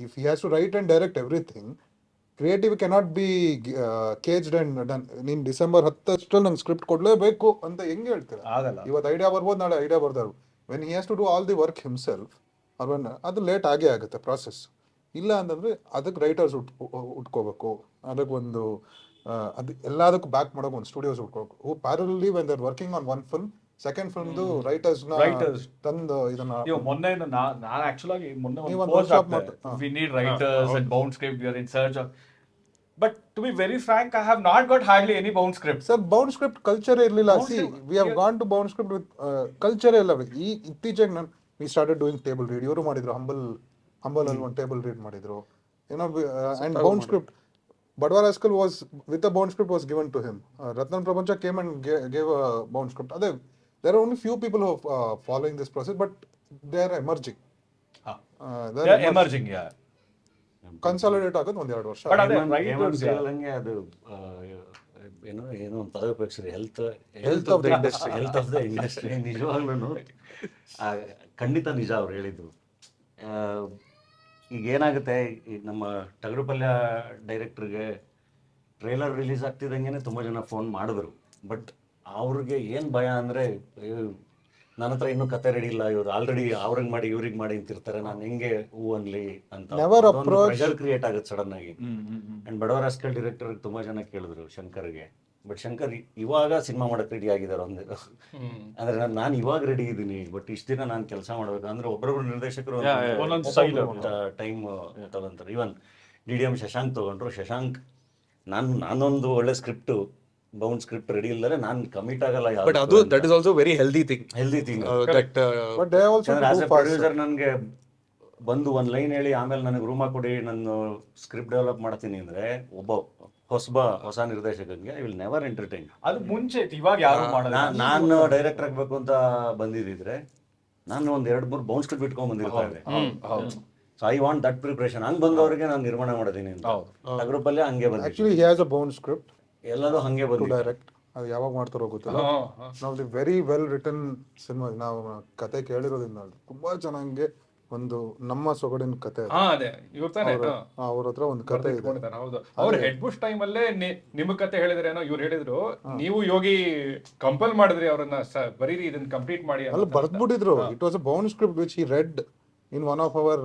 If he has to write and direct everything, creative cannot be caged and done. ನೀನು December 10 ನಂಗೆ script ಕೊಡಲೇಬೇಕು ಅಂತ ಹೆಂಗೆ ಹೇಳ್ತೀರಾ? ಇವತ್ತು ಐಡಿಯಾ ಬರ್ಬೋದು, ನಾಳೆ ಐಡಿಯಾ ಬರ್ತಾರೆ. When he has to do all the work himself, ಅದು ಲೇಟ್ ಆಗೇ ಆಗುತ್ತೆ ಪ್ರಾಸೆಸ್. ಇಲ್ಲ ಅಂತಂದರೆ ಅದಕ್ಕೆ ರೈಟರ್ಸ್ ಉಟ್ಕೋಬೇಕು. ಅದಕ್ಕೆ ಒಂದು ಅದು ಎಲ್ಲದಕ್ಕೂ ಬ್ಯಾಕ್ ಮಾಡೋಕೆ ಒಂದು ಸ್ಟುಡಿಯೋಸ್ ಹುಡ್ಕೋಬೇಕು who parallely when they're working on one film second ಫಿಲ್ಮ್ದು ರೈಟರ್ಸ್ನ ತಂದು ಇದನ್ನ ಮೊನ್ನೆ ನಾನು ಆಕ್ಚುಲ್ ಆಗಿ ಮೊನ್ನೆ ನೀವು ಒಂದು ಒಂದು ಪೋಸ್ಟ್ workshop ಹಾಕ್ತೆ we need writers and bound script we are in search of but to be very frank I have not got hardly any bound script sir bound script culture ಇರಲಿಲ್ಲ see we have gone to bound script with culture ಇಲ್ಲ ಈ ಇತ್ತೀಚೆಗೆ ನಾನು we started doing table read ಇವರು ಮಾಡಿದ್ರು humble ಅಲ್ಲಿ ಒಂದು table read ಮಾಡಿದ್ರು ಏನೋ and bound script Badwar Rascal was with a bound script was given to him. Ratnam Prapancha came and gave a bound script. There are only few people who are following this process, but they are emerging. They are emerging, yeah. Consolidate ಆಗೋದು ಒಂದೆರಡು ವರ್ಷ. But ಅದೇ ಹೇಮಂತ್ ಹೇಳಂಗೆ ಅದು ಏನೋ ಒಂದು ಪದ ಉಪಯೋಗಿಸಿದ್ರೆ health of the industry ನಿಜವಾಗ್ಲೂ ಖಂಡಿತ ನಿಜ ಅವ್ರು ಹೇಳಿದ್ದು. ಈಗ ಏನಾಗುತ್ತೆ, ಈಗ ನಮ್ಮ ಟಗರು ಪಲ್ಯ ಡೈರೆಕ್ಟ್ರಿಗೆ ಟ್ರೈಲರ್ ರಿಲೀಸ್ ಆಗ್ತಿದ್ದಂಗೆ ತುಂಬ ಜನ ಫೋನ್ ಮಾಡಿದ್ರು. ಬಟ್ ಅವ್ರಿಗೆ ಏನು ಭಯ ಅಂದರೆ, ನನ್ನ ಹತ್ರ ಇನ್ನೂ ಕತೆ ರೆಡಿ ಇಲ್ಲ, ಇವ್ರು ಆಲ್ರೆಡಿ ಅವ್ರಿಗೆ ಮಾಡಿ ಇವ್ರಿಗೆ ಮಾಡಿ ಅಂತಿರ್ತಾರೆ, ನಾನು ಹೆಂಗೆ ಹೂ ಅನ್ಲಿ ಅಂತ ಪ್ರೆಷರ್ ಕ್ರಿಯೇಟ್ ಆಗುತ್ತೆ ಸಡನ್ ಆಗಿ. ಆ್ಯಂಡ್ ಬಡವರ್ ರಾಸ್ಕಲ್ ಡೈರೆಕ್ಟರ್ಗೆ ತುಂಬ ಜನ ಕೇಳಿದ್ರು ಶಂಕರ್ಗೆ. ಬಟ್ ಶಂಕರ್ ಇವಾಗ ಸಿನಿಮಾ ಮಾಡಕ್ಕೆ ರೆಡಿ ಆಗಿದ್ದಾರೆ ಅಂದ್ರೆ ನಾನು ಇವಾಗ ರೆಡಿ ಇದ್ದೀನಿ, ಬಟ್ ಇಷ್ಟು ದಿನ ನಾನು ಕೆಲಸ ಮಾಡ್ಬೇಕು ಅಂದ್ರೆ ಒಬ್ಬರೊಬ್ರು ನಿರ್ದೇಶಕರು ಟೈಮ್ ತಗೊಂತಾರೆ. ಈವನ್ DDM ಶಶಾಂಕ್ ತಗೊಂಡ್ರು. ಶಶಾಂಕ್ ನಾನೊಂದು ಒಳ್ಳೆ ಸ್ಕ್ರಿಪ್ಟ್ ಬೌಂಡ್ ಸ್ಕ್ರಿಪ್ಟ್ ರೆಡಿ ಇಲ್ಲದ್ರೆ ನಾನು ಕಮಿಟ್ ಆಗಲ್ಲ. ಬಟ್ ಅದು that is also very healthy thing but they also as A producer ನನಗೆ ಬಂದು ಒಂದು ಲೈನ್ ಹೇಳಿ ಆಮೇಲೆ ನನಗೆ ರೂಮ್ ಕೊಡಿ ನಾನು ಸ್ಕ್ರಿಪ್ಟ್ ಡೆವಲಪ್ ಮಾಡ್ತೀನಿ ಅಂದ್ರೆ ಒಬ್ಬ ಹೊಸ ನಿರ್ದೇಶಕನಿಗೆ ಐ ವಿಲ್ ನೆವರ್ ಎಂಟರ್ಟೈನ್. ಅದು ಮುಂಚೆ ಇವಾಗ ಯಾರು ಮಾಡೋದು. ನಾನು ಡೈರೆಕ್ಟರ್ ಆಗ್ಬೇಕು ಅಂತ ಬಂದಿದ್ದಿದ್ರೆ ನಾನು ಒಂದ್ 2-3 ಬೌಂಡ್ ಸ್ಕ್ರಿಪ್ಟ್ ಇಟ್ಕೊಂಡ್ ಬಂದಿರ್ತಾರೆ. So I want that preparation. ಹಂಗ್ ಬಂದವರಿಗೆ ನಾನು ನಿರ್ಮಾಣ ಮಾಡಿದೀನಿ ಅಂತ. ಟಗರುಪಲ್ಯ ಹಂಗೆ ಬಂದ. Actually he has a bound script. ಎಲ್ಲದೂ ಹಂಗೆ ಬಂದು ಡೈರೆಕ್ಟ್. ಅದು ಯಾವಾಗ ಮಾಡ್ತಾರೋ ಗೊತ್ತಿಲ್ಲ. ನಾವು ವೆರಿ ವೆಲ್ ರಿಟನ್ ಸಿನಿಮಾ ನಾವು ಕತೆ ಕೇಳಿರೋದ್ರಿಂದ ತುಂಬಾ ಚೆನ್ನಾಗಿ ಒಂದು ನಮ್ಮ ಸೊಗಡಿನ ಕತೆ. ಅವ್ರ ಹತ್ರ ಒಂದು ಕತೆ ಇದೆ. ಹೌದು, ಅವ್ರ ಹೆಡ್ ಬುಷ್ ಟೈಮ್ ಅಲ್ಲೇ ನಿಮ್ ಕತೆ ಹೇಳಿದ್ರೇನೋ ಇವ್ರು ಹೇಳಿದ್ರು, ನೀವು ಯೋಗಿ ಕಂಪಲ್ ಮಾಡಿದ್ರಿ ಅವ್ರನ್ನ ಬರೀರಿ ಇದನ್ನ ಕಂಪ್ಲೀಟ್ ಮಾಡಿ ಅಲ್ಲಿ ಬರ್ದ್ಬಿಟ್ಟಿದ್ರು. It was a bound script which he read in one of our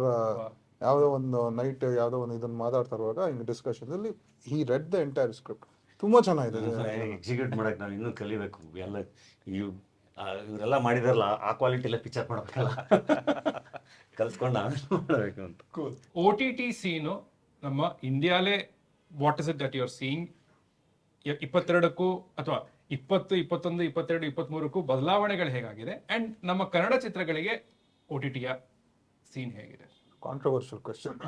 ಯಾವ್ದೋ ಒಂದು ನೈಟ್ ಯಾವ್ದೋ ಒಂದು ಇದನ್ನ ಮಾತಾಡ್ತಾ ಇರುವಾಗ ಹಿಂಗ್ ಡಿಸ್ಕಷನ್ ಅಲ್ಲಿ ಹಿ ರೆಡ್ ದ ಎಂಟೈರ್ ಸ್ಕ್ರಿಪ್ಟ್. ತುಂಬಾ ಚೆನ್ನಾಗಿದೆ. ಎಕ್ಸಿಕ್ಯೂಟ್ ಮಾಡಕ್ ನಾವು ಇನ್ನೂ ಕಲಿಬೇಕು. ಎಲ್ಲ ಇವರೆಲ್ಲ ಮಾಡಿದಾರಲ್ಲ ಆ ಕ್ವಾಲಿಟಿ ಎಲ್ಲ ಪಿಕ್ಚರ್ ಮಾಡಬೇಕಲ್ಲ, ಕಲ್ಸ್ಕೊಂಡು ಮಾಡಬೇಕು ಅಂತ. OTT ಸೀನು ನಮ್ಮ ಇಂಡಿಯಾಲೇ what is it that you are seeing 22ಕ್ಕೂ ಅಥವಾ 20, 21, 22, 23ಕ್ಕೂ ಬದಲಾವಣೆಗಳು ಹೇಗಾಗಿದೆ ಅಂಡ್ ನಮ್ಮ ಕನ್ನಡ ಚಿತ್ರಗಳಿಗೆ OTTಯ ಸೀನ್ ಹೇಗಿದೆ? Controversial question.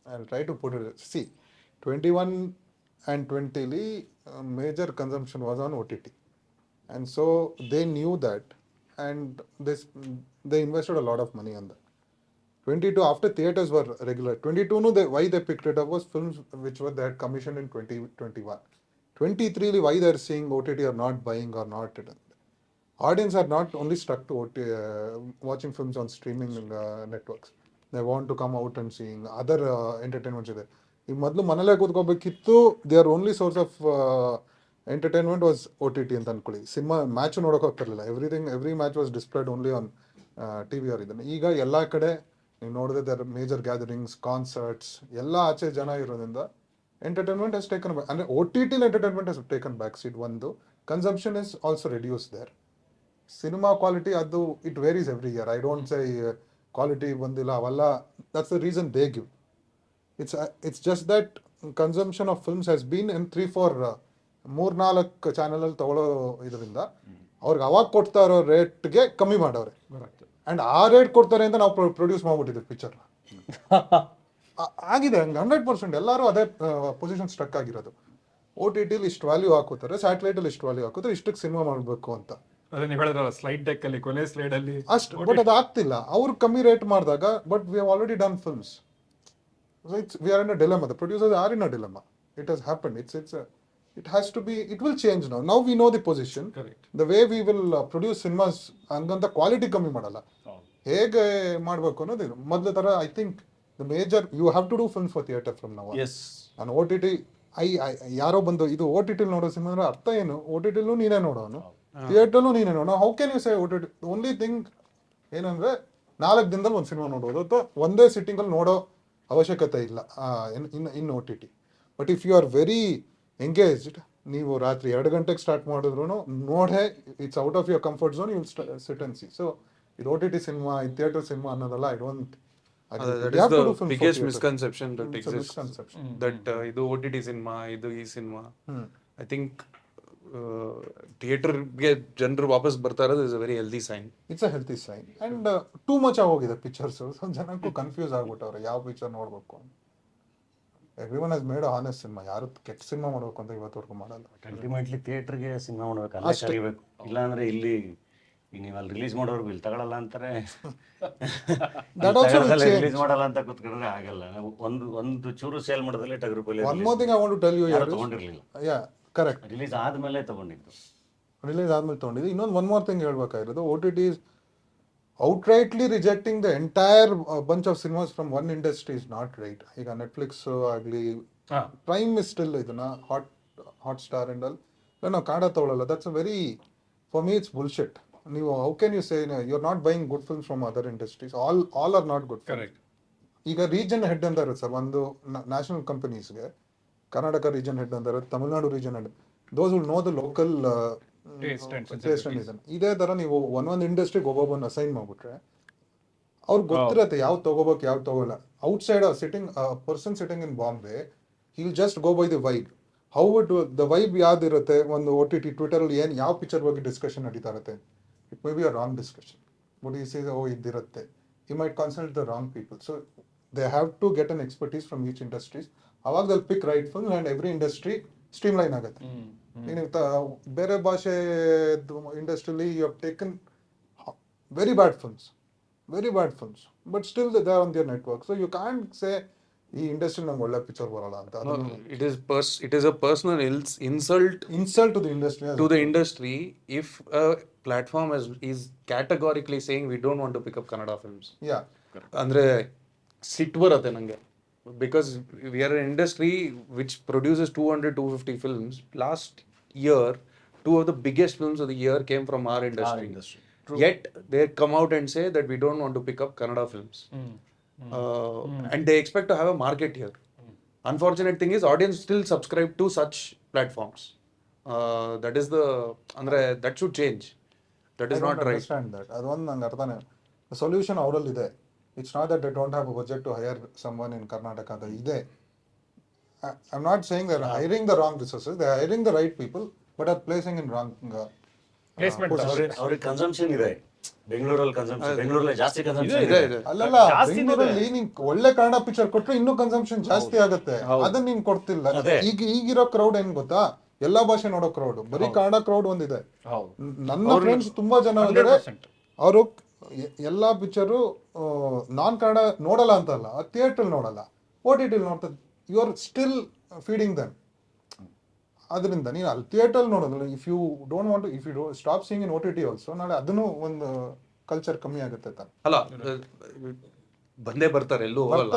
I'll try to put it. See, 21 and 20 major consumption was on OTT, and so they knew that, and they invested a lot of money on that. 22 after theaters were regular. 22 why they picked it up was films which were they had commissioned in 2021. 23 why they are seeing OTT are not buying or not. Audience are not only stuck to OTT, watching films on streaming networks. They want to come out and seeing other entertainments ಇದೆ. ಈಗ ಮೊದಲು ಮನೇಲೆ ಕೂತ್ಕೋಬೇಕಿತ್ತು. There only source of entertainment was OTT ಅಂತ ಅನ್ಕೊಳ್ಳಿ. Cinema match ನೋಡೋಕೆ ಹೋಗ್ತಿರ್ಲಿಲ್ಲ. Every match was displayed only on TV ಅವ್ರ ಇದನ್ನು. ಈಗ ಎಲ್ಲ ಕಡೆ ನೀವು ನೋಡಿದ್ರೆ ದೇರ್ ಮೇಜರ್ ಗ್ಯಾದರಿಂಗ್ಸ್, ಕಾನ್ಸರ್ಟ್ಸ್ ಎಲ್ಲ ಆಚೆ ಜನ ಇರೋದ್ರಿಂದ ಎಂಟರ್ಟೈನ್ಮೆಂಟ್ ಹಸ್ ಟೇಕನ್ ಬ್ಯಾಕ್. ಅಂದರೆ OTT entertainment has taken back seat. ಒಂದು consumption is also reduce there. Cinema quality ಅದು it varies every year. I don't say quality ಬಂದಿಲ್ಲ ಅವೆಲ್ಲ. That's the reason they give. It's just that consumption of films has been in 3-4 ಚಾನಲಲ್ಲಿ ತಗೊಳ್ಳೋ ಇದರಿಂದ ಅವ್ರಿಗೆ ಅವಾಗ ಕೊಡ್ತಾ ಇರೋ ರೇಟ್ಗೆ ಕಮ್ಮಿ ಮಾಡವ್ರೆ. ಆ್ಯಂಡ್ ಆ ರೇಟ್ ಕೊಡ್ತಾರೆ ಅಂತ ನಾವು ಪ್ರೊಡ್ಯೂಸ್ ಮಾಡ್ಬಿಟ್ಟಿದ್ವಿ ಪಿಕ್ಚರ್. ಆಗಿದೆ ಹಂಗೆ 100%. ಎಲ್ಲರೂ ಅದೇ ಪೊಸಿಷನ್ ಸ್ಟ್ರಕ್ ಆಗಿರೋದು. OTTಲಿ ಇಷ್ಟು ವ್ಯಾಲ್ಯೂ ಹಾಕೋತಾರೆ, ಸ್ಯಾಟಲೈಟಲ್ಲಿ ಇಷ್ಟು ವ್ಯಾಲ್ಯೂ ಹಾಕೋತಾರೆ, ಇಷ್ಟಕ್ಕೆ ಸಿನಿಮಾ ಮಾಡಬೇಕು ಅಂತ. ಸ್ಲೈಡ್ ಡೆಕ್ ಅಲ್ಲಿ ಕೊನೆ ಸ್ಲೈಡ್ ಅಲ್ಲಿ ಅಷ್ಟು. ಬಟ್ ಅದು ಆಗ್ತಿಲ್ಲ. ಅವ್ರು ಕಮ್ಮಿ ರೇಟ್ ಮಾಡಿದಾಗ but we have already done films. We are in a dilemma. The producers are in a dilemma. It has happen. It has to be. It will change now. Now we know the position. The way we will produce cinemas ಹಂಗಂತ quality ಕಮ್ಮಿ ಮಾಡಲ್ಲ. ಹೇಗೆ ಮಾಡಬೇಕು ಅನ್ನೋದು ಇದು. ಮೊದಲ ಥರ I think the major you have to do films for theatre from now. ನಾನು OTT ಯಾರೋ ಬಂದು ಇದು OTT ನೋಡೋ ಸಿನಿಮಾ ಅಂದ್ರೆ ಅರ್ಥ ಏನು? OTTಲೂ ನೀನೇ ನೋಡೋನು, ಥಿಯೇಟರ್ಲೂ ನೀನೇ ನೋಡೋ. How can you say OTT? Only thing ಏನಂದ್ರೆ 4 ದಿನದಲ್ಲಿ ಒಂದು ಸಿನಿಮಾ ನೋಡೋದು ಅಥವಾ ಒಂದೇ ಸಿಟ್ಟಿಂಗಲ್ಲಿ ನೋಡೋ ಅವಶ್ಯಕತೆ ಇಲ್ಲ in OTT. But if you are very engaged, ನೀವು ರಾತ್ರಿ 2 ಗಂಟೆಗೆ ಸ್ಟಾರ್ಟ್ ಮಾಡಿದ್ರು ನೋಡೇ it's out of your comfort zone, you sit and see. So ಇದು OTT ಸಿನಿಮಾ, ಇದು ಥಿಯೇಟರ್ ಸಿನಿಮಾ ಅನ್ನೋದಲ್ಲ. I don't that is the biggest misconception that exists. That ಇದು OTT cinema, ಇದು ಈ ಸಿನಿಮಾ. I think ಥಿಯೇಟರ್ಗೆ ಜನರು ವಾಪಸ್ ಬರ್ತಾ ಇರೋದು is a very healthy sign. It's a healthy sign. And too much ಆಗೋಗಿದೆ ಪಿಕ್ಚರ್ಸ್. ಸೊ ಜನಕ್ಕೂ ಕನ್ಫ್ಯೂಸ್ ಆಗ್ಬಿಟ್ಟವ್ರೆ ಯಾವ ಪಿಕ್ಚರ್ ನೋಡ್ಬೇಕು ಅಂತ. Everyone has made honest cinema. ಯಾರು ಕೆಟ್ಟ ಸಿನಿಮಾ ಮಾಡ್ಬೇಕು ಅಂತ ಇವತ್ತವರೆಗೂ ಮಾಡಲ್ಲ. ಅಲ್ಟಿಮೇಟ್ಲಿ ಥಿಯೇಟರ್ಗೆ ಸಿನಿಮಾ ಮಾಡ್ಬೇಕು, ಅಲ್ಲೇ ಕರಿಬೇಕು. ಇಲ್ಲಾಂದ್ರೆ ಇಲ್ಲಿ ನೀವು ಅಲ್ಲಿ ರಿಲೀಸ್ ಮಾಡೋರ್ಗು ಇಲ್ಲಿ ತಗೊಳಲ್ಲ ಅಂತಾರೆ, ರಿಲೀಸ್ ಮಾಡಲ್ಲ ಅಂತ ಕೂತ್ಕೊಂಡ್ರೆ ಆಗಲ್ಲ. ಒಂದು ಚೂರು ಸೇಲ್ ಮಾಡೋದಲ್ಲೇ ಟಗರು ಪಲ್ಯ ತಗೊಂಡಿರ್ಲಿಲ್ಲ. ಕರೆಕ್ಟ್. ರಿಲೀಸ್ ಆದ್ಮೇಲೆ ತಗೊಂಡಿದ್ದು. ಇನ್ನೊಂದು ಒನ್ ಮೋರ್ ಥಿಂಗ್ ಹೇಳ್ಬೇಕಾಗಿರೋದು, OTT is outrightly rejecting the entire bunch of cinemas from one industry is not right. ಈಗ ನೆಟ್ಫ್ಲಿಕ್ಸ್ ಆಗಲಿ, ಪ್ರೈಮ್ ಇಸ್ ಸ್ಟಿಲ್ ಇದನ್ನ ಹಾಟ್ ಸ್ಟಾರ್ ಅಂಡ್ ಆಲ್ ನಾವು ಕನ್ನಡ ತಗೊಳ್ಳಲ್ಲ. That's a very, for me it's bullshit. ನೀವು how can you say you are not buying good films from other industries? All are not good. Correct. ಈಗ region head ಅಂತ ಇರುತ್ತೆ sir, ಒಂದು national ಕಂಪನೀಸ್ಗೆ Karnataka region head ಅಂತ ಇರುತ್ತೆ, Tamil Nadu region head. Those will know the local taste and ಇದನ್ನ. ಇದೇ ತರ ನೀವು ಒಂದೊಂದು ಇಂಡಸ್ಟ್ರಿಗೆ ಒಬ್ಬೊಬ್ಬನ ಅಸೈನ್ ಮಾಡ್ಬಿಟ್ರೆ ಅವ್ರಿಗೆ ಗೊತ್ತಿರತ್ತೆ ಯಾವ್ದು ತಗೋಬೇಕು ಯಾವ್ದು ತಗೋಲ್ಲ. Outside sitting person sitting in Bombay, he will just go by the vibe. How would the vibe ಯಾವ್ದಿರುತ್ತೆ? ಒಂದು OTT ಟ್ವಿಟರ್ ಅಲ್ಲಿ ಏನು ಯಾವ ಪಿಕ್ಚರ್ ಬಗ್ಗೆ ಡಿಸ್ಕಷನ್ ನಡೀತಾ ಇರುತ್ತೆ, it may be a wrong discussion. But ಈ ಸೀಸ್ ಇದಿರುತ್ತೆ, you might consult the wrong people. So they have to get an expertise from each industries. ಅವಾಗ ದಲ್ಲಿ pick right film and every industry streamline ಆಗುತ್ತೆ. ನೀವು ಬೇರೆ ಭಾಷೆ ಇಂಡಸ್ಟ್ರಿಲಿ you have taken very bad films, but still they are on their network. So you can't say ಈ industry ನಂಗೆ ಒಳ್ಳೆ ಪಿಕ್ಚರ್ ಬರಲ್ಲ ಅಂತ. It is a personal insult to the industry if a platform is categorically saying we don't want to pick up Kannada films. Yeah. ಅಂದ್ರೆ ಸಿಟ್ ಬರುತ್ತೆ ನಂಗೆ, because we are an industry which produces 200-250 films. Last year, 2 of the biggest films of the year came from our industry. Yet they come out and say that we don't want to pick up Kannada films. And they expect to have a market here. Unfortunate thing is audience still subscribe to such platforms. That is the that should change. That is not right. Understand that. ಅದೊಂದು ನಂಗೆ ಅರ್ಥನೇ. Solution ಅವರಲ್ಲಿದೆ. It's not that they don't have a budget to hire someone in Karnataka. ಇದೆ. I'm not saying they're hiring the wrong resources. They're hiring the right people, but are placing in wrong placement. ಅವ್ರಿಗೆ consumption ಇದೆ. ಬೆಂಗಳೂರಲ್ಲಿ consumption, ಬೆಂಗಳೂರಲ್ಲಿ ಜಾಸ್ತಿ consumption ಇದೆ. ಅಲ್ಲಲ್ಲ, ಬೆಂಗಳೂರಲ್ಲಿ ನೀನ್ ಒಳ್ಳೆ ಕನ್ನಡ ಪಿಕ್ಚರ್ ಕೊಟ್ರೆ ಇನ್ನೂ ಕನ್ಸಂಪ್ಷನ್ ಜಾಸ್ತಿ ಆಗುತ್ತೆ. ಅದನ್ನ ನೀನ್ ಕೊಡ್ತಿಲ್ಲ. ಈಗಿರೋ ಕ್ರೌಡ್ ಏನ್ ಗೊತ್ತಾ, ಎಲ್ಲಾ ಭಾಷೆ ನೋಡೋ ಕ್ರೌಡ್, ಬರೀ ಕನ್ನಡ ಕ್ರೌಡ್ ಒಂದಿದೆ. ನನ್ನ ಫ್ರೆಂಡ್ಸ್ ತುಂಬಾ ಜನ ಇದ್ದಾರೆ, ಅವರು ಎಲ್ಲಾ ಪಿಕ್ಚರು ನಾನ್ ಕನ್ನಡ ನೋಡಲ್ಲ ಅಂತಲ್ಲ, ಥಿಯೇಟರ್ ನೋಡಲ್ಲ, OTT ನೋಡ್ತಾರೆ. You are still feeding them. ಅದರಿಂದ ನೀನು ಅಲ್ಲಿ ಥಿಯೇಟರ್ ನೋಡೋದಿಲ್ಲ. If you don't want, if you stop seeing in OTT also, ನಾಳೆ ಅದನ್ನು ಒಂದು ಕಲ್ಚರ್ ಕಮ್ಮಿ ಆಗುತ್ತೆ ತಾನೆ. ಅಲ್ಲ, ಬಂದೇ ಬರ್ತಾರೆ, ಎಲ್ಲೂ ಹೋಗಲ್ಲ.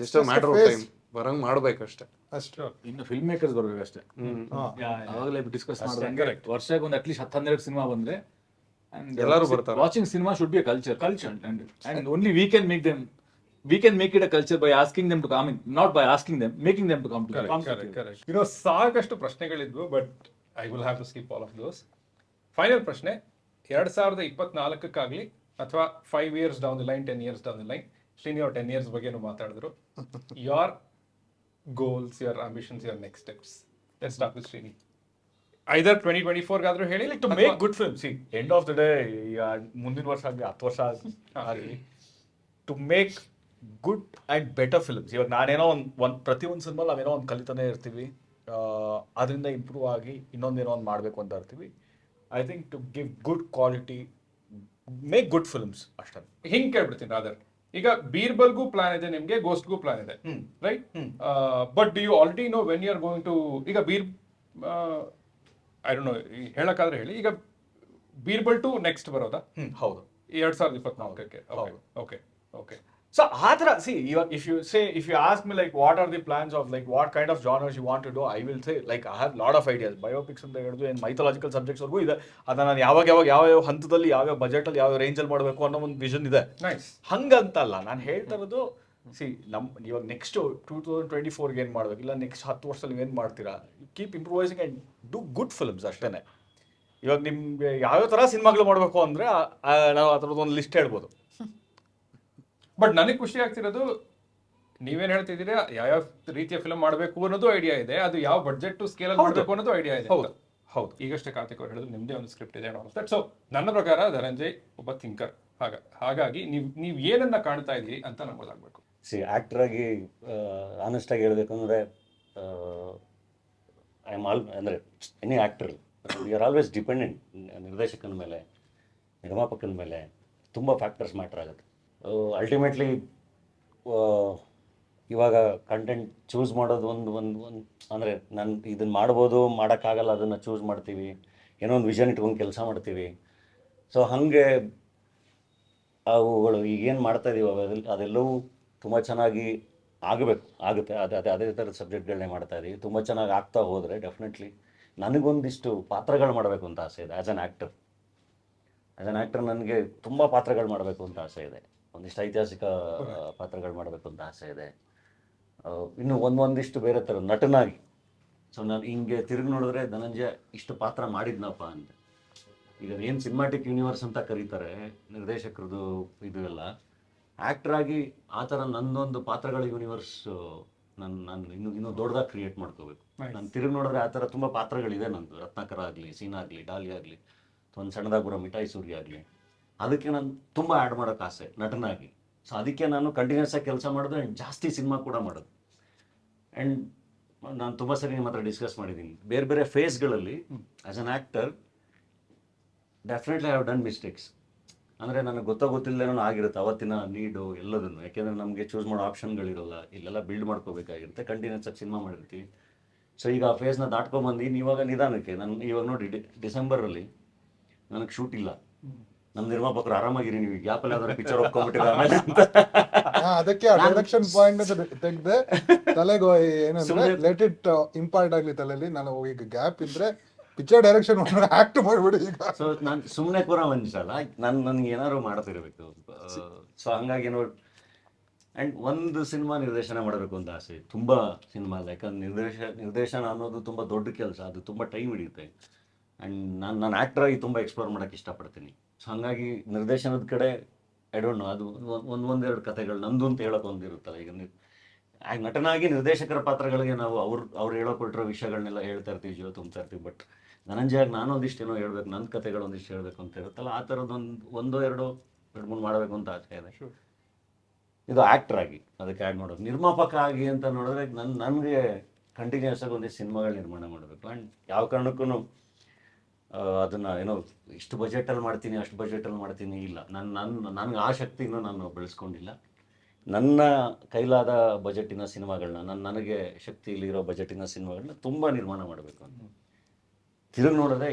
Just a matter of time, ಬರಂಗ್ ಮಾಡ್ಬೇಕಷ್ಟೇ. ಅಷ್ಟೇ. ಇನ್ನು ಫಿಲ್ಮ್ ಮೇಕರ್ಸ್ ಬರ್ಬೇಕಷ್ಟೇ. ಅವಾಗಲೇ ಡಿಸ್ಕಸ್ ಮಾಡಿದಂಗೆ ವರ್ಷಕ್ಕೆ ಒಂದು ಅಟ್ಲೀಸ್ಟ್ 10-12 ಸಿನಿಮಾ ಬಂದ್ರೆ ಎಲ್ಲರೂ ಬರ್ತಾರೆ. Watching cinema should be a culture and only we can make it a culture by asking them to come in, not by asking them, making them to come to. Correct. ಸಾಕಷ್ಟು ಪ್ರಶ್ನೆಗಳಿದ್ವು, but I will have to skip all of those. Final ಪ್ರಶ್ನೆ, 2024 ಅಥವಾ 5 years down the line, 10 years down the line, Srini ಅವ್ರು 10 years ಬಗ್ಗೆನೂ ಮಾತಾಡಿದ್ರು. Your goals, your ambitions, your next steps. Let's start with Srini. Either 2024 ಆದ್ರೂ ಹೇಳಿ. To make good film. See, end of the day, ಮುಂದಿನ ವರ್ಷ ಆಗಲಿ 10 ವರ್ಷ ಆಗಲಿ, to make good and better films. ಇವಾಗ ನಾನೇನೋ ಒಂದು ಪ್ರತಿಯೊಂದು ಸಿನಿಮಾ ನಾವೇನೋ ಒಂದು ಕಲಿತಾನೆ ಇರ್ತೀವಿ, ಅದರಿಂದ ಇಂಪ್ರೂವ್ ಆಗಿ ಇನ್ನೊಂದೇನೋ ಒಂದು ಮಾಡಬೇಕು ಅಂತ ಇರ್ತೀವಿ. I think to give good quality, make good films ಅಷ್ಟೇ. ಹಿಂಗೆ ಕೇಳ್ಬಿಡ್ತೀನಿ ರಾದರ್. ಈಗ ಬೀರ್ಬಲ್ಗೂ ಪ್ಲಾನ್ ಇದೆ, ನಿಮಗೆ ಗೋಸ್ಟ್ಗೂ ಪ್ಲಾನ್ ಇದೆ, right? But do you already know when you are going to, ಈಗ ಐ ಡೋಂಟ್ ನೋ, ಹೇಳಕ್ಕಾದ್ರೆ ಹೇಳಿ. ಈಗ ಬೀರ್ಬಲ್ ಟು ನೆಕ್ಸ್ಟ್ ಬರೋದಾ? ಹೌದು, 2024ಕ್ಕೆ. Okay. So Hadra, see, if you ask me like what are the plans of like what kind of genres you want to do, I will say like I have lot of ideas. Biopics ಅಂತ ಹೇಳಿದ್ರು, and mythological subjects ವರ್ಗೂ ಇದೆ. ಅದನ್ನ ನಾನು ಯಾವ ಹಂತದಲ್ಲಿ, ಯಾವ budget ಅಲ್ಲಿ, ಯಾವ ರೇಂಜ್ ಅಲ್ಲಿ ಮಾಡಬೇಕು ಅನ್ನೋ ಒಂದು ವಿಷನ್ ಇದೆ. ಹಂಗಂತಲ್ಲ, ನಾನು ಹೇಳ್ತಾ ಇರೋದು ಸಿ ಇವಾಗ ನೆಕ್ಸ್ಟ್ 2024 ಏನು ಮಾಡ್ಬೇಕು, ಇಲ್ಲ ನೆಕ್ಸ್ಟ್ 10 ವರ್ಷದಲ್ಲಿ ಏನು ಮಾಡ್ತೀರಾ, keep improvising and do good films ಅಷ್ಟೇ. ಇವಾಗ ನಿಮಗೆ ಯಾವ್ಯಾವ ಥರ ಸಿನಿಮಾಗಳು ಮಾಡಬೇಕು ಅಂದರೆ ನಾವು ಆ ಥರದ್ದು ಒಂದು ಲಿಸ್ಟ್ ಹೇಳ್ಬೋದು. ಬಟ್ ನನಗೆ ಖುಷಿ ಆಗ್ತಿರೋದು ನೀವೇನು ಹೇಳ್ತಿದ್ದೀರಾ, ಯಾವ್ಯಾವ ರೀತಿಯ ಫಿಲ್ಮ್ ಮಾಡಬೇಕು ಅನ್ನೋದು ಐಡಿಯಾ ಇದೆ, ಅದು ಯಾವ ಬಡ್ಜೆಟ್ ಸ್ಕೇಲ್ ಮಾಡಬೇಕು ಅನ್ನೋದು ಐಡಿಯಾ ಇದೆ. ಹೌದು, ಈಗಷ್ಟೇ ಕಾರ್ತಿಕ್ ಅವ್ರು ಹೇಳಿದ್ರು ನಿಮ್ಮದೇ ಒಂದು ಸ್ಕ್ರಿಪ್ಟ್ ಇದೆ ದಟ್. ಸೊ ನನ್ನ ಪ್ರಕಾರ ಧನಂಜಯ್ ಒಬ್ಬ ಥಿಂಕರ್. ಹಾಗಾಗಿ ನೀವು ಏನನ್ನ ಕಾಣ್ತಾ ಇದ್ದೀರಿ ಅಂತ ನಮ್ಗೆ ಗೊತ್ತಾಗಬೇಕು. ಆ್ಯಕ್ಟರ್ ಆಗಿ ಆನೆಸ್ಟಾಗಿ ಹೇಳಬೇಕು ಅಂದರೆ ಐ ಆಮ್ ಅಂದರೆ any actor we are always dependent ನಿರ್ದೇಶಕನ ಮೇಲೆ, ನಿರ್ಮಾಪಕನ ಮೇಲೆ. ತುಂಬ ಫ್ಯಾಕ್ಟರ್ಸ್ ಮ್ಯಾಟ್ರ್ ಆಗುತ್ತೆ. ಅಲ್ಟಿಮೇಟ್ಲಿ ಇವಾಗ ಕಂಟೆಂಟ್ ಚೂಸ್ ಮಾಡೋದು ಒಂದು ಅಂದರೆ ನಾನು ಇದನ್ನು ಮಾಡ್ಬೋದು, ಮಾಡೋಕ್ಕಾಗಲ್ಲ, ಅದನ್ನು ಚೂಸ್ ಮಾಡ್ತೀವಿ, ಏನೋ ಒಂದು ವಿಷನ್ ಇಟ್ಕೊಂಡು ಕೆಲಸ ಮಾಡ್ತೀವಿ. ಸೊ ಹಾಗೆ ಅವುಗಳು ಈಗೇನು ಮಾಡ್ತಾಯಿದ್ದೀವಿ ಅದೆಲ್ಲವೂ ತುಂಬ ಚೆನ್ನಾಗಿ ಆಗುತ್ತೆ. ಅದೇ ಥರದ ಸಬ್ಜೆಕ್ಟ್ಗಳನ್ನೇ ಮಾಡ್ತಾಯಿದ್ದೀವಿ. ತುಂಬ ಚೆನ್ನಾಗಿ ಆಗ್ತಾ ಹೋದರೆ ಡೆಫಿನೆಟ್ಲಿ ನನಗೊಂದಿಷ್ಟು ಪಾತ್ರಗಳು ಮಾಡಬೇಕು ಅಂತ ಆಸೆ ಇದೆ. ಆ್ಯಸ್ ಆ್ಯನ್ ಆ್ಯಕ್ಟರ್ ನನಗೆ ತುಂಬ ಪಾತ್ರಗಳು ಮಾಡಬೇಕು ಅಂತ ಆಸೆ ಇದೆ. ಒಂದಿಷ್ಟು ಐತಿಹಾಸಿಕ ಪಾತ್ರಗಳು ಮಾಡಬೇಕು ಅಂತ ಆಸೆ ಇದೆ. ಇನ್ನು ಒಂದಿಷ್ಟು ಬೇರೆ ಥರ ನಟನಾಗಿ. ಸೊ ನಾನು ಹಿಂಗೆ ತಿರುಗಿ ನೋಡಿದ್ರೆ ಧನಂಜಯ ಇಷ್ಟು ಪಾತ್ರ ಮಾಡಿದ್ನಪ್ಪ ಅಂತ. ಈಗ ಏನು ಸಿನಿಮಾಟಿಕ್ ಯೂನಿವರ್ಸ್ ಅಂತ ಕರೀತಾರೆ ನಿರ್ದೇಶಕರದು ಇದು ಎಲ್ಲ, ಆ್ಯಕ್ಟರ್ ಆಗಿ ಆ ಥರ ನನ್ನೊಂದು ಪಾತ್ರಗಳ ಯೂನಿವರ್ಸ್ ನಾನು ಇನ್ನೂ ದೊಡ್ಡದಾಗಿ ಕ್ರಿಯೇಟ್ ಮಾಡ್ಕೋಬೇಕು. ನಾನು ತಿರುಗಿ ನೋಡಿದ್ರೆ ಆ ಥರ ತುಂಬ ಪಾತ್ರಗಳಿದೆ ನಂದು. ರತ್ನಾಕರ ಆಗಲಿ, ಸೀನಾ ಆಗಲಿ, ಡಾಲಿ ಆಗಲಿ, ಒಂದು ಸಣ್ಣದಾಗಿ ಬರೋ ಮಿಠಾಯಿ ಸೂರ್ಯ ಆಗಲಿ, ಅದಕ್ಕೆ ನಾನು ತುಂಬ ಆ್ಯಡ್ ಮಾಡೋಕ್ಕೆ ಆಸೆ ನಟನಾಗಿ. ಸೊ ಅದಕ್ಕೆ ನಾನು ಕಂಟಿನ್ಯೂಸ್ ಆಗಿ ಕೆಲಸ ಮಾಡೋದು ಆ್ಯಂಡ್ ಜಾಸ್ತಿ ಸಿನಿಮಾ ಕೂಡ ಮಾಡೋದು. ಆ್ಯಂಡ್ ನಾನು ತುಂಬ ಸರಿ ನಿಮ್ಮ ಹತ್ರ ಡಿಸ್ಕಸ್ ಮಾಡಿದ್ದೀನಿ, ಬೇರೆ ಬೇರೆ ಫೇಸ್ಗಳಲ್ಲಿ as an actor definitely I have done mistakes. ಅಂದರೆ ನನಗೆ ಗೊತ್ತಿಲ್ಲದೇನೋ ಆಗಿರುತ್ತೆ ಅವತ್ತಿನ ನೀಡು ಎಲ್ಲದನ್ನು. ಯಾಕೆಂದರೆ ನಮಗೆ ಚೂಸ್ ಮಾಡೋ ಆಪ್ಷನ್ಗಳಿರೋಲ್ಲ, ಇಲ್ಲೆಲ್ಲ ಬಿಲ್ಡ್ ಮಾಡ್ಕೋಬೇಕಾಗಿರುತ್ತೆ, ಕಂಟಿನ್ಯೂಸ್ ಆಗಿ ಸಿನಿಮಾ ಮಾಡಿರ್ತೀವಿ. ಸೊ ಈಗ ಆ ಫೇಸ್ನ ದಾಟ್ಕೊಂಬಂದು ಇವಾಗ ನಿಧಾನಕ್ಕೆ ನಾನು ಇವಾಗ ನೋಡಿ ಡಿಸೆಂಬರಲ್ಲಿ ನನಗೆ ಶೂಟ್ ಇಲ್ಲ. ನಮ್ಮ ನಿರ್ಮಾಪಕರು ಆರಾಮಾಗಿರಿ, ನೀವು ಗ್ಯಾಪಲ್ಲಿ ಯಾವ್ದಾದ್ರು ಪಿಕ್ಚರ್ ಒಪ್ಕೊಂಡ್ಬಿಟ್ಟಿರ ಆಮೇಲೆ ಅಂತ. ಅದಕ್ಕೆ ಡೈರೆಕ್ಷನ್ ಪಾಯಿಂಟ್ ತೆಗ್ದೆ ತಲೆಗೆ ಏನಂದ್ರೆ ಲೆಟ್ ಇಟ್ ಇಂಪಾರ್ಟ್ ಆಗ್ಲಿ ತಲೆಯಲ್ಲಿ. ನಾನು ಈಗ ಗ್ಯಾಪ್ ಇದ್ರೆ ಪಿಕ್ಚರ್ ಡೈರೆಕ್ಷನ್ ಆಕ್ಟ್ ಮಾಡ್ಬಿಡಿ ಈಗ. ಸೊ ನಾನು ಸುಮ್ಮನೆ ಕೂಡ ಮನುಷ್ಯಲ್ಲ, ನನಗೆ ಏನಾದ್ರು ಮಾಡ್ತಿರ್ಬೇಕು. ಸೊ ಹಂಗಾಗಿ ಏನೋ ಆ್ಯಂಡ್ ಒಂದು ಸಿನಿಮಾ ನಿರ್ದೇಶನ ಮಾಡಬೇಕು ಅಂತ ಆಸೆ. ತುಂಬ ಸಿನಿಮಾ ಅಲ್ಲ, ಯಾಕಂದ್ರೆ ನಿರ್ದೇಶನ ಅನ್ನೋದು ತುಂಬ ದೊಡ್ಡ ಕೆಲಸ, ಅದು ತುಂಬ ಟೈಮ್ ಹಿಡಿಯುತ್ತೆ. ಆ್ಯಂಡ್ ನಾನು ಆ್ಯಕ್ಟ್ರಾಗಿ ತುಂಬ ಎಕ್ಸ್ಪ್ಲೋರ್ ಮಾಡೋಕ್ಕೆ ಇಷ್ಟಪಡ್ತೀನಿ. ಸೊ ಹಾಗಾಗಿ ನಿರ್ದೇಶನದ ಕಡೆ ಐ ಡೋಂಟ್ ನೋ, ಅದು ಒಂದೆರಡು ಕಥೆಗಳು ನಂದು ಅಂತ ಹೇಳೋಕೆ ಒಂದಿರುತ್ತಲ್ಲ. ಈಗ ನಟನಾಗಿ ನಿರ್ದೇಶಕರ ಪಾತ್ರಗಳಿಗೆ ನಾವು ಅವ್ರು ಹೇಳೋಕೊಟ್ಟಿರೋ ವಿಷಯಗಳನ್ನೆಲ್ಲ ಹೇಳ್ತಾ ಇರ್ತೀವಿ, ಜೀವ ತುಂಬ್ತಾ ಇರ್ತೀವಿ. ಬಟ್ ಧನಂಜಯಾಗಿ ನಾನು ಒಂದಿಷ್ಟೇನೋ ಹೇಳ್ಬೇಕು, ನನ್ನ ಕಥೆಗಳು ಒಂದಿಷ್ಟು ಹೇಳಬೇಕು ಅಂತ ಇರುತ್ತಲ್ಲ, ಆ ಥರದ್ದು ಒಂದೋ ಎರಡೋ 2-3 ಮಾಡಬೇಕು ಅಂತ ಆಸೆ ಇದೆ. ಇದು ಆ್ಯಕ್ಟರ್ ಆಗಿ ಅದಕ್ಕೆ ಆ್ಯಡ್ ಮಾಡೋದು. ನಿರ್ಮಾಪಕ ಆಗಿ ಅಂತ ನೋಡಿದ್ರೆ ನನಗೆ ಕಂಟಿನ್ಯೂಸ್ ಆಗಿ ಒಂದಿಷ್ಟು ಸಿನಿಮಾಗಳು ನಿರ್ಮಾಣ ಮಾಡಬೇಕು. ಆ್ಯಂಡ್ ಯಾವ ಕಾರಣಕ್ಕೂ ಅದನ್ನು ಏನೋ ಇಷ್ಟು ಬಜೆಟಲ್ಲಿ ಮಾಡ್ತೀನಿ, ಅಷ್ಟು ಬಜೆಟಲ್ಲಿ ಮಾಡ್ತೀನಿ ಇಲ್ಲ. ನನಗೆ ಆ ಶಕ್ತಿನೂ ನಾನು ಬೆಳೆಸ್ಕೊಂಡಿಲ್ಲ. ನನ್ನ ಕೈಲಾದ ಬಜೆಟಿನ ಸಿನಿಮಾಗಳನ್ನ, ನನಗೆ ಶಕ್ತಿ ಇಲ್ಲಿರೋ ಬಜೆಟಿನ ಸಿನಿಮಾಗಳನ್ನ ತುಂಬ ನಿರ್ಮಾಣ ಮಾಡಬೇಕು ಅಂತ. ತಿರುಗಿ ನೋಡಿದ್ರೆ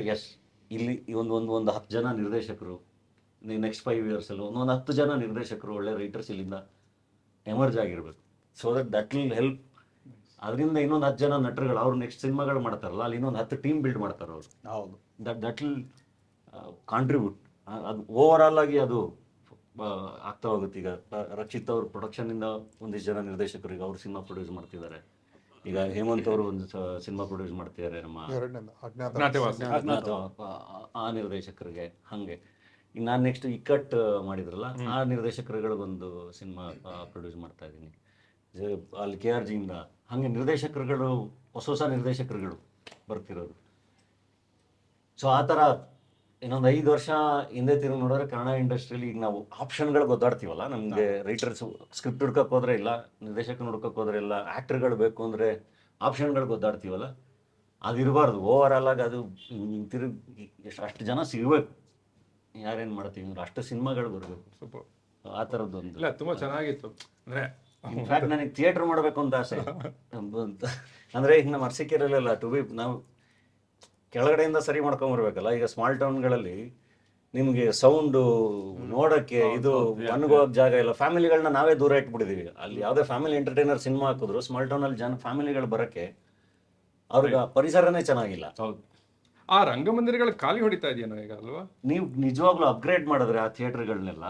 ಇಲ್ಲಿ ಒಂದು 10 ಜನ ನಿರ್ದೇಶಕರು, ನೆಕ್ಸ್ಟ್ 5 ಇಯರ್ಸಲ್ಲಿ ಒಂದು 10 ಜನ ನಿರ್ದೇಶಕರು, ಒಳ್ಳೆ ರೈಟರ್ಸ್ ಇಲ್ಲಿಂದ ಎಮರ್ಜ್ ಆಗಿರಬೇಕು. So that will help. ಅದರಿಂದ ಇನ್ನೊಂದು 10 ಜನ ನಟರುಗಳು ಅವ್ರು ನೆಕ್ಸ್ಟ್ ಸಿನಿಮಾಗಳು ಮಾಡ್ತಾರಲ್ಲ, ಅಲ್ಲಿ ಇನ್ನೊಂದು 10 ಟೀಮ್ ಬಿಲ್ಡ್ ಮಾಡ್ತಾರೆ ಅವರು. ಹೌದು, ದಟ್ ವಿಲ್ ಕಾಂಟ್ರಿಬ್ಯೂಟ್. ಅದು ಓವರ್ ಆಲ್ ಆಗಿ ಅದು ಆಗ್ತಾ ಹೋಗುತ್ತೆ. ಈಗ ರಕ್ಷಿತ್ ಅವ್ರ ಪ್ರೊಡಕ್ಷನಿಂದ ಒಂದಿಷ್ಟು ಜನ ನಿರ್ದೇಶಕರು ಈಗ ಅವ್ರು ಸಿನಿಮಾ ಪ್ರೊಡ್ಯೂಸ್ ಮಾಡ್ತಿದ್ದಾರೆ. ಈಗ ಹೇಮಂತ್ ಅವರು ಒಂದು ಸಿನಿಮಾ ಪ್ರೊಡ್ಯೂಸ್ ಮಾಡ್ತಿದ್ದಾರೆ, ನಮ್ಮ ಆ ನಿರ್ದೇಶಕರಿಗೆ. ಹಾಗೆ ಈಗ ನಾನು ನೆಕ್ಸ್ಟ್ ಇಕ್ಕಟ್ ಮಾಡಿದ್ರಲ್ಲ, ಆ ನಿರ್ದೇಶಕರುಗಳಿಗೊಂದು ಸಿನಿಮಾ ಪ್ರೊಡ್ಯೂಸ್ ಮಾಡ್ತಾ ಇದ್ದೀನಿ ಅಲ್ಲಿ KRG ಇಂದ. ಹಾಗೆ ನಿರ್ದೇಶಕರುಗಳು ಹೊಸ ನಿರ್ದೇಶಕರುಗಳು ಬರ್ತಿರೋದು. ಸೊ ಆ ಥರ ಇನ್ನೊಂದು 5 ವರ್ಷ ಹಿಂದೆ ತಿರುಗಿ ನೋಡಿದ್ರೆ ಕನ್ನಡ ಇಂಡಸ್ಟ್ರಿಯಲ್ಲಿ ಈಗ ನಾವು ಆಪ್ಷನ್ಗಳು ಗೊತ್ತಾಡ್ತೀವಲ್ಲ, ನಮಗೆ ರೈಟರ್ಸ್ ಸ್ಕ್ರಿಪ್ಟ್ ಹುಡ್ಕಕ್ಕೆ ಹೋದ್ರೆ ಇಲ್ಲ, ನಿರ್ದೇಶಕನ ಹುಡ್ಕಕ್ಕೆ ಹೋದ್ರೆ ಇಲ್ಲ, ಆ್ಯಕ್ಟರ್ಗಳು ಬೇಕು ಅಂದರೆ ಆಪ್ಷನ್ಗಳು ಗೊತ್ತಾಡ್ತೀವಲ್ಲ, ಅದಿರಬಾರ್ದು. ಓವರ್ ಆಲ್ ಆಗಿ ಅದು ತಿರುಗಿ ಅಷ್ಟು ಜನ ಸಿಗಬೇಕು. ಯಾರೇನು ಮಾಡ್ತೀವಿ ಅಂದ್ರೆ ಅಷ್ಟು ಸಿನಿಮಾಗಳು ಬರಬೇಕು. ಸೂಪರ್. ಆ ಥರದ್ದೊಂದು ಇಲ್ಲ, ತುಂಬ ಚೆನ್ನಾಗಿತ್ತು. ಅಂದರೆ ಇನ್ಫ್ಯಾಕ್ಟ್ ನನಗೆ ಥಿಯೇಟ್ರ್ ಮಾಡಬೇಕು ಅಂತ ಆಸೆ ಅಂತ. ಅಂದರೆ ಈಗ ನಮ್ಮ ಅರ್ಸಿಕೆರಲ್ಲೆಲ್ಲ ನಾವು ಕೆಳಗಡೆಯಿಂದ ಸರಿ ಮಾಡ್ಕೊಂಬರ್ಬೇಕಲ್ಲ. ಈಗ ಸ್ಮಾಲ್ ಟೌನ್ಗಳಲ್ಲಿ ನಿಮಗೆ ಸೌಂಡು ನೋಡೋಕ್ಕೆ ಇದು ಒಣಗೋಗಕ್ಕೆ ಜಾಗ ಇಲ್ಲ. ಫ್ಯಾಮಿಲಿಗಳನ್ನ ನಾವೇ ದೂರ ಇಟ್ಬಿಟ್ಟಿದ್ದೀವಿ. ಅಲ್ಲಿ ಯಾವುದೇ ಫ್ಯಾಮಿಲಿ ಎಂಟರ್ಟೈನರ್ ಸಿನಿಮಾ ಹಾಕಿದ್ರು ಸ್ಮಾಲ್ ಟೌನಲ್ಲಿ ಫ್ಯಾಮಿಲಿಗಳು ಬರೋಕ್ಕೆ ಅವ್ರಿಗೆ ಪರಿಸರನೇ ಚೆನ್ನಾಗಿಲ್ಲ. ಹೌದು. ಆ ರಂಗಮಂದಿರಗಳು ಖಾಲಿ ಹೊಡಿತಾ ಇದೆಯೇನೋ ಈಗ ಅಲ್ವಾ? ನೀವು ನಿಜವಾಗ್ಲೂ ಅಪ್ಗ್ರೇಡ್ ಮಾಡಿದ್ರೆ ಆ ಥಿಯೇಟರ್ಗಳನ್ನೆಲ್ಲ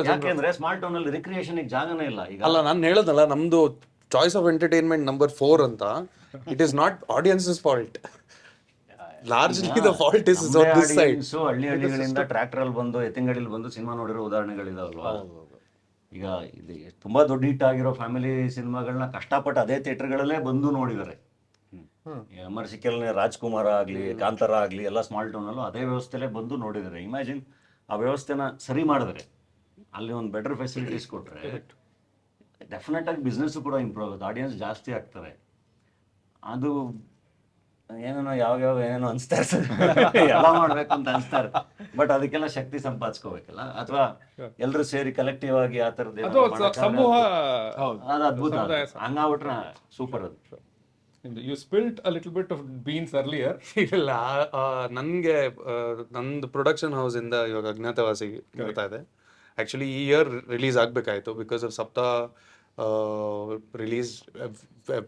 ಯಾಕೆಂದ್ರೆ ಸ್ಮಾಲ್ ಟೌನ್ ಅಲ್ಲಿ ರಿಕ್ರಿಯೇಷನ್ ಜಾಗನೇ ಇಲ್ಲ ಈಗ. ಅಲ್ಲ, ನಾನು ಹೇಳೋದಲ್ಲ, ನಮ್ದು ಚಾಯ್ಸ್ ಆಫ್ ಎಂಟರ್ಟೈನ್ಮೆಂಟ್ ನಂಬರ್ 4 ಅಂತ. It is not audiences fault, largely the fault is on this side. ಹಳ್ಳಿಗಳಿಂದ ಟ್ರ್ಯಾಕ್ಟರ್ ಅಲ್ಲಿ ಬಂದು ಎತ್ತಿನಗಾಡಿಲಿ ಬಂದು ಸಿನಿಮಾ ನೋಡಿರೋ ಉದಾಹರಣೆಗಳಿದಾವಲ್ವಾ. ಈಗ ಇದು ತುಂಬಾ ದೊಡ್ಡ ಹಿಟ್ ಆಗಿರೋ ಫ್ಯಾಮಿಲಿ ಸಿನಿಮಾಗಳನ್ನ ಕಷ್ಟಪಟ್ಟು ಅದೇ ಥಿಯೇಟರ್ಗಳಲ್ಲೇ ಬಂದು ನೋಡಿದ್ದಾರೆ. ಎಮರ್ಸಿಕಲ್ನೇ ರಾಜ್ಕುಮಾರ ಆಗಲಿ, ಕಾಂತಾರ ಆಗಲಿ, ಎಲ್ಲ ಸ್ಮಾಲ್ ಟೌನಲ್ಲೂ ಅದೇ ವ್ಯವಸ್ಥೆಲೇ ಬಂದು ನೋಡಿದ್ದಾರೆ. ಇಮ್ಯಾಜಿನ್ ಆ ವ್ಯವಸ್ಥೆನ ಸರಿ ಮಾಡಿದ್ರೆ, ಅಲ್ಲಿ ಒಂದು ಬೆಟರ್ ಫೆಸಿಲಿಟೀಸ್ ಕೊಟ್ಟರೆ ಡೆಫಿನೆಟ್ ಆಗಿ ಬಿಸ್ನೆಸ್ಸು ಕೂಡ ಇಂಪ್ರೂವ್ ಆಗುತ್ತೆ, ಆಡಿಯನ್ಸ್ ಜಾಸ್ತಿ ಆಗ್ತಾರೆ. ಅದು ಏನೇನೋ ಯಾವ್ಯಾವ ಏನೇನೋ ಅನಿಸ್ತಾ ಇರ್ತದೆ, ಎಲ್ಲ ಮಾಡಬೇಕು ಅಂತ ಅನಿಸ್ತಾ ಇರುತ್ತೆ. ಬಟ್ ಅದಕ್ಕೆಲ್ಲ ಶಕ್ತಿ ಸಂಪಾದಿಸ್ಕೋಬೇಕಲ್ಲ, ಅಥವಾ ಎಲ್ಲರೂ ಸೇರಿ ಕಲೆಕ್ಟಿವ್ ಆಗಿ ಆ ಥರದ್ದು ಸಮೂಹ ಅದು ಅದ್ಭುತ. ಹಂಗಾಗ್ಬಿಟ್ರೆ ಸೂಪರ್ ಅದು. You spilt a little bit of beans earlier. ಇಲ್ಲ, ನನಗೆ ನಂದು ಪ್ರೊಡಕ್ಷನ್ ಹೌಸ್ ಇಂದ ಇವಾಗ ಅಜ್ಞಾತವಾಸಿ ಬರ್ತಾ ಇದೆ. ಆ್ಯಕ್ಚುಲಿ ಈ ಇಯರ್ ರಿಲೀಸ್ ಆಗಬೇಕಾಯಿತು, because of Sapta release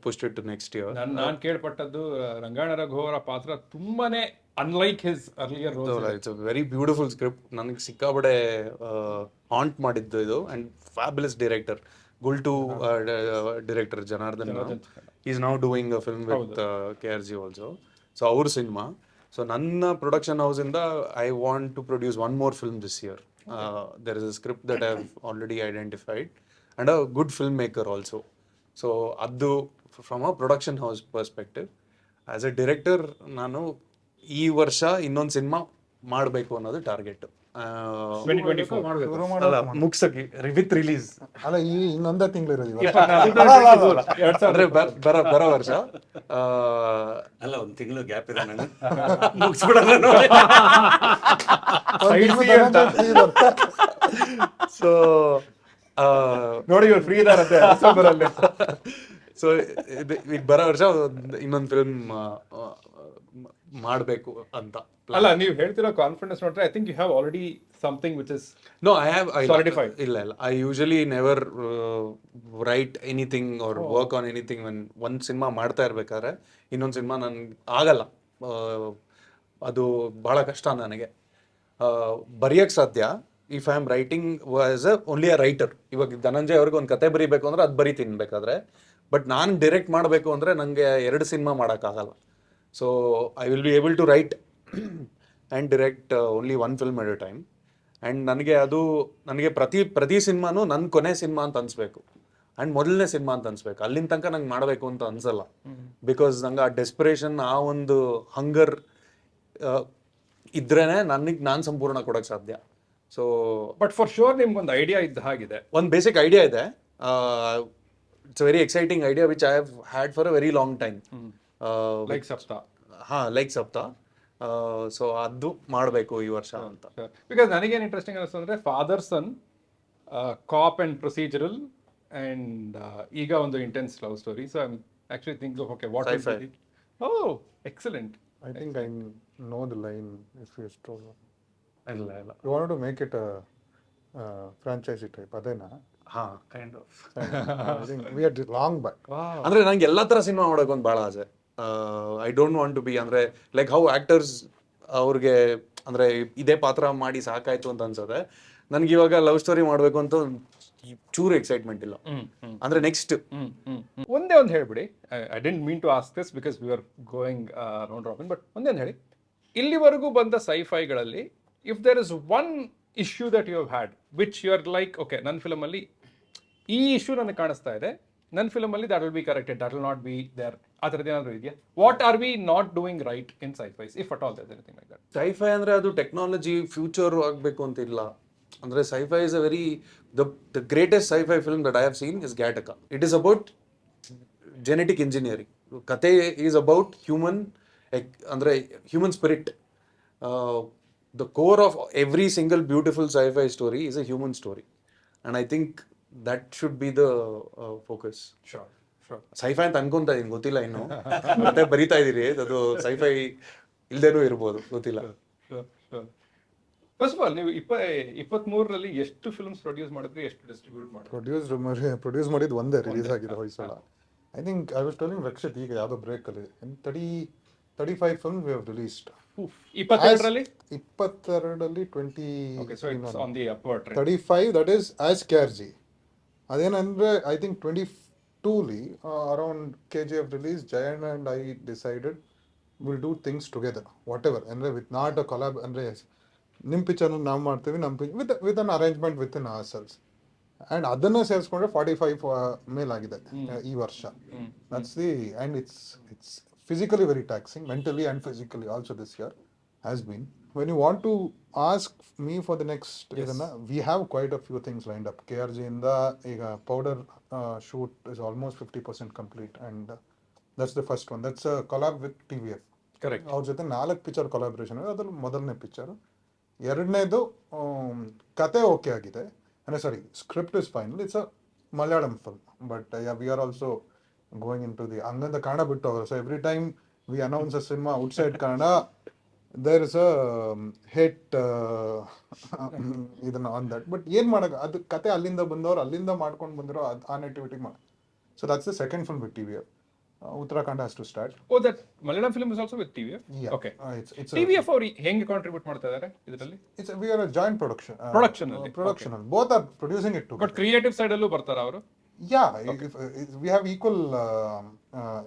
pushed it to next year. ನಾನು ಕೇಳ್ಪಟ್ಟದ್ದು ರಂಗಾಯಣ ರಘು ಅವರ ಪಾತ್ರ ತುಂಬಾನೇ unlike his earlier roles. It's a very beautiful script. ನನಗೆ ಸಿಕ್ಕಾಬಡೆ ಹಾಂಟ್ ಮಾಡಿದ್ದು ಇದು. And fabulous director, Gultoo director Janardhan. Is now doing a film with KRG also. So ಅವ್ರ ಸಿನಿಮಾ. ಸೊ ನನ್ನ ಪ್ರೊಡಕ್ಷನ್ ಹೌಸಿಂದ I want to produce one more film this year. There is a script that I have already identified and a good filmmaker also. So ಅದು from a production house perspective. As a director ನಾನು ಈ ವರ್ಷ ಇನ್ನೊಂದು cinema ಮಾಡಬೇಕು ಅನ್ನೋದು target. ಮುಗ್ಸಕ್ಕೆ with release ಅಲ್ಲ, ಈ ಇನ್ನೊಂದೇ ತಿಂಗಳು ಇರೋದು ಅಂದ್ರೆ ಬರೋ ವರ್ಷ. ಅಲ್ಲ, ಒಂದು ತಿಂಗಳು ಗ್ಯಾಪ್ ಇದೆ, ನಾನು ಮುಗಿಸ್ಬಿಡೋಣ. ಸೊ ನೋಡಿ, ಇವ್ರು ಫ್ರೀ ಇದಾರಂತೆ ಡಿಸೆಂಬರ್ ಅಲ್ಲಿ. ಸೊ ಈಗ ಬರೋ ವರ್ಷ ಇನ್ನೊಂದು ಫಿಲ್ಮ್ ಮಾಡಬೇಕು ಅಂತ. ಅಲ್ಲ, ನೀವು ಹೇಳ್ತಿರೋ ಕಾನ್ಫಿಡೆನ್ಸ್ ನೋಡ್ರೆ I think you have already something which is no I have solidified. ಇಲ್ಲ, I usually never write anything or work on anything. ಒಂದು ಸಿನಿಮಾ ಮಾಡ್ತಾ ಇರ್ಬೇಕಾದ್ರೆ ಇನ್ನೊಂದು ಸಿನಿಮಾ ನನ್ಗೆ ಆಗಲ್ಲ, ಅದು ಬಹಳ ಕಷ್ಟ ನನಗೆ ಬರೆಯಕ್ಕೆ ಸಾಧ್ಯ. If I am writing as only a writer. ಇವಾಗ ಧನಂಜಯ್ ಅವ್ರಿಗೆ ಒಂದು ಕತೆ ಬರೀಬೇಕು ಅಂದ್ರೆ ಅದು ಬರೀತೀನಿ ಬೇಕಾದ್ರೆ. ಬಟ್ ನಾನು ಡೈರೆಕ್ಟ್ ಮಾಡಬೇಕು ಅಂದರೆ ನನಗೆ 2 ಸಿನಿಮಾ ಮಾಡೋಕ್ಕಾಗಲ್ಲ. So I will be able to write and direct only 1 film at a time. And ನನಗೆ ಪ್ರತಿ ಸಿನಿಮಾನು ನನ್ನ ಕೊನೆ ಸಿನಿಮಾ ಅಂತ ಅನಿಸ್ಬೇಕು ಆ್ಯಂಡ್ ಮೊದಲನೇ ಸಿನಿಮಾ ಅಂತ ಅನಿಸ್ಬೇಕು. ಅಲ್ಲಿನ ತನಕ ನಂಗೆ ಮಾಡಬೇಕು ಅಂತ ಅನ್ಸಲ್ಲ. ಬಿಕಾಸ್ ನಂಗೆ ಆ ಡೆಸ್ಪಿರೇಷನ್, ಆ ಒಂದು ಹಂಗರ್ ಇದ್ರೇನೆ ನಾನು ಸಂಪೂರ್ಣ ಕೊಡೋಕ್ಕೆ ಸಾಧ್ಯ. ಸೊ ಬಟ್ ಫಾರ್ ಶೋರ್ ನಿಮ್ಗೊಂದು ಐಡಿಯಾ ಇದ್ದ ಹಾಗಿದೆ, ಒಂದು ಬೇಸಿಕ್ ಐಡಿಯಾ ಇದೆ. It's a very exciting idea which I have had for a very long time. Like Sapta. Like Sapta. So ಅದು ಮಾಡಬೇಕು ಈ ವರ್ಷ ಅಂತ. ಬಿಕಾಸ್ ನನಗೇನು ಇಂಟ್ರೆಸ್ಟಿಂಗ್ ಅನಿಸ್ತು ಅಂದರೆ father son, cop and procedural, and ಈಗ ಒಂದು intense love story. So I am actually think okay what is it. Oh excellent. I think I know the line if you store. ಇಲ್ಲ you want to make it franchise type, ಅದೇನಾ? Kind of. I think we are long back. ಅಂದ್ರೆ ನಂಗೆ ಎಲ್ಲ ಥರ cinema ಮಾಡೋಕೆ ಒಂದು ಭಾಳ ಆಸೆ. I don't want to be ಅಂದರೆ ಲೈಕ್ ಹೌ ಆ್ಯಕ್ಟರ್ಸ್ ಅವ್ರಿಗೆ ಅಂದರೆ ಇದೇ ಪಾತ್ರ ಮಾಡಿ ಸಾಕಾಯ್ತು ಅಂತ ಅನ್ಸತ್ತೆ. ನನಗೆ ಇವಾಗ ಲವ್ ಸ್ಟೋರಿ ಮಾಡಬೇಕು ಅಂತ ಚೂರು ಎಕ್ಸೈಟ್ಮೆಂಟ್ ಇಲ್ಲ. ಅಂದರೆ ನೆಕ್ಸ್ಟ್ ಒಂದೇ ಒಂದು ಹೇಳ್ಬಿಡಿ. I didn't mean to ask this because we are going round robin. But ಒಂದೇ ಒಂದು ಹೇಳಿ, ಇಲ್ಲಿವರೆಗೂ ಬಂದ ಸೈಫೈಗಳಲ್ಲಿ if there is one issue that you have had which you are like okay, ನನ್ನ ಫಿಲಮಲ್ಲಿ ಈ ಇಶ್ಯೂ ನನಗೆ ಕಾಣಿಸ್ತಾ ಇದೆ, ನನ್ನ ಫಿಲಮಲ್ಲಿ that will be corrected, that will not be there, ಆ ಥರದ್ದು ಏನಾದರೂ ಇದೆಯಾ? What are we not doing right in sci-fis if at all there anything like that? Sci-fi ಅಂದರೆ ಅದು ಟೆಕ್ನಾಲಜಿ ಫ್ಯೂಚರ್ ಆಗಬೇಕು ಅಂತ ಇಲ್ಲ. ಅಂದರೆ sci-fi is a very the greatest sci-fi film that I have seen is Gattaca. It is about genetic engineering. ಕತೆ is about human, ಅಂದರೆ human spirit. The core of every single beautiful sci-fi story is a human story, and I think that should be the focus. Sure. Sci-fi ಅಂತ ಅನ್ಕೊಂತ ಇದೀನಿ, ಗೊತ್ತಿಲ್ಲ ಇನ್ನು. ಮತ್ತೆ ಬರಿತಾ ಇದೀರಿ, ಅದು ಸೈಫೈ ಇಲ್ದೇನೂ ಇರ್ಬೋದು, ಗೊತ್ತಿಲ್ಲ. ಫಸ್ಟ್ ಆಫ್ ಆಲ್ ನೀವು 23ರಲ್ಲಿ ಎಷ್ಟು ಫಿಲ್ಮ್ಸ್ ಪ್ರೊಡ್ಯೂಸ್ ಮಾಡಿದ್ರಿ, ಎಷ್ಟು ಡಿಸ್ಟ್ರಿಬ್ಯೂಟ್ ಮಾಡಿದ್ರಿ? ಪ್ರೊಡ್ಯೂಸ್ ಮಾಡಿದ್ದು ಒಂದೇ ರಿಲೀಸ್ ಆಗಿದೆ Hoysala. I think I was telling Rakshit ಈಗ ಯಾವುದೋ ಬ್ರೇಕಲ್ಲಿ 35 films we have released. 22ರಲ್ಲಿ 22ರಲ್ಲಿ 20. Okay so it's on the upward trend. 35 that is as KRG. ಅದೇನಂದ್ರೆ ಐ ಥಿಂಕ್ 22ಲಿ around KGF release Jayanna and I decided will do things together whatever ಅಂದರೆ with not a collab ಅಂದರೆ ನಿಮ್ಮ ಪಿಕ್ಚರ್ನ ನಾವು ಮಾಡ್ತೀವಿ ನಮ್ಮ with an arrangement with in our sales and ಅದನ್ನು ಸೇರಿಸ್ಕೊಂಡ್ರೆ 45 ಮೇಲಾಗಿದೆ ಈ ವರ್ಷ. That's the and it's physically very taxing, mentally and physically also this year has been. When you want to ask me for the next, we have quite a few things lined up. KRG in the powder shoot is almost 50% complete, and that's the first one. That's a collab with TVF. Correct. ಅವ್ರ ಜೊತೆ 4 picture collaboration ಇದೆ. ಅದ್ರಲ್ಲಿ ಮೊದಲನೇ picture. ಎರಡನೇದು ಕತೆ okay ಆಗಿದೆ, ಅಂದರೆ sorry script is final. It's a Malayalam film, but we are also going into the Anganda Kannada bit over. So every time we announce a cinema outside Kannada, there is a hate ಇದನ್ನ on that. But ಏನು ಮಾಡೋದು, ಅದು ಕತೆ ಅಲ್ಲಿಂದ ಬಂದವರು ಅಲ್ಲಿಂದ ಮಾಡ್ಕೊಂಡು ಬಂದಿರೋ ಆ ನೆಟಿವಿಟಿ ಮಾಡಿ. So that's the second film with TVF. Uttarakhand has to start. Oh, that Malayalam film is also with TVF? Yeah. Okay. It's TVF ಅವರು ಹೆಂಗೆ ಕಾಂಟ್ರಿಬ್ಯೂಟ್ ಮಾಡ್ತಾ ಇದ್ದಾರೆ ಇದರಲ್ಲಿ? we are a joint production. Production. Both are producing it together. But creative side ಅಲ್ಲೂ ಬರ್ತಾರಾ ಅವರು? Yeah, we have equal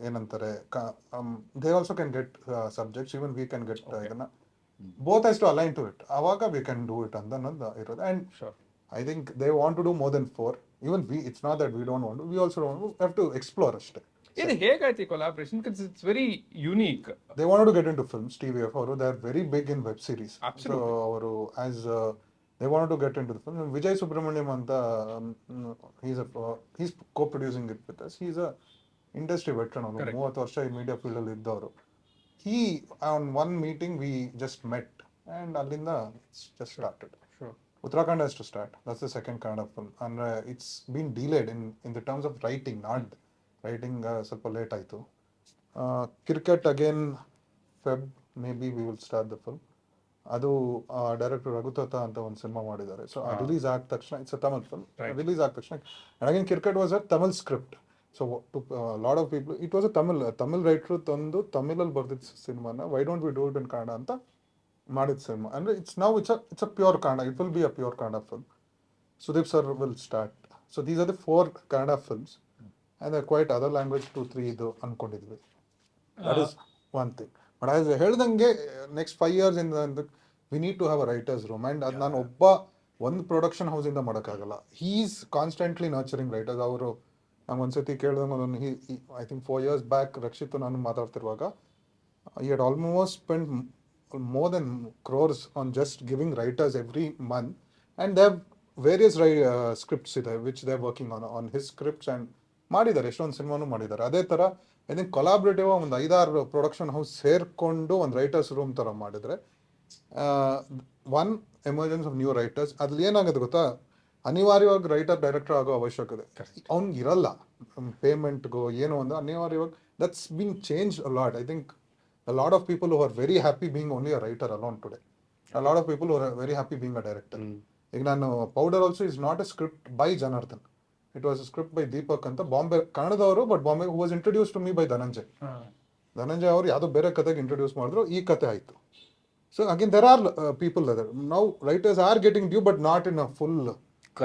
ಏನಂತಾರೆ, they also can get subjects, even we can get ಇದನ್ನ. Both has to align to it. ಅವಾಗ we can do it ಅಂತ ಅನ್ನೋದು ಇರೋದು. And sure, I think they want to do more than 4. Even we, it's not that we don't want to, we also don't want to, have to explore ಅಷ್ಟೇ. ಇದು ಹೇಗಾಯ್ತು ಈ collaboration? Because it's very unique. They wanted to get into films. TVF ಅವರು they are very big in web series. Absolutely. So ಅವರು as they wanted to get into the film. Vijay Subramaniam anta, he's co-producing it with us. He's a industry veteran. 30 ವರ್ಷ ಈ media field ಅಲ್ಲಿ ಇದ್ದವರು. He on one meeting we just met and allinda just started. Sure. Uttarakhand has to start. That's the second Kannada film, and it's been delayed in the terms of writing, not writing ಸ್ವಲ್ಪ late ಆಯಿತು. Cricket again Feb maybe we will start the film. ಅದು director Raghuthatha ಅಂತ ಒಂದು ಸಿನಿಮಾ ಮಾಡಿದ್ದಾರೆ. So release ಆದ ತಕ್ಷಣ it's a Tamil film. Release ಆದ ತಕ್ಷಣ and again cricket was a Tamil script. So to lot of people it was a Tamil ರೈಟ್ರು ತಂದು ತಮಿಳಲ್ಲಿ ಬರ್ದಿದ್ದ ಸಿನಿಮಾನ why don't we do it in Kannada ಅಂತ ಮಾಡಿದ ಸಿನಿಮಾ. ಅಂದರೆ it's a pure Kannada. It will be a pure Kannada film. Sudeep sir will start. So these are the 4 Kannada films and quite other language 2-3 ಇದು ಅಂದ್ಕೊಂಡಿದ್ವಿ. That is one thing. But as ಹೇಳ್ದಂಗೆ next 5 years ಇಂದ we need to have a writers room. And ಅದು ನಾನು ಒಂದು production ಹೌಸಿಂದ ಮಾಡೋಕ್ಕಾಗಲ್ಲ. He is constantly nurturing writers. ಅವರು ನಂಗೆ ಒಂದ್ಸತಿ ಕೇಳಿದಂಗೆ ಒಂದು I think 4 years back Rakshit ನಾನು ಮಾತಾಡ್ತಿರುವಾಗ ಈ had almost spend more than crores on just giving writers every month, and they have various scripts ಇದೆ which they are working on his scripts and ಮಾಡಿದ್ದಾರೆ. ಎಷ್ಟೊಂದು ಸಿನಿಮಾನು ಮಾಡಿದ್ದಾರೆ. ಅದೇ ಥರ ಐ ಥಿಂಕ್ ಕೊಲಾಬ್ರೇಟಿವ್ ಒಂದು 5-6 ಪ್ರೊಡಕ್ಷನ್ ಹೌಸ್ ಸೇರಿಕೊಂಡು ಒಂದು ರೈಟರ್ಸ್ ರೂಮ್ ಥರ ಮಾಡಿದರೆ one emergence of new writers. ಅದ್ರಲ್ಲಿ ಏನಾಗುತ್ತೆ ಗೊತ್ತಾ, ಅನಿವಾರ್ಯವಾಗಿ ರೈಟರ್ ಡೈರೆಕ್ಟರ್ ಆಗೋ ಅವಶ್ಯಕತೆ ಅವ್ನಿಗೆ ಇರಲ್ಲ. ಪೇಮೆಂಟ್ಗೋ ಏನೋ ಒಂದು ಅನಿವಾರ್ಯವಾಗಿ that's been change a lot. I think a lot of people who are very happy being only a writer alone today. A lot of people who are very happy being a director. ಈಗ ನಾನು powder also is not a script by Janardhan. It was a script by Deepak ಅಂತ ಬಾಂಬೆ ಕನ್ನಡದವರು, but Bombay who was introduce to me by Dhananjay. Dhananjay ಅವರು ಯಾವುದೋ ಬೇರೆ ಕತೆಗೆ introduce ಮಾಡಿದ್ರು, ಈ ಕತೆ ಆಯಿತು. So again there are people other now writers are getting due, but not in a full.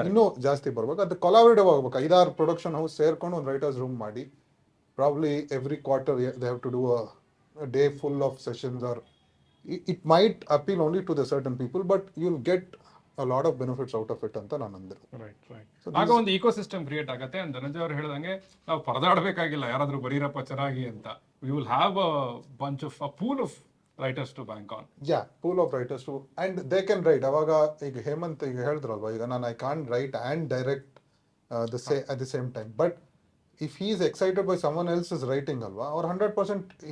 ಇನ್ನೂ ಜಾಸ್ತಿ ಬರ್ಬೇಕು. ಅದು ಕೊಲಾಬರೇಟಿವ್ ಆಗ್ಬೇಕು. 5-6 ಪ್ರೊಡಕ್ಷನ್ ಹೌಸ್ ಸೇರ್ಕೊಂಡು ಒಂದು ರೈಟರ್ಸ್ ರೂಮ್ ಮಾಡಿ probably every quarter they have to do a day full of sessions, or it might appeal only to the certain people, but you'll get a lot of benefits out of it ಅಂತ ನಾನು ಅಂದೆ. Right. ಆಗ ಒಂದು eco system create ಆಗುತ್ತೆ. ಧನಂಜಯ್ ಅವರು ಹೇಳಿದಂಗೆ ನಾವು ಪರದಾಡಬೇಕಾಗಿಲ್ಲ ಯಾರಾದ್ರೂ ಬರೀರಪ್ಪ ಚೆನ್ನಾಗಿ ಅಂತ. We will have a bunch of a pool of writers to bank on. Yeah, pool of writers to and they can write. ಅವಾಗ ಈಗ ಹೇಮಂತ್ ಈಗ ಹೇಳಿದ್ರಲ್ವಾ, ಈಗ ನಾನು I can't write and direct at the same time, but if he is excited by someone else's writing alva, or 100%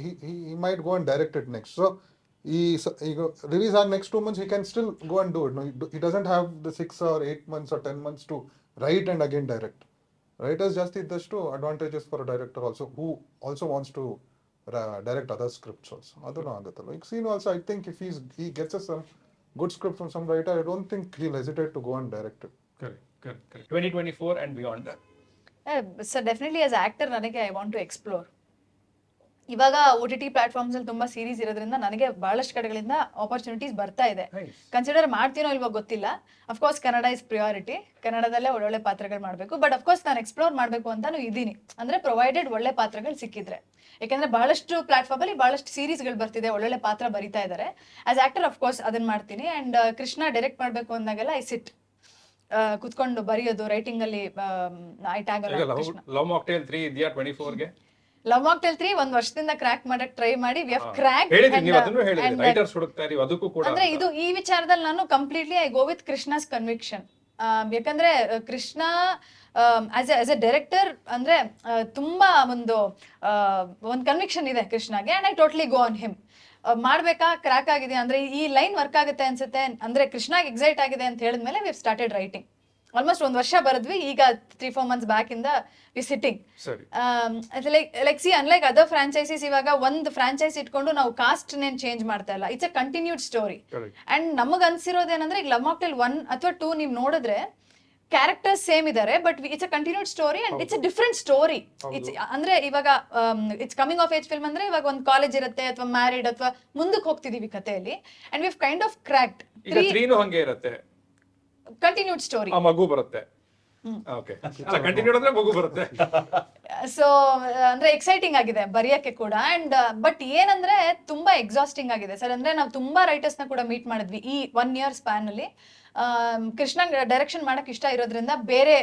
he might go and direct it next. So he release on next 2 months he can still go and do it. No, he doesn't have the 6 or 8 months or 10 months to write and again direct. Writers just iddashtu advantages for a director also, who also wants to direct other scripts also. Adunu aguttalla. Like scene also, I think if he gets us some good script from some writer, I don't think he'll hesitate to go and direct it. Correct. 2024 and beyond that. So definitely as actor ನನಗೆ I want to explore. ಇವಾಗ OTT platforms ಅಲ್ಲಿ ತುಂಬಾ series ಇರೋದ್ರಿಂದ ನನಗೆ ಬಹಳಷ್ಟು ಕಡೆಗಳಿಂದ opportunities ಬರ್ತಾ ಇದೆ. ಕನ್ಸಿಡರ್ ಮಾಡ್ತೀನೋ ಇಲ್ವೋ ಗೊತ್ತಿಲ್ಲ. ಅಫ್ಕೋರ್ಸ್ ಕನ್ನಡ ಇಸ್ ಪ್ರಿಯಾರಿಟಿ, ಕನ್ನಡದಲ್ಲೇ ಒಳ್ಳೊಳ್ಳೆ ಪಾತ್ರಗಳು ಮಾಡಬೇಕು. ಬಟ್ ಅಫ್ಕೋರ್ಸ್ ನಾನು ಎಕ್ಸ್ಪ್ಲೋರ್ ಮಾಡಬೇಕು ಅಂತಾನು ಇದ್ದೀನಿ, ಅಂದ್ರೆ ಪ್ರೊವೈಡೆಡ್ ಒಳ್ಳೆ ಪಾತ್ರಗಳು ಸಿಕ್ಕಿದ್ರೆ. ಯಾಕಂದ್ರೆ ಬಹಳಷ್ಟು ಪ್ಲಾಟ್ಫಾರ್ಮ್ ಅಲ್ಲಿ ಬಹಳಷ್ಟು ಸೀರೀಸ್ಗಳು ಬರ್ತಿದೆ, ಒಳ್ಳೊಳ್ಳೆ ಪಾತ್ರ ಬರಿತಾ ಇದ್ದಾರೆ. ಆಸ್ ಆಕ್ಟರ್ ಅಫ್ಕೋರ್ಸ್ ಅದನ್ನ ಮಾಡ್ತೀನಿ. ಅಂಡ್ ಕೃಷ್ಣ ಡೈರೆಕ್ಟ್ ಮಾಡಬೇಕು ಅಂದಾಗೆಲ್ಲ ಐ ಸಿಟ್ ಕುತ್ಕೊಂಡು ಬರೆಯೋದು, ರೈಟಿಂಗ್ ಅಲ್ಲಿ ಐಟ್ ಆಗಲ್ಲ. ಲವ್ ಮಾಕ್ಟೇಲ್ 3 ಇದೆಯಾ 24ಗೆ? ಲವ್ ಮಾಕ್ಟೇಲ್ 3 ಒಂದ್ ವರ್ಷದಿಂದ ಕ್ರ್ಯಾಕ್ ಮಾಡಕ್ ಟ್ರೈ ಮಾಡಿ ವಿ ಹ್ಯಾವ್ ಕ್ರ್ಯಾಕ್. ಹೇಳಿದ್ರಿ ನೀವು, ಅದನ್ನು ಹೇಳಿದ್ರಿ, ರೈಟರ್ಸ್ ಹುಡುಕ್ತಾ ಇದೀವಿ ಅದಕ್ಕೂ ಕೂಡ. ಅಂದ್ರೆ ಇದು ಈ ವಿಚಾರದಲ್ಲಿ ನಾನು completely I go with Krishna's conviction. ಯಾಕಂದ್ರೆ ಕೃಷ್ಣ ಆಸ್ ಎ ಡೈರೆಕ್ಟರ್ ಅಂದ್ರೆ ತುಂಬಾ ಒಂದು ಕನ್ವಿಕ್ಷನ್ ಇದೆ ಕೃಷ್ಣಗೆ. And I totally go on him. ಮಾಡ್ಬೇಕಾ, ಕ್ರ್ಯಾಕ್ ಆಗಿದೆ ಅಂದ್ರೆ ಈ ಲೈನ್ ವರ್ಕ್ ಆಗುತ್ತೆ ಅನ್ಸುತ್ತೆ ಅಂದ್ರೆ ಕೃಷ್ಣಗೆ ಎಕ್ಸೈಟ್ ಆಗಿದೆ ಅಂತ ಹೇಳಿದ್ಮೇಲೆ ವಿ ಸ್ಟಾರ್ಟೆಡ್ ರೈಟಿಂಗ್. ಆಲ್ಮೋಸ್ಟ್ ಒಂದ್ ವರ್ಷ ಬರೆದ್ವಿ. ಈಗ 3-4 months ಬ್ಯಾಕ್ ಇಂದ we sitting. Like see unlike other franchises, ಇವಾಗ ಒಂದು ಫ್ರಾಂಚೈಸ್ ಇಟ್ಕೊಂಡು ನಾವು ಕಾಸ್ಟ್ ನೇನ್ ಚೇಂಜ್ ಮಾಡ್ತಾ ಇಲ್ಲ. It's a continued story. And ನಮಗ್ ಅನ್ಸಿರೋದೇನಂದ್ರೆ ಈಗ ಲವ್ ಮಾಕ್ಟೇಲ್ 1 ಅಥವಾ 2 ನೀವು ನೋಡಿದ್ರೆ ಕ್ಯಾರೆಕ್ಟರ್ಸ್ ಸೇಮ್ ಇದಾರೆ, but it's a continued story and it's a different story. It's ಅಂದ್ರೆ ಇವಾಗ it's coming of age film ಅಂದ್ರೆ ಇವಾಗ ಒಂದು ಕಾಲೇಜ್ ಇರುತ್ತೆ ಅಥವಾ ಮ್ಯಾರಿಡ್ ಅಥವಾ ಮುಂದಕ್ಕೆ ಹೋಗ್ತಿದೀವಿ ಕಥೆಯಲ್ಲಿ. And we kind of cracked. ಈಗ 3 ಹಂಗೆ ಇರುತ್ತೆ, ಕಂಟಿನ್ಯೂಡ್ ಸ್ಟೋರಿ. ಆ ಮಗು ಬರುತ್ತೆ. ಓಕೆ, ಅಲ್ಲ ಕಂಟಿನ್ಯೂಡ್ ಅಂದ್ರೆ ಮಗು ಬರುತ್ತೆ. ಸೊ ಅಂದ್ರೆ ಎಕ್ಸೈಟಿಂಗ್ ಆಗಿದೆ ಬರೆಯಕ್ಕೆ ಕೂಡ. ಅಂಡ್ ಬಟ್ ಏನಂದ್ರೆ ತುಂಬಾ ಎಕ್ಸಾಸ್ಟಿಂಗ್ ಆಗಿದೆ ಸರ್. ಅಂದ್ರೆ ನಾವು ತುಂಬಾ ರೈಟರ್ಸ್ ನ ಕೂಡ ಮೀಟ್ ಮಾಡಿದ್ವಿ ಈ 1 year ಸ್ಪ್ಯಾನ್ ಅಲ್ಲಿ. ಕೃಷ್ಣ ಡೈರೆಕ್ಷನ್ ಮಾಡಕ್ ಇಷ್ಟ ಇರೋದ್ರಿಂದ ಬೇರೆ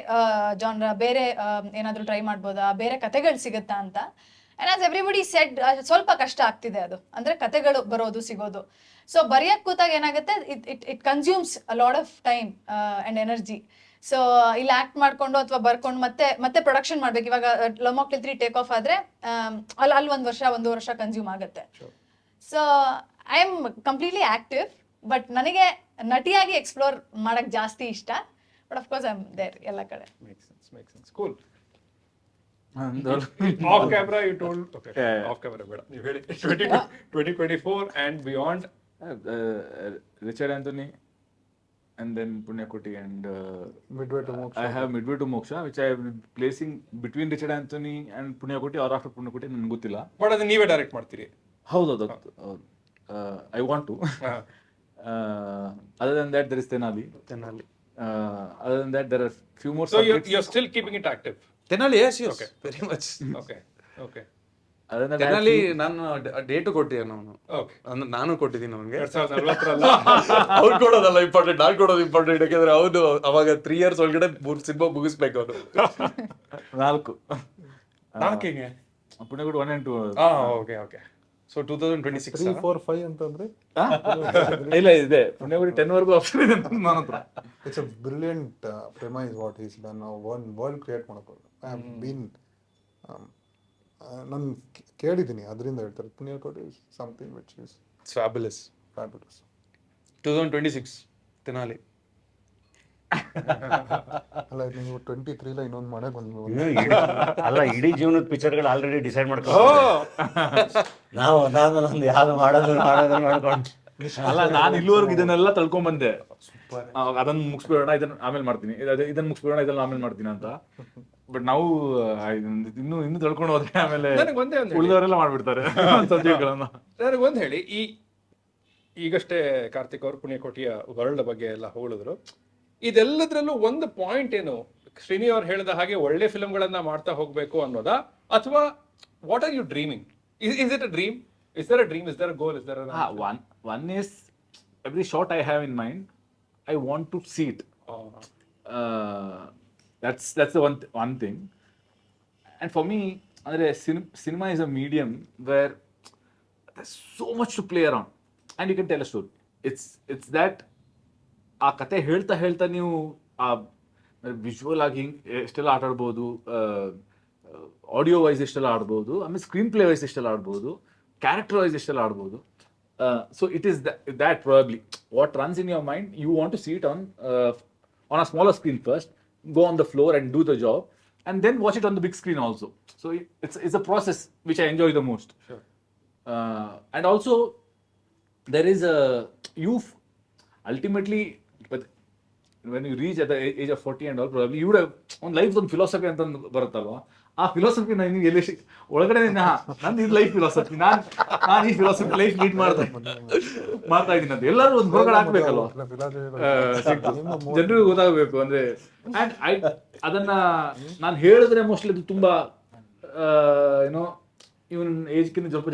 ಜಾನ್ರ, ಬೇರೆ ಏನಾದ್ರು ಟ್ರೈ ಮಾಡ್ಬೋದಾ, ಬೇರೆ ಕಥೆಗಳು ಸಿಗುತ್ತಾ ಅಂತ. ಅಂಡ್ ಆಸ್ ಎವ್ರಿಬಡಿ ಸೆಡ್ ಸ್ವಲ್ಪ ಕಷ್ಟ ಆಗ್ತಿದೆ ಅದು, ಅಂದ್ರೆ ಕಥೆಗಳು ಬರೋದು ಸಿಗೋದು. ಸೊ ಬರೆಯಕ್ ಕೂತಾಗ ಏನಾಗುತ್ತೆ, it consumes a lot of time and energy. So ಇಲ್ಲಿ ಆಕ್ಟ್ ಮಾಡ್ಕೊಂಡು ಅಥವಾ ಬರ್ಕೊಂಡು ಮತ್ತೆ ಪ್ರೊಡಕ್ಷನ್ ಮಾಡ್ಬೇಕು. ಇವಾಗ ಲವ್ ಮಾಕ್ಟೇಲ್ 3 ಟೇಕ್ ಆಫ್ ಆದ್ರೆ ಅಲ್ಲಿ 1 ವರ್ಷ ಕನ್ಸ್ಯೂಮ್ ಆಗುತ್ತೆ. So I am completely active, but ನನಗೆ ನಟಿಯಾಗಿ ಎಕ್ಸ್ಪ್ಲೋರ್ ಮಾಡಕ್ ಜಾಸ್ತಿ ಇಷ್ಟ. But of course I am there ಎಲ್ಲ ಕಡೆ. Makes sense. Cool. Off camera you told. Okay, off camera ಬೇಡ, ನೀವು ಹೇಳಿ. 2024 and beyond. Richard Anthony and then Punyakoti and Midway to Moksha. I have Midway to Moksha, which I am placing between Richard Anthony and Punyakoti or after Punyakoti, ನನಗೆ ಗೊತ್ತಿಲ್ಲ. But ಅದು ನೀವೇ direct ಮಾಡ್ತೀರಿ? ಹೌದು. I want to. Other than that, there is Tenali. Other than that, there are few more. So you're still keeping it active? Tenali, yes, very much. Okay. Other than Tenali ನಾನು date ಕೊಟ್ಟಿದ್ದೇನೆ ಅವನು. Okay. ನಾನು ಕೊಟ್ಟಿದ್ದೀನಿ ಅವನಿಗೆ. 2040 ಅವ್ರು ಕೊಡೋದಲ್ಲ important, ನಾನು ಕೊಡೋದು important. ಯಾಕಂದ್ರೆ ಅವನು ಅವಾಗ 3 years ಒಳಗಡೆ 3 ಸಿನಿಮಾ ಮುಗಿಸ್ಬೇಕು ಅವನು. 4 ನಾಲ್ಕಿಗೆ Punyakoti 1 and 2. ಓಕೆ. ಸೊ 2026 3, 4, 5 ಅಂತಂದ್ರೆ ಇಲ್ಲ ಇದೆ. Punyakoti 10 ವರೆಗೂ ಆಪ್ಷನ್ ಇದೆ ನನ್ನ ಹತ್ರ. It's a brilliant premise what is done. ನಾವು ಒನ್ ವರ್ಲ್ಡ್ ಕ್ರಿಯೇಟ್ ಮಾಡಬಹುದು. ಐ ಹ್ಯಾವ್ ಬೀನ್ ನಾನು ಕೇಳಿದ್ದೀನಿ, ಅದರಿಂದ ಹೇಳ್ತಾರೆ Punyakoti is something which is fabulous. 2026 Tenali. ಅಲ್ಲ, ನೀವು 23 ಇನ್ನೊಂದು ಮಾಡಕ್ ಬಂದ್ವಿ. ಅಲ್ಲ, ಇಡೀ ಜೀವನದ ಪಿಕ್ಚರ್ಗಳು ಆಲ್ರೆಡಿ ಡಿಸೈಡ್ ಮಾಡ್ಕೊಂಡು ನಾವು ಒಂದು ಯಾವ್ದು ಮಾಡೋದು ಮಾಡ್ಕೊಂಡು. ಅಲ್ಲ, ನಾನು ಇಲ್ಲಿವರೆಗೂ ಇದನ್ನೆಲ್ಲ ತಳ್ಕೊಂಡ್ ಬಂದೆ. ಅದನ್ನ ಮುಗಿಸ್ಬಿಡೋಣ, ಇದನ್ನ ಆಮೇಲೆ ಮಾಡ್ತೀನಿ, ಇದನ್ನ ಮುಗಿಸ್ಬಿಡೋಣ, ಇದನ್ನ ಆಮೇಲೆ ಮಾಡ್ತೀನಿ ಅಂತ. ಬಟ್ ನಾವು ಇನ್ನು ತಳ್ಕೊಂಡು ಹೋದ್ರೆ ಆಮೇಲೆ ಉಳಿದವರೆಲ್ಲ ಮಾಡ್ಬಿಡ್ತಾರೆ ಸಬ್ಜೆಕ್ಟ್ಗಳನ್ನ. ನನಗೊಂದು ಹೇಳಿ, ಈಗಷ್ಟೇ ಕಾರ್ತಿಕ್ ಅವರು ಪುಣ್ಯಕೋಟಿಯ ವರ್ಲ್ಡ್ ಬಗ್ಗೆ ಎಲ್ಲ ಹೇಳಿದ್ರು. ಇದೆಲ್ಲದ್ರಲ್ಲೂ ಒಂದು ಪಾಯಿಂಟ್ ಏನು, ಶ್ರೀನಿ ಅವ್ರು ಹೇಳಿದ ಹಾಗೆ ಒಳ್ಳೆ ಫಿಲ್ಮ್ಗಳನ್ನ ಮಾಡ್ತಾ ಹೋಗ್ಬೇಕು ಅನ್ನೋದಾ, ಅಥವಾ what are you dreaming? Is it a dream? Is there a dream? Is there a goal? Is there a one is every shot I have in mind, I want to see it. That's the one thing. And for me, cinema is a medium where there's so much to play around, and you can tell a story. It's that ಆ ಕತೆ ಹೇಳ್ತಾ ನೀವು visual ಆಗಿ ಎಷ್ಟೆಲ್ಲ ಆಟ ಆಡ್ಬೋದು, audio wise ಎಷ್ಟೆಲ್ಲ ಆಡ್ಬೋದು, ಆಮೇಲೆ ಸ್ಕ್ರೀನ್ ಪ್ಲೇ ವೈಸ್ ಎಷ್ಟೆಲ್ಲ ಆಡ್ಬೋದು, ಕ್ಯಾರೆಕ್ಟರ್ ವೈಸ್ ಎಷ್ಟೆಲ್ಲ ಆಡ್ಬೋದು. So it is that probably what runs in your mind. You want to see it on a smaller screen first, go on the floor and do the job, and then watch it on the big screen also. So it's a process which I enjoy the most. Sure. And also there is ultimately, but when you reach at the age of 40 and all, probably you would have on life ಒಂದು philosophy ಅಂತ ಬರುತ್ತಲ್ವಾ, ಆ philosophy ನನಗೆ ಎಲ್ಲಿ ಒಳಗಡೆ ನಂದು ಇದು life philosophy, ನಾನು ಈ ಫಿಲಾಸಫಿ ಲೈಫ್ ಲೀಡ್ ಮಾಡ್ತಾ ಇದ್ದೀನಿ ಅಂತ ಎಲ್ಲರೂ ಒಂದು ಹೊರಗಡೆ ಹಾಕ್ಬೇಕಲ್ವ, ಜನರಿಗೂ ಗೊತ್ತಾಗಬೇಕು. ಅಂದ್ರೆ ಅದನ್ನ ನಾನು ಹೇಳಿದ್ರೆ ಮೋಸ್ಟ್ಲಿ ಅದು ತುಂಬಾ ಏನೋ ಇವನ್ ಏಜ್ಕಿಂತ ಸ್ವಲ್ಪ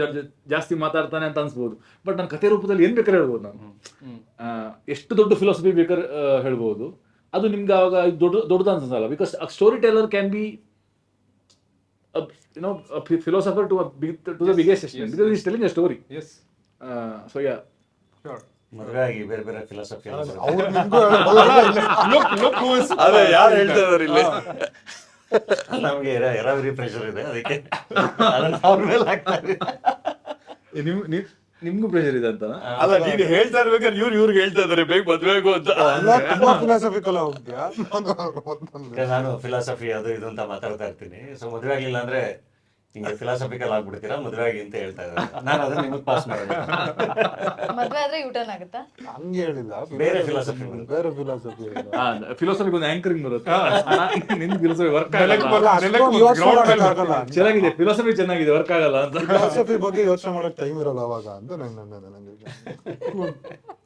ಜಾಸ್ತಿ ಮಾತಾಡ್ತಾನೆ ಅಂತ ಅನ್ಸ್ಬೋದು. ಬಟ್ ನಾನು ಕಥೆ ರೂಪದಲ್ಲಿ ಏನ್ ಬೇಕಾದ್ರೆ ಹೇಳ್ಬೋದು, ನಾನು ಎಷ್ಟು ದೊಡ್ಡ ಫಿಲಾಸಫಿ ಬೇಕಾದ್ರೆ ಹೇಳ್ಬೋದು. ಅದು ನಿಮ್ಗೆ ಆವಾಗ ದೊಡ್ಡದು ಅನ್ಸಲ್ಲ, because story teller can be philosopher to the biggest extent because is telling a story. So yeah, ಮದುವೆ ಆಗಿ ಬೇರೆ ಬೇರೆ ಫಿಲಾಸಫಿ ಅದೇ ಯಾರು ಹೇಳ್ತಾ ಇದಾರೆ ಇಲ್ಲಿ? ನಮ್ಗೆ ಎರಾವರಿ ಪ್ರೆಷರ್ ಇದೆ, ಅದಕ್ಕೆ ಅದನ್ನ ಅವ್ರ ಮೇಲೆ ಹಾಕ್ತಾರೆ. ನಿಮ್ಗೂ ಪ್ರೆಷರ್ ಇದೆ ಅಂತ ಅಲ್ಲ, ನೀನು ಹೇಳ್ತಾ ಇರ್ಬೇಕಾದ್ರೆ ಇವ್ರಿಗೆ ಹೇಳ್ತಾ ಇದಾರೆ ಬೇಗ ಮದ್ವೆಗೂ ಅಂತ. ತುಂಬಾ ಫಿಲಾಸಫಿಕಲ್ ಹೋಗ್ತೀಯಾ? ನಾನು ಫಿಲಾಸಫಿ ಅದು ಇದು ಅಂತ ಮಾತಾಡ್ತಾ ಇರ್ತೀನಿ. ಸೊ ಮದುವೆ ಆಗಿಲ್ಲ ಅಂದ್ರೆ ಹಿಂಗೆ ಫಿಲಾಸಫಿಕಲ್ ಆಗ್ಬಿಡ್ತೀರಾ, ಮದುವೆ ಆಗಿ ಅಂತ ಹೇಳ್ತಾ ಇದ್ದಾರೆ. ನಾನು ಅದನ್ನ ನಿಮಗೆ ಪಾಸ್ ಮಾಡೋದು. ಮದ್ವೆ ಆದ್ರೆ ಯೂಟರ್ನ್ ಆಗುತ್ತಾ? ಹಂಗೆ ಹೇಳಿಲ್ಲ, ಬೇರೆ ಫಿಲಾಸಫಿ ಬೇರೆ ಫಿಲಾಸಫಿ. ಫಿಲಾಸಫಿಗೆ ಒಂದು ಆಂಕರಿಂಗ್ ಬರುತ್ತೆ. ನಿನ್ ಫಿಲಾಸಫಿ ವರ್ಕ್ ಚೆನ್ನಾಗಿದೆ, ಫಿಲಾಸಫಿ ಚೆನ್ನಾಗಿದೆ, ವರ್ಕ್ ಆಗಲ್ಲ ಅಂತ. ಫಿಲಾಸಫಿ ಬಗ್ಗೆ ಯೋಚನೆ ಮಾಡಕ್ ಟೈಮ್ ಇರಲ್ಲ ಅವಾಗ ಅಂತ ನಂಗೆ.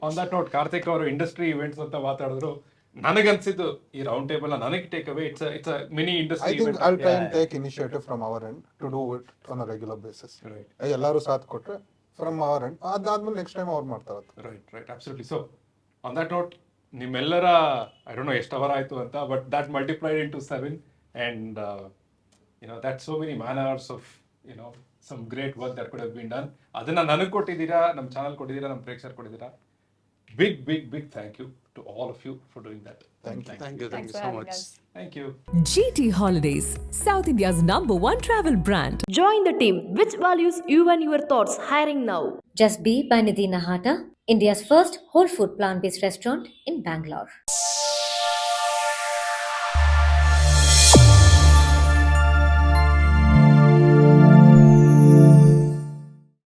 ಆನ್ ದಟ್ ನೋಟ್, ಕಾರ್ತಿಕ್ ಅವರು ಇಂಡಸ್ಟ್ರಿ ಇವೆಂಟ್ಸ್ ಅಂತ ಮಾತಾಡಿದ್ರು. ನನಗನ್ಸಿದ್ದು ಈ ರೌಂಡ್ ಟೇಬಲ್ ನನಗೆ take away, it's a mini industry I think I'll try and take initiative from our end to do it on a regular basis. ಎಲ್ಲರೂ ಸಾಥ್ ಕೊಟ್ರೆ ಫ್ರಮ್ ಅವರ್ ಎಂಡ್, ಅದಾದ್ಮೇಲೆ next time ಅವ್ರು ಮಾಡ್ತಾರೆ. Right absolutely. So on that note, ನಿಮ್ಮೆಲ್ಲರ I don't no ಎಷ್ಟು hour ಆಯ್ತು ಅಂತ, but that multiplied into 7 and that so many manners of some great work that could have been done. ಅದನ್ನ ನನಗೆ ಕೊಟ್ಟಿದ್ದೀರಾ, ನಮ್ಮ ಚಾನಲ್ ಕೊಟ್ಟಿದ್ದೀರಾ, ನಮ್ಮ ಪ್ರೇಕ್ಷಕರು ಕೊಟ್ಟಿದ್ದೀರಾ. Big thank you to all of you for doing that. Thank you so much. Thank you. GT Holidays, South India's #1 travel brand. Join the team. Which values you and your thoughts? Hiring now. Just Be by Nidhi Nahata, India's first whole food plant-based restaurant in Bangalore.